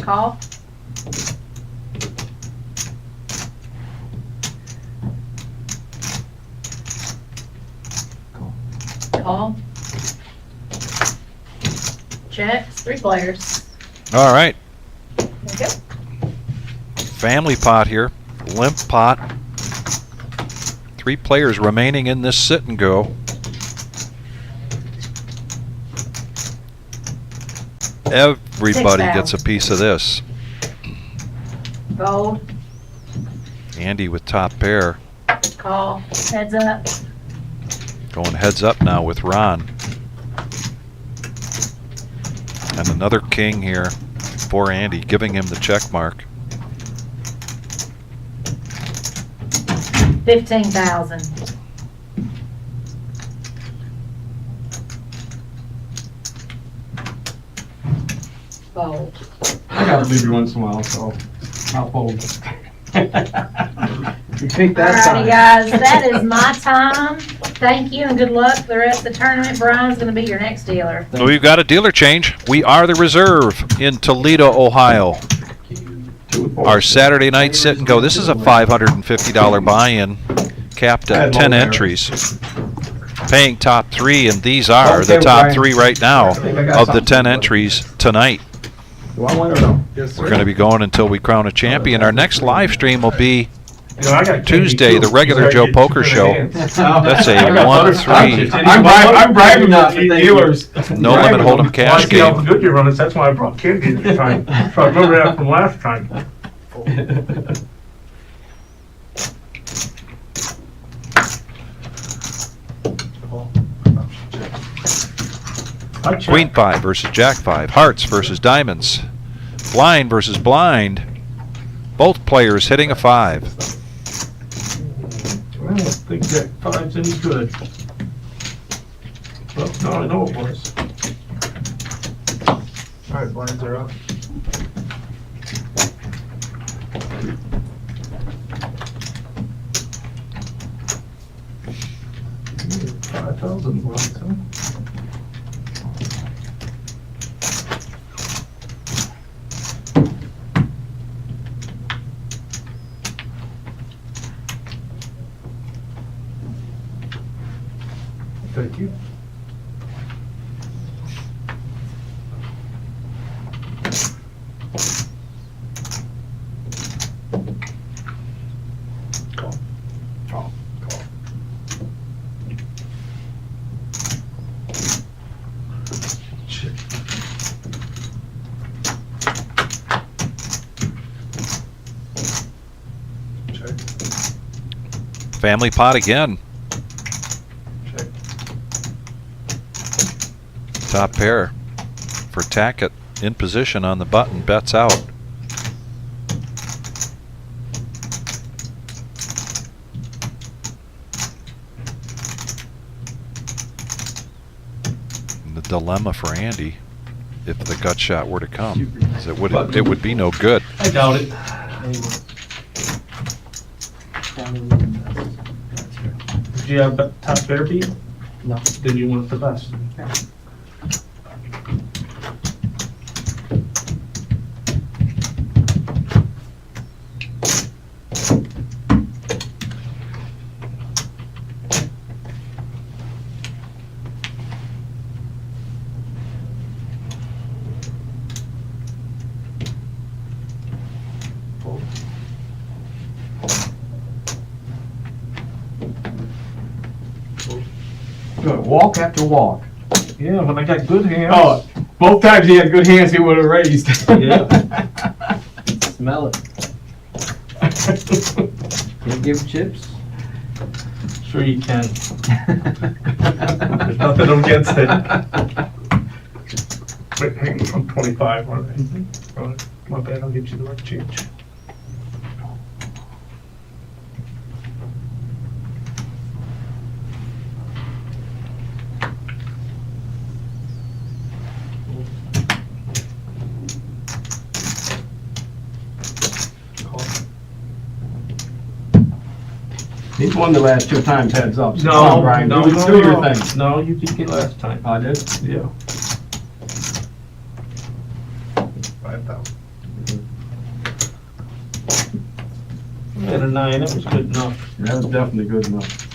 [SPEAKER 2] Call. Call. Checks. 3 players.
[SPEAKER 1] All right.
[SPEAKER 2] There you go.
[SPEAKER 1] Family pot here. Limp pot. 3 players remaining in this sit and go. Everybody
[SPEAKER 2] 6,000.
[SPEAKER 1] gets a piece of this.
[SPEAKER 2] Fold.
[SPEAKER 1] Andy with top pair.
[SPEAKER 2] Call. Heads up.
[SPEAKER 1] Going heads up now with Ron. And another king here for Andy, giving him the check mark.
[SPEAKER 2] 15,000. Fold.
[SPEAKER 5] I gotta leave you once in a while, so I'll fold.
[SPEAKER 6] You take that
[SPEAKER 2] Alrighty,
[SPEAKER 6] time.
[SPEAKER 2] guys, that is my time. Thank you and good luck for the rest of the tournament. Brian's going to be your next dealer.
[SPEAKER 1] So we've got a dealer change. We are the reserve in Toledo, Ohio. Our Saturday night sit and go. This is a $550 buy-in, capped at 10 entries. Paying top 3, and these are the top 3 right now of the 10 entries tonight.
[SPEAKER 5] Do I win or no?
[SPEAKER 1] We're going to be going until we crown a champion. Our next live stream will be
[SPEAKER 5] You know, I got
[SPEAKER 1] Tuesday, the regular Joe Poker Show. That's a 1-3.
[SPEAKER 5] I'm bribing the dealers.
[SPEAKER 1] No limit hold'em cash
[SPEAKER 10] See how
[SPEAKER 1] game.
[SPEAKER 10] good you're running, that's why I brought candy this time. So I remember that from last time. I check.
[SPEAKER 1] Queen 5 versus Jack 5. Hearts versus Diamonds. Blind versus Blind. Both players hitting a 5.
[SPEAKER 10] I don't think that 5's any good. Well, no, I know it was.
[SPEAKER 6] Alright, blinds are up.
[SPEAKER 10] $5,000 blinds, huh?
[SPEAKER 5] Thank you. Call.
[SPEAKER 3] Call.
[SPEAKER 5] Shit.
[SPEAKER 3] Check.
[SPEAKER 1] Family pot again.
[SPEAKER 3] Check.
[SPEAKER 1] Top pair for Tackett in position on the button. Bets out. And the dilemma for Andy, if the gut shot were to come, is it would be no good.
[SPEAKER 5] I doubt it. Did you have top pair beat?
[SPEAKER 6] No.
[SPEAKER 5] Then you want the best.
[SPEAKER 6] Good, walk after walk.
[SPEAKER 5] Yeah, when I got good hands.
[SPEAKER 10] Oh, both times he had good hands, he would have raised.
[SPEAKER 5] Yeah.
[SPEAKER 6] Smell it. Can you give chips?
[SPEAKER 5] Sure you can. There's nothing against it. Wait, hang on, I'm 25, aren't I? Oh, my bad, I'll get you the right change.
[SPEAKER 10] He's won the last 2 times heads up. So come
[SPEAKER 5] No,
[SPEAKER 10] on, Brian,
[SPEAKER 5] no,
[SPEAKER 10] do
[SPEAKER 5] no,
[SPEAKER 10] your
[SPEAKER 5] no.
[SPEAKER 10] thing.
[SPEAKER 5] No, you beat me last time.
[SPEAKER 10] I did?
[SPEAKER 5] Yeah.
[SPEAKER 3] 5,000.
[SPEAKER 5] I had a 9, that was good enough.
[SPEAKER 10] That was definitely good enough.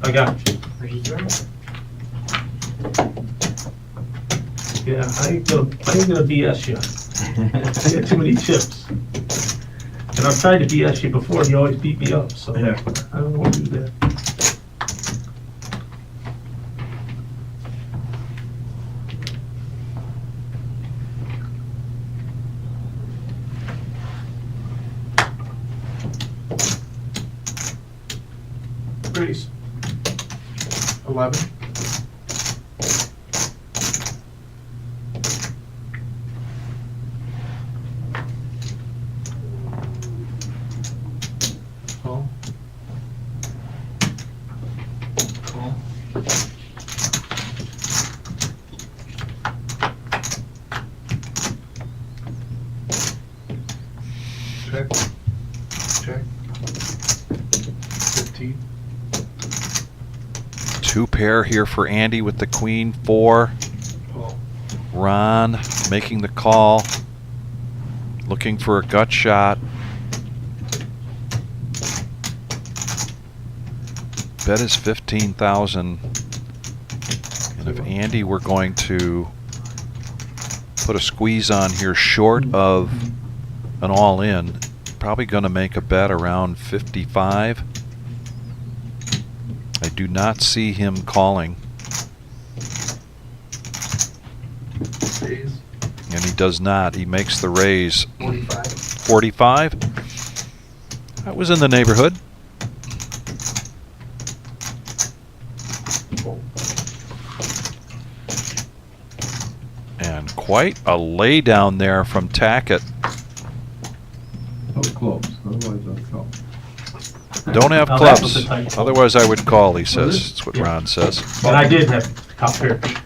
[SPEAKER 5] I got you. Yeah, I ain't gonna BS you. I got too many chips. And I've tried to BS you before, and you always beat me up, so
[SPEAKER 10] Yeah.
[SPEAKER 5] I don't want to do that. Raise.
[SPEAKER 3] 11.
[SPEAKER 5] Call. Call.
[SPEAKER 3] Check. Check. 15.
[SPEAKER 1] Two pair here for Andy with the queen 4.
[SPEAKER 3] Call.
[SPEAKER 1] Ron making the call, looking for a gut shot. Bet is 15,000. And if Andy were going to put a squeeze on here short of an all-in, probably going to make a bet around 55. I do not see him calling.
[SPEAKER 3] Raise.
[SPEAKER 1] And he does not. He makes the raise.
[SPEAKER 3] 45.
[SPEAKER 1] 45. That was in the neighborhood. And quite a lay down there from Tackett.
[SPEAKER 3] That was close. Otherwise, I'd call.
[SPEAKER 1] Don't have
[SPEAKER 5] Now that was
[SPEAKER 1] clubs.
[SPEAKER 5] a tight call.
[SPEAKER 1] Otherwise, I would call, he says.
[SPEAKER 3] Was it?
[SPEAKER 1] That's what
[SPEAKER 5] Yeah.
[SPEAKER 1] Ron says.
[SPEAKER 5] And I did have top pair beat.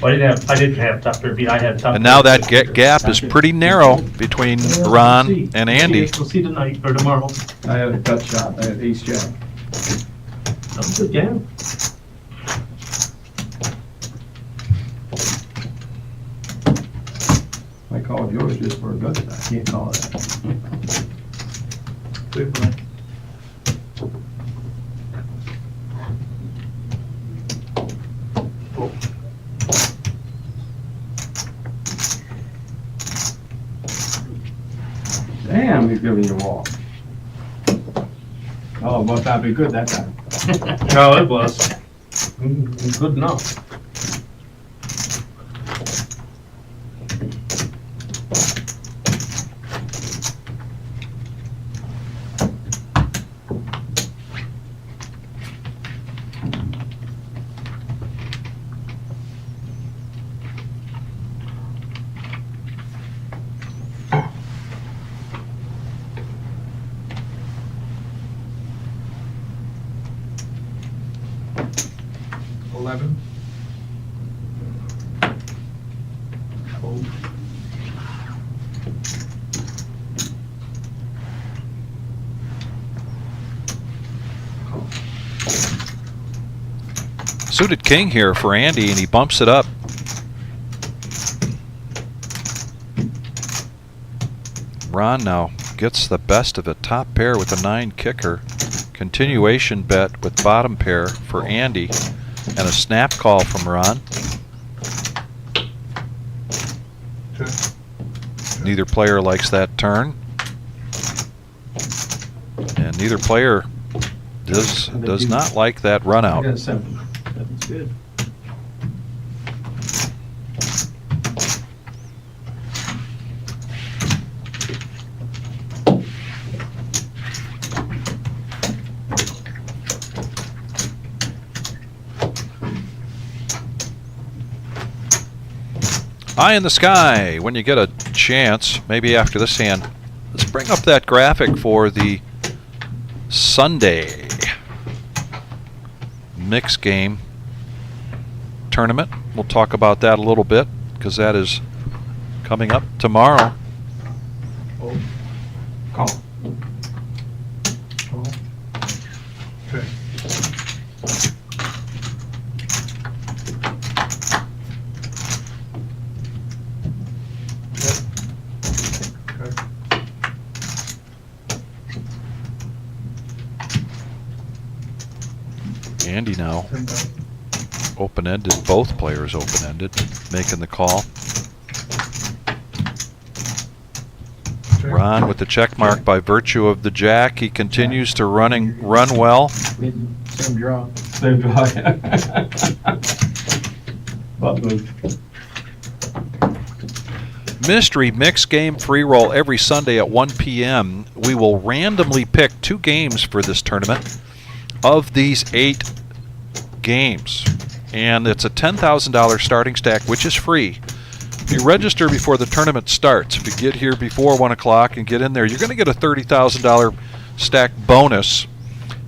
[SPEAKER 5] Well, I didn't have top pair beat, I had top.
[SPEAKER 1] And now
[SPEAKER 5] pair
[SPEAKER 1] that
[SPEAKER 5] beat.
[SPEAKER 1] gap is pretty narrow between
[SPEAKER 5] Yeah, we'll
[SPEAKER 1] Ron
[SPEAKER 5] see.
[SPEAKER 1] and
[SPEAKER 5] We'll see
[SPEAKER 1] Andy.
[SPEAKER 5] it. We'll see tonight or tomorrow.
[SPEAKER 3] I had a gut shot. I had ace jack.
[SPEAKER 5] That was a good game.
[SPEAKER 3] I called yours just for a gut shot. I can't call that.
[SPEAKER 5] Good, Brian.
[SPEAKER 9] Damn, he's giving you all. Oh, must not be good that time.
[SPEAKER 5] No, it was. Good enough.
[SPEAKER 1] Suited king here for Andy, and he bumps it up. Ron now gets the best of it. Top pair with a 9 kicker. Continuation bet with bottom pair for Andy, and a snap call from Ron. Neither player likes that turn, and neither player does not like that run out.
[SPEAKER 5] I got a 7. That's good.
[SPEAKER 1] Eye in the sky when you get a chance, maybe after this hand. Let's bring up that graphic for the Sunday mixed game tournament. We'll talk about that a little bit because that is coming up tomorrow.
[SPEAKER 3] Call. Okay.
[SPEAKER 1] Andy now open-ended, both players open-ended, making the call. Ron with the check mark by virtue of the jack. He continues to run well.
[SPEAKER 6] Same draw.
[SPEAKER 9] Same draw. But move.
[SPEAKER 1] Mystery mixed game free roll every Sunday at 1 p.m. We will randomly pick 2 games for this tournament of these 8 games, and it's a $10,000 starting stack, which is free. If you register before the tournament starts, if you get here before 1 o'clock and get in there, you're going to get a $30,000 stack bonus,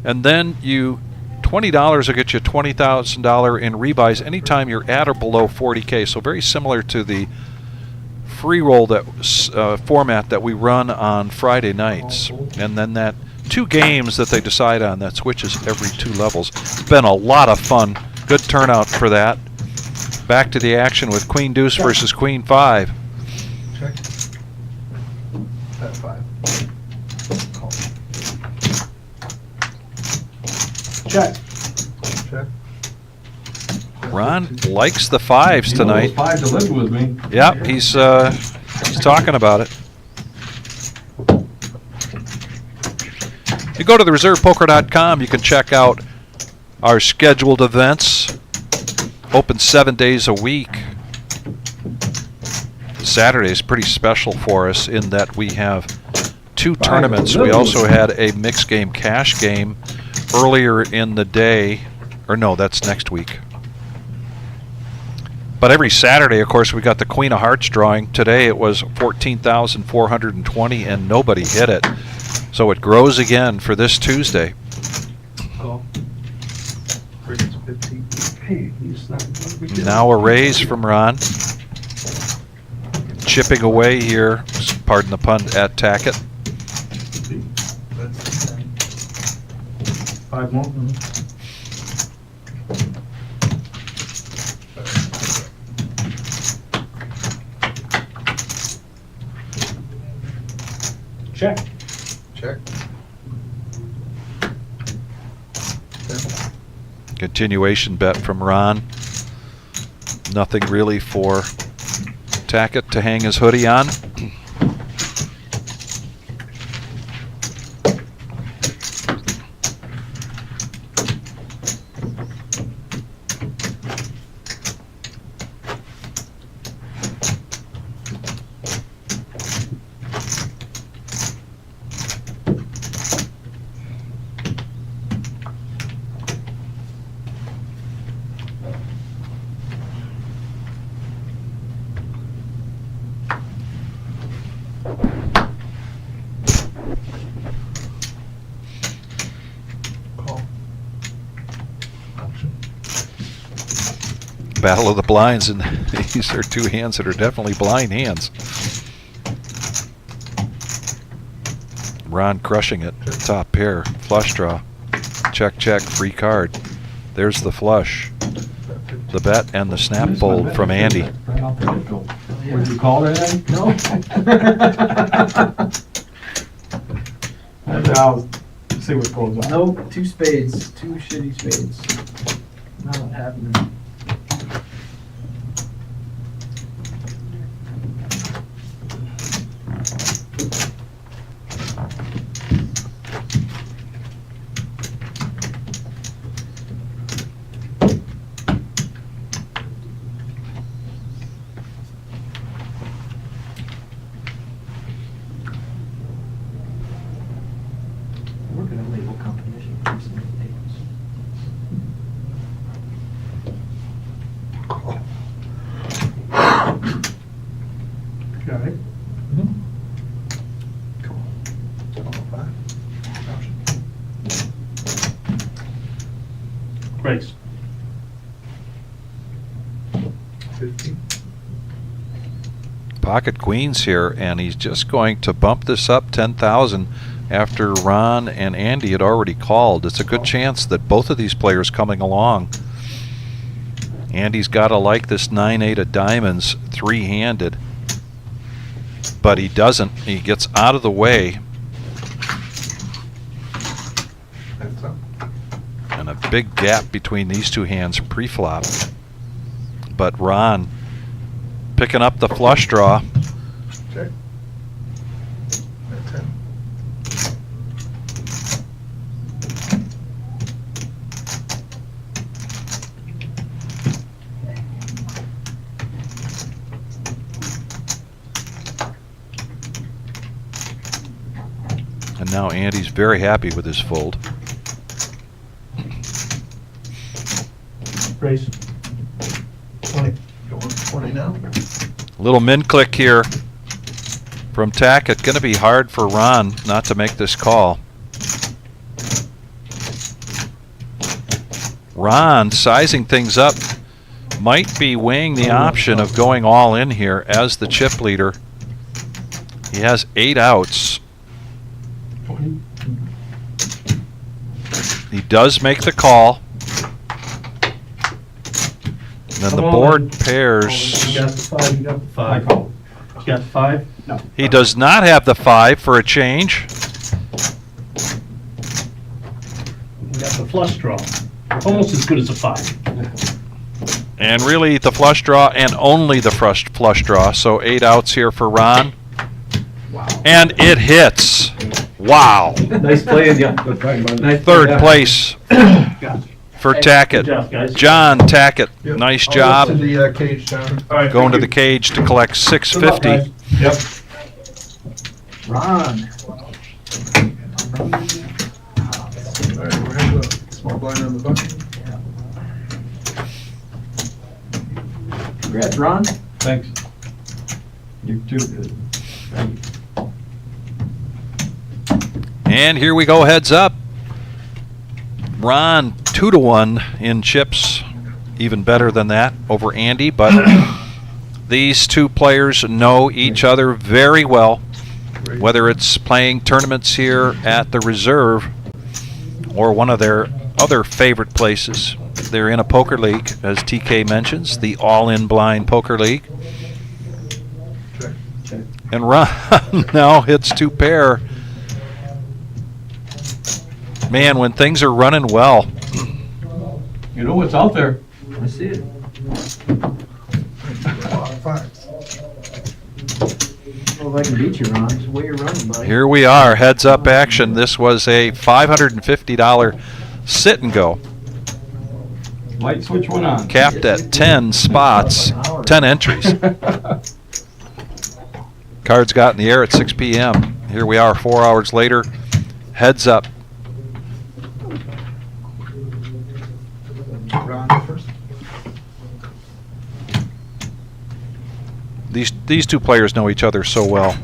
[SPEAKER 1] and then $20 will get you $20,000 in rebuys anytime you're at or below 40K. So very similar to the free roll format that we run on Friday nights, and then that 2 games that they decide on that switches every 2 levels. It's been a lot of fun. Good turnout for that. Back to the action with Queen Deuce versus Queen 5.
[SPEAKER 3] Check. Bet 5. Call.
[SPEAKER 5] Check.
[SPEAKER 3] Check.
[SPEAKER 1] Ron likes the 5s tonight.
[SPEAKER 9] 5 to live with me.
[SPEAKER 1] Yep, he's talking about it. If you go to the reservepoker.com, you can check out our scheduled events. Open 7 days a week. Saturday is pretty special for us in that we have 2 tournaments. We also had a mixed game cash game earlier in the day. Or no, that's next week. But every Saturday, of course, we got the Queen of Hearts drawing. Today it was 14,420 and nobody hit it. So it grows again for this Tuesday.
[SPEAKER 3] Call. Cricket's 15. Hey, he's not going to be good.
[SPEAKER 1] Now a raise from Ron. Chipping away here, pardon the pun, at Tackett.
[SPEAKER 5] 5 more. Check.
[SPEAKER 3] Check.
[SPEAKER 1] Continuation bet from Ron. Nothing really for Tackett to hang his hoodie on. Battle of the blinds, and these are two hands that are definitely blind hands. Ron crushing it. Top pair, flush draw. Check, check, free card. There's the flush. The bet and the snap fold from Andy.
[SPEAKER 9] Would you call that?
[SPEAKER 10] No.
[SPEAKER 9] I'll see what goes on.
[SPEAKER 10] No, 2 spades, 2 shitty spades. Not happening. We're gonna label competition for some tables.
[SPEAKER 3] Got it?
[SPEAKER 5] Race.
[SPEAKER 3] 15.
[SPEAKER 1] Pocket queens here, and he's just going to bump this up 10,000 after Ron and Andy had already called. It's a good chance that both of these players coming along. Andy's got to like this 9-8 of diamonds three-handed, but he doesn't. He gets out of the way,
[SPEAKER 3] That's up.
[SPEAKER 1] and a big gap between these two hands pre-flop. But Ron picking up the flush draw.
[SPEAKER 3] Check. That's 10.
[SPEAKER 1] And now Andy's very happy with his fold.
[SPEAKER 5] Race. 20.
[SPEAKER 3] Going 20 now.
[SPEAKER 1] Little min click here from Tackett. Going to be hard for Ron not to make this call. Ron sizing things up, might be weighing the option of going all in here as the chip leader. He has 8 outs. He does make the call. And then the board pairs.
[SPEAKER 5] You got the 5, you got the 5. You got the 5? No.
[SPEAKER 1] He does not have the 5 for a change.
[SPEAKER 5] You got the flush draw. Almost as good as a 5.
[SPEAKER 1] And really the flush draw and only the flush draw. So 8 outs here for Ron.
[SPEAKER 10] Wow.
[SPEAKER 1] And it hits. Wow.
[SPEAKER 9] Nice playing, yeah.
[SPEAKER 1] Third place for
[SPEAKER 5] Good
[SPEAKER 1] Tackett.
[SPEAKER 5] job, guys.
[SPEAKER 1] John Tackett.
[SPEAKER 3] Yep.
[SPEAKER 1] Nice
[SPEAKER 3] I'll
[SPEAKER 1] job.
[SPEAKER 3] go to the cage, John.
[SPEAKER 5] All right,
[SPEAKER 1] Going to
[SPEAKER 5] thank
[SPEAKER 1] the cage to collect
[SPEAKER 5] you. Good luck,
[SPEAKER 1] $650.
[SPEAKER 5] guys. Yep.
[SPEAKER 10] Ron.
[SPEAKER 3] All right, we're having a small blind on the button.
[SPEAKER 10] Congrats, Ron.
[SPEAKER 9] Thanks. You too.
[SPEAKER 1] And here we go, heads up. Ron 2-1 in chips, even better than that over Andy, but these two players know each other very well, whether it's playing tournaments here at the Reserve or one of their other favorite places. They're in a poker league, as TK mentions, the All-In Blind Poker League.
[SPEAKER 3] Check.
[SPEAKER 1] And Ron now hits 2 pair. Man, when things are running well,
[SPEAKER 9] You know what's out there?
[SPEAKER 10] I see it.
[SPEAKER 6] Well, if I can beat you, Ron, it's the way you're running, buddy.
[SPEAKER 1] Here we are, heads up action. This was a $550 sit and go.
[SPEAKER 9] Light switch went on.
[SPEAKER 1] Capped at 10 spots, 10 entries. Cards got in the air at 6 p.m. Here we are 4 hours later. Heads up. These two players know each other so well.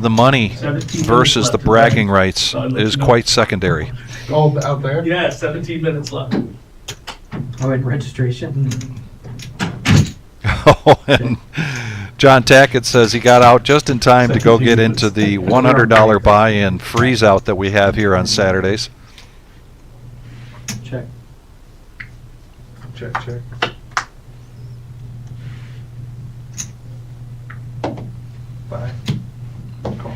[SPEAKER 1] The money
[SPEAKER 5] 17
[SPEAKER 1] versus
[SPEAKER 5] minutes
[SPEAKER 1] the
[SPEAKER 5] left.
[SPEAKER 1] bragging rights
[SPEAKER 5] So I'd let
[SPEAKER 1] is
[SPEAKER 5] you know.
[SPEAKER 1] quite secondary.
[SPEAKER 3] Oh, out there?
[SPEAKER 5] Yeah, 17 minutes left.
[SPEAKER 6] Oh, and registration?
[SPEAKER 1] Oh, and John Tackett says he got out just in time to go get into the $100 buy-in freeze out that we have here on Saturdays.
[SPEAKER 6] Check.
[SPEAKER 3] Check, check. Bye. Call.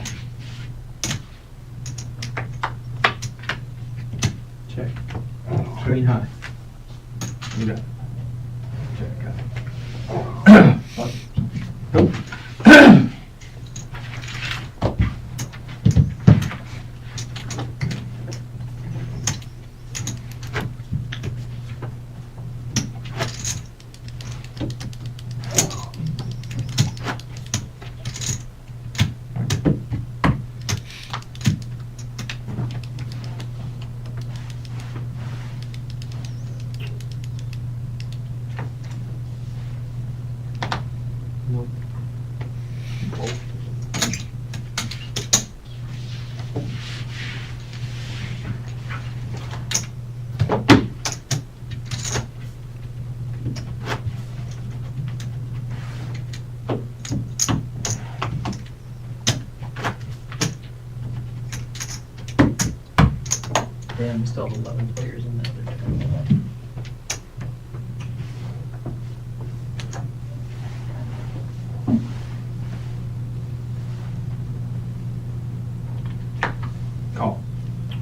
[SPEAKER 6] Check. Queen high.
[SPEAKER 3] You got it.
[SPEAKER 6] Damn, we still have 11 players in that other tournament.
[SPEAKER 3] Call.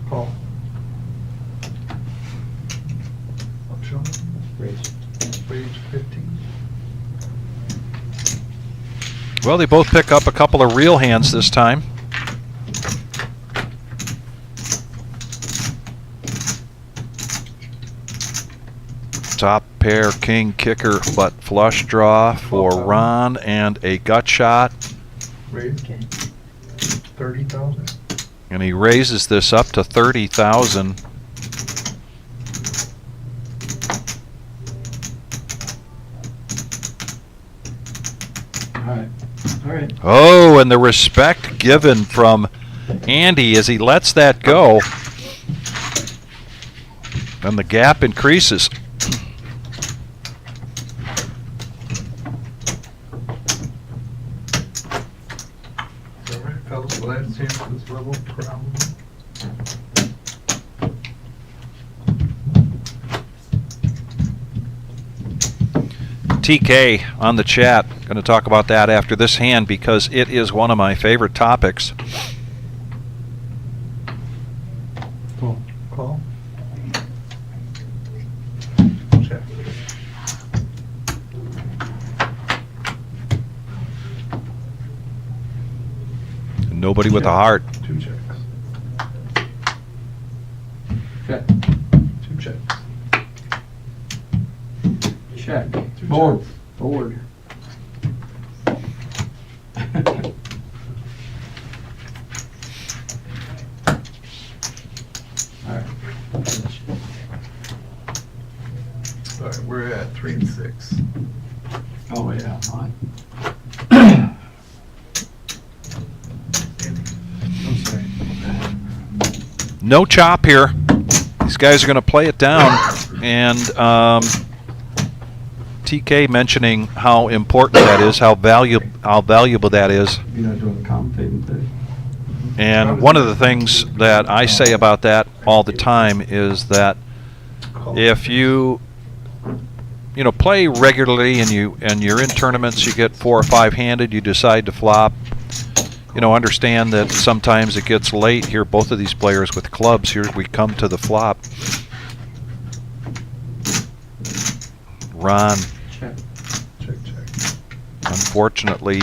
[SPEAKER 3] Call. Option.
[SPEAKER 6] Raise.
[SPEAKER 3] Page 15.
[SPEAKER 1] Well, they both pick up a couple of real hands this time. Top pair, king, kicker, but flush draw for Ron and a gut shot.
[SPEAKER 3] Raise.
[SPEAKER 6] Okay.
[SPEAKER 3] 30,000.
[SPEAKER 1] And he raises this up to 30,000.
[SPEAKER 6] Alright. Alright.
[SPEAKER 1] Oh, and the respect given from Andy as he lets that go. And the gap increases.
[SPEAKER 3] All right, fellas, last chance for this level crown.
[SPEAKER 1] TK on the chat. Going to talk about that after this hand because it is one of my favorite topics.
[SPEAKER 3] Call. Call. Check.
[SPEAKER 1] Nobody with a heart.
[SPEAKER 3] 2 checks.
[SPEAKER 6] Check.
[SPEAKER 3] 2 checks.
[SPEAKER 6] Check.
[SPEAKER 3] 2
[SPEAKER 6] Board.
[SPEAKER 3] checks.
[SPEAKER 6] Board. Alright.
[SPEAKER 3] All right, we're at 3 and 6.
[SPEAKER 6] Oh, yeah, fine. I'm sorry.
[SPEAKER 1] No chop here. These guys are going to play it down. And TK mentioning how important that is, how valuable that is.
[SPEAKER 6] You're not doing the commentating thing.
[SPEAKER 1] And one of the things that I say about that all the time is that if you play regularly and you're in tournaments, you get 4 or 5 handed, you decide to flop. Understand that sometimes it gets late. Here, both of these players with clubs. Here we come to the flop. Ron
[SPEAKER 6] Check.
[SPEAKER 3] Check.
[SPEAKER 1] Unfortunately,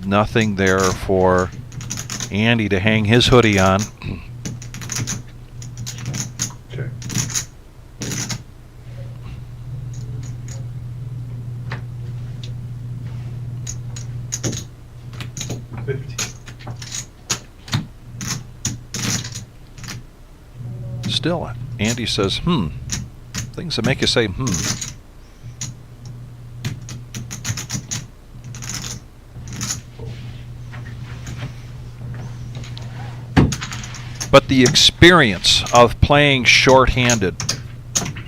[SPEAKER 1] nothing there for Andy to hang his hoodie on.
[SPEAKER 3] Check.
[SPEAKER 1] Still, Andy says, things that make you say, But the experience of playing short-handed,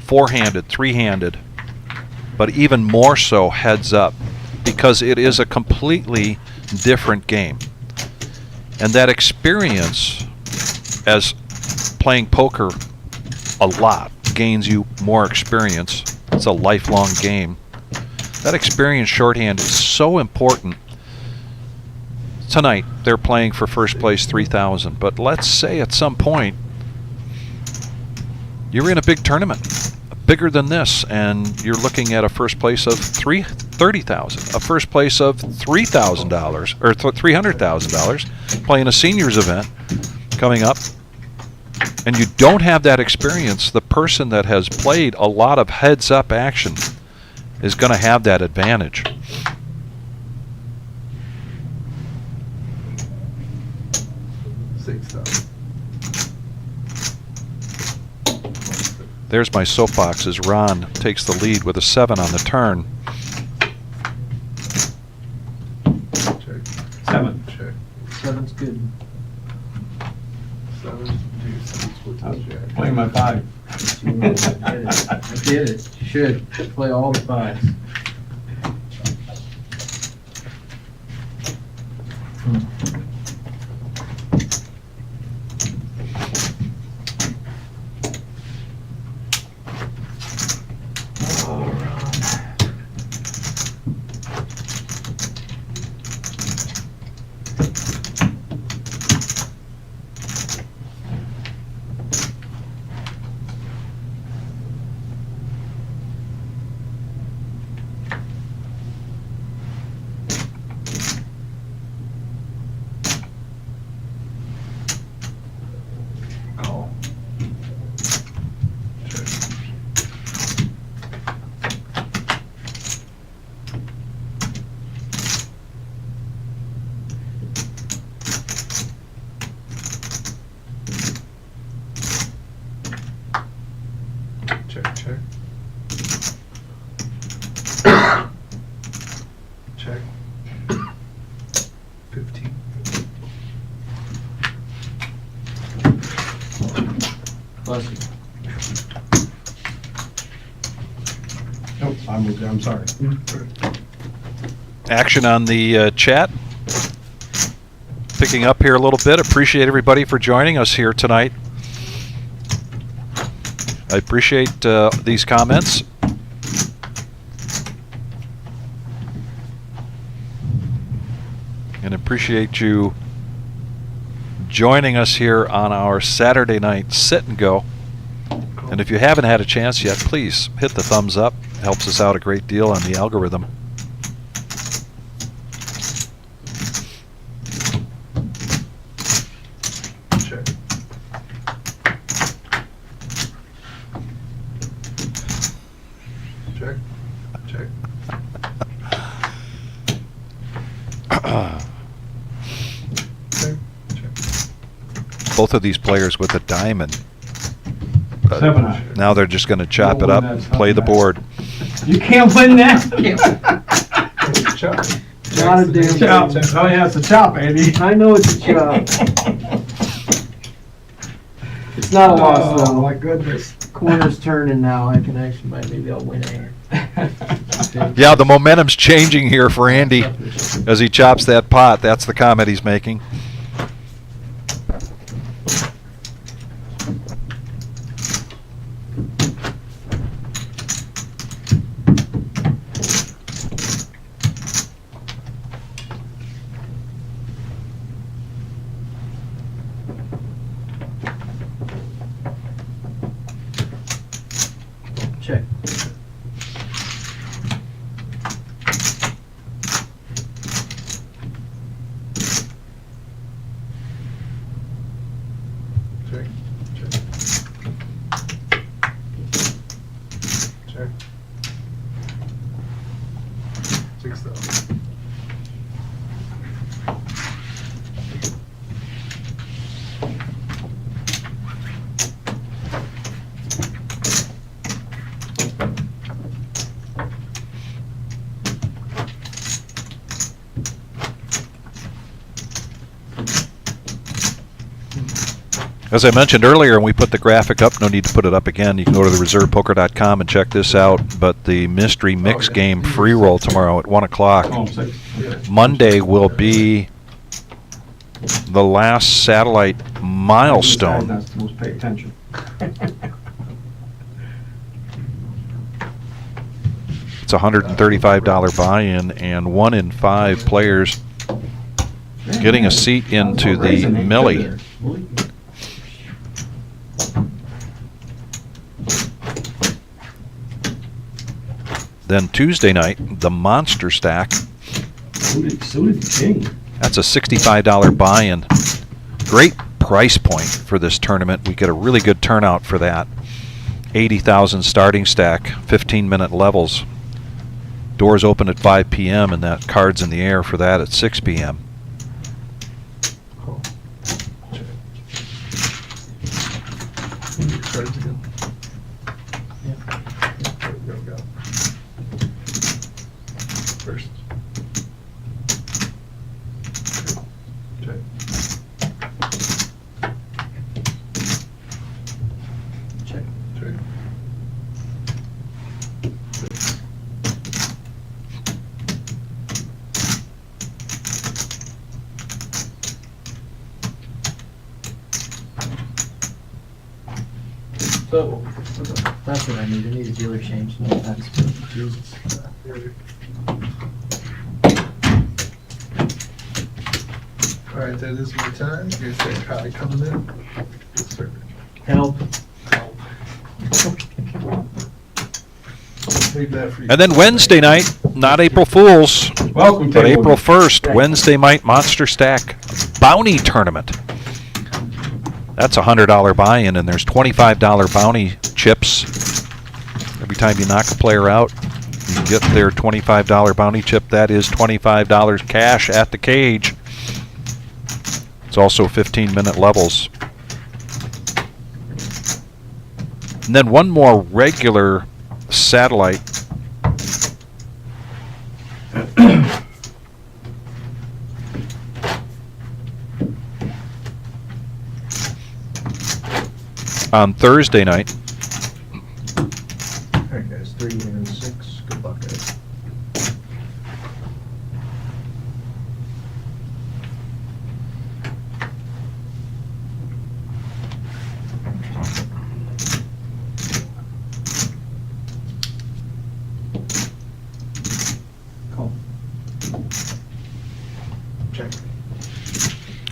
[SPEAKER 1] four-handed, three-handed, but even more so heads up, because it is a completely different game. And that experience as playing poker a lot gains you more experience. It's a lifelong game. That experience shorthand is so important. Tonight they're playing for first place 3,000, but let's say at some point you're in a big tournament, bigger than this, and you're looking at a first place of $30,000, a first place of $3,000 or $300,000, playing a seniors event coming up, and you don't have that experience. The person that has played a lot of heads-up action is going to have that advantage. There's my soapbox as Ron takes the lead with a 7 on the turn.
[SPEAKER 3] Check.
[SPEAKER 5] 7.
[SPEAKER 3] Check.
[SPEAKER 6] 7's good.
[SPEAKER 3] 7. Jack.
[SPEAKER 5] Playing my 5.
[SPEAKER 6] I get it. You should play all the 5s.
[SPEAKER 3] Check, check. Check. 15.
[SPEAKER 6] Bless you.
[SPEAKER 5] Oh, I moved there, I'm sorry.
[SPEAKER 1] Action on the chat. Picking up here a little bit. Appreciate everybody for joining us here tonight. I appreciate these comments. And appreciate you joining us here on our Saturday night sit and go. And if you haven't had a chance yet, please hit the thumbs up. It helps us out a great deal on the algorithm.
[SPEAKER 3] Check. Check. Check. Check. Check.
[SPEAKER 1] Both of these players with a diamond.
[SPEAKER 5] 7.
[SPEAKER 1] Now they're just going to chop
[SPEAKER 5] You'll
[SPEAKER 1] it up
[SPEAKER 5] win
[SPEAKER 1] and
[SPEAKER 5] that
[SPEAKER 1] play the
[SPEAKER 5] match.
[SPEAKER 1] board.
[SPEAKER 5] You can't win that.
[SPEAKER 3] Chop.
[SPEAKER 6] Not a damn
[SPEAKER 5] Chop. Oh yeah, it's a chop, Andy.
[SPEAKER 6] I know it's a chop. It's not a loss though.
[SPEAKER 10] Oh, my goodness.
[SPEAKER 6] Corner's turning now. I can actually, maybe I'll win a.
[SPEAKER 1] Yeah, the momentum's changing here for Andy as he chops that pot. That's the comment he's making.
[SPEAKER 6] Check.
[SPEAKER 3] 6,000.
[SPEAKER 1] As I mentioned earlier, and we put the graphic up, no need to put it up again. You can go to the reservepoker.com and check this out. But the mystery mix game free roll tomorrow at 1 o'clock.
[SPEAKER 9] Oh, 6.
[SPEAKER 1] Monday will be the last satellite milestone.
[SPEAKER 6] That's the most pay attention.
[SPEAKER 1] It's a $135 buy-in, and 1 in 5 players getting a seat into the Millie. Then Tuesday night, the Monster Stack.
[SPEAKER 5] So did the King.
[SPEAKER 1] That's a $65 buy-in. Great price point for this tournament. We get a really good turnout for that. 80,000 starting stack, 15-minute levels. Doors open at 5 p.m. and that card's in the air for that at 6 p.m.
[SPEAKER 3] Cards again. Go. First. Check.
[SPEAKER 6] Check.
[SPEAKER 3] Check.
[SPEAKER 6] So, that's what I need. I need a dealer change. No, that's Jesus.
[SPEAKER 3] All right, that is my time. You guys say hi coming in. Yes, sir.
[SPEAKER 6] Help.
[SPEAKER 3] Leave that for you.
[SPEAKER 1] And then Wednesday night, not April Fool's,
[SPEAKER 9] Welcome,
[SPEAKER 1] but
[SPEAKER 9] table.
[SPEAKER 1] April 1st, Wednesday night Monster Stack Bounty Tournament. That's a $100 buy-in, and there's $25 bounty chips. Every time you knock a player out, you get their $25 bounty chip. That is $25 cash at the cage. It's also 15-minute levels. And then one more regular satellite. On Thursday night.
[SPEAKER 3] All right, guys, 3 and 6. Good luck, guys.
[SPEAKER 6] Call.
[SPEAKER 3] Check.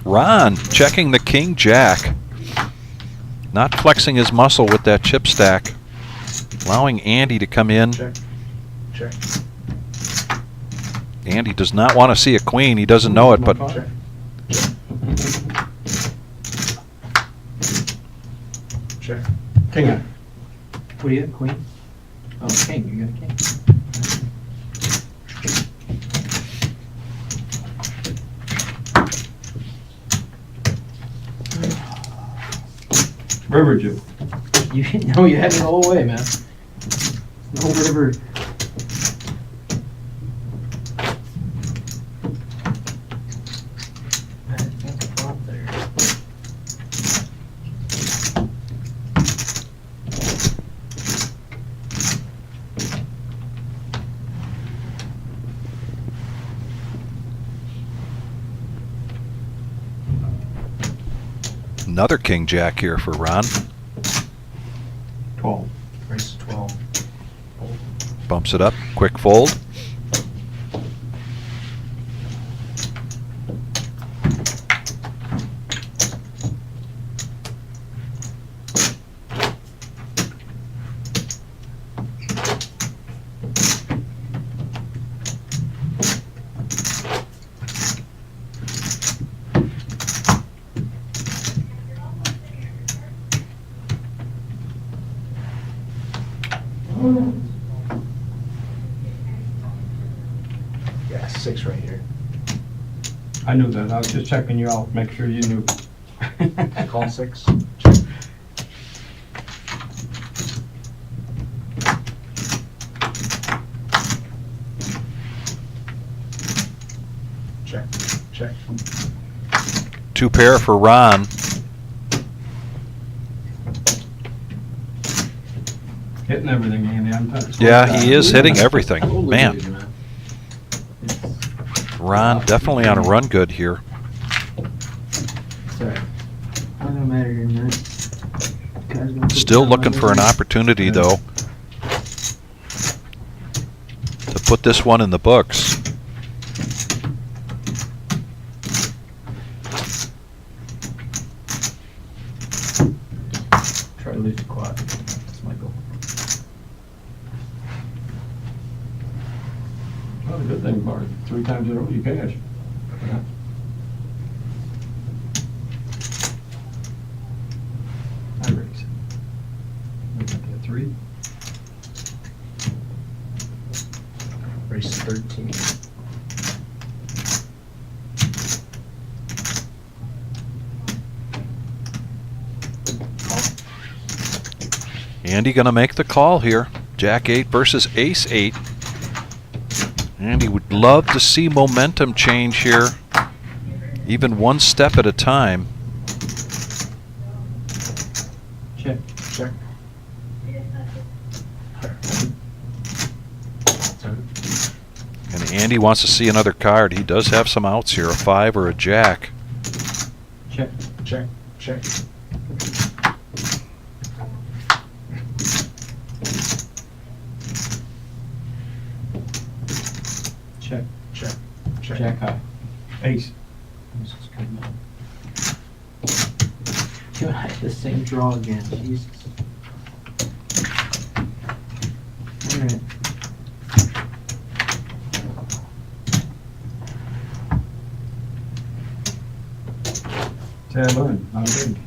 [SPEAKER 1] Ron checking the King Jack. Not flexing his muscle with that chip stack. Allowing Andy to come in.
[SPEAKER 3] Check. Check.
[SPEAKER 1] Andy does not want to see a queen. He doesn't know it, but
[SPEAKER 3] Check. Check.
[SPEAKER 6] King. What do you have? Queen? Oh, king. You got a king.
[SPEAKER 9] River Jew.
[SPEAKER 6] You know you had it the whole way, man. No river. That's a flop there.
[SPEAKER 1] another King Jack here for Ron.
[SPEAKER 3] 12. Race 12.
[SPEAKER 1] Bumps it up. Quick fold.
[SPEAKER 6] Yeah, 6 right here.
[SPEAKER 10] I knew that, I was just checking you out, make sure you knew.
[SPEAKER 6] Call 6. Check, check.
[SPEAKER 1] 2 pair for Ron.
[SPEAKER 10] Hitting everything, Andy, I'm telling you.
[SPEAKER 1] Yeah, he is hitting everything. Man, Ron definitely on a run good here.
[SPEAKER 6] Sorry. I don't matter here, man.
[SPEAKER 1] Still looking for an opportunity, though, to put this one in the books.
[SPEAKER 6] Try to lose the quad. That's my goal.
[SPEAKER 10] Well, the good thing about it, 3 times in a row you cash. I raise. We got that 3.
[SPEAKER 6] Race 13.
[SPEAKER 1] Andy gonna make the call here. Jack 8 versus Ace 8. Andy would love to see momentum change here, even one step at a time.
[SPEAKER 6] Check, check.
[SPEAKER 1] And Andy wants to see another card. He does have some outs here, a 5 or a Jack.
[SPEAKER 6] Check, check, check. Check, check, check. Jack high.
[SPEAKER 10] Ace.
[SPEAKER 6] This is good, man. Dude, I had the same draw again, Jesus. Alright.
[SPEAKER 10] Tad Lund, not big.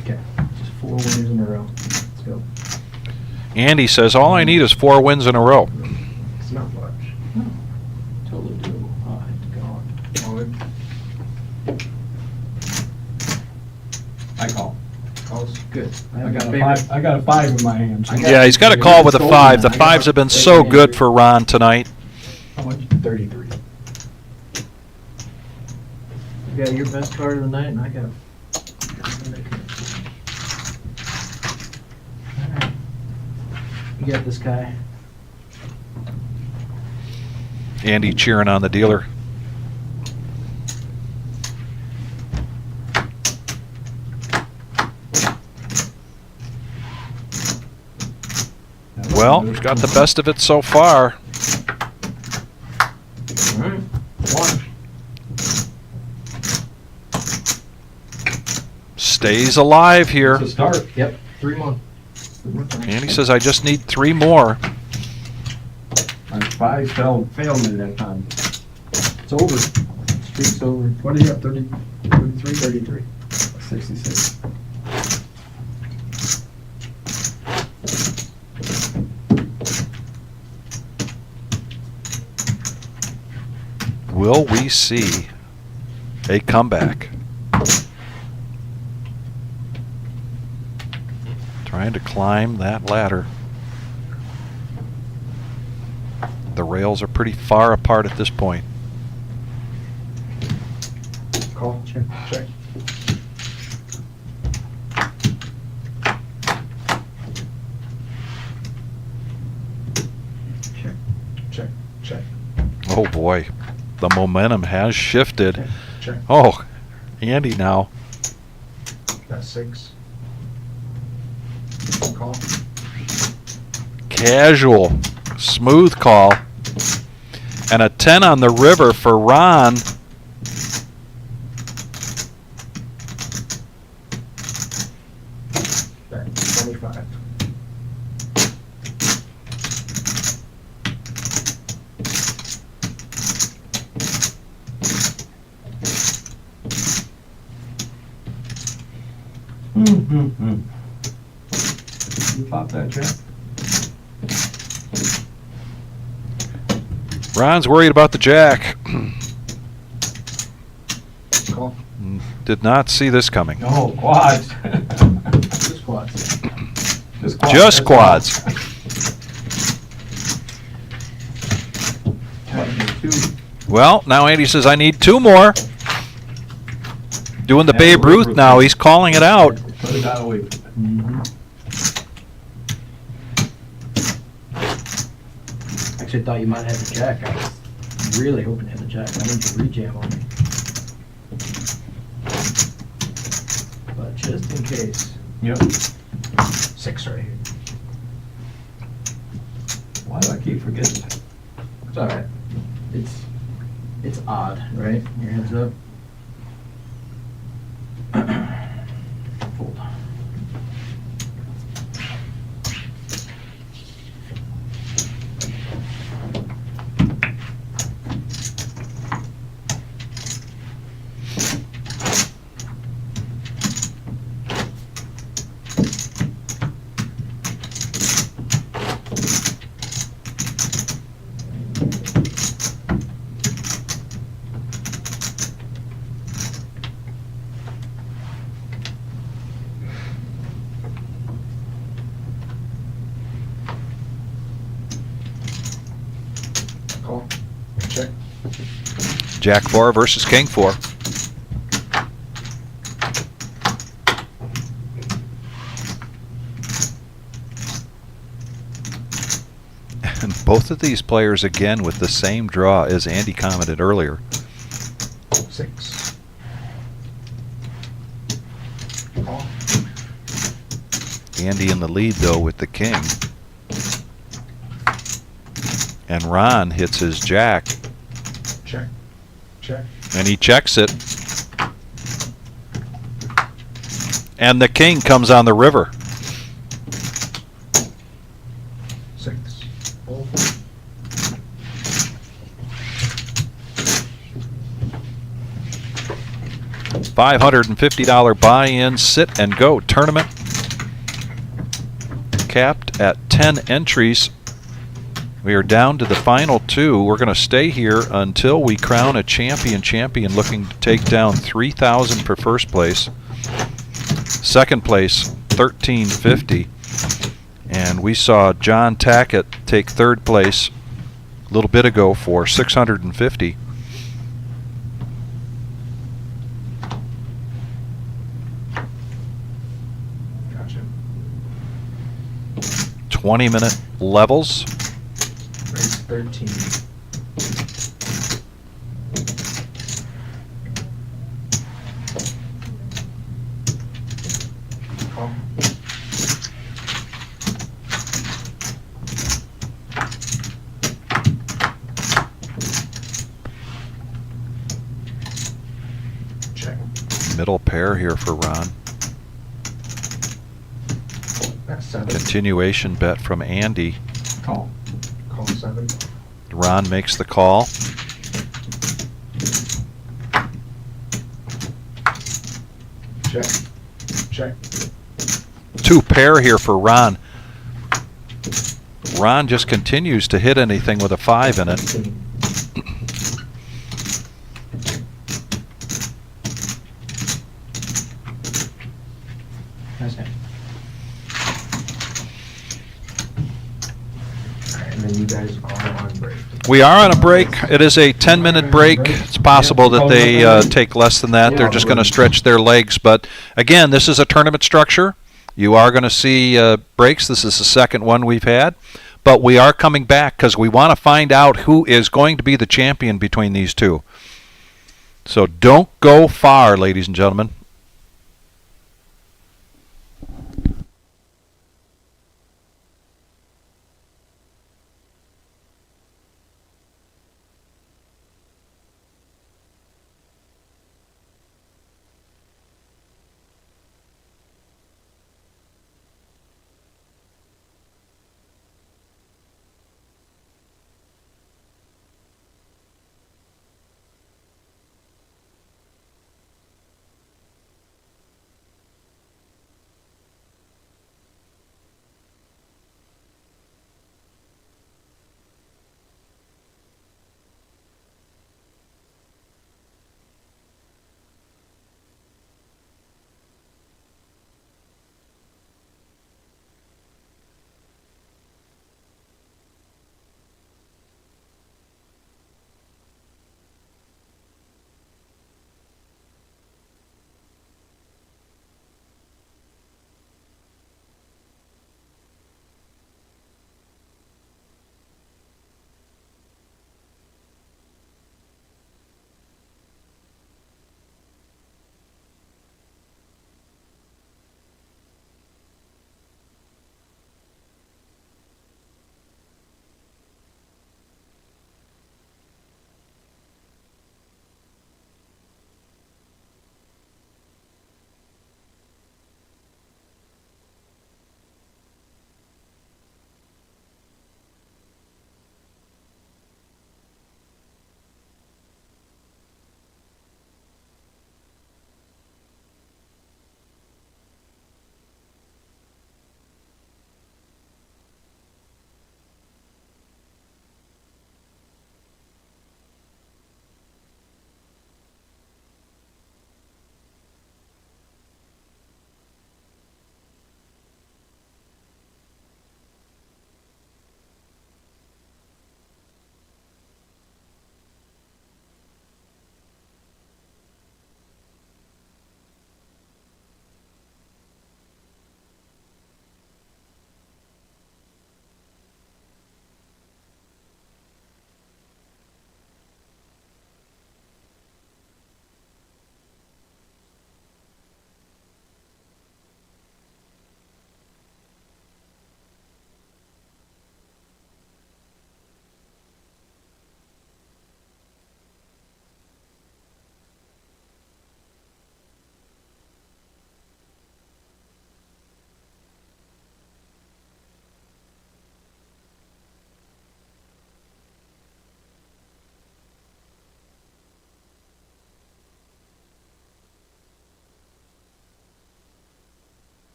[SPEAKER 6] Okay, just 4 winners in a row. Let's go.
[SPEAKER 1] Andy says, all I need is 4 wins in a row.
[SPEAKER 6] It's not much. No. TOLEDO. Oh, gone.
[SPEAKER 10] I call.
[SPEAKER 6] Calls. Good.
[SPEAKER 10] I got a 5 in my hands.
[SPEAKER 1] Yeah, he's got a call with a 5. The 5s have been so good for Ron tonight.
[SPEAKER 10] How much?
[SPEAKER 6] 33. You got your best card of the night, and I got. Alright. You got this guy.
[SPEAKER 1] Andy cheering on the dealer. Well, he's got the best of it so far.
[SPEAKER 6] Alright. 1.
[SPEAKER 1] Stays alive here.
[SPEAKER 10] It's a start.
[SPEAKER 6] Yep. 3 more.
[SPEAKER 1] Andy says, I just need 3 more.
[SPEAKER 10] My 5 failed me that time.
[SPEAKER 6] It's over. Streak's over.
[SPEAKER 10] What do you have, 30, 33?
[SPEAKER 6] 33.
[SPEAKER 10] 66.
[SPEAKER 1] Will we see a comeback? Trying to climb that ladder. The rails are pretty far apart at this point.
[SPEAKER 6] Call. Check. Check. Check. Check. Check.
[SPEAKER 1] Oh boy, the momentum has shifted.
[SPEAKER 6] Check. Check.
[SPEAKER 1] Oh, Andy now.
[SPEAKER 6] Got 6. Call.
[SPEAKER 1] Casual, smooth call. And a 10 on the river for Ron.
[SPEAKER 6] Back. 25.
[SPEAKER 9] You pop that, Jack?
[SPEAKER 1] Ron's worried about the jack.
[SPEAKER 6] Call.
[SPEAKER 1] Did not see this coming.
[SPEAKER 9] No, quads.
[SPEAKER 6] Just quads.
[SPEAKER 9] Just quads.
[SPEAKER 1] Just quads. Well, now Andy says I need 2 more. Doing the Babe Ruth now. He's calling it out.
[SPEAKER 9] Could have got away with it.
[SPEAKER 6] Actually, thought you might have the jack. I was really hoping to have the jack. I went to rejam on me. But just in case.
[SPEAKER 9] Yep.
[SPEAKER 6] 6 right here.
[SPEAKER 9] Why do I keep forgetting that?
[SPEAKER 6] It's alright. It's odd, right? Your heads up. Fold. Call. Check.
[SPEAKER 1] Jack 4 versus King 4. And both of these players again with the same draw as Andy commented earlier.
[SPEAKER 6] 6. Call.
[SPEAKER 1] Andy in the lead though with the King. And Ron hits his jack.
[SPEAKER 6] Check. Check.
[SPEAKER 1] And he checks it. And the King comes on the river.
[SPEAKER 6] 6. Fold.
[SPEAKER 1] $550 buy-in, sit and go tournament. Capped at 10 entries. We are down to the final 2. We're going to stay here until we crown a champion looking to take down $3,000 for first place. Second place, $1,350. And we saw John Tackett take third place a little bit ago for $650.
[SPEAKER 6] Gotcha.
[SPEAKER 1] 20-minute levels.
[SPEAKER 6] Race 13. Call. Check.
[SPEAKER 1] Middle pair here for Ron.
[SPEAKER 6] That's 7.
[SPEAKER 1] Continuation bet from Andy.
[SPEAKER 6] Call. Call 7.
[SPEAKER 1] Ron makes the call.
[SPEAKER 6] Check. Check.
[SPEAKER 1] 2 pair here for Ron. Ron just continues to hit anything with a 5 in it.
[SPEAKER 6] Nice name. Alright, and then you guys are on break.
[SPEAKER 1] We are on a break. It is a 10-minute break. It's possible that they take less than that. They're just going to stretch their legs. But again, this is a tournament structure. You are going to see breaks. This is the second one we've had. But we are coming back because we want to find out who is going to be the champion between these two. So don't go far, ladies and gentlemen.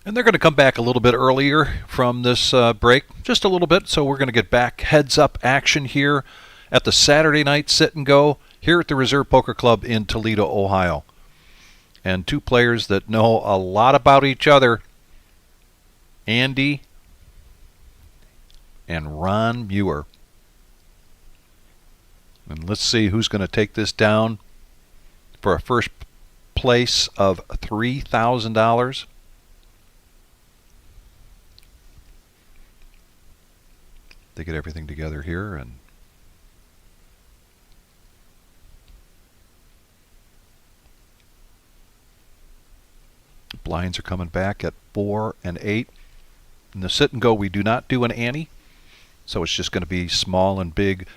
[SPEAKER 1] And they're going to come back a little bit earlier from this break, just a little bit. So we're going to get back heads-up action here at the Saturday night sit and go here at the Reserve Poker Club in Toledo, Ohio. And two players that know a lot about each other, Andy and Ron Muir. And let's see who's going to take this down for a first place of $3,000. They get everything together here, and blinds are coming back at 4 and 8. In the sit and go, we do not do an ante, so it's just going to be small and big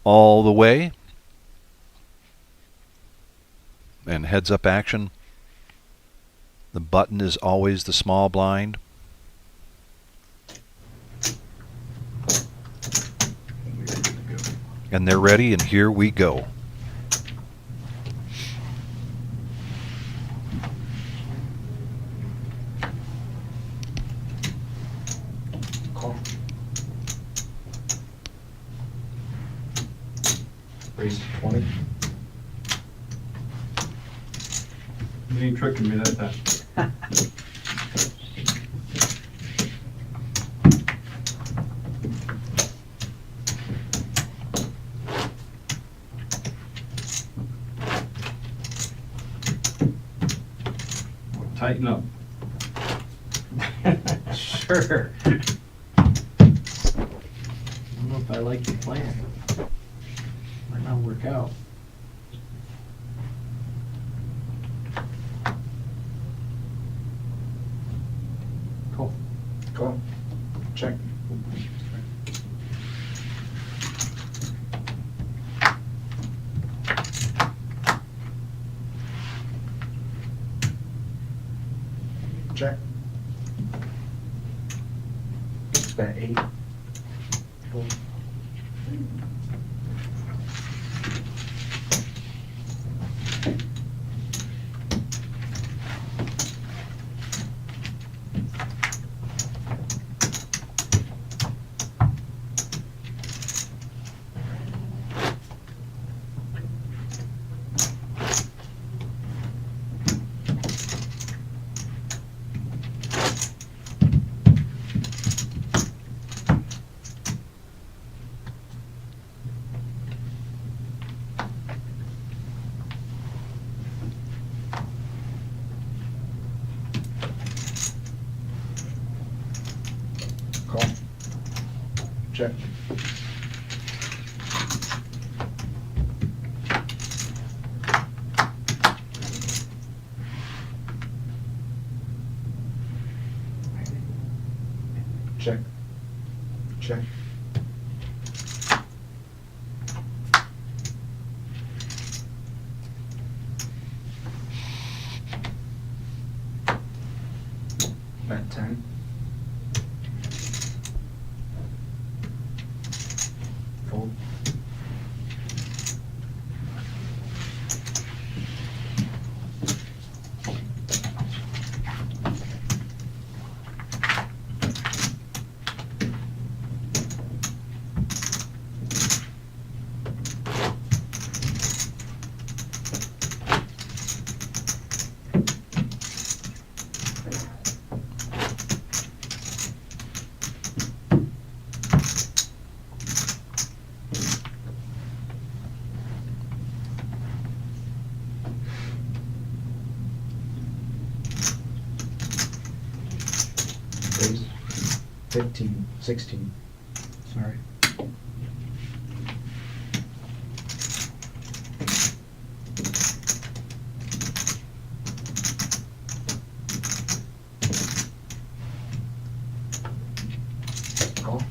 [SPEAKER 1] all the way. And heads up action, the button is always the small blind. And they're ready, and here we go.
[SPEAKER 6] Call. Raise 20.
[SPEAKER 9] You ain't tricking me that time. Tighten up.
[SPEAKER 6] Sure. I don't know if I like your plan. Might not work out. Cool. Cool. Check. Check. Bet 8. Fold. Call. Check. Check. Check. Bet 10. Fold. Raise. 15, 16. Sorry. Call.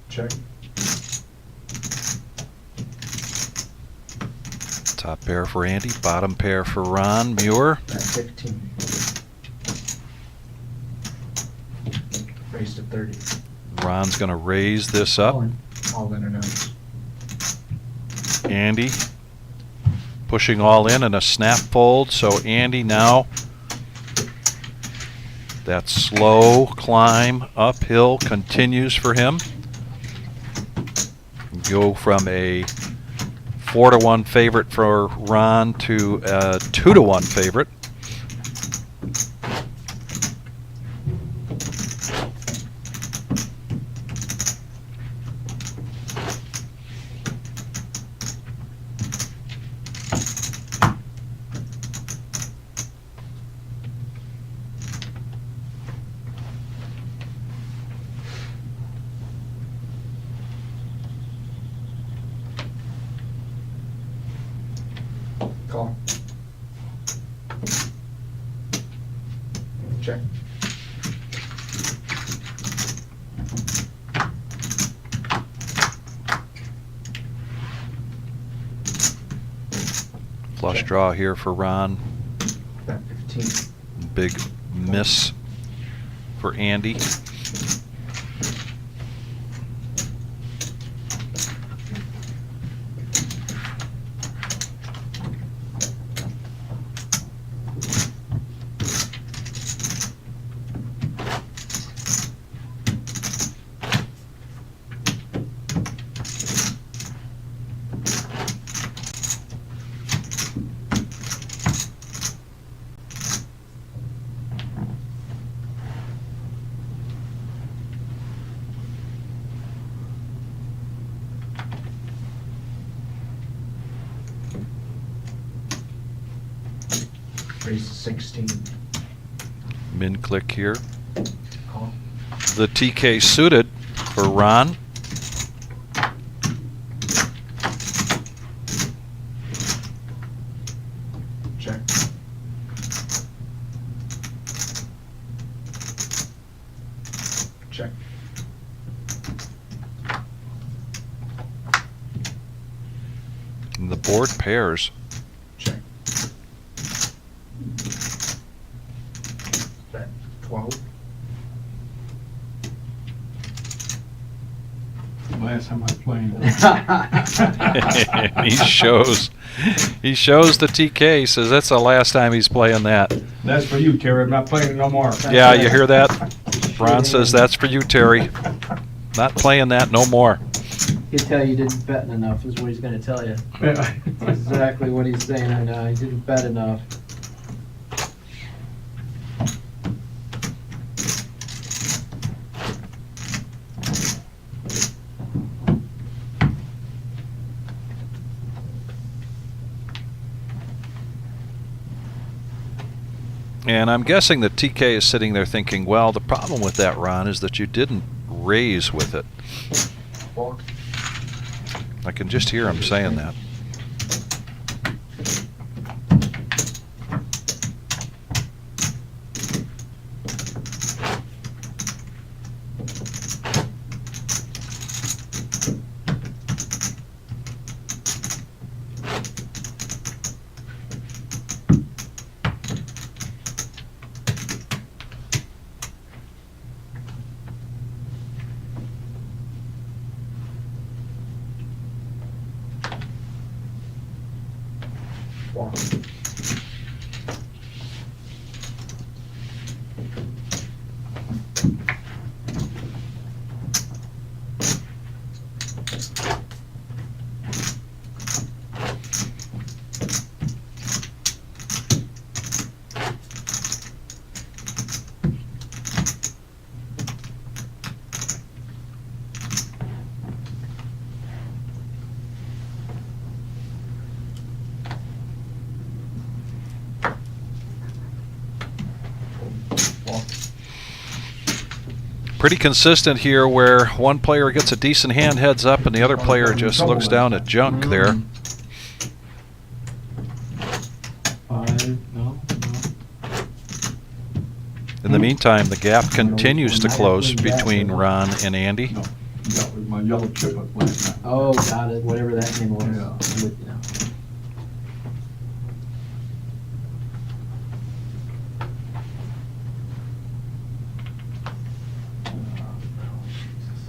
[SPEAKER 6] Check.
[SPEAKER 1] Top pair for Andy, bottom pair for Ron Muir.
[SPEAKER 6] Bet 15. Raise to 30.
[SPEAKER 1] Ron's going to raise this up.
[SPEAKER 6] All in or no?
[SPEAKER 1] Andy pushing all in and a snap fold. So Andy now, that slow climb uphill continues for him. Go from a 4-1 favorite for Ron to a 2-1 favorite.
[SPEAKER 6] Call. Check.
[SPEAKER 1] Flush draw here for Ron.
[SPEAKER 6] Bet 15.
[SPEAKER 1] Big miss for Andy.
[SPEAKER 6] Raise 16.
[SPEAKER 1] Min click here.
[SPEAKER 6] Call.
[SPEAKER 1] The TK suited for Ron.
[SPEAKER 6] Check. Check.
[SPEAKER 1] And the board pairs.
[SPEAKER 6] Check. Bet 12.
[SPEAKER 9] Last time I played.
[SPEAKER 1] He shows the TK, says that's the last time he's playing that.
[SPEAKER 9] That's for you, Terry. I'm not playing it no more.
[SPEAKER 1] Yeah, you hear that? Ron says that's for you, Terry. Not playing that no more.
[SPEAKER 6] He'll tell you didn't bet enough, is what he's gonna tell you. That's exactly what he's saying right now. He didn't bet enough.
[SPEAKER 1] And I'm guessing that TK is sitting there thinking, well, the problem with that, Ron, is that you didn't raise with it.
[SPEAKER 6] Walk.
[SPEAKER 1] I can just hear him saying that.
[SPEAKER 6] Walk.
[SPEAKER 1] Pretty consistent here where one player gets a decent hand heads up and the other player just looks down at junk there.
[SPEAKER 6] 5, no.
[SPEAKER 1] In the meantime, the gap continues to close between Ron and Andy.
[SPEAKER 9] No, that was my yellow chip up last time.
[SPEAKER 6] Oh, got it, whatever that name was.
[SPEAKER 9] Yeah.
[SPEAKER 6] I'm with you now.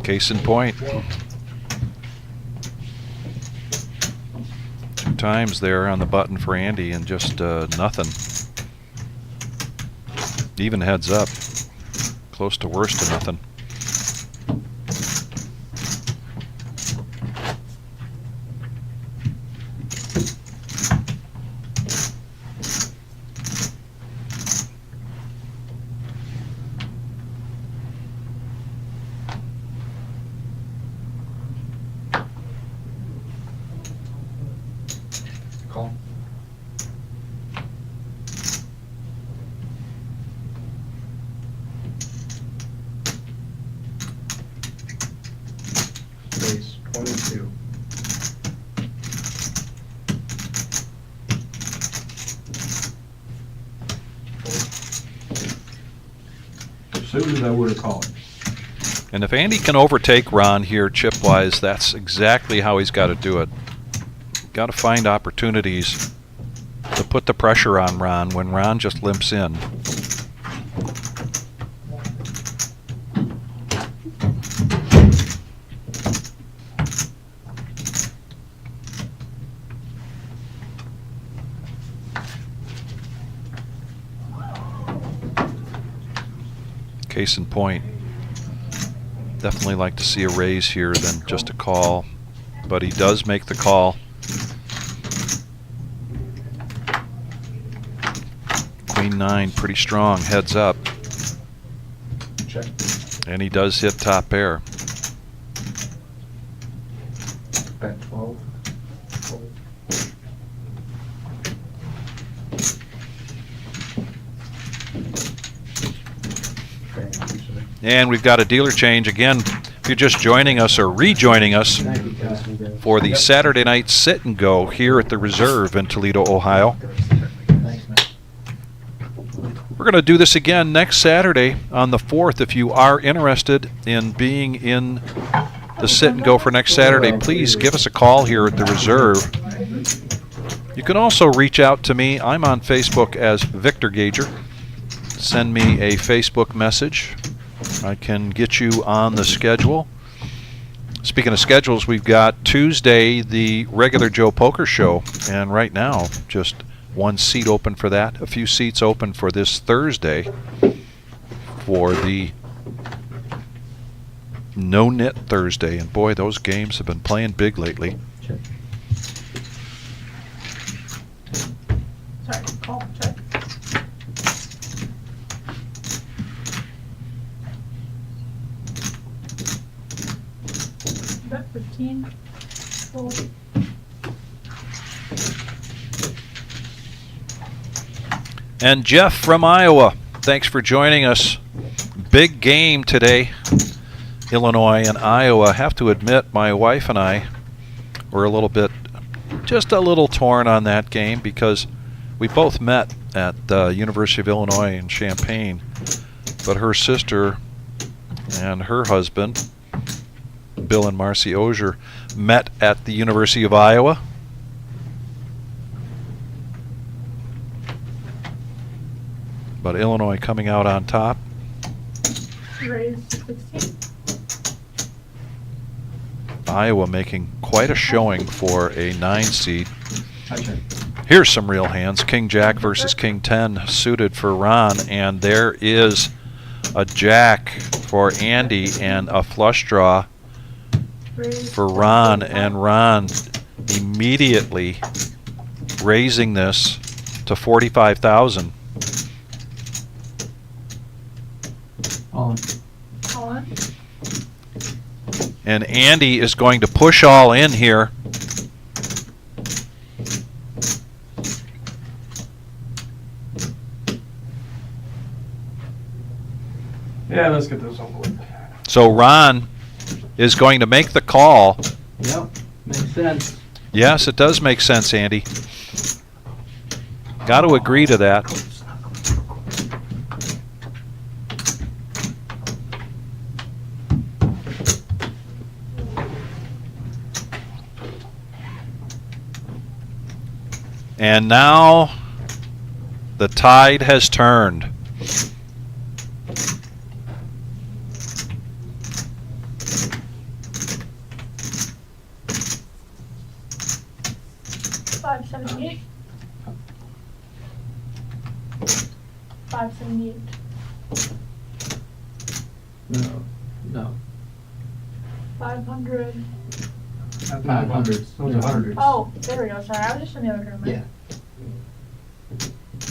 [SPEAKER 1] Case in point. times there on the button for Andy and just nothing. Even heads up. Close to worse to nothing.
[SPEAKER 6] Call. Space 22.
[SPEAKER 9] Suited, I would have called.
[SPEAKER 1] And if Andy can overtake Ron here chip-wise, that's exactly how he's got to do it. Got to find opportunities to put the pressure on Ron when Ron just limps in. Case in point, definitely like to see a raise here than just a call, but he does make the call. Queen 9 pretty strong, heads up.
[SPEAKER 6] Check.
[SPEAKER 1] And he does hit top pair.
[SPEAKER 6] Bet 12. Fold.
[SPEAKER 1] And we've got a dealer change again. If you're just joining us or rejoining us
[SPEAKER 6] Thank you, guys.
[SPEAKER 1] for the Saturday night sit and go here at the Reserve in Toledo, Ohio.
[SPEAKER 6] Thanks, man.
[SPEAKER 1] We're going to do this again next Saturday on the 4th. If you are interested in being in the sit and go for next Saturday, please give us a call here at the Reserve. You can also reach out to me. I'm on Facebook as Victor Gager. Send me a Facebook message. I can get you on the schedule. Speaking of schedules, we've got Tuesday, the regular Joe Poker Show, and right now, just one seat open for that. A few seats open for this Thursday for the No-NIT Thursday. And boy, those games have been playing big lately.
[SPEAKER 11] Sorry, call, check. Bet 15. Fold.
[SPEAKER 1] And Jeff from Iowa, thanks for joining us. Big game today, Illinois and Iowa. Have to admit, my wife and I were just a little torn on that game because we both met at the University of Illinois in Champaign, but her sister and her husband, Bill and Marcy Ozier, met at the University of Iowa. But Illinois coming out on top.
[SPEAKER 11] Raise 16.
[SPEAKER 1] Iowa making quite a showing for a 9 seed.
[SPEAKER 6] I check.
[SPEAKER 1] Here's some real hands. King Jack versus King 10 suited for Ron, and there is a Jack for Andy and a flush draw
[SPEAKER 11] Raise
[SPEAKER 1] for Ron, and Ron immediately raising this to 45,000.
[SPEAKER 6] On.
[SPEAKER 11] All in.
[SPEAKER 1] And Andy is going to push all in here.
[SPEAKER 4] Yeah, let's get this over with.
[SPEAKER 1] So Ron is going to make the call.
[SPEAKER 6] Yep, makes sense.
[SPEAKER 1] Yes, it does make sense, Andy. Got to agree to that. And now the tide has turned.
[SPEAKER 11] 578. 578.
[SPEAKER 6] No.
[SPEAKER 11] 500.
[SPEAKER 6] 500.
[SPEAKER 10] Those are hundreds.
[SPEAKER 11] Oh, there we go. Sorry, I was just in the other room.
[SPEAKER 6] Yeah.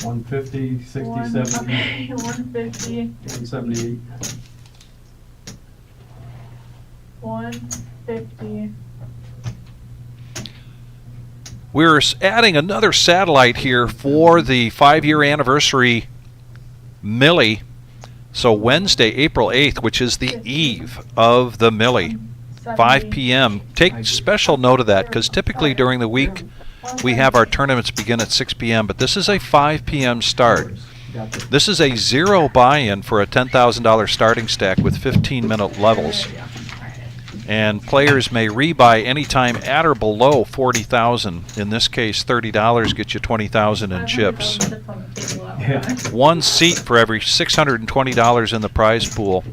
[SPEAKER 10] 150, 60, 70,
[SPEAKER 11] Okay, 150,
[SPEAKER 10] 178.
[SPEAKER 11] 150.
[SPEAKER 1] We're adding another satellite here for the 5-year anniversary Millie. So Wednesday, April 8th, which is the eve of the Millie, 5 p.m. Take special note of that, because typically during the week we have our tournaments begin at 6 p.m., but this is a 5 p.m. start. This is a zero buy-in for a $10,000 starting stack with 15-minute levels. And players may rebuy anytime at or below $40,000. In this case, $30 gets you $20,000 in chips. One seat for every $620 in the prize pool.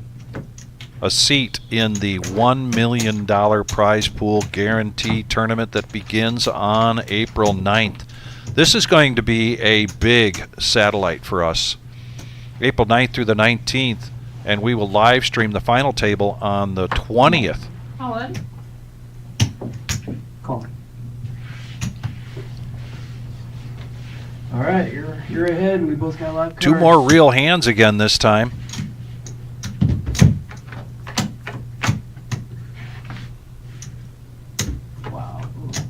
[SPEAKER 1] A seat in the $1 million prize pool guarantee tournament that begins on April 9th. This is going to be a big satellite for us. April 9th through the 19th, and we will live stream the final table on the 20th.
[SPEAKER 11] Colin?
[SPEAKER 6] Call. All right, you're ahead. We both got a lot of cards.
[SPEAKER 1] Two more real hands again this time.
[SPEAKER 6] Wow.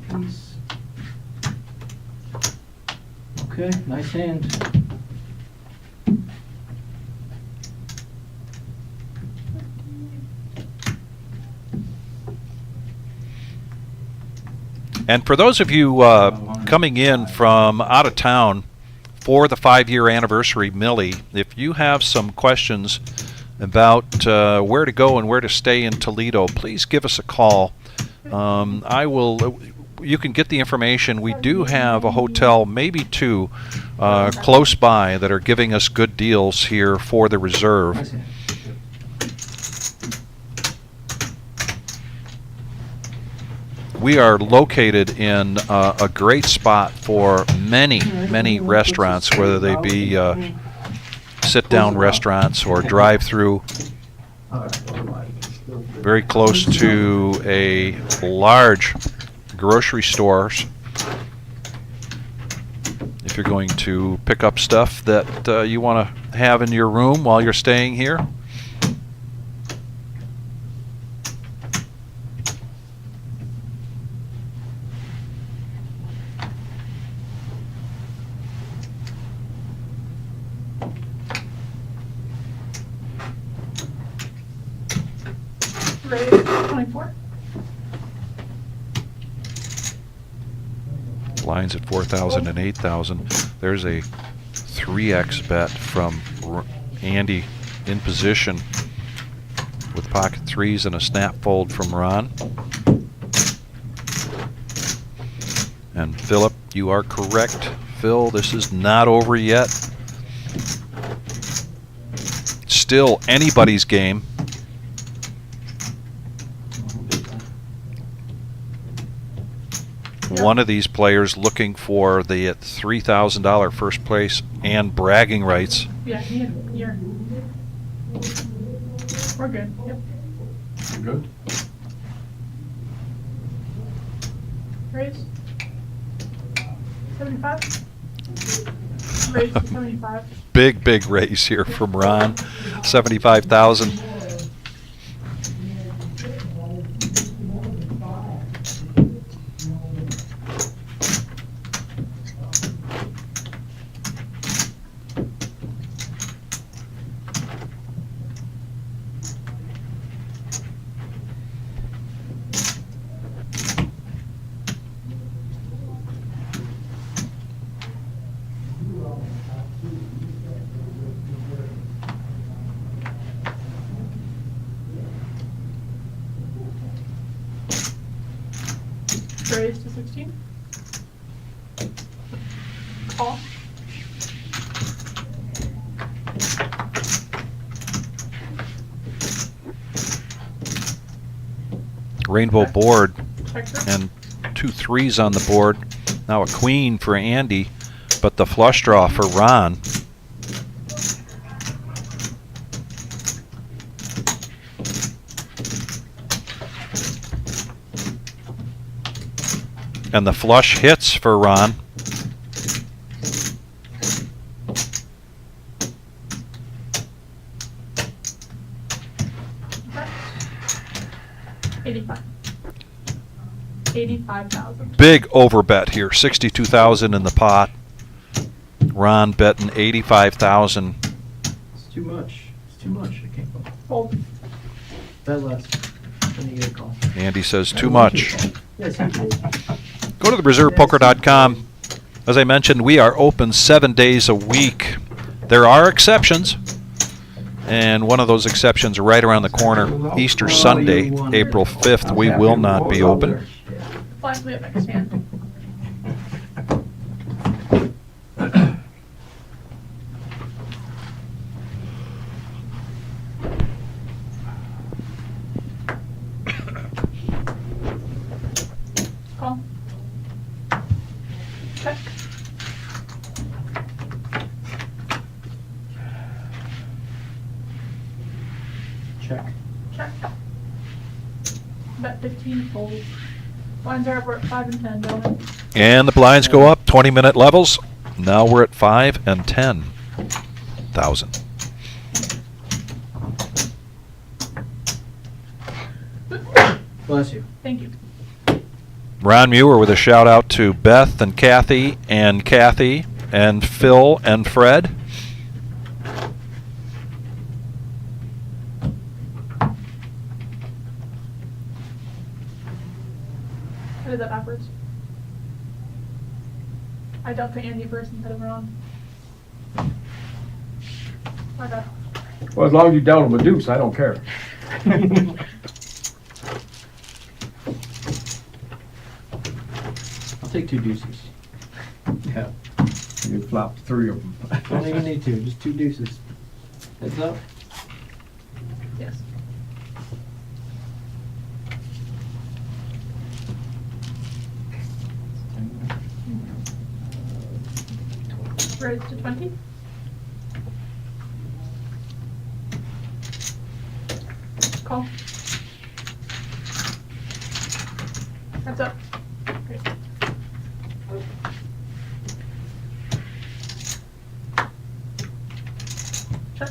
[SPEAKER 6] Piece. Okay, nice hand.
[SPEAKER 1] And for those of you coming in from out of town for the 5-year anniversary Millie, if you have some questions about where to go and where to stay in Toledo, please give us a call. You can get the information. We do have a hotel, maybe two, close by that are giving us good deals here for the reserve. We are located in a great spot for many, many restaurants, whether they be sit-down restaurants or drive-through. Very close to a large grocery stores. If you're going to pick up stuff that you want to have in your room while you're staying here.
[SPEAKER 11] Raise 24.
[SPEAKER 1] Lines at 4,000 and 8,000. There's a 3x bet from Andy in position with pocket threes and a snap fold from Ron. And Philip, you are correct. Phil, this is not over yet. Still anybody's game. One of these players looking for the $3,000 first place and bragging rights.
[SPEAKER 11] Yeah, you're. We're good. Yep.
[SPEAKER 4] Good.
[SPEAKER 11] Raise. 75. Raise to 75.
[SPEAKER 1] Big raise here from Ron. 75,000.
[SPEAKER 11] Raise to 16. Call.
[SPEAKER 1] Rainbow board
[SPEAKER 11] Check her.
[SPEAKER 1] and 2 3s on the board. Now a queen for Andy, but the flush draw for Ron. And the flush hits for Ron.
[SPEAKER 11] $85,000.
[SPEAKER 1] Big overbet here, 62,000 in the pot. Ron betting 85,000.
[SPEAKER 6] It's too much. It's too much. I can't go.
[SPEAKER 11] Fold.
[SPEAKER 6] Bet less. Then you get a call.
[SPEAKER 1] Andy says too much.
[SPEAKER 6] Yes, you did.
[SPEAKER 1] Go to thereservepoker.com. As I mentioned, we are open 7 days a week. There are exceptions, and one of those exceptions right around the corner, Easter Sunday, April 5th, we will not be open.
[SPEAKER 11] Flash me up next hand. Call. Check.
[SPEAKER 6] Check.
[SPEAKER 11] Check. Bet 15 fold. Blinds are up, we're at 5 and 10, gentlemen.
[SPEAKER 1] And the blinds go up, 20-minute levels. Now we're at 5 and 10,000.
[SPEAKER 6] Bless you.
[SPEAKER 11] Thank you.
[SPEAKER 1] Ron Muir with a shout out to Beth and Kathy and Phil and Fred.
[SPEAKER 11] I did that backwards. I dumped to Andy first instead of Ron. My bad.
[SPEAKER 3] Well, as long as you dealt him a deuce, I don't care.
[SPEAKER 6] I'll take 2 deuces.
[SPEAKER 3] Yeah. You flopped 3 of them.
[SPEAKER 6] Don't even need 2, just 2 deuces. Heads up.
[SPEAKER 11] Yes. Raise to 20. Call. Heads up. Great. Check.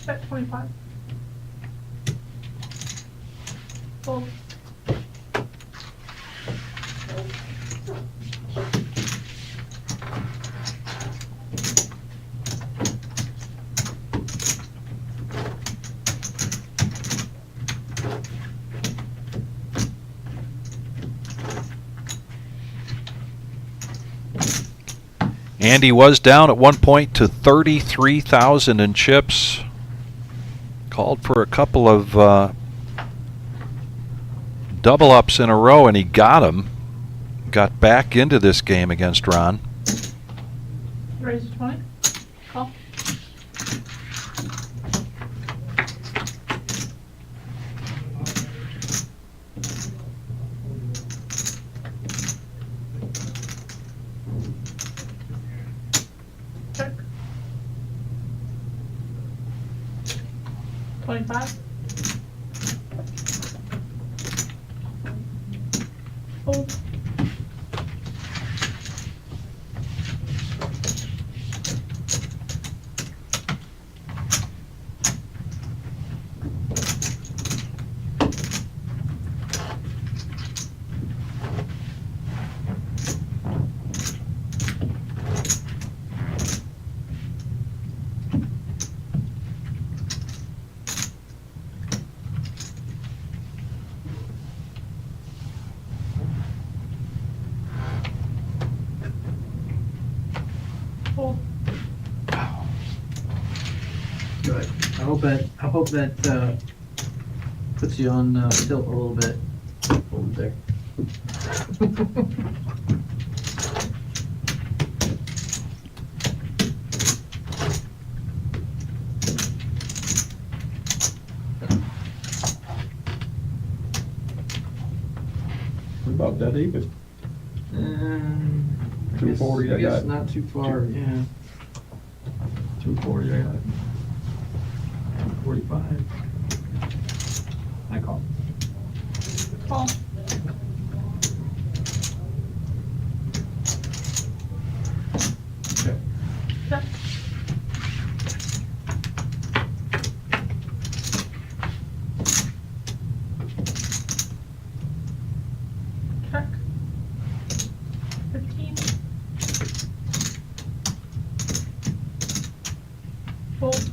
[SPEAKER 11] Bet 25. Fold.
[SPEAKER 1] Andy was down at one point to 33,000 in chips. Called for a couple of double ups in a row, and he got them. Got back into this game against Ron.
[SPEAKER 11] Raise to 20. Call. Check. 25. Hold. Hold.
[SPEAKER 6] Good. I hope that puts you on tilt a little bit over there.
[SPEAKER 9] about that even. 240 I got.
[SPEAKER 6] Not too far, yeah.
[SPEAKER 9] 240 I got. 245.
[SPEAKER 6] I call.
[SPEAKER 11] Call.
[SPEAKER 9] Okay.
[SPEAKER 11] Check. Check. 15. Fold.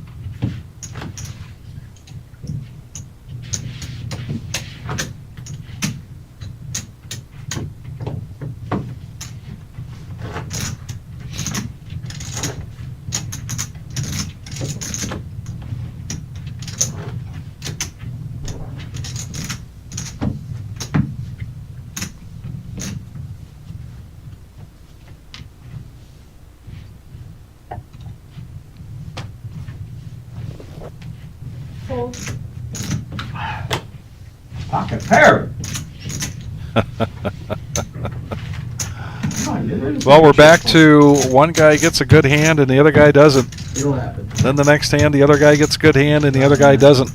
[SPEAKER 11] Fold.
[SPEAKER 9] Pocket pair.
[SPEAKER 1] Well, we're back to one guy gets a good hand and the other guy doesn't.
[SPEAKER 6] It'll happen.
[SPEAKER 1] Then the next hand, the other guy gets a good hand and the other guy doesn't.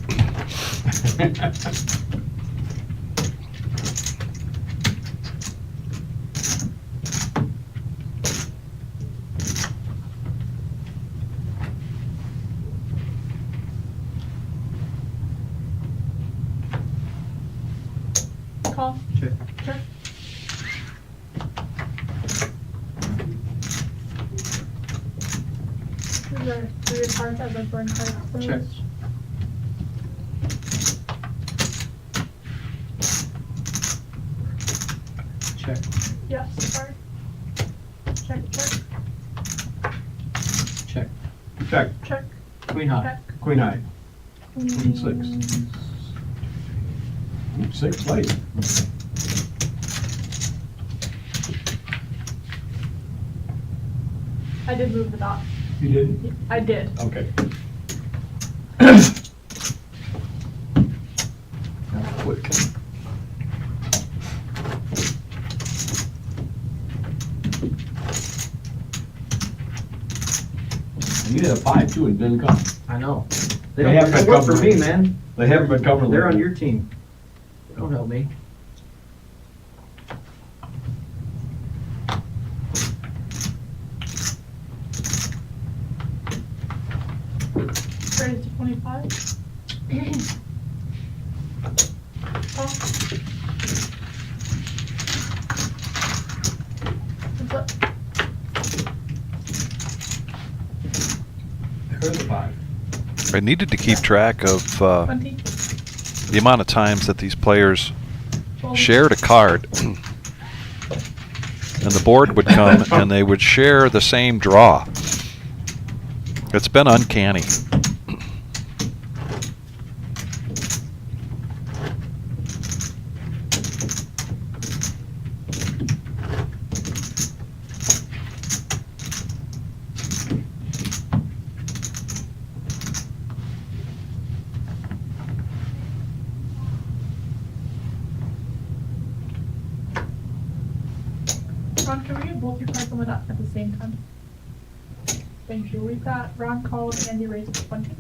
[SPEAKER 11] Call.
[SPEAKER 6] Check.
[SPEAKER 11] Check. These are 3 of cards. I have a burn card first.
[SPEAKER 6] Check. Check.
[SPEAKER 11] Yes, sorry. Check, check,
[SPEAKER 6] Check.
[SPEAKER 9] Check.
[SPEAKER 11] check,
[SPEAKER 6] Queen high.
[SPEAKER 11] check.
[SPEAKER 9] Queen high. Queen 6. Ooh, 6 late.
[SPEAKER 11] I did move the dot.
[SPEAKER 9] You didn't?
[SPEAKER 11] I did.
[SPEAKER 9] Okay. That's quick. You did a 5 too, and didn't come.
[SPEAKER 6] I know.
[SPEAKER 9] They
[SPEAKER 6] They
[SPEAKER 9] haven't
[SPEAKER 6] don't
[SPEAKER 9] been
[SPEAKER 6] work for
[SPEAKER 9] covering.
[SPEAKER 6] me, man.
[SPEAKER 9] They haven't been covering.
[SPEAKER 6] They're on your team. Don't help me.
[SPEAKER 11] Raise to 25. Call. What's up?
[SPEAKER 9] There's a 5.
[SPEAKER 1] I needed to keep track of
[SPEAKER 11] 20.
[SPEAKER 1] the amount of times that these players
[SPEAKER 11] Fold.
[SPEAKER 1] shared a card. And the board would come and they would share the same draw. It's been uncanny.
[SPEAKER 11] Ron, can we get both your cards on the dot at the same time? Thank you. We've got Ron called and Andy raised to 20.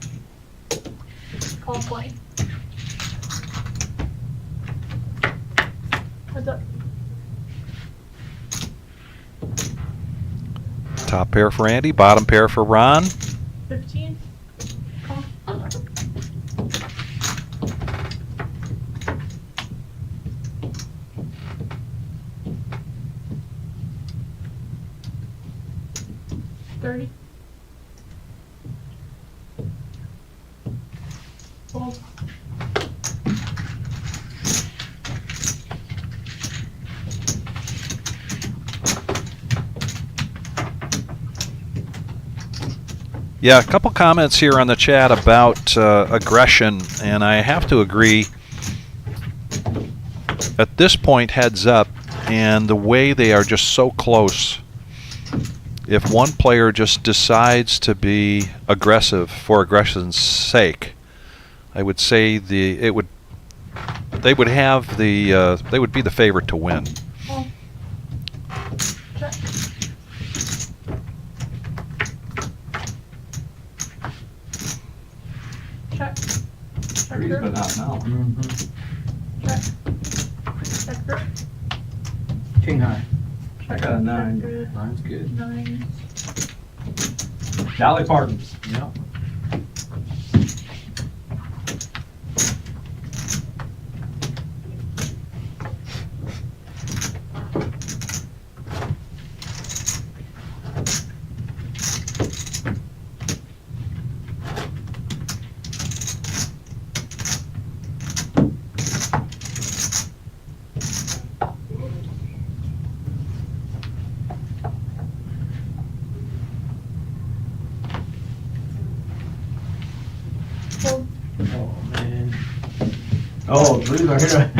[SPEAKER 11] Call 20. What's up?
[SPEAKER 1] Top pair for Andy, bottom pair for Ron.
[SPEAKER 11] 15. Call. $30. Fold.
[SPEAKER 1] Yeah, a couple comments here on the chat about aggression, and I have to agree. At this point, heads up, and the way they are just so close. If one player just decides to be aggressive for aggression's sake, I would say it would They would have the. They would be the favorite to win.
[SPEAKER 11] Oh. Check. Check.
[SPEAKER 9] Threes, but not now.
[SPEAKER 11] Check. Check through.
[SPEAKER 6] King high.
[SPEAKER 11] Check.
[SPEAKER 9] got a 9.
[SPEAKER 11] Check good.
[SPEAKER 6] Nine's good.
[SPEAKER 11] 9.
[SPEAKER 9] Dolly Parton's.
[SPEAKER 6] Yeah.
[SPEAKER 11] Fold.
[SPEAKER 6] Oh, man.
[SPEAKER 10] Oh, threes are here.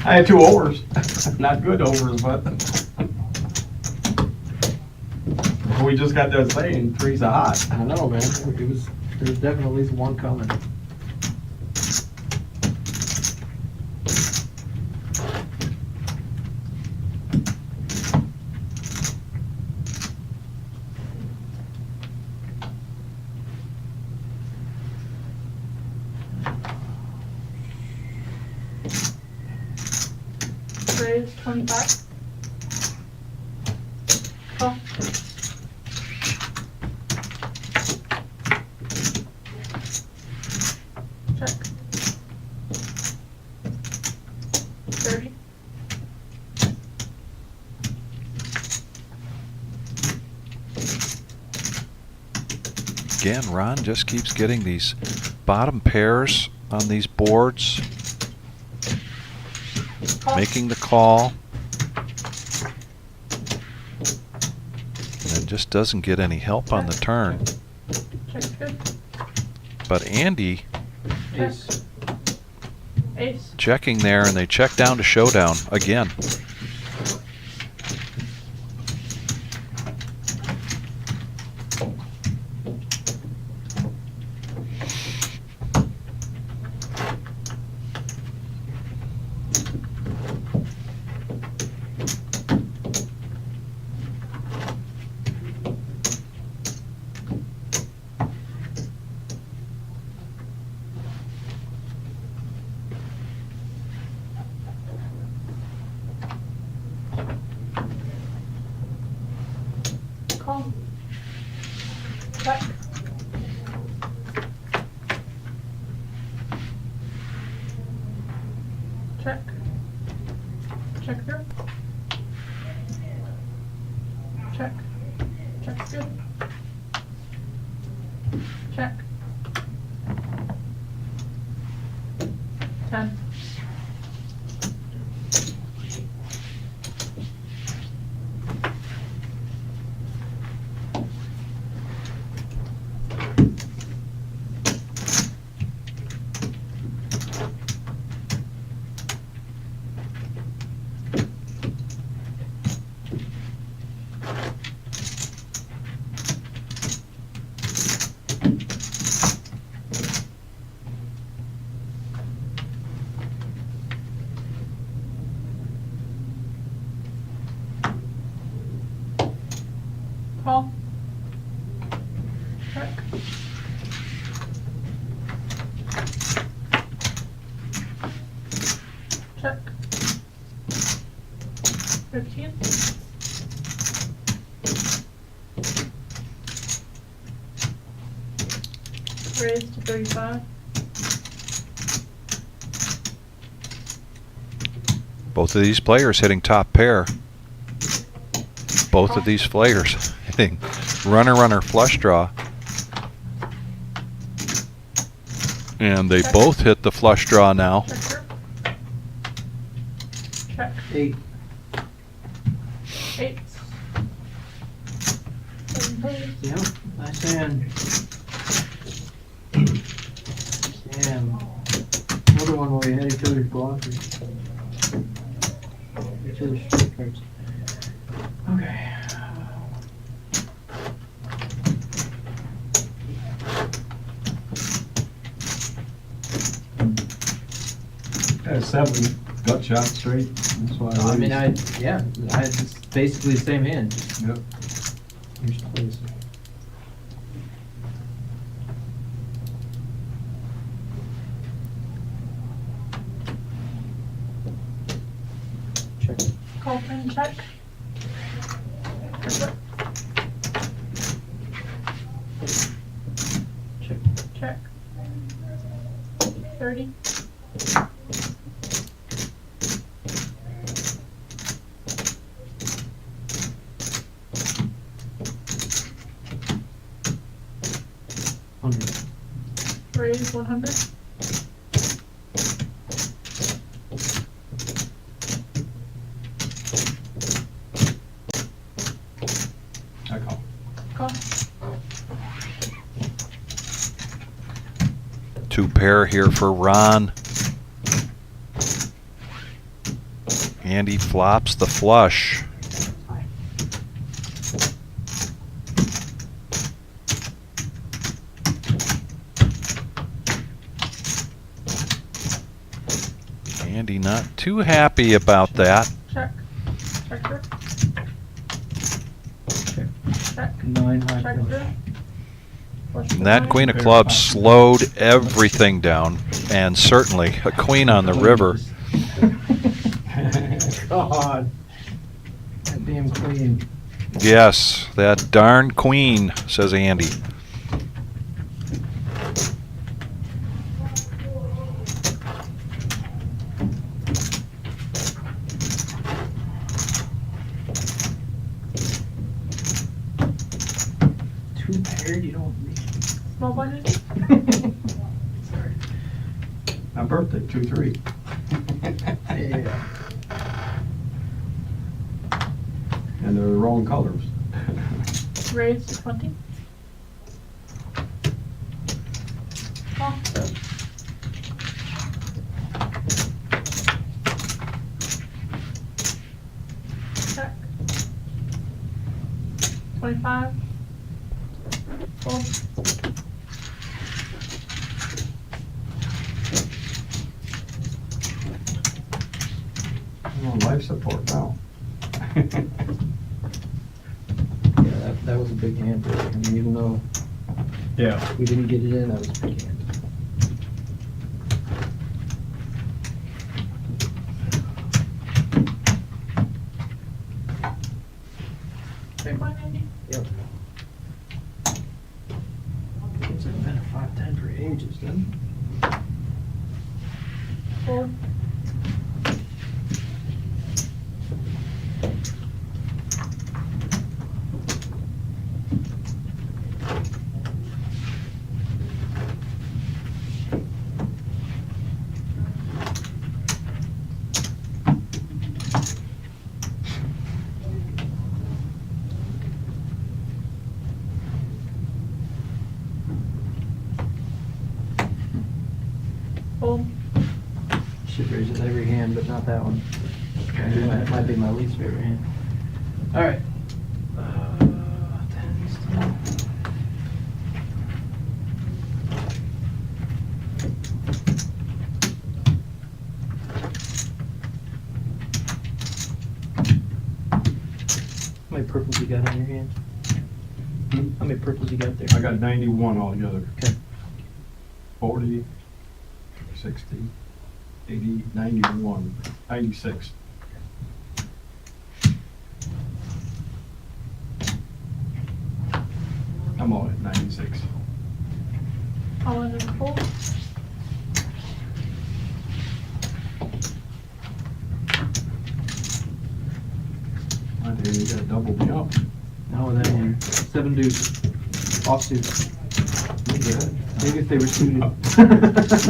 [SPEAKER 10] I had 2 overs. Not good overs, but. We just got that saying, threes are hot.
[SPEAKER 6] I know, man. There's definitely at least one coming.
[SPEAKER 11] Raise 25. Call. Check. 30.
[SPEAKER 1] Again, Ron just keeps getting these bottom pairs on these boards,
[SPEAKER 11] Call.
[SPEAKER 1] making the call, and just doesn't get any help on the turn.
[SPEAKER 11] Check good.
[SPEAKER 1] But Andy
[SPEAKER 11] Check. Ace.
[SPEAKER 1] checking there, and they check down to showdown again.
[SPEAKER 11] Call. Check. Check. Check through. Check. Check's good. Check. 10. Call. Check. Check. 15. Raise to 35.
[SPEAKER 1] Both of these players hitting top pair. Both of these players hitting runner flush draw. And they both hit the flush draw now.
[SPEAKER 11] Check.
[SPEAKER 6] 8.
[SPEAKER 11] 8. 7 plays.
[SPEAKER 6] Yep, nice hand. Damn. Another one where we had each other's blockers. Each other's strike cards. Okay.
[SPEAKER 9] Had 7 gut shots straight. That's why
[SPEAKER 6] I mean,
[SPEAKER 9] raised.
[SPEAKER 6] I had just basically the same hand. Just
[SPEAKER 9] Yep.
[SPEAKER 6] here's the place. Check.
[SPEAKER 11] Call and check.
[SPEAKER 6] Check.
[SPEAKER 11] Check. 30. Raise 100.
[SPEAKER 9] I call.
[SPEAKER 11] Call.
[SPEAKER 1] 2 pair here for Ron. Andy flops the flush. Andy not too happy about that.
[SPEAKER 11] Check. Check through. Check.
[SPEAKER 6] 9 high
[SPEAKER 11] Check
[SPEAKER 6] flush.
[SPEAKER 11] through. Flush
[SPEAKER 1] And that
[SPEAKER 11] with
[SPEAKER 1] queen
[SPEAKER 11] nine.
[SPEAKER 1] of clubs slowed everything down, and certainly a queen on the river.
[SPEAKER 6] God. That damn queen.
[SPEAKER 1] Yes, that darn queen, says Andy.
[SPEAKER 6] Two paired, you don't need.
[SPEAKER 11] Small blind.
[SPEAKER 6] Sorry.
[SPEAKER 9] My birthday, 2-3.
[SPEAKER 6] Yeah.
[SPEAKER 9] And they're the wrong colors.
[SPEAKER 11] Raise 20. Call. Check. 25. Fold.
[SPEAKER 9] I'm on life support now.
[SPEAKER 6] Yeah, that was a big hand. I mean, even though
[SPEAKER 9] Yeah.
[SPEAKER 6] we didn't get it in, that was a big hand.
[SPEAKER 11] Big blind, Andy.
[SPEAKER 6] Yep. It's been a 5-10 for ages, then.
[SPEAKER 11] Fold. Fold.
[SPEAKER 6] Should raise it every hand, but not that one. That might be my least favorite hand. All right. Tens, 10. How many purples you got on your hand? How many purples you got there?
[SPEAKER 9] I got 91 altogether.
[SPEAKER 6] Okay.
[SPEAKER 9] 40, 60, 80, 91, 96. I'm all at 96.
[SPEAKER 11] All in and fold.
[SPEAKER 9] My dear, you gotta double me up.
[SPEAKER 6] No, that hand. 7 deuce. Offsuit.
[SPEAKER 9] You good?
[SPEAKER 6] Maybe if they were suited.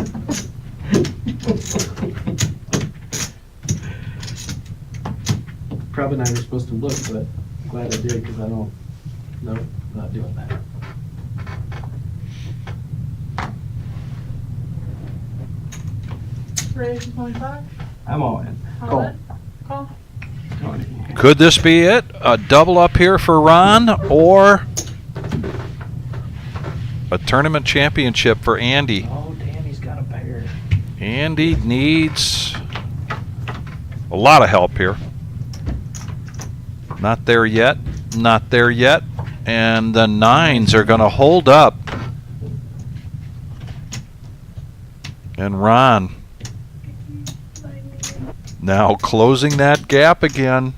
[SPEAKER 6] Probably not even supposed to look, but I'm glad I did, because I don't, nope, not doing that.
[SPEAKER 11] Raise 25.
[SPEAKER 9] I'm all in.
[SPEAKER 11] All
[SPEAKER 6] Call.
[SPEAKER 11] in. Call.
[SPEAKER 9] 20.
[SPEAKER 1] Could this be it? A double up here for Ron, or a tournament championship for Andy?
[SPEAKER 6] Oh, damn, he's got a pair.
[SPEAKER 1] Andy needs A lot of help here. Not there yet. Not there yet. And the 9s are going to hold up. And Ron now closing that gap again.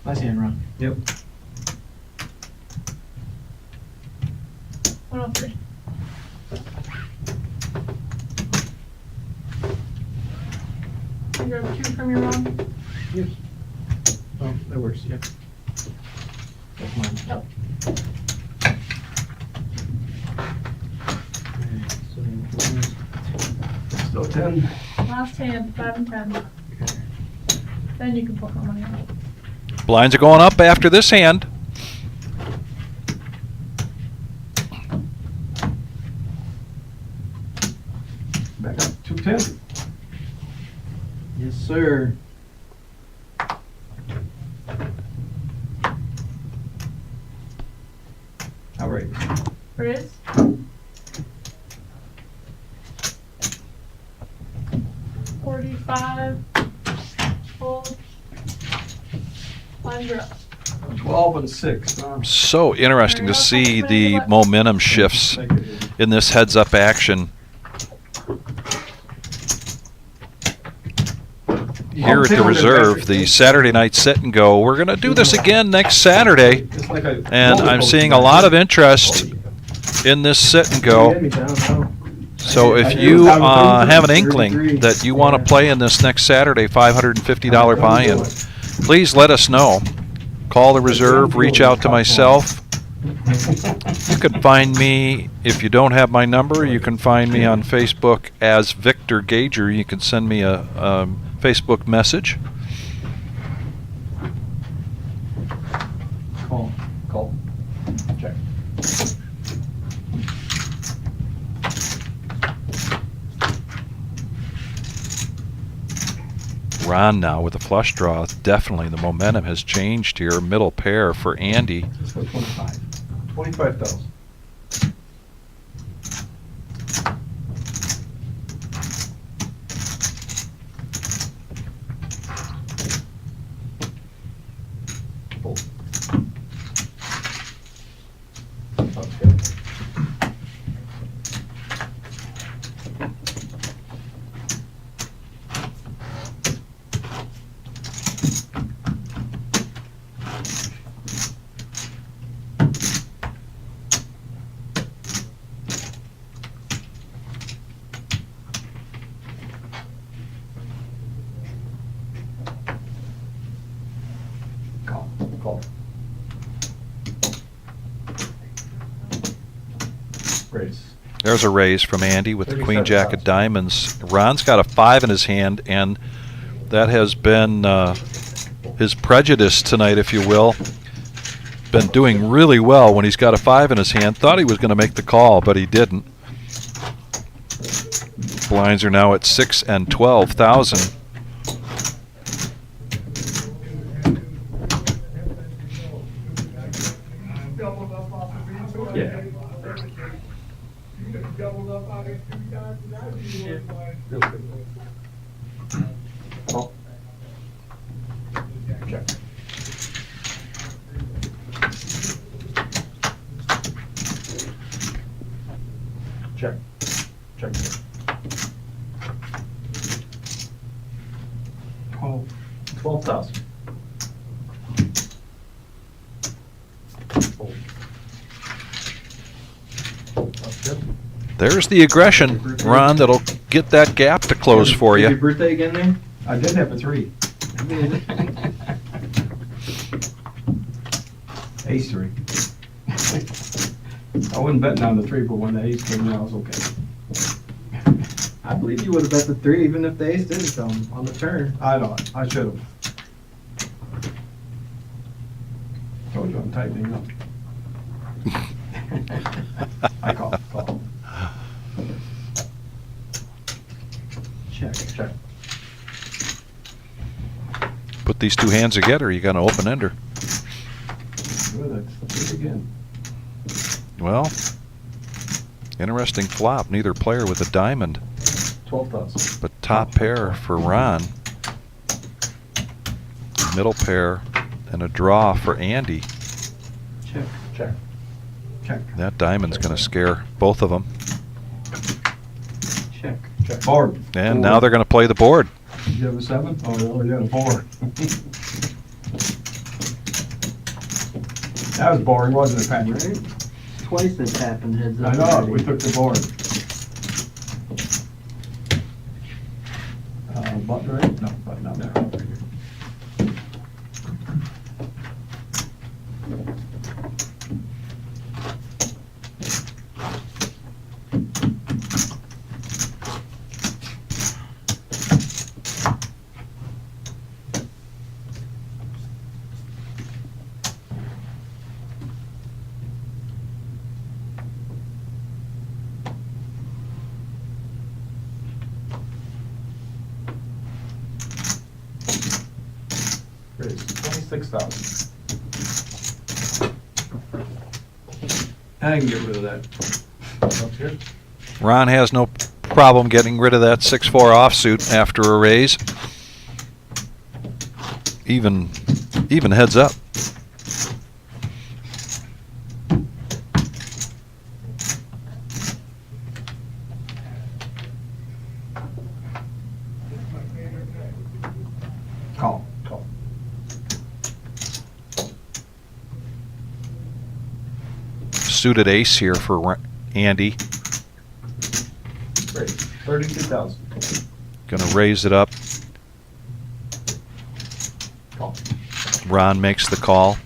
[SPEAKER 6] Nice hand, Ron.
[SPEAKER 10] Yep.
[SPEAKER 11] 103. You grab 2 from your Ron?
[SPEAKER 10] Yes. Oh, that works, yeah. That's mine.
[SPEAKER 11] Yep.
[SPEAKER 10] Still 10.
[SPEAKER 11] Last hand, 5 and 10.
[SPEAKER 10] Okay.
[SPEAKER 11] Then you can put more money on.
[SPEAKER 1] Blinds are going up after this hand.
[SPEAKER 10] Back up, 210.
[SPEAKER 6] Yes, sir.
[SPEAKER 10] All right.
[SPEAKER 11] Raise. $45. Hold. Blinds are up.
[SPEAKER 10] 12 and 6.
[SPEAKER 1] So interesting to see the momentum shifts in this heads-up action. Here at the reserve, the Saturday night sit and go. We're going to do this again next Saturday, and I'm seeing a lot of interest in this sit and go. So if you have an inkling that you want to play in this next Saturday $550 buy-in, please let us know. Call the reserve, reach out to myself. You can find me, if you don't have my number, you can find me on Facebook as Victor Gager. You can send me a Facebook message.
[SPEAKER 10] Call. Check.
[SPEAKER 1] Ron now with a flush draw. Definitely the momentum has changed here. Middle pair for Andy.
[SPEAKER 10] Let's go 25. 25,000. Call. Raise.
[SPEAKER 1] There's a raise from Andy with the Queen Jack of Diamonds. Ron's got a 5 in his hand, and that has been his prejudice tonight, if you will. Been doing really well when he's got a 5 in his hand. Thought he was going to make the call, but he didn't. Blinds are now at 6 and 12,000.
[SPEAKER 10] Yeah. Call. Check. Check. Check. 12,000.
[SPEAKER 1] There's the aggression, Ron, that'll get that gap to close for
[SPEAKER 6] Happy
[SPEAKER 1] you.
[SPEAKER 6] birthday again there?
[SPEAKER 10] I did have a 3. Ace 3. I wasn't betting on the 3, but when the ace came in, I was okay.
[SPEAKER 6] I believe you would have bet the 3 even if the ace didn't come on the turn.
[SPEAKER 10] I know, I should have. Told you I'm tightening up. I call. Check.
[SPEAKER 1] Put these two hands together, you got an open ender.
[SPEAKER 10] Good, that's again.
[SPEAKER 1] Well, interesting flop. Neither player with a diamond,
[SPEAKER 10] 12,000.
[SPEAKER 1] but top pair for Ron. Middle pair and a draw for Andy.
[SPEAKER 6] Check.
[SPEAKER 10] Check. Check.
[SPEAKER 1] That diamond's going to scare both of them.
[SPEAKER 6] Check.
[SPEAKER 10] Check. Board.
[SPEAKER 1] And now they're going to play the board.
[SPEAKER 10] Did you have a 7? Oh, yeah, 4. That was boring, wasn't it, Pat? Right?
[SPEAKER 6] Twice this happened, heads
[SPEAKER 10] I
[SPEAKER 6] up.
[SPEAKER 10] know,
[SPEAKER 6] already.
[SPEAKER 10] we took the board. Button, right? No, button not there. Right here. Raise 26,000. I can get rid of that. Up here.
[SPEAKER 1] Ron has no problem getting rid of that 6-4 offsuit after a raise. Even heads up.
[SPEAKER 10] Call.
[SPEAKER 1] Suited ace here for Andy.
[SPEAKER 10] Raise 32,000.
[SPEAKER 1] Gonna raise it up.
[SPEAKER 10] Call.
[SPEAKER 1] Ron makes the call.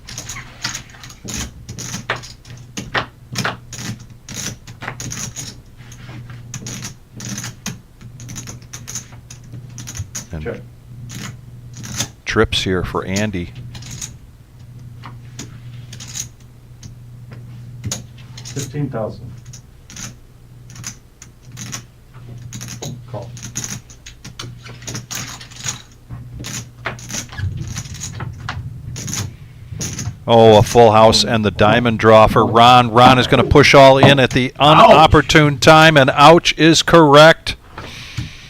[SPEAKER 1] And
[SPEAKER 10] Check.
[SPEAKER 1] trips here for Andy.
[SPEAKER 10] 15,000. Call.
[SPEAKER 1] Oh, a full house and the diamond draw for Ron. Ron is going to push all in at the unopportune time, and ouch is correct.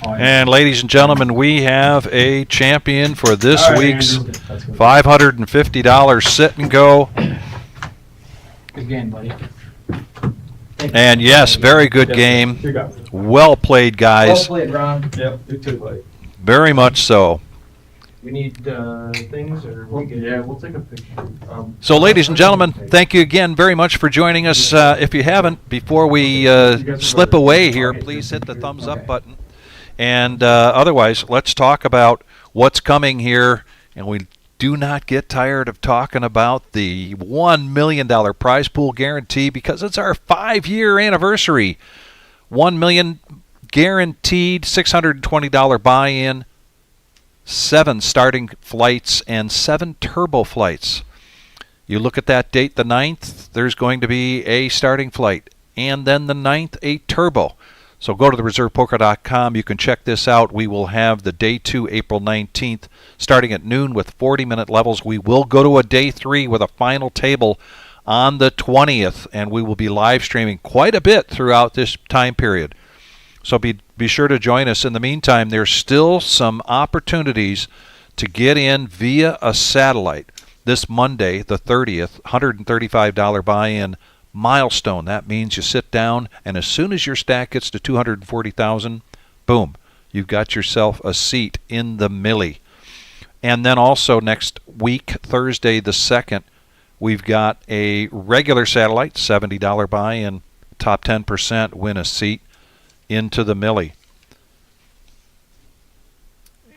[SPEAKER 1] And ladies and gentlemen, we have a champion for this
[SPEAKER 10] All right,
[SPEAKER 1] week's
[SPEAKER 10] Andrew. That's good.
[SPEAKER 1] $550 sit and go.
[SPEAKER 6] Good game, buddy.
[SPEAKER 1] And yes, very good
[SPEAKER 10] Yes,
[SPEAKER 1] game.
[SPEAKER 10] You got it.
[SPEAKER 1] Well played,
[SPEAKER 6] Well
[SPEAKER 1] guys.
[SPEAKER 6] played, Ron.
[SPEAKER 10] Yep, you too, buddy.
[SPEAKER 1] Very much so.
[SPEAKER 6] We need things, or we good?
[SPEAKER 10] Yeah, we'll take a picture.
[SPEAKER 1] So, ladies and gentlemen, thank you again very much for joining us. If you haven't, before we slip away here, please hit the thumbs up button. And otherwise, let's talk about what's coming here. And we do not get tired of talking about the $1 million prize pool guarantee because it's our 5-year anniversary. $1 million guaranteed, $620 buy-in, 7 starting flights, and 7 turbo flights. You look at that date, the 9th, there's going to be a starting flight, and then the 9th, a turbo. So go to thereservepoker.com. You can check this out. We will have the day 2, April 19th, starting at noon with 40-minute levels. We will go to a day 3 with a final table on the 20th, and we will be live streaming quite a bit throughout this time period. So be sure to join us. In the meantime, there's still some opportunities to get in via a satellite. This Monday, the 30th, $135 buy-in milestone. That means you sit down, and as soon as your stack gets to $240,000, boom, you've got yourself a seat in the Millie. And then also next week, Thursday the 2nd, we've got a regular satellite, $70 buy-in, top 10% win a seat into the Millie.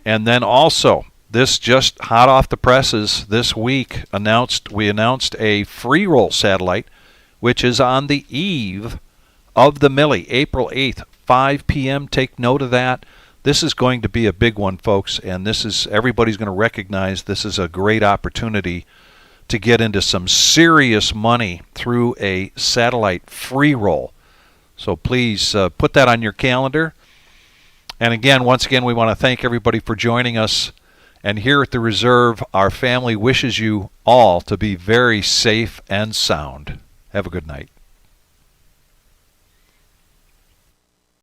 [SPEAKER 1] And then also, this just hot off the presses this week, we announced a FREEROLL satellite, which is on the eve of the Millie, April 8th, 5 p.m. Take note of that. This is going to be a big one, folks, and everybody's going to recognize this is a great opportunity to get into some serious money through a satellite FREEROLL. So please put that on your calendar. And again, once again, we want to thank everybody for joining us. And here at the Reserve, our family wishes you all to be very safe and sound. Have a good night.